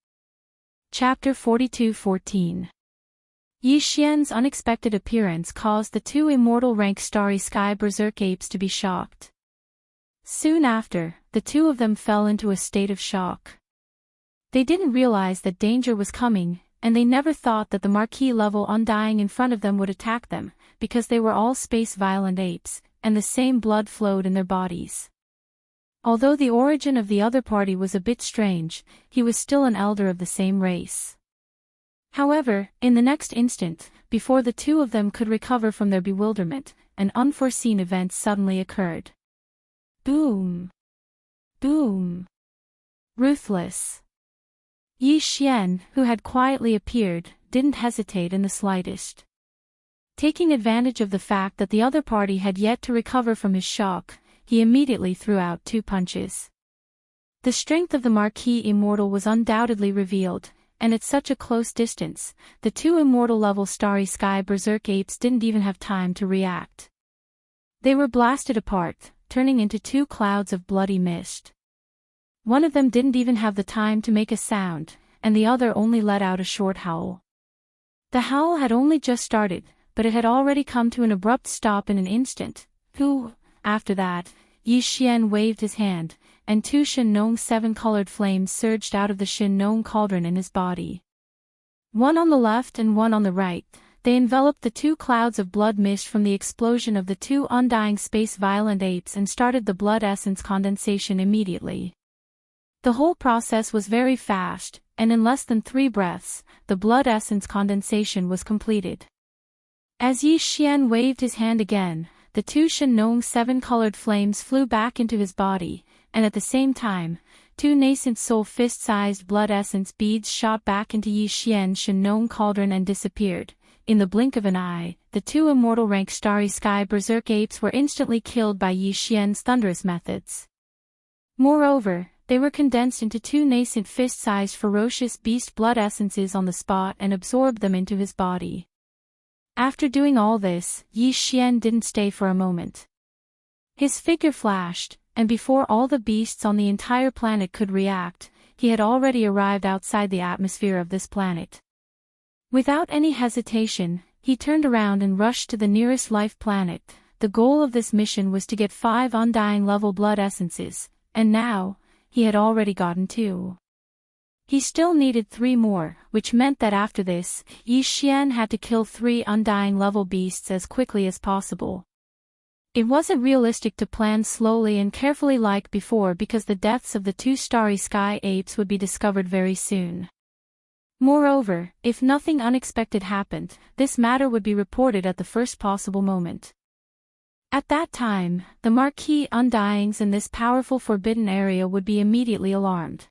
Chapter 42:14. Yi Xian's unexpected appearance caused the 2 immortal rank Starry Sky Berserk apes to be shocked. Soon after, the 2 of them fell into a state of shock. They didn't realize that danger was coming, and they never thought that the Marquis level Undying in front of them would attack them, because they were all space violent apes, and the same blood flowed in their bodies. Although the origin of the other party was a bit strange, he was still an elder of the same race. However, in the next instant, before the 2 of them could recover from their bewilderment, an unforeseen event suddenly occurred. Boom! Boom! Ruthless. Yi Xian, who had quietly appeared, didn't hesitate in the slightest. Taking advantage of the fact that the other party had yet to recover from his shock, he immediately threw out 2 punches. The strength of the Marquis Immortal was undoubtedly revealed, and at such a close distance, the two immortal-level Starry Sky Berserk apes didn't even have time to react. They were blasted apart, turning into two clouds of bloody mist. One of them didn't even have the time to make a sound, and the other only let out a short howl. The howl had only just started, but it had already come to an abrupt stop in an instant. After that, Yi Xian waved his hand, and two Shen Nong seven-colored flames surged out of the Shen Nong cauldron in his body. One on the left and one on the right, they enveloped the two clouds of blood mist from the explosion of the two undying space-violent apes and started the blood essence condensation immediately. The whole process was very fast, and in less than 3 breaths, the blood essence condensation was completed. As Yi Xian waved his hand again, the two Shen Nong seven-colored flames flew back into his body, and at the same time, two nascent soul fist-sized blood essence beads shot back into Yi Xian's Shen Nong cauldron and disappeared. In the blink of an eye, the two immortal-rank Starry Sky Berserk apes were instantly killed by Yi Xian's thunderous methods. Moreover, they were condensed into two nascent fist-sized ferocious beast blood essences on the spot and absorbed them into his body. After doing all this, Yi Xian didn't stay for a moment. His figure flashed, and before all the beasts on the entire planet could react, he had already arrived outside the atmosphere of this planet. Without any hesitation, he turned around and rushed to the nearest life planet. The goal of this mission was to get 5 undying level blood essences, and now, he had already gotten 2. He still needed 3 more, which meant that after this, Yi Xian had to kill 3 undying level beasts as quickly as possible. It wasn't realistic to plan slowly and carefully like before because the deaths of the 2 Starry Sky apes would be discovered very soon. Moreover, if nothing unexpected happened, this matter would be reported at the first possible moment. At that time, the Marquis Undyings in this powerful forbidden area would be immediately alarmed.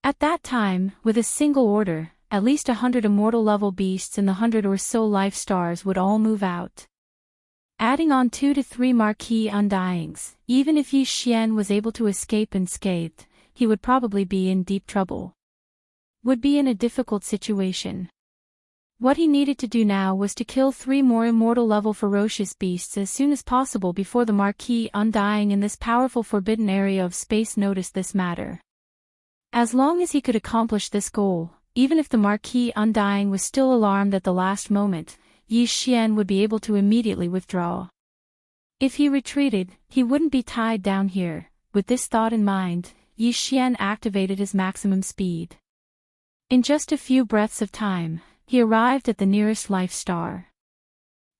At that time, with a single order, at least 100 immortal-level beasts in the 100 or so life stars would all move out. Adding on 2 to 3 Marquis Undyings, even if Yi Xian was able to escape unscathed, he would probably be in deep trouble. Would be in a difficult situation. What he needed to do now was to kill 3 more immortal-level ferocious beasts as soon as possible before the Marquis Undying in this powerful forbidden area of space noticed this matter. As long as he could accomplish this goal, even if the Marquis Undying was still alarmed at the last moment, Yi Xian would be able to immediately withdraw. If he retreated, he wouldn't be tied down here. With this thought in mind, Yi Xian activated his maximum speed. In just a few breaths of time, he arrived at the nearest life star.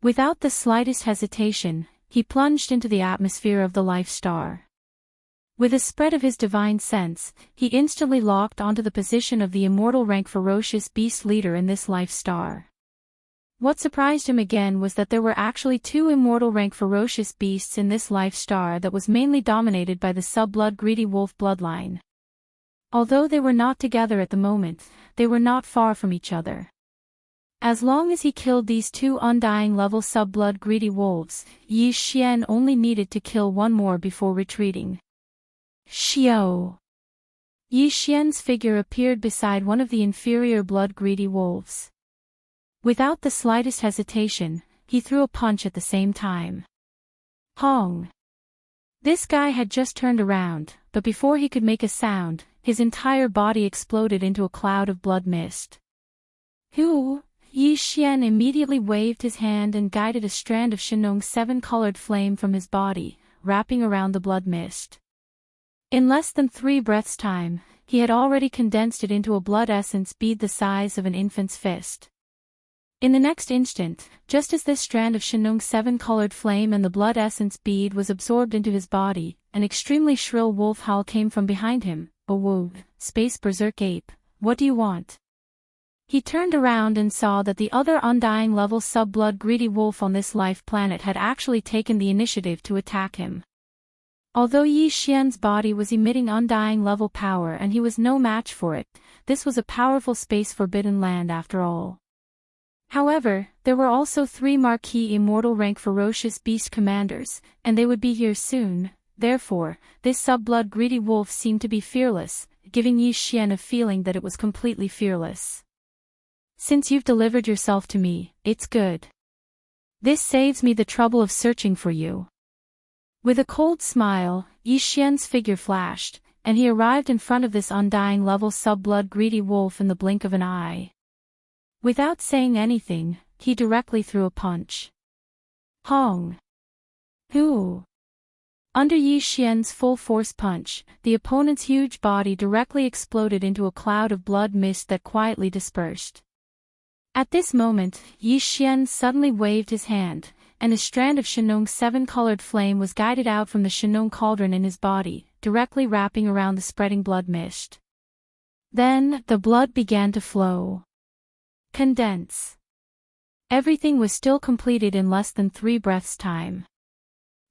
Without the slightest hesitation, he plunged into the atmosphere of the life star. With a spread of his divine sense, he instantly locked onto the position of the immortal rank ferocious beast leader in this life star. What surprised him again was that there were actually 2 immortal rank ferocious beasts in this life star that was mainly dominated by the sub-blood greedy wolf bloodline. Although they were not together at the moment, they were not far from each other. As long as he killed these 2 undying level sub-blood greedy wolves, Yi Xian only needed to kill 1 more before retreating. Xiao! Yi Xian's figure appeared beside one of the inferior blood greedy wolves. Without the slightest hesitation, he threw a punch at the same time. Hong! This guy had just turned around, but before he could make a sound, his entire body exploded into a cloud of blood mist. Yi Xian immediately waved his hand and guided a strand of Shenong's 7-colored flame from his body, wrapping around the blood mist. In less than 3 breaths' time, he had already condensed it into a blood essence bead the size of an infant's fist. In the next instant, just as this strand of Shenong's 7-colored flame and the blood essence bead was absorbed into his body, an extremely shrill wolf howl came from behind him. "Oh, Space Berserk Ape, what do you want?" He turned around and saw that the other undying level sub-blood greedy wolf on this life planet had actually taken the initiative to attack him. Although Yi Xian's body was emitting undying level power and he was no match for it, this was a powerful space forbidden land after all. However, there were also 3 Marquis immortal rank ferocious beast commanders, and they would be here soon. Therefore, this sub-blood greedy wolf seemed to be fearless, giving Yi Xian a feeling that it was completely fearless. Since you've delivered yourself to me, it's good. This saves me the trouble of searching for you. With a cold smile, Yi Xian's figure flashed, and he arrived in front of this undying level sub-blood greedy wolf in the blink of an eye. Without saying anything, he directly threw a punch. Hong! Hoo! Under Yi Xian's full-force punch, the opponent's huge body directly exploded into a cloud of blood mist that quietly dispersed. At this moment, Yi Xian suddenly waved his hand, and a strand of Shenong 7-colored flame was guided out from the Shenong cauldron in his body, directly wrapping around the spreading blood mist. Then, the blood began to flow. Condense. Everything was still completed in less than 3 breaths' time.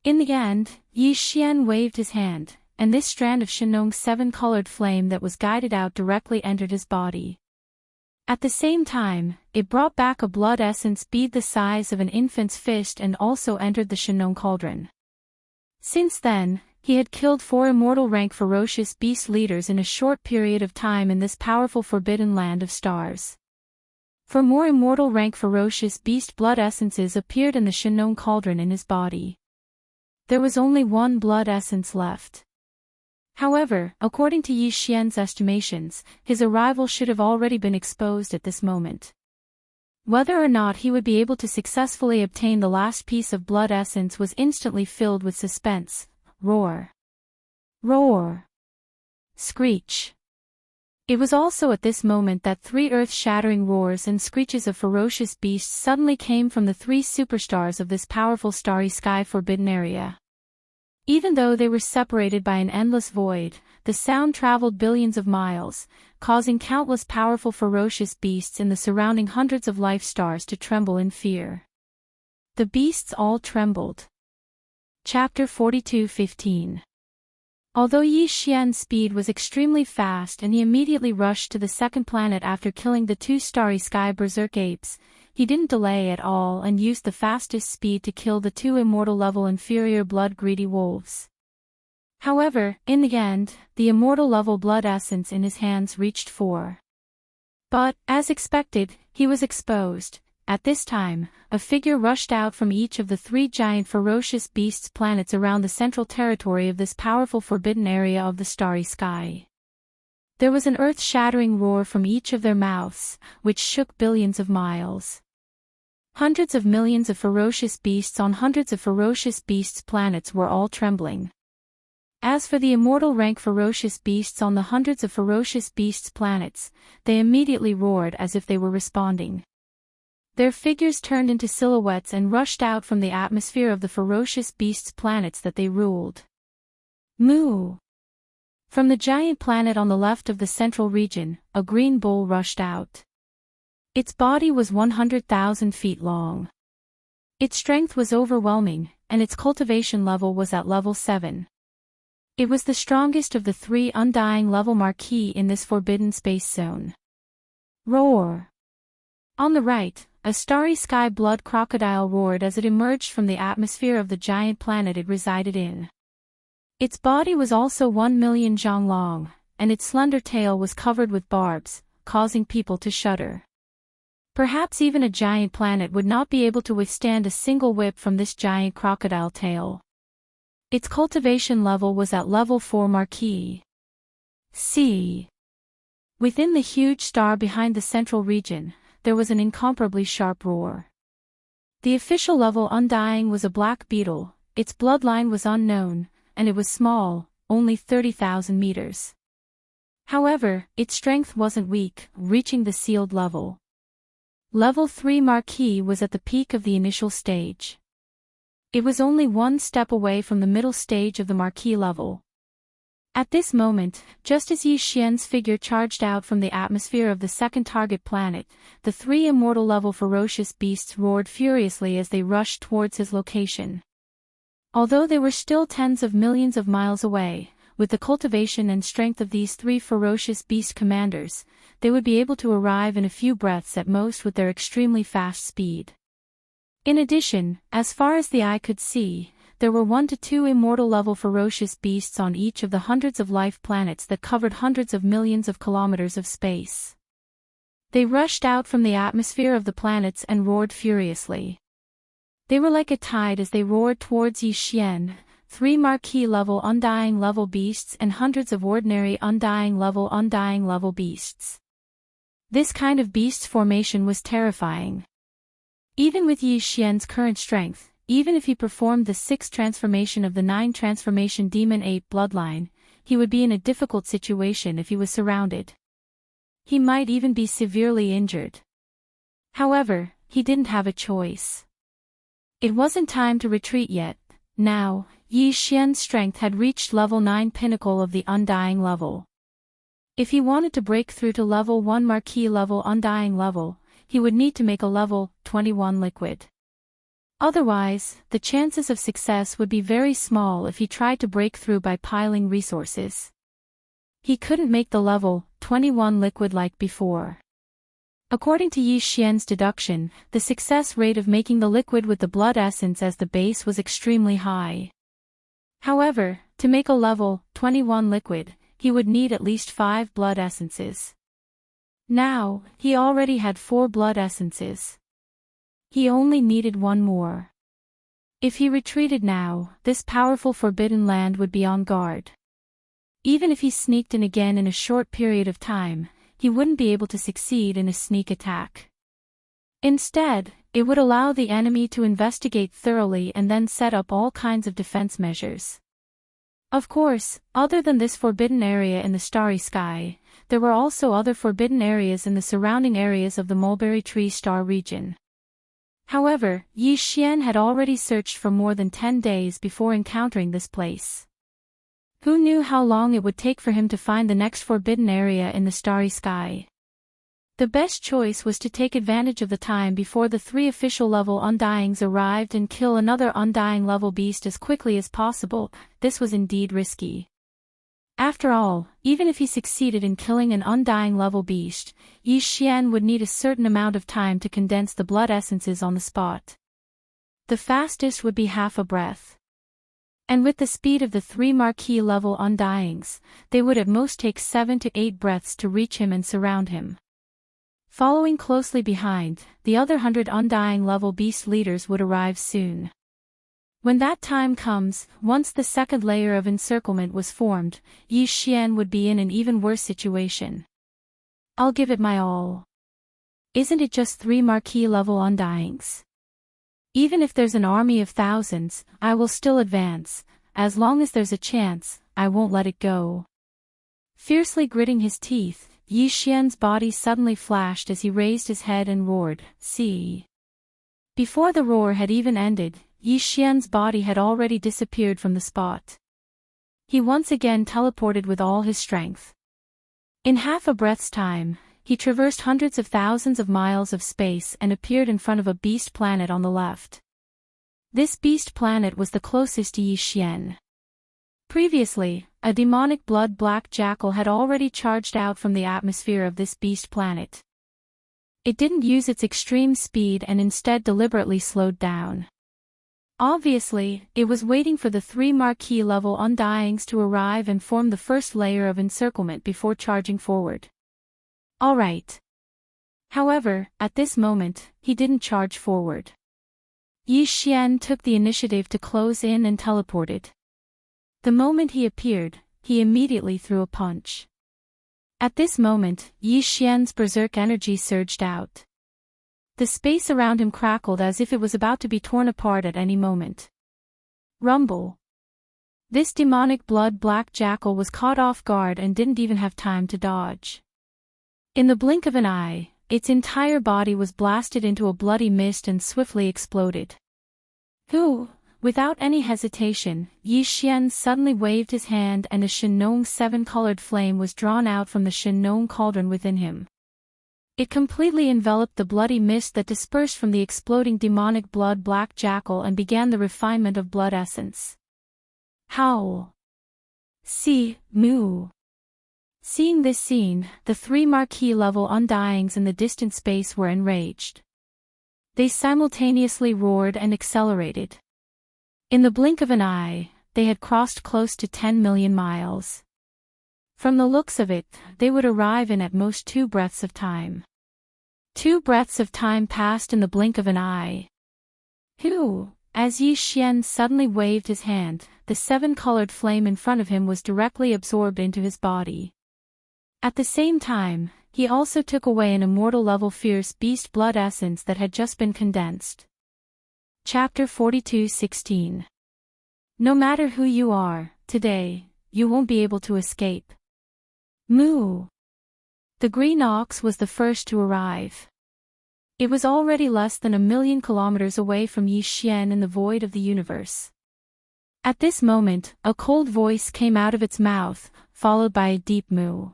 In the end, Yi Xian waved his hand, and this strand of Shenong 7-colored flame that was guided out directly entered his body. At the same time, it brought back a blood essence bead the size of an infant's fist and also entered the Shenong cauldron. Since then, he had killed 4 immortal rank ferocious beast leaders in a short period of time in this powerful forbidden land of stars. 4 more immortal rank ferocious beast blood essences appeared in the Shenong cauldron in his body. There was only 1 blood essence left. However, according to Yi Xian's estimations, his arrival should have already been exposed at this moment. Whether or not he would be able to successfully obtain the last piece of blood essence was instantly filled with suspense. Roar! Roar! Screech! It was also at this moment that 3 earth-shattering roars and screeches of ferocious beasts suddenly came from the 3 superstars of this powerful starry sky forbidden area. Even though they were separated by an endless void, the sound traveled billions of miles, causing countless powerful ferocious beasts in the surrounding hundreds of life stars to tremble in fear. The beasts all trembled. Chapter 42:15. Although Yi Xian's speed was extremely fast and he immediately rushed to the second planet after killing the 2 starry sky berserk apes, he didn't delay at all and used the fastest speed to kill the 2 immortal level inferior blood-greedy wolves. However, in the end, the immortal level blood essence in his hands reached 4. But, as expected, he was exposed. At this time, a figure rushed out from each of the 3 giant ferocious beasts' planets around the central territory of this powerful forbidden area of the starry sky. There was an earth-shattering roar from each of their mouths, which shook billions of miles. Hundreds of millions of ferocious beasts on hundreds of ferocious beasts' planets were all trembling. As for the immortal rank ferocious beasts on the hundreds of ferocious beasts' planets, they immediately roared as if they were responding. Their figures turned into silhouettes and rushed out from the atmosphere of the ferocious beasts' planets that they ruled. Moo! From the giant planet on the left of the central region, a green bull rushed out. Its body was 100,000 feet long. Its strength was overwhelming, and its cultivation level was at level 7. It was the strongest of the 3 undying level marquis in this forbidden space zone. Roar! On the right, a starry sky blood crocodile roared as it emerged from the atmosphere of the giant planet it resided in. Its body was also 1,000,000 zhang long, and its slender tail was covered with barbs, causing people to shudder. Perhaps even a giant planet would not be able to withstand a single whip from this giant crocodile tail. Its cultivation level was at level 4 marquis. See. Within the huge star behind the central region, there was an incomparably sharp roar. The official level undying was a black beetle, its bloodline was unknown, and it was small, only 30,000 meters. However, its strength wasn't weak, reaching the sealed level. Level 3 marquis was at the peak of the initial stage. It was only 1 step away from the middle stage of the marquis level. At this moment, just as Yi Xian's figure charged out from the atmosphere of the second target planet, the 3 immortal level ferocious beasts roared furiously as they rushed towards his location. Although they were still tens of millions of miles away, with the cultivation and strength of these 3 ferocious beast commanders, they would be able to arrive in a few breaths at most with their extremely fast speed. In addition, as far as the eye could see, there were 1 to 2 immortal-level ferocious beasts on each of the hundreds of life planets that covered hundreds of millions of kilometers of space. They rushed out from the atmosphere of the planets and roared furiously. They were like a tide as they roared towards Yi Xian, 3 marquee-level undying-level beasts and hundreds of ordinary undying-level beasts. This kind of beast's formation was terrifying. Even with Yi Xian's current strength, even if he performed the 6th transformation of the 9 transformation demon ape bloodline, he would be in a difficult situation if he was surrounded. He might even be severely injured. However, he didn't have a choice. It wasn't time to retreat yet. Now, Yi Xian's strength had reached level 9 pinnacle of the undying level. If he wanted to break through to level 1 marquee level undying level, he would need to make a level 21 liquid. Otherwise, the chances of success would be very small if he tried to break through by piling resources. He couldn't make the level 21 liquid like before. According to Yi Xian's deduction, the success rate of making the liquid with the blood essence as the base was extremely high. However, to make a level 21 liquid, he would need at least 5 blood essences. Now, he already had 4 blood essences. He only needed 1 more. If he retreated now, this powerful forbidden land would be on guard. Even if he sneaked in again in a short period of time, he wouldn't be able to succeed in a sneak attack. Instead, it would allow the enemy to investigate thoroughly and then set up all kinds of defense measures. Of course, other than this forbidden area in the starry sky, there were also other forbidden areas in the surrounding areas of the mulberry tree star region. However, Yi Xian had already searched for more than 10 days before encountering this place. Who knew how long it would take for him to find the next forbidden area in the starry sky? The best choice was to take advantage of the time before the 3 official level undyings arrived and kill another undying level beast as quickly as possible. This was indeed risky. After all, even if he succeeded in killing an undying level beast, Yi Xian would need a certain amount of time to condense the blood essences on the spot. The fastest would be half a breath. And with the speed of the 3 marquee level undyings, they would at most take 7 to 8 breaths to reach him and surround him. Following closely behind, the other 100 undying level beast leaders would arrive soon. When that time comes, once the second layer of encirclement was formed, Yi Xian would be in an even worse situation. I'll give it my all. Isn't it just 3 marquee level undyings? Even if there's an army of thousands, I will still advance. As long as there's a chance, I won't let it go. Fiercely gritting his teeth, Yi Xian's body suddenly flashed as he raised his head and roared, "See!" Before the roar had even ended, Yi Xian's body had already disappeared from the spot. He once again teleported with all his strength. In half a breath's time, he traversed hundreds of thousands of miles of space and appeared in front of a beast planet on the left. This beast planet was the closest to Yi Xian. Previously, a demonic blood-black jackal had already charged out from the atmosphere of this beast planet. It didn't use its extreme speed and instead deliberately slowed down. Obviously, it was waiting for the 3 marquee level undyings to arrive and form the first layer of encirclement before charging forward. Alright. However, at this moment, he didn't charge forward. Yi Xian took the initiative to close in and teleported. The moment he appeared, he immediately threw a punch. At this moment, Yi Xian's berserk energy surged out. The space around him crackled as if it was about to be torn apart at any moment. Rumble. This demonic blood-black jackal was caught off guard and didn't even have time to dodge. In the blink of an eye, its entire body was blasted into a bloody mist and swiftly exploded. Without any hesitation, Yi Xian suddenly waved his hand and a Shinong 7-colored flame was drawn out from the Shinong cauldron within him. It completely enveloped the bloody mist that dispersed from the exploding demonic blood-black jackal and began the refinement of blood essence. Howl. Moo. Seeing this scene, the 3 marquee level undyings in the distant space were enraged. They simultaneously roared and accelerated. In the blink of an eye, they had crossed close to 10 million miles. From the looks of it, they would arrive in at most 2 breaths of time. 2 breaths of time passed in the blink of an eye. Hu! As Yi Xian suddenly waved his hand, the 7-colored flame in front of him was directly absorbed into his body. At the same time, he also took away an immortal-level fierce beast blood essence that had just been condensed. Chapter 42:16. No matter who you are, today, you won't be able to escape. Moo! The green ox was the first to arrive. It was already less than 1,000,000 kilometers away from Yi Xian in the void of the universe. At this moment, a cold voice came out of its mouth, followed by a deep moo.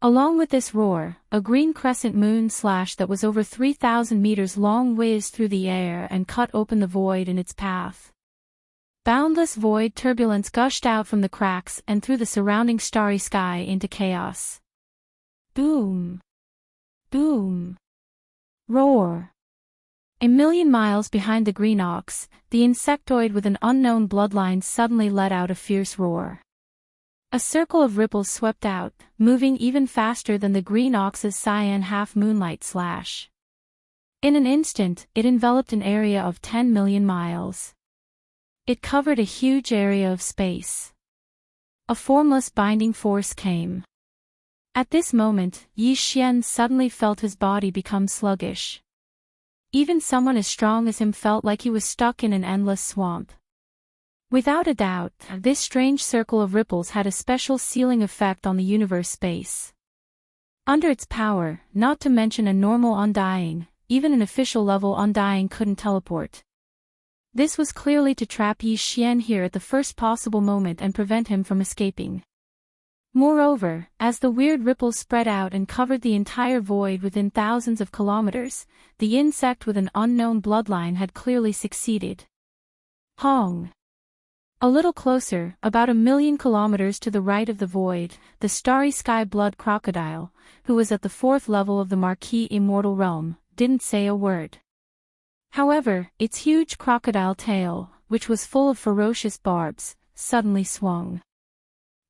Along with this roar, a green crescent moon slash that was over 3,000 meters long whizzed through the air and cut open the void in its path. Boundless void turbulence gushed out from the cracks and through the surrounding starry sky into chaos. Boom! Boom! Roar! A million miles behind the green ox, the insectoid with an unknown bloodline suddenly let out a fierce roar. A circle of ripples swept out, moving even faster than the green ox's cyan half-moonlight slash. In an instant, it enveloped an area of 10 million miles. It covered a huge area of space. A formless binding force came. At this moment, Yi Xian suddenly felt his body become sluggish. Even someone as strong as him felt like he was stuck in an endless swamp. Without a doubt, this strange circle of ripples had a special sealing effect on the universe space. Under its power, not to mention a normal undying, even an official level undying couldn't teleport. This was clearly to trap Yi Xian here at the first possible moment and prevent him from escaping. Moreover, as the weird ripples spread out and covered the entire void within thousands of kilometers, the insect with an unknown bloodline had clearly succeeded. Hong! A little closer, about 1,000,000 kilometers to the right of the void, the starry sky blood crocodile, who was at the 4th level of the Marquis Immortal Realm, didn't say a word. However, its huge crocodile tail, which was full of ferocious barbs, suddenly swung.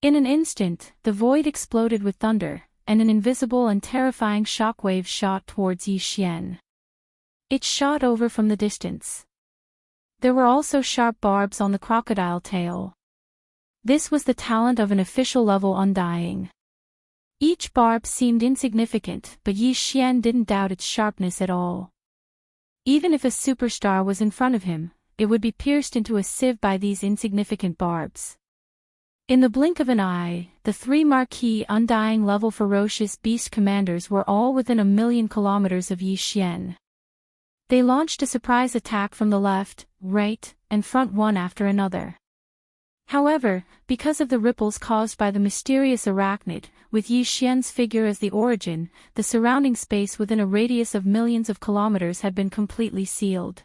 In an instant, the void exploded with thunder, and an invisible and terrifying shockwave shot towards Yi Xian. It shot over from the distance. There were also sharp barbs on the crocodile tail. This was the talent of an official level undying. Each barb seemed insignificant, but Yi Xian didn't doubt its sharpness at all. Even if a superstar was in front of him, it would be pierced into a sieve by these insignificant barbs. In the blink of an eye, the 3 Marquis undying level ferocious beast commanders were all within 1,000,000 kilometers of Yi Xian. They launched a surprise attack from the left, right, and front one after another. However, because of the ripples caused by the mysterious arachnid, with Yi Xian's figure as the origin, the surrounding space within a radius of millions of kilometers had been completely sealed.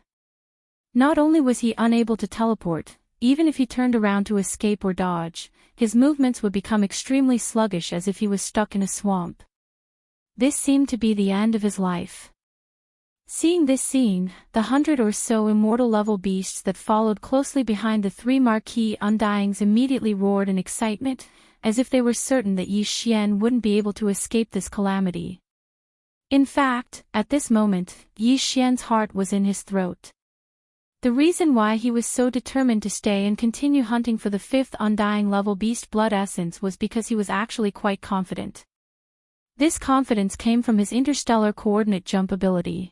Not only was he unable to teleport, even if he turned around to escape or dodge, his movements would become extremely sluggish as if he was stuck in a swamp. This seemed to be the end of his life. Seeing this scene, the 100 or so immortal-level beasts that followed closely behind the 3 Marquis Undyings immediately roared in excitement, as if they were certain that Yi Xian wouldn't be able to escape this calamity. In fact, at this moment, Yi Xian's heart was in his throat. The reason why he was so determined to stay and continue hunting for the 5th Undying-level beast blood essence was because he was actually quite confident. This confidence came from his interstellar coordinate jump ability.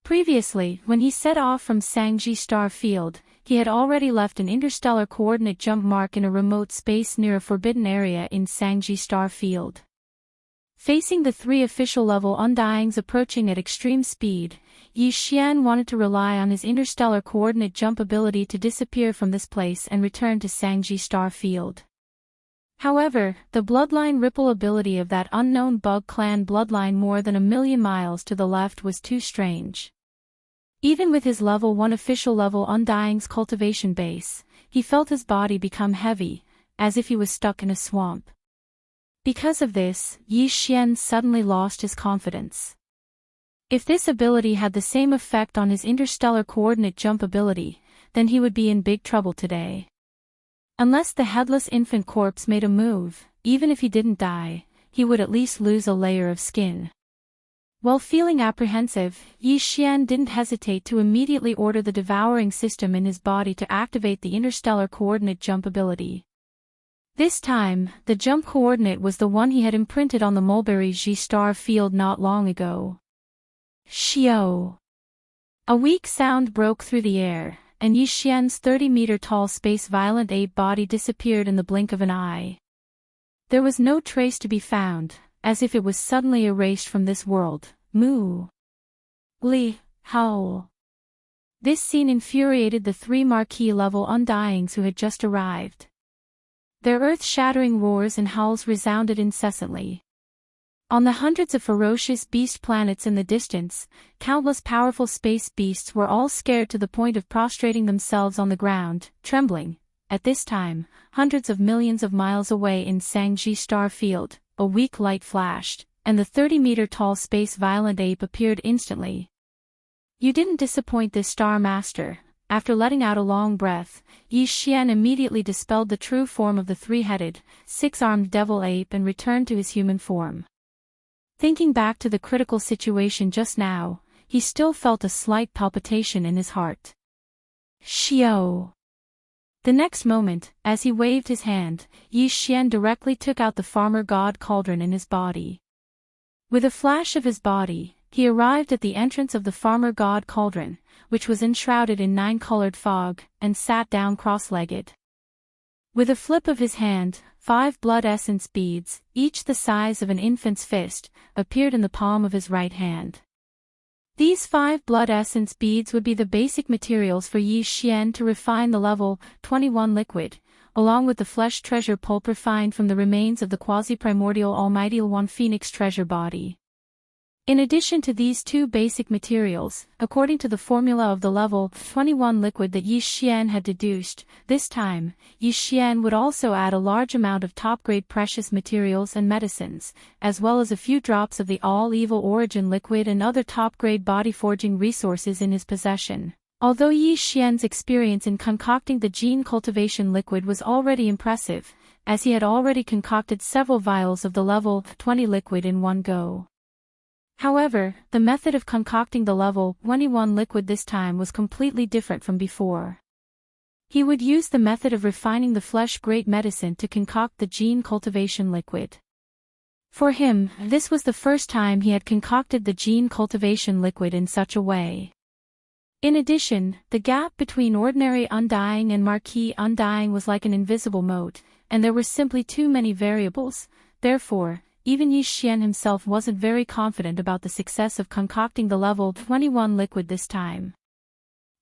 Previously, when he set off from Sangji Star Field, he had already left an interstellar coordinate jump mark in a remote space near a forbidden area in Sangji Star Field. Facing the 3 official-level Undyings approaching at extreme speed, Yi Xian wanted to rely on his interstellar coordinate jump ability to disappear from this place and return to Sangji Star Field. However, the bloodline ripple ability of that unknown bug clan bloodline more than 1,000,000 miles to the left was too strange. Even with his level 1 official-level Undying's cultivation base, he felt his body become heavy, as if he was stuck in a swamp. Because of this, Yi Xian suddenly lost his confidence. If this ability had the same effect on his interstellar coordinate jump ability, then he would be in big trouble today. Unless the headless infant corpse made a move, even if he didn't die, he would at least lose a layer of skin. While feeling apprehensive, Yi Xian didn't hesitate to immediately order the devouring system in his body to activate the interstellar coordinate jump ability. This time, the jump coordinate was the one he had imprinted on the Mulberry G-star field not long ago. Xiao! A weak sound broke through the air, and Yi Xian's 30-meter-tall space-violent ape body disappeared in the blink of an eye. There was no trace to be found, as if it was suddenly erased from this world. Moo! Li, howl! This scene infuriated the 3 Marquis-level Undyings who had just arrived. Their earth-shattering roars and howls resounded incessantly. On the hundreds of ferocious beast planets in the distance, countless powerful space beasts were all scared to the point of prostrating themselves on the ground, trembling. At this time, hundreds of millions of miles away in Sangji star field, a weak light flashed, and the 30-meter-tall space-violent ape appeared instantly. You didn't disappoint this star master. After letting out a long breath, Yi Xian immediately dispelled the true form of the 3-headed, 6-armed devil ape and returned to his human form. Thinking back to the critical situation just now, he still felt a slight palpitation in his heart. Xiao! The next moment, as he waved his hand, Yi Xian directly took out the farmer god cauldron in his body. With a flash of his body, he arrived at the entrance of the farmer god cauldron, which was enshrouded in 9-colored fog, and sat down cross-legged. With a flip of his hand, 5 blood essence beads, each the size of an infant's fist, appeared in the palm of his right hand. These 5 blood essence beads would be the basic materials for Yi Xian to refine the level 21 liquid, along with the flesh treasure pulp refined from the remains of the quasi-primordial Almighty One Phoenix treasure body. In addition to these 2 basic materials, according to the formula of the level 21 liquid that Yi Xian had deduced, this time, Yi Xian would also add a large amount of top-grade precious materials and medicines, as well as a few drops of the all-evil origin liquid and other top-grade body-forging resources in his possession. Although Yi Xian's experience in concocting the gene cultivation liquid was already impressive, as he had already concocted several vials of the level 20 liquid in one go. However, the method of concocting the level 21 liquid this time was completely different from before. He would use the method of refining the flesh-grade medicine to concoct the gene cultivation liquid. For him, this was the first time he had concocted the gene cultivation liquid in such a way. In addition, the gap between ordinary undying and Marquis undying was like an invisible moat, and there were simply too many variables. Therefore, even Yi Xian himself wasn't very confident about the success of concocting the level 21 liquid this time.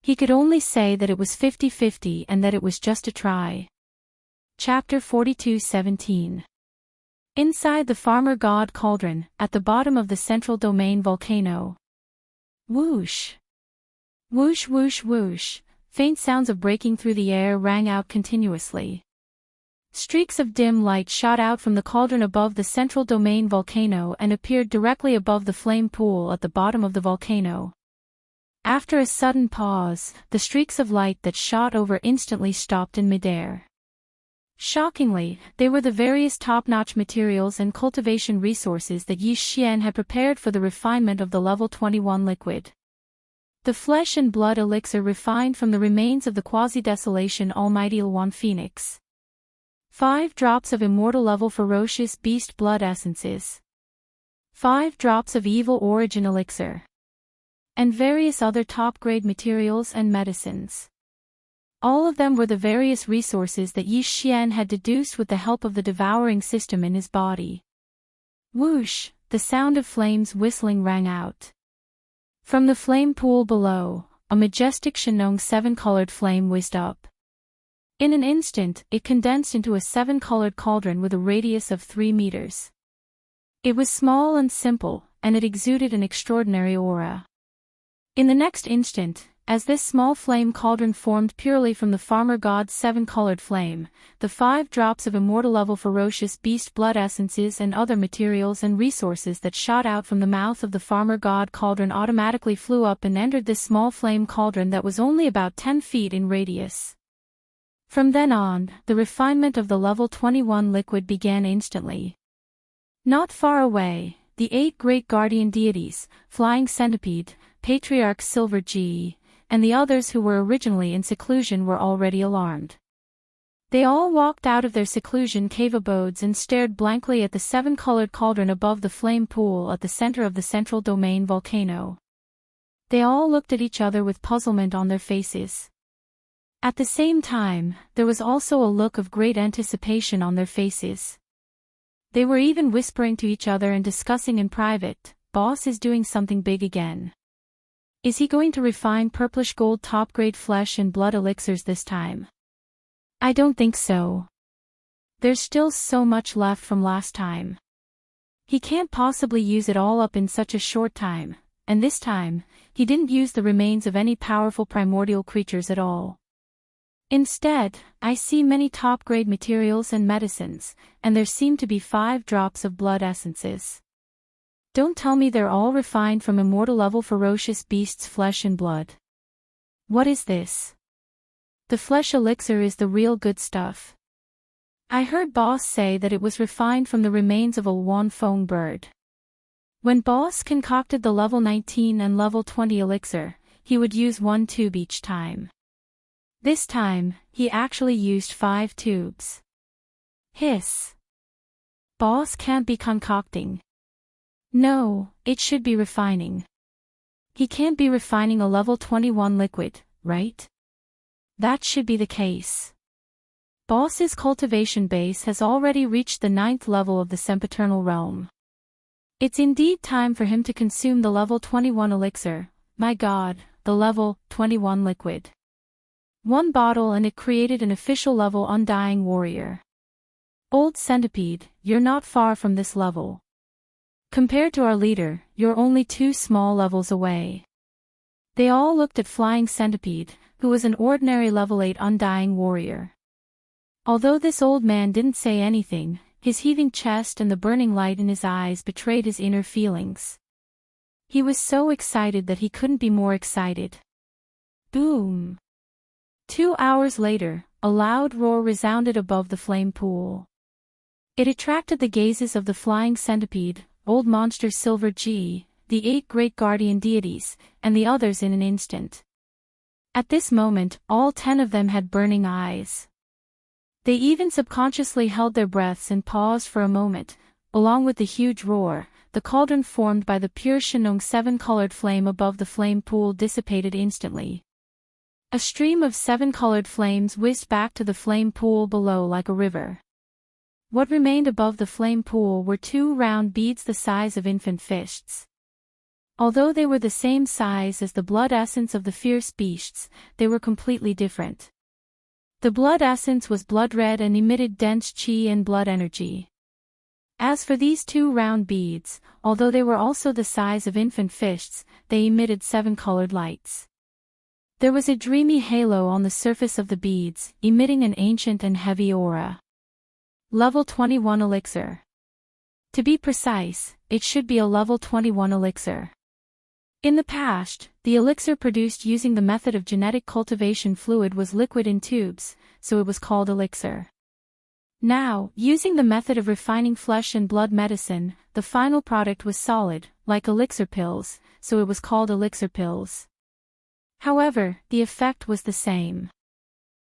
He could only say that it was 50-50 and that it was just a try. Chapter 42:17. Inside the farmer god cauldron, at the bottom of the central domain volcano. Whoosh! Whoosh whoosh whoosh, faint sounds of breaking through the air rang out continuously. Streaks of dim light shot out from the cauldron above the central domain volcano and appeared directly above the flame pool at the bottom of the volcano. After a sudden pause, the streaks of light that shot over instantly stopped in midair. Shockingly, they were the various top-notch materials and cultivation resources that Yi Xian had prepared for the refinement of the level 21 liquid. The flesh and blood elixir refined from the remains of the quasi-desolation Almighty One Phoenix. 5 drops of immortal-level ferocious beast blood essences. 5 drops of evil origin elixir. And various other top-grade materials and medicines. All of them were the various resources that Yi Xian had deduced with the help of the devouring system in his body. Whoosh, the sound of flames whistling rang out. From the flame pool below, a majestic Shenong 7-colored flame whizzed up. In an instant, it condensed into a 7-colored cauldron with a radius of 3 meters. It was small and simple, and it exuded an extraordinary aura. In the next instant, as this small flame cauldron formed purely from the farmer god's 7-colored flame, the 5 drops of immortal-level ferocious beast blood essences and other materials and resources that shot out from the mouth of the farmer god cauldron automatically flew up and entered this small flame cauldron that was only about 10 feet in radius. From then on, the refinement of the level 21 liquid began instantly. Not far away, the 8 great guardian deities, Flying Centipede, Patriarch Silver G, and the others who were originally in seclusion were already alarmed. They all walked out of their seclusion cave abodes and stared blankly at the 7-colored cauldron above the flame pool at the center of the central domain volcano. They all looked at each other with puzzlement on their faces. At the same time, there was also a look of great anticipation on their faces. They were even whispering to each other and discussing in private, "Boss is doing something big again. Is he going to refine purplish gold top-grade flesh and blood elixirs this time? I don't think so. There's still so much left from last time. He can't possibly use it all up in such a short time, and this time, he didn't use the remains of any powerful primordial creatures at all. Instead, I see many top-grade materials and medicines, and there seem to be 5 drops of blood essences. Don't tell me they're all refined from immortal-level ferocious beasts' flesh and blood. What is this? The flesh elixir is the real good stuff. I heard Boss say that it was refined from the remains of a Wan Fong bird. When Boss concocted the level 19 and level 20 elixir, he would use 1 tube each time. This time, he actually used 5 tubes. Hiss. Boss can't be concocting. No, it should be refining. He can't be refining a level 21 liquid, right? That should be the case. Boss's cultivation base has already reached the 9th level of the sempiternal realm. It's indeed time for him to consume the level 21 elixir, my god, the level 21 liquid. 1 bottle and it created an official level undying warrior. Old Centipede, you're not far from this level. Compared to our leader, you're only 2 small levels away. They all looked at Flying Centipede, who was an ordinary level 8 undying warrior. Although this old man didn't say anything, his heaving chest and the burning light in his eyes betrayed his inner feelings. He was so excited that he couldn't be more excited. Boom! 2 hours later, a loud roar resounded above the flame pool. It attracted the gazes of the Flying Centipede, Old Monster Silver G, the 8 great guardian deities, and the others in an instant. At this moment, all 10 of them had burning eyes. They even subconsciously held their breaths and paused for a moment. Along with the huge roar, the cauldron formed by the pure Shinong 7-colored flame above the flame pool dissipated instantly. A stream of 7-colored flames whizzed back to the flame pool below like a river. What remained above the flame pool were 2 round beads the size of infant fists. Although they were the same size as the blood essence of the fierce beasts, they were completely different. The blood essence was blood red and emitted dense chi and blood energy. As for these 2 round beads, although they were also the size of infant fists, they emitted 7-colored lights. There was a dreamy halo on the surface of the beads, emitting an ancient and heavy aura. Level 21 elixir. To be precise, it should be a level 21 elixir. In the past, the elixir produced using the method of genetic cultivation fluid was liquid in tubes, so it was called elixir. Now, using the method of refining flesh and blood medicine, the final product was solid, like elixir pills, so it was called elixir pills. However, the effect was the same.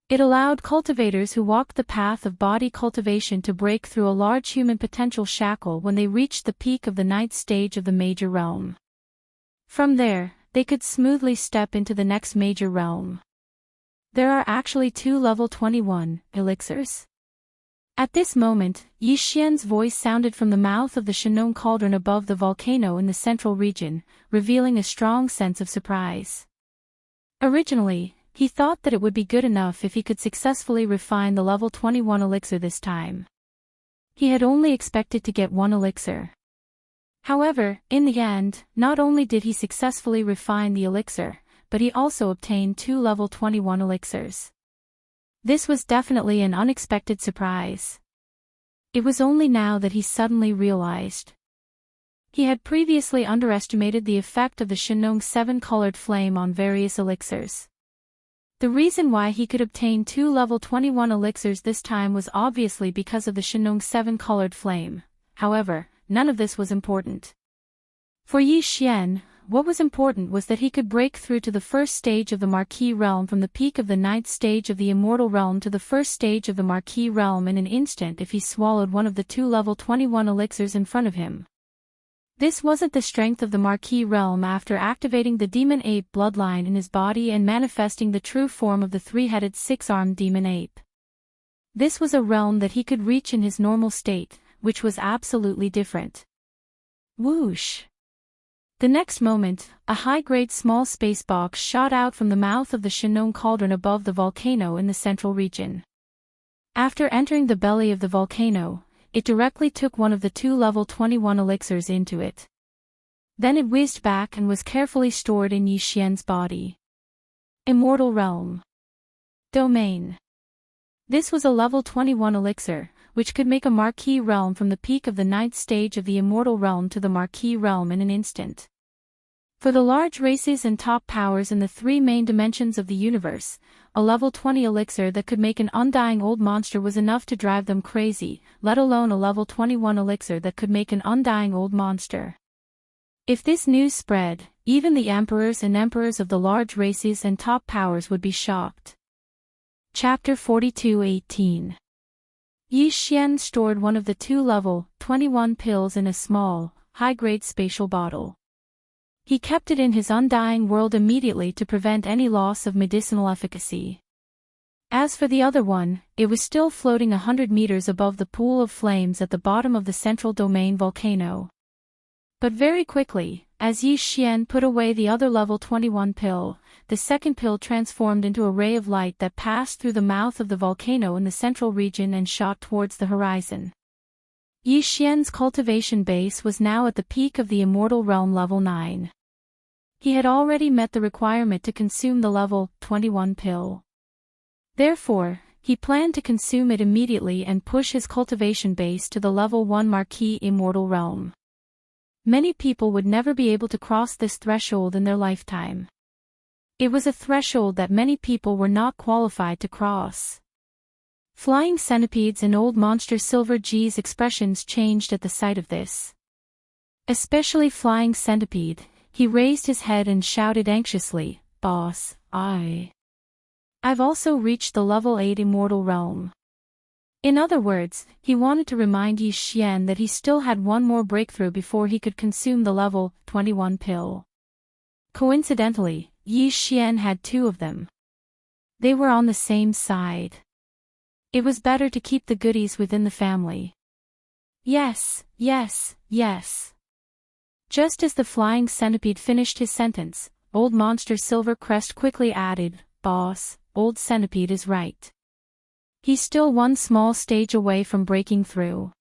It allowed cultivators who walked the path of body cultivation to break through a large human potential shackle when they reached the peak of the 9th stage of the major realm. From there, they could smoothly step into the next major realm. There are actually 2 level 21 elixirs. At this moment, Yi Xian's voice sounded from the mouth of the Shinong cauldron above the volcano in the central region, revealing a strong sense of surprise. Originally, he thought that it would be good enough if he could successfully refine the level 21 elixir this time. He had only expected to get 1 elixir. However, in the end, not only did he successfully refine the elixir, but he also obtained 2 level 21 elixirs. This was definitely an unexpected surprise. It was only now that he suddenly realized. He had previously underestimated the effect of the Shenong 7-colored flame on various elixirs. The reason why he could obtain 2 level 21 elixirs this time was obviously because of the Shenong 7-colored flame. However, none of this was important. For Yi Xian, what was important was that he could break through to the first stage of the Marquis realm from the peak of the 9th stage of the Immortal realm to the first stage of the Marquis realm in an instant if he swallowed one of the 2 level 21 elixirs in front of him. This wasn't the strength of the Marquis realm after activating the demon ape bloodline in his body and manifesting the true form of the 3-headed 6-armed demon ape. This was a realm that he could reach in his normal state, which was absolutely different. Whoosh! The next moment, a high-grade small space box shot out from the mouth of the Shenong cauldron above the volcano in the central region. After entering the belly of the volcano, it directly took one of the 2 level 21 elixirs into it. Then it whizzed back and was carefully stored in Yi Xian's body. Immortal Realm. Domain. This was a level 21 elixir, which could make a Marquis realm from the peak of the 9th stage of the Immortal realm to the Marquis realm in an instant. For the large races and top powers in the 3 main dimensions of the universe, a level 20 elixir that could make an undying old monster was enough to drive them crazy, let alone a level 21 elixir that could make an undying old monster. If this news spread, even the emperors and emperors of the large races and top powers would be shocked. Chapter 42:18. Yi Xian stored one of the 2 level 21 pills in a small, high-grade spatial bottle. He kept it in his undying world immediately to prevent any loss of medicinal efficacy. As for the other one, it was still floating 100 meters above the pool of flames at the bottom of the central domain volcano. But very quickly, as Yi Xian put away the other level 21 pill, the second pill transformed into a ray of light that passed through the mouth of the volcano in the central region and shot towards the horizon. Yi Xian's cultivation base was now at the peak of the Immortal Realm level 9. He had already met the requirement to consume the level 21 pill. Therefore, he planned to consume it immediately and push his cultivation base to the level 1 Marquis Immortal Realm. Many people would never be able to cross this threshold in their lifetime. It was a threshold that many people were not qualified to cross. Flying centipedes and old monster Silver G's expressions changed at the sight of this. Especially Flying Centipede, he raised his head and shouted anxiously, "Boss, I've also reached the level 8 Immortal Realm." In other words, he wanted to remind Yi Xian that he still had one more breakthrough before he could consume the level 21 pill. Coincidentally, Yi Xian had 2 of them. They were on the same side. It was better to keep the goodies within the family. Yes, yes, yes. Just as the Flying Centipede finished his sentence, old monster Silver Crest quickly added, "Boss, old centipede is right. He's still one small stage away from breaking through.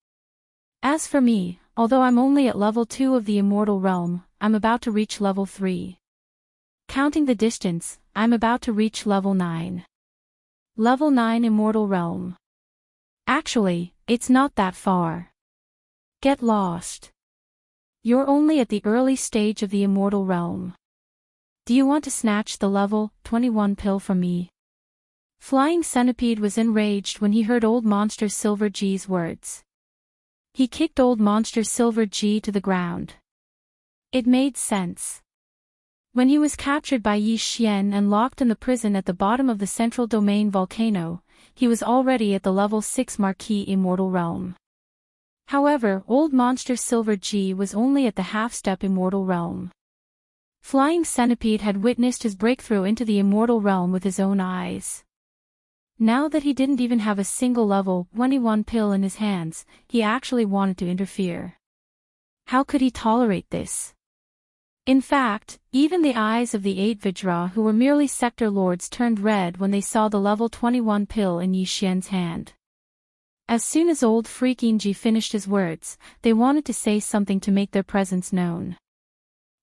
As for me, although I'm only at level 2 of the Immortal Realm, I'm about to reach level 3. Counting the distance, I'm about to reach level 9. Level 9 Immortal Realm. Actually, it's not that far. Get lost. You're only at the early stage of the Immortal Realm. Do you want to snatch the level 21 pill from me?" Flying Centipede was enraged when he heard old monster Silver G's words. He kicked old monster Silver G to the ground. It made sense. When he was captured by Yi Xian and locked in the prison at the bottom of the central domain volcano, he was already at the level 6 Marquis Immortal Realm. However, old monster Silver G was only at the half-step Immortal Realm. Flying Centipede had witnessed his breakthrough into the Immortal Realm with his own eyes. Now that he didn't even have a single level 21 pill in his hands, he actually wanted to interfere. How could he tolerate this? In fact, even the eyes of the 8 Vajra who were merely sector lords turned red when they saw the level 21 pill in Yi Xian's hand. As soon as old Freaking Ji finished his words, they wanted to say something to make their presence known.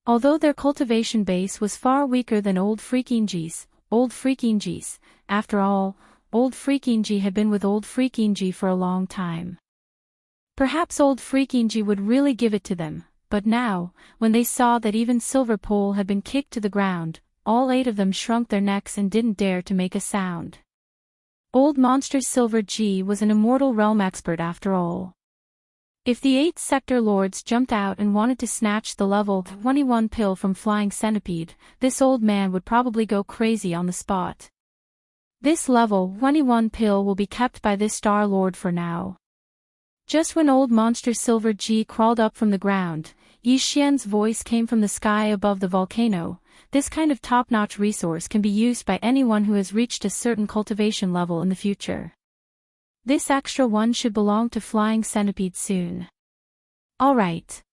Although their cultivation base was far weaker than Old Freakingy's, after all, Old Freakingy had been with Old Freakingy for a long time. Perhaps Old Freakingy would really give it to them, but now, when they saw that even Silver Pole had been kicked to the ground, all 8 of them shrunk their necks and didn't dare to make a sound. Old Monster Silver G was an immortal realm expert after all. If the 8 sector lords jumped out and wanted to snatch the level 21 pill from Flying Centipede, this old man would probably go crazy on the spot. This level 21 pill will be kept by this Star Lord for now. Just when Old Monster Silver G crawled up from the ground, Yi Xian's voice came from the sky above the volcano. This kind of top-notch resource can be used by anyone who has reached a certain cultivation level in the future. This extra one should belong to Flying Centipede soon. Alright.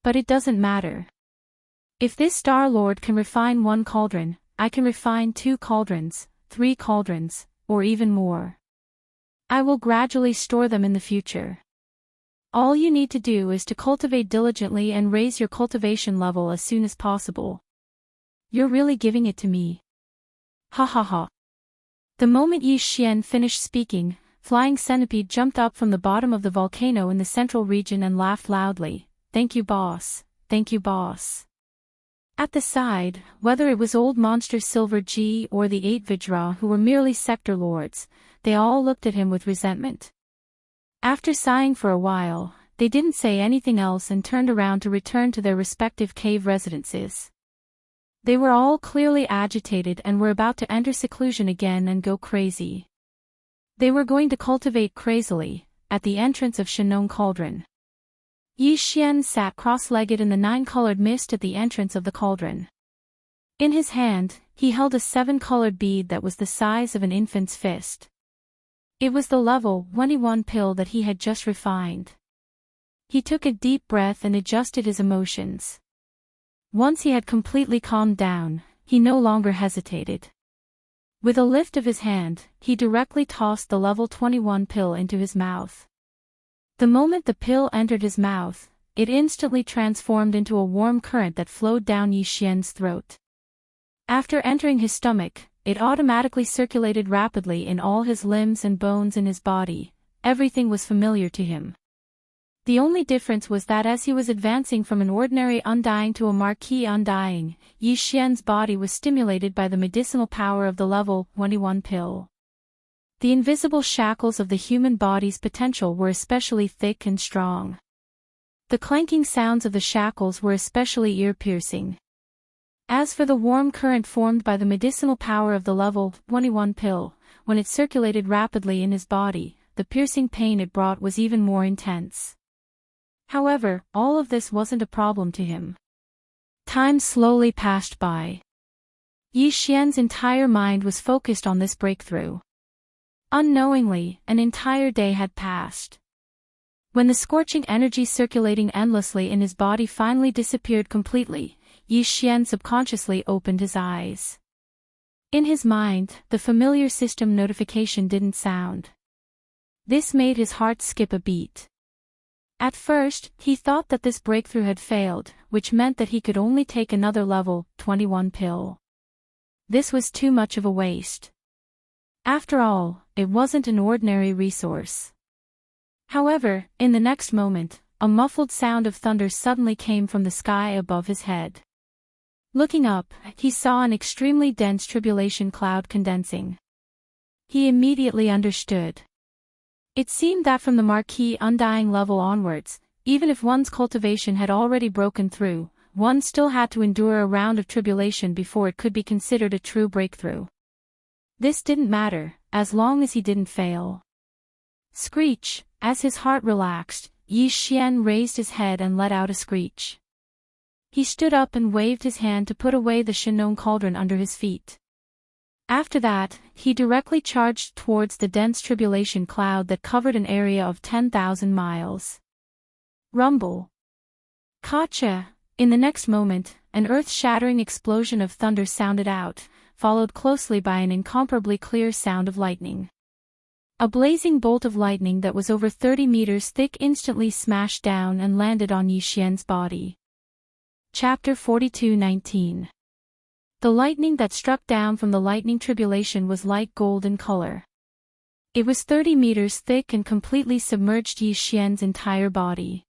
But it doesn't matter. If this Star Lord can refine 1 cauldron, I can refine 2 cauldrons, 3 cauldrons, or even more. I will gradually store them in the future. All you need to do is to cultivate diligently and raise your cultivation level as soon as possible. You're really giving it to me. Ha ha ha. The moment Yi Xian finished speaking, Flying Centipede jumped up from the bottom of the volcano in the central region and laughed loudly. Thank you, boss. Thank you, boss. At the side, whether it was Old Monster Silver G or the 8 Vajra who were merely sector lords, they all looked at him with resentment. After sighing for a while, they didn't say anything else and turned around to return to their respective cave residences. They were all clearly agitated and were about to enter seclusion again and go crazy. They were going to cultivate crazily, at the entrance of Shenong Cauldron. Yi Xian sat cross-legged in the 9-colored mist at the entrance of the cauldron. In his hand, he held a 7-colored bead that was the size of an infant's fist. It was the level 21 pill that he had just refined. He took a deep breath and adjusted his emotions. Once he had completely calmed down, he no longer hesitated. With a lift of his hand, he directly tossed the level 21 pill into his mouth. The moment the pill entered his mouth, it instantly transformed into a warm current that flowed down Yi Xian's throat. After entering his stomach, it automatically circulated rapidly in all his limbs and bones in his body. Everything was familiar to him. The only difference was that as he was advancing from an ordinary undying to a marquee undying, Yi Xian's body was stimulated by the medicinal power of the level 21 pill. The invisible shackles of the human body's potential were especially thick and strong. The clanking sounds of the shackles were especially ear-piercing. As for the warm current formed by the medicinal power of the level 21 pill, when it circulated rapidly in his body, the piercing pain it brought was even more intense. However, all of this wasn't a problem to him. Time slowly passed by. Yi Xian's entire mind was focused on this breakthrough. Unknowingly, an entire day had passed. When the scorching energy circulating endlessly in his body finally disappeared completely, Yi Xian subconsciously opened his eyes. In his mind, the familiar system notification didn't sound. This made his heart skip a beat. At first, he thought that this breakthrough had failed, which meant that he could only take another level 21 pill. This was too much of a waste. After all, it wasn't an ordinary resource. However, in the next moment, a muffled sound of thunder suddenly came from the sky above his head. Looking up, he saw an extremely dense tribulation cloud condensing. He immediately understood. It seemed that from the marquee undying level onwards, even if one's cultivation had already broken through, one still had to endure a round of tribulation before it could be considered a true breakthrough. This didn't matter, as long as he didn't fail. Screech, as his heart relaxed, Yi Xian raised his head and let out a screech. He stood up and waved his hand to put away the Shenong cauldron under his feet. After that, he directly charged towards the dense tribulation cloud that covered an area of 10,000 miles. Rumble. Gotcha! In the next moment, an earth-shattering explosion of thunder sounded out, followed closely by an incomparably clear sound of lightning. A blazing bolt of lightning that was over 30 meters thick instantly smashed down and landed on Yi Xian's body. Chapter 42:19. The lightning that struck down from the lightning tribulation was light gold in color. It was 30 meters thick and completely submerged Yi Xian's entire body.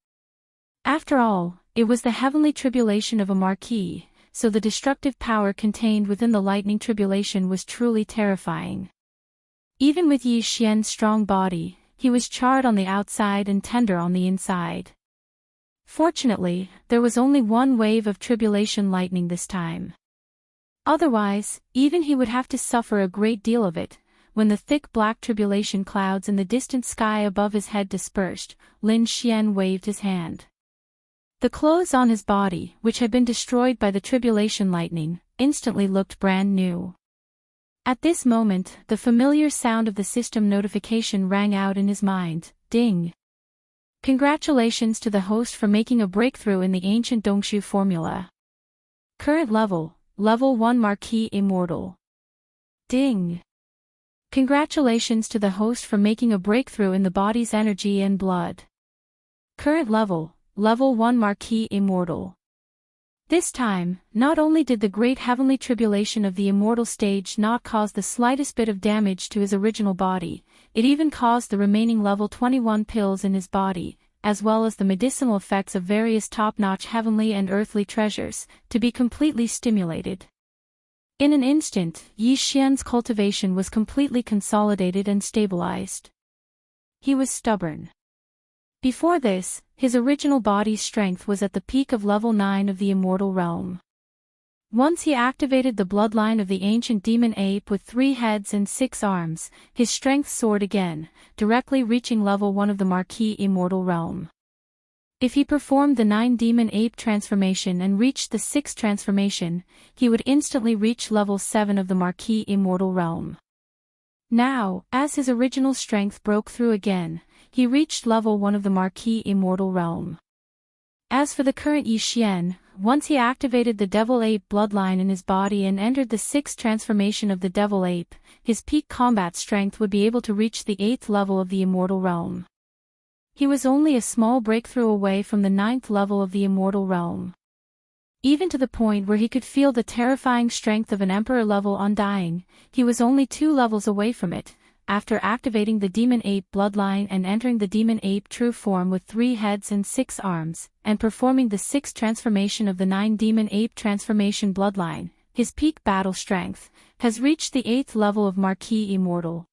After all, it was the heavenly tribulation of a marquis, so the destructive power contained within the lightning tribulation was truly terrifying. Even with Yi Xian's strong body, he was charred on the outside and tender on the inside. Fortunately, there was only one wave of tribulation lightning this time. Otherwise, even he would have to suffer a great deal of it. When the thick black tribulation clouds in the distant sky above his head dispersed, Lin Xian waved his hand. The clothes on his body, which had been destroyed by the tribulation lightning, instantly looked brand new. At this moment, the familiar sound of the system notification rang out in his mind. Ding! Congratulations to the host for making a breakthrough in the ancient Dongshu formula. Current level, Level 1 Marquis Immortal. Ding! Congratulations to the host for making a breakthrough in the body's energy and blood. Current level, Level 1 Marquis Immortal. This time, not only did the great heavenly tribulation of the immortal stage not cause the slightest bit of damage to his original body, it even caused the remaining level 21 pills in his body, as well as the medicinal effects of various top-notch heavenly and earthly treasures, to be completely stimulated. In an instant, Yi Xian's cultivation was completely consolidated and stabilized. He was stubborn. Before this, his original body's strength was at the peak of level 9 of the immortal realm. Once he activated the bloodline of the ancient demon ape with 3 heads and 6 arms, his strength soared again, directly reaching level 1 of the Marquis Immortal realm. If he performed the 9 demon ape transformation and reached the 6th transformation, he would instantly reach level 7 of the Marquis Immortal realm. Now, as his original strength broke through again, he reached level 1 of the Marquis Immortal realm. As for the current Yi Xian, once he activated the Devil Ape bloodline in his body and entered the 6th transformation of the Devil Ape, his peak combat strength would be able to reach the 8th level of the Immortal realm. He was only a small breakthrough away from the 9th level of the Immortal realm. Even to the point where he could feel the terrifying strength of an Emperor level undying, he was only 2 levels away from it. After activating the Demon Ape bloodline and entering the Demon Ape true form with 3 heads and 6 arms, and performing the 6th transformation of the 9 Demon Ape transformation bloodline, his peak battle strength has reached the 8th level of Marquis Immortal.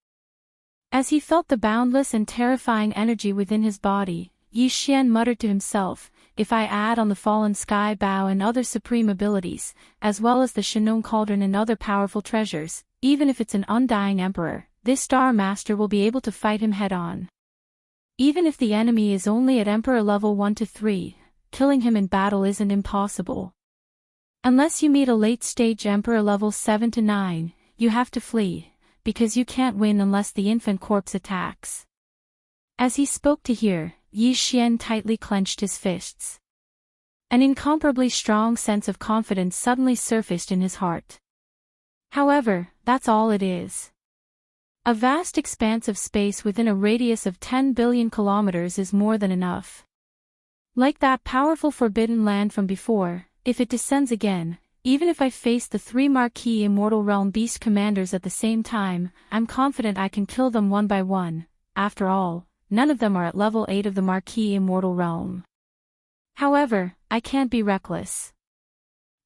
As he felt the boundless and terrifying energy within his body, Yi Xian muttered to himself, if I add on the Fallen Sky Bow and other supreme abilities, as well as the Shinong Cauldron and other powerful treasures, even if it's an undying emperor, this Star Master will be able to fight him head-on. Even if the enemy is only at Emperor level 1 to 3, killing him in battle isn't impossible. Unless you meet a late-stage Emperor level 7 to 9, you have to flee, because you can't win unless the infant corpse attacks. As he spoke to hear, Yi Xian tightly clenched his fists. An incomparably strong sense of confidence suddenly surfaced in his heart. However, that's all it is. A vast expanse of space within a radius of 10 billion kilometers is more than enough. Like that powerful forbidden land from before, if it descends again, even if I face the 3 Marquis Immortal Realm Beast Commanders at the same time, I'm confident I can kill them one by one. After all, none of them are at level 8 of the Marquis Immortal Realm. However, I can't be reckless.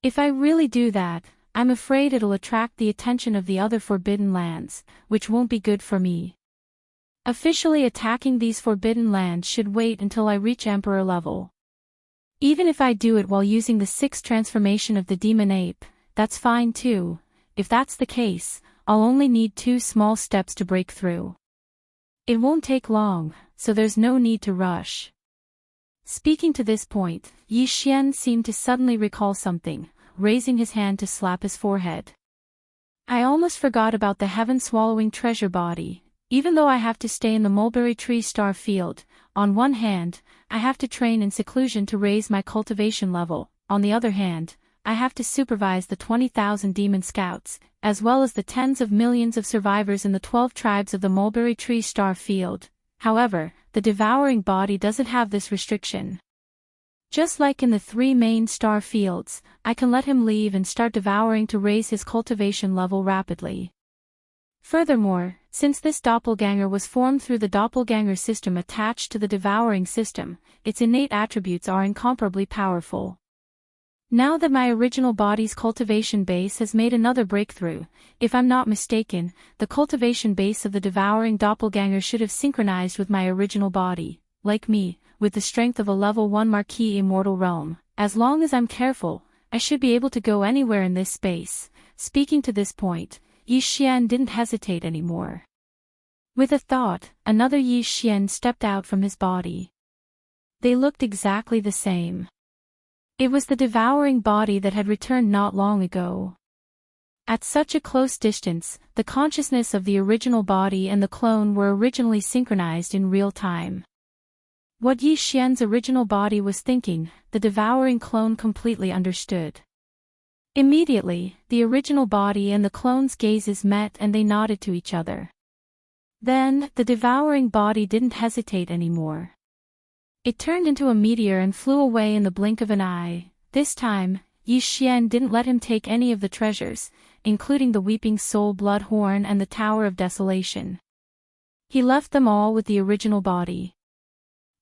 If I really do that, I'm afraid it'll attract the attention of the other Forbidden Lands, which won't be good for me. Officially attacking these Forbidden Lands should wait until I reach Emperor level. Even if I do it while using the 6th transformation of the Demon Ape, that's fine too. If that's the case, I'll only need 2 small steps to break through. It won't take long, so there's no need to rush. Speaking to this point, Yi Xian seemed to suddenly recall something, raising his hand to slap his forehead. I almost forgot about the heaven-swallowing treasure body. Even though I have to stay in the mulberry tree star field, on one hand, I have to train in seclusion to raise my cultivation level, on the other hand, I have to supervise the 20,000 demon scouts, as well as the tens of millions of survivors in the 12 tribes of the mulberry tree star field. However, the devouring body doesn't have this restriction. Just like in the 3 main star fields, I can let him leave and start devouring to raise his cultivation level rapidly. Furthermore, since this doppelganger was formed through the doppelganger system attached to the devouring system, its innate attributes are incomparably powerful. Now that my original body's cultivation base has made another breakthrough, if I'm not mistaken, the cultivation base of the devouring doppelganger should have synchronized with my original body, like me, with the strength of a level 1 Marquis Immortal realm. As long as I'm careful, I should be able to go anywhere in this space. Speaking to this point, Yi Xian didn't hesitate anymore. With a thought, another Yi Xian stepped out from his body. They looked exactly the same. It was the devouring body that had returned not long ago. At such a close distance, the consciousness of the original body and the clone were originally synchronized in real time. What Yi Xian's original body was thinking, the devouring clone completely understood. Immediately, the original body and the clone's gazes met and they nodded to each other. Then, the devouring body didn't hesitate anymore. It turned into a meteor and flew away in the blink of an eye. This time, Yi Xian didn't let him take any of the treasures, including the Weeping Soul Blood Horn and the Tower of Desolation. He left them all with the original body.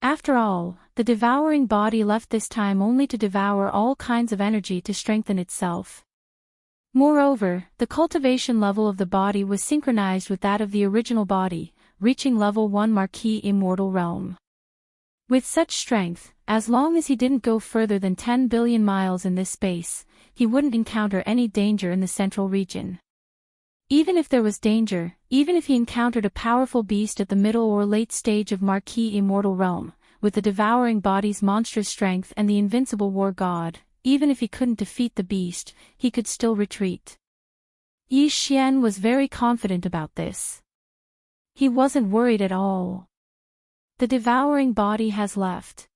After all, the devouring body left this time only to devour all kinds of energy to strengthen itself. Moreover, the cultivation level of the body was synchronized with that of the original body, reaching level 1 Marquis Immortal Realm. With such strength, as long as he didn't go further than 10 billion miles in this space, he wouldn't encounter any danger in the central region. Even if there was danger, even if he encountered a powerful beast at the middle or late stage of Marquis Immortal Realm, with the devouring body's monstrous strength and the invincible war god, even if he couldn't defeat the beast, he could still retreat. Yi Xian was very confident about this. He wasn't worried at all. The devouring body has left.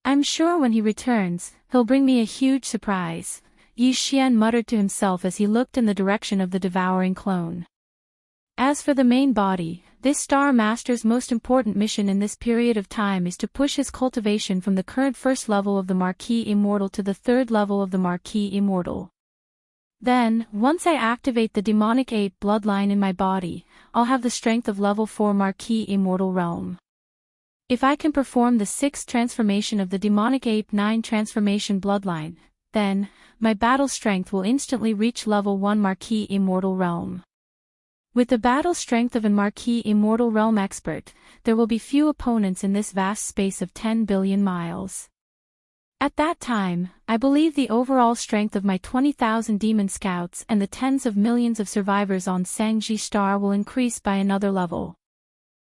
I'm sure when he returns, he'll bring me a huge surprise, Yi Xian muttered to himself as he looked in the direction of the devouring clone. As for the main body, this Star Master's most important mission in this period of time is to push his cultivation from the current first level of the Marquis Immortal to the third level of the Marquis Immortal. Then, once I activate the demonic ape bloodline in my body, I'll have the strength of level 4 Marquis Immortal Realm. If I can perform the 6th transformation of the demonic ape 9 transformation bloodline, then, my battle strength will instantly reach level 1 Marquis Immortal Realm. With the battle strength of a Marquis Immortal Realm expert, there will be few opponents in this vast space of 10 billion miles. At that time, I believe the overall strength of my 20,000 demon scouts and the tens of millions of survivors on Sangji Star will increase by another level.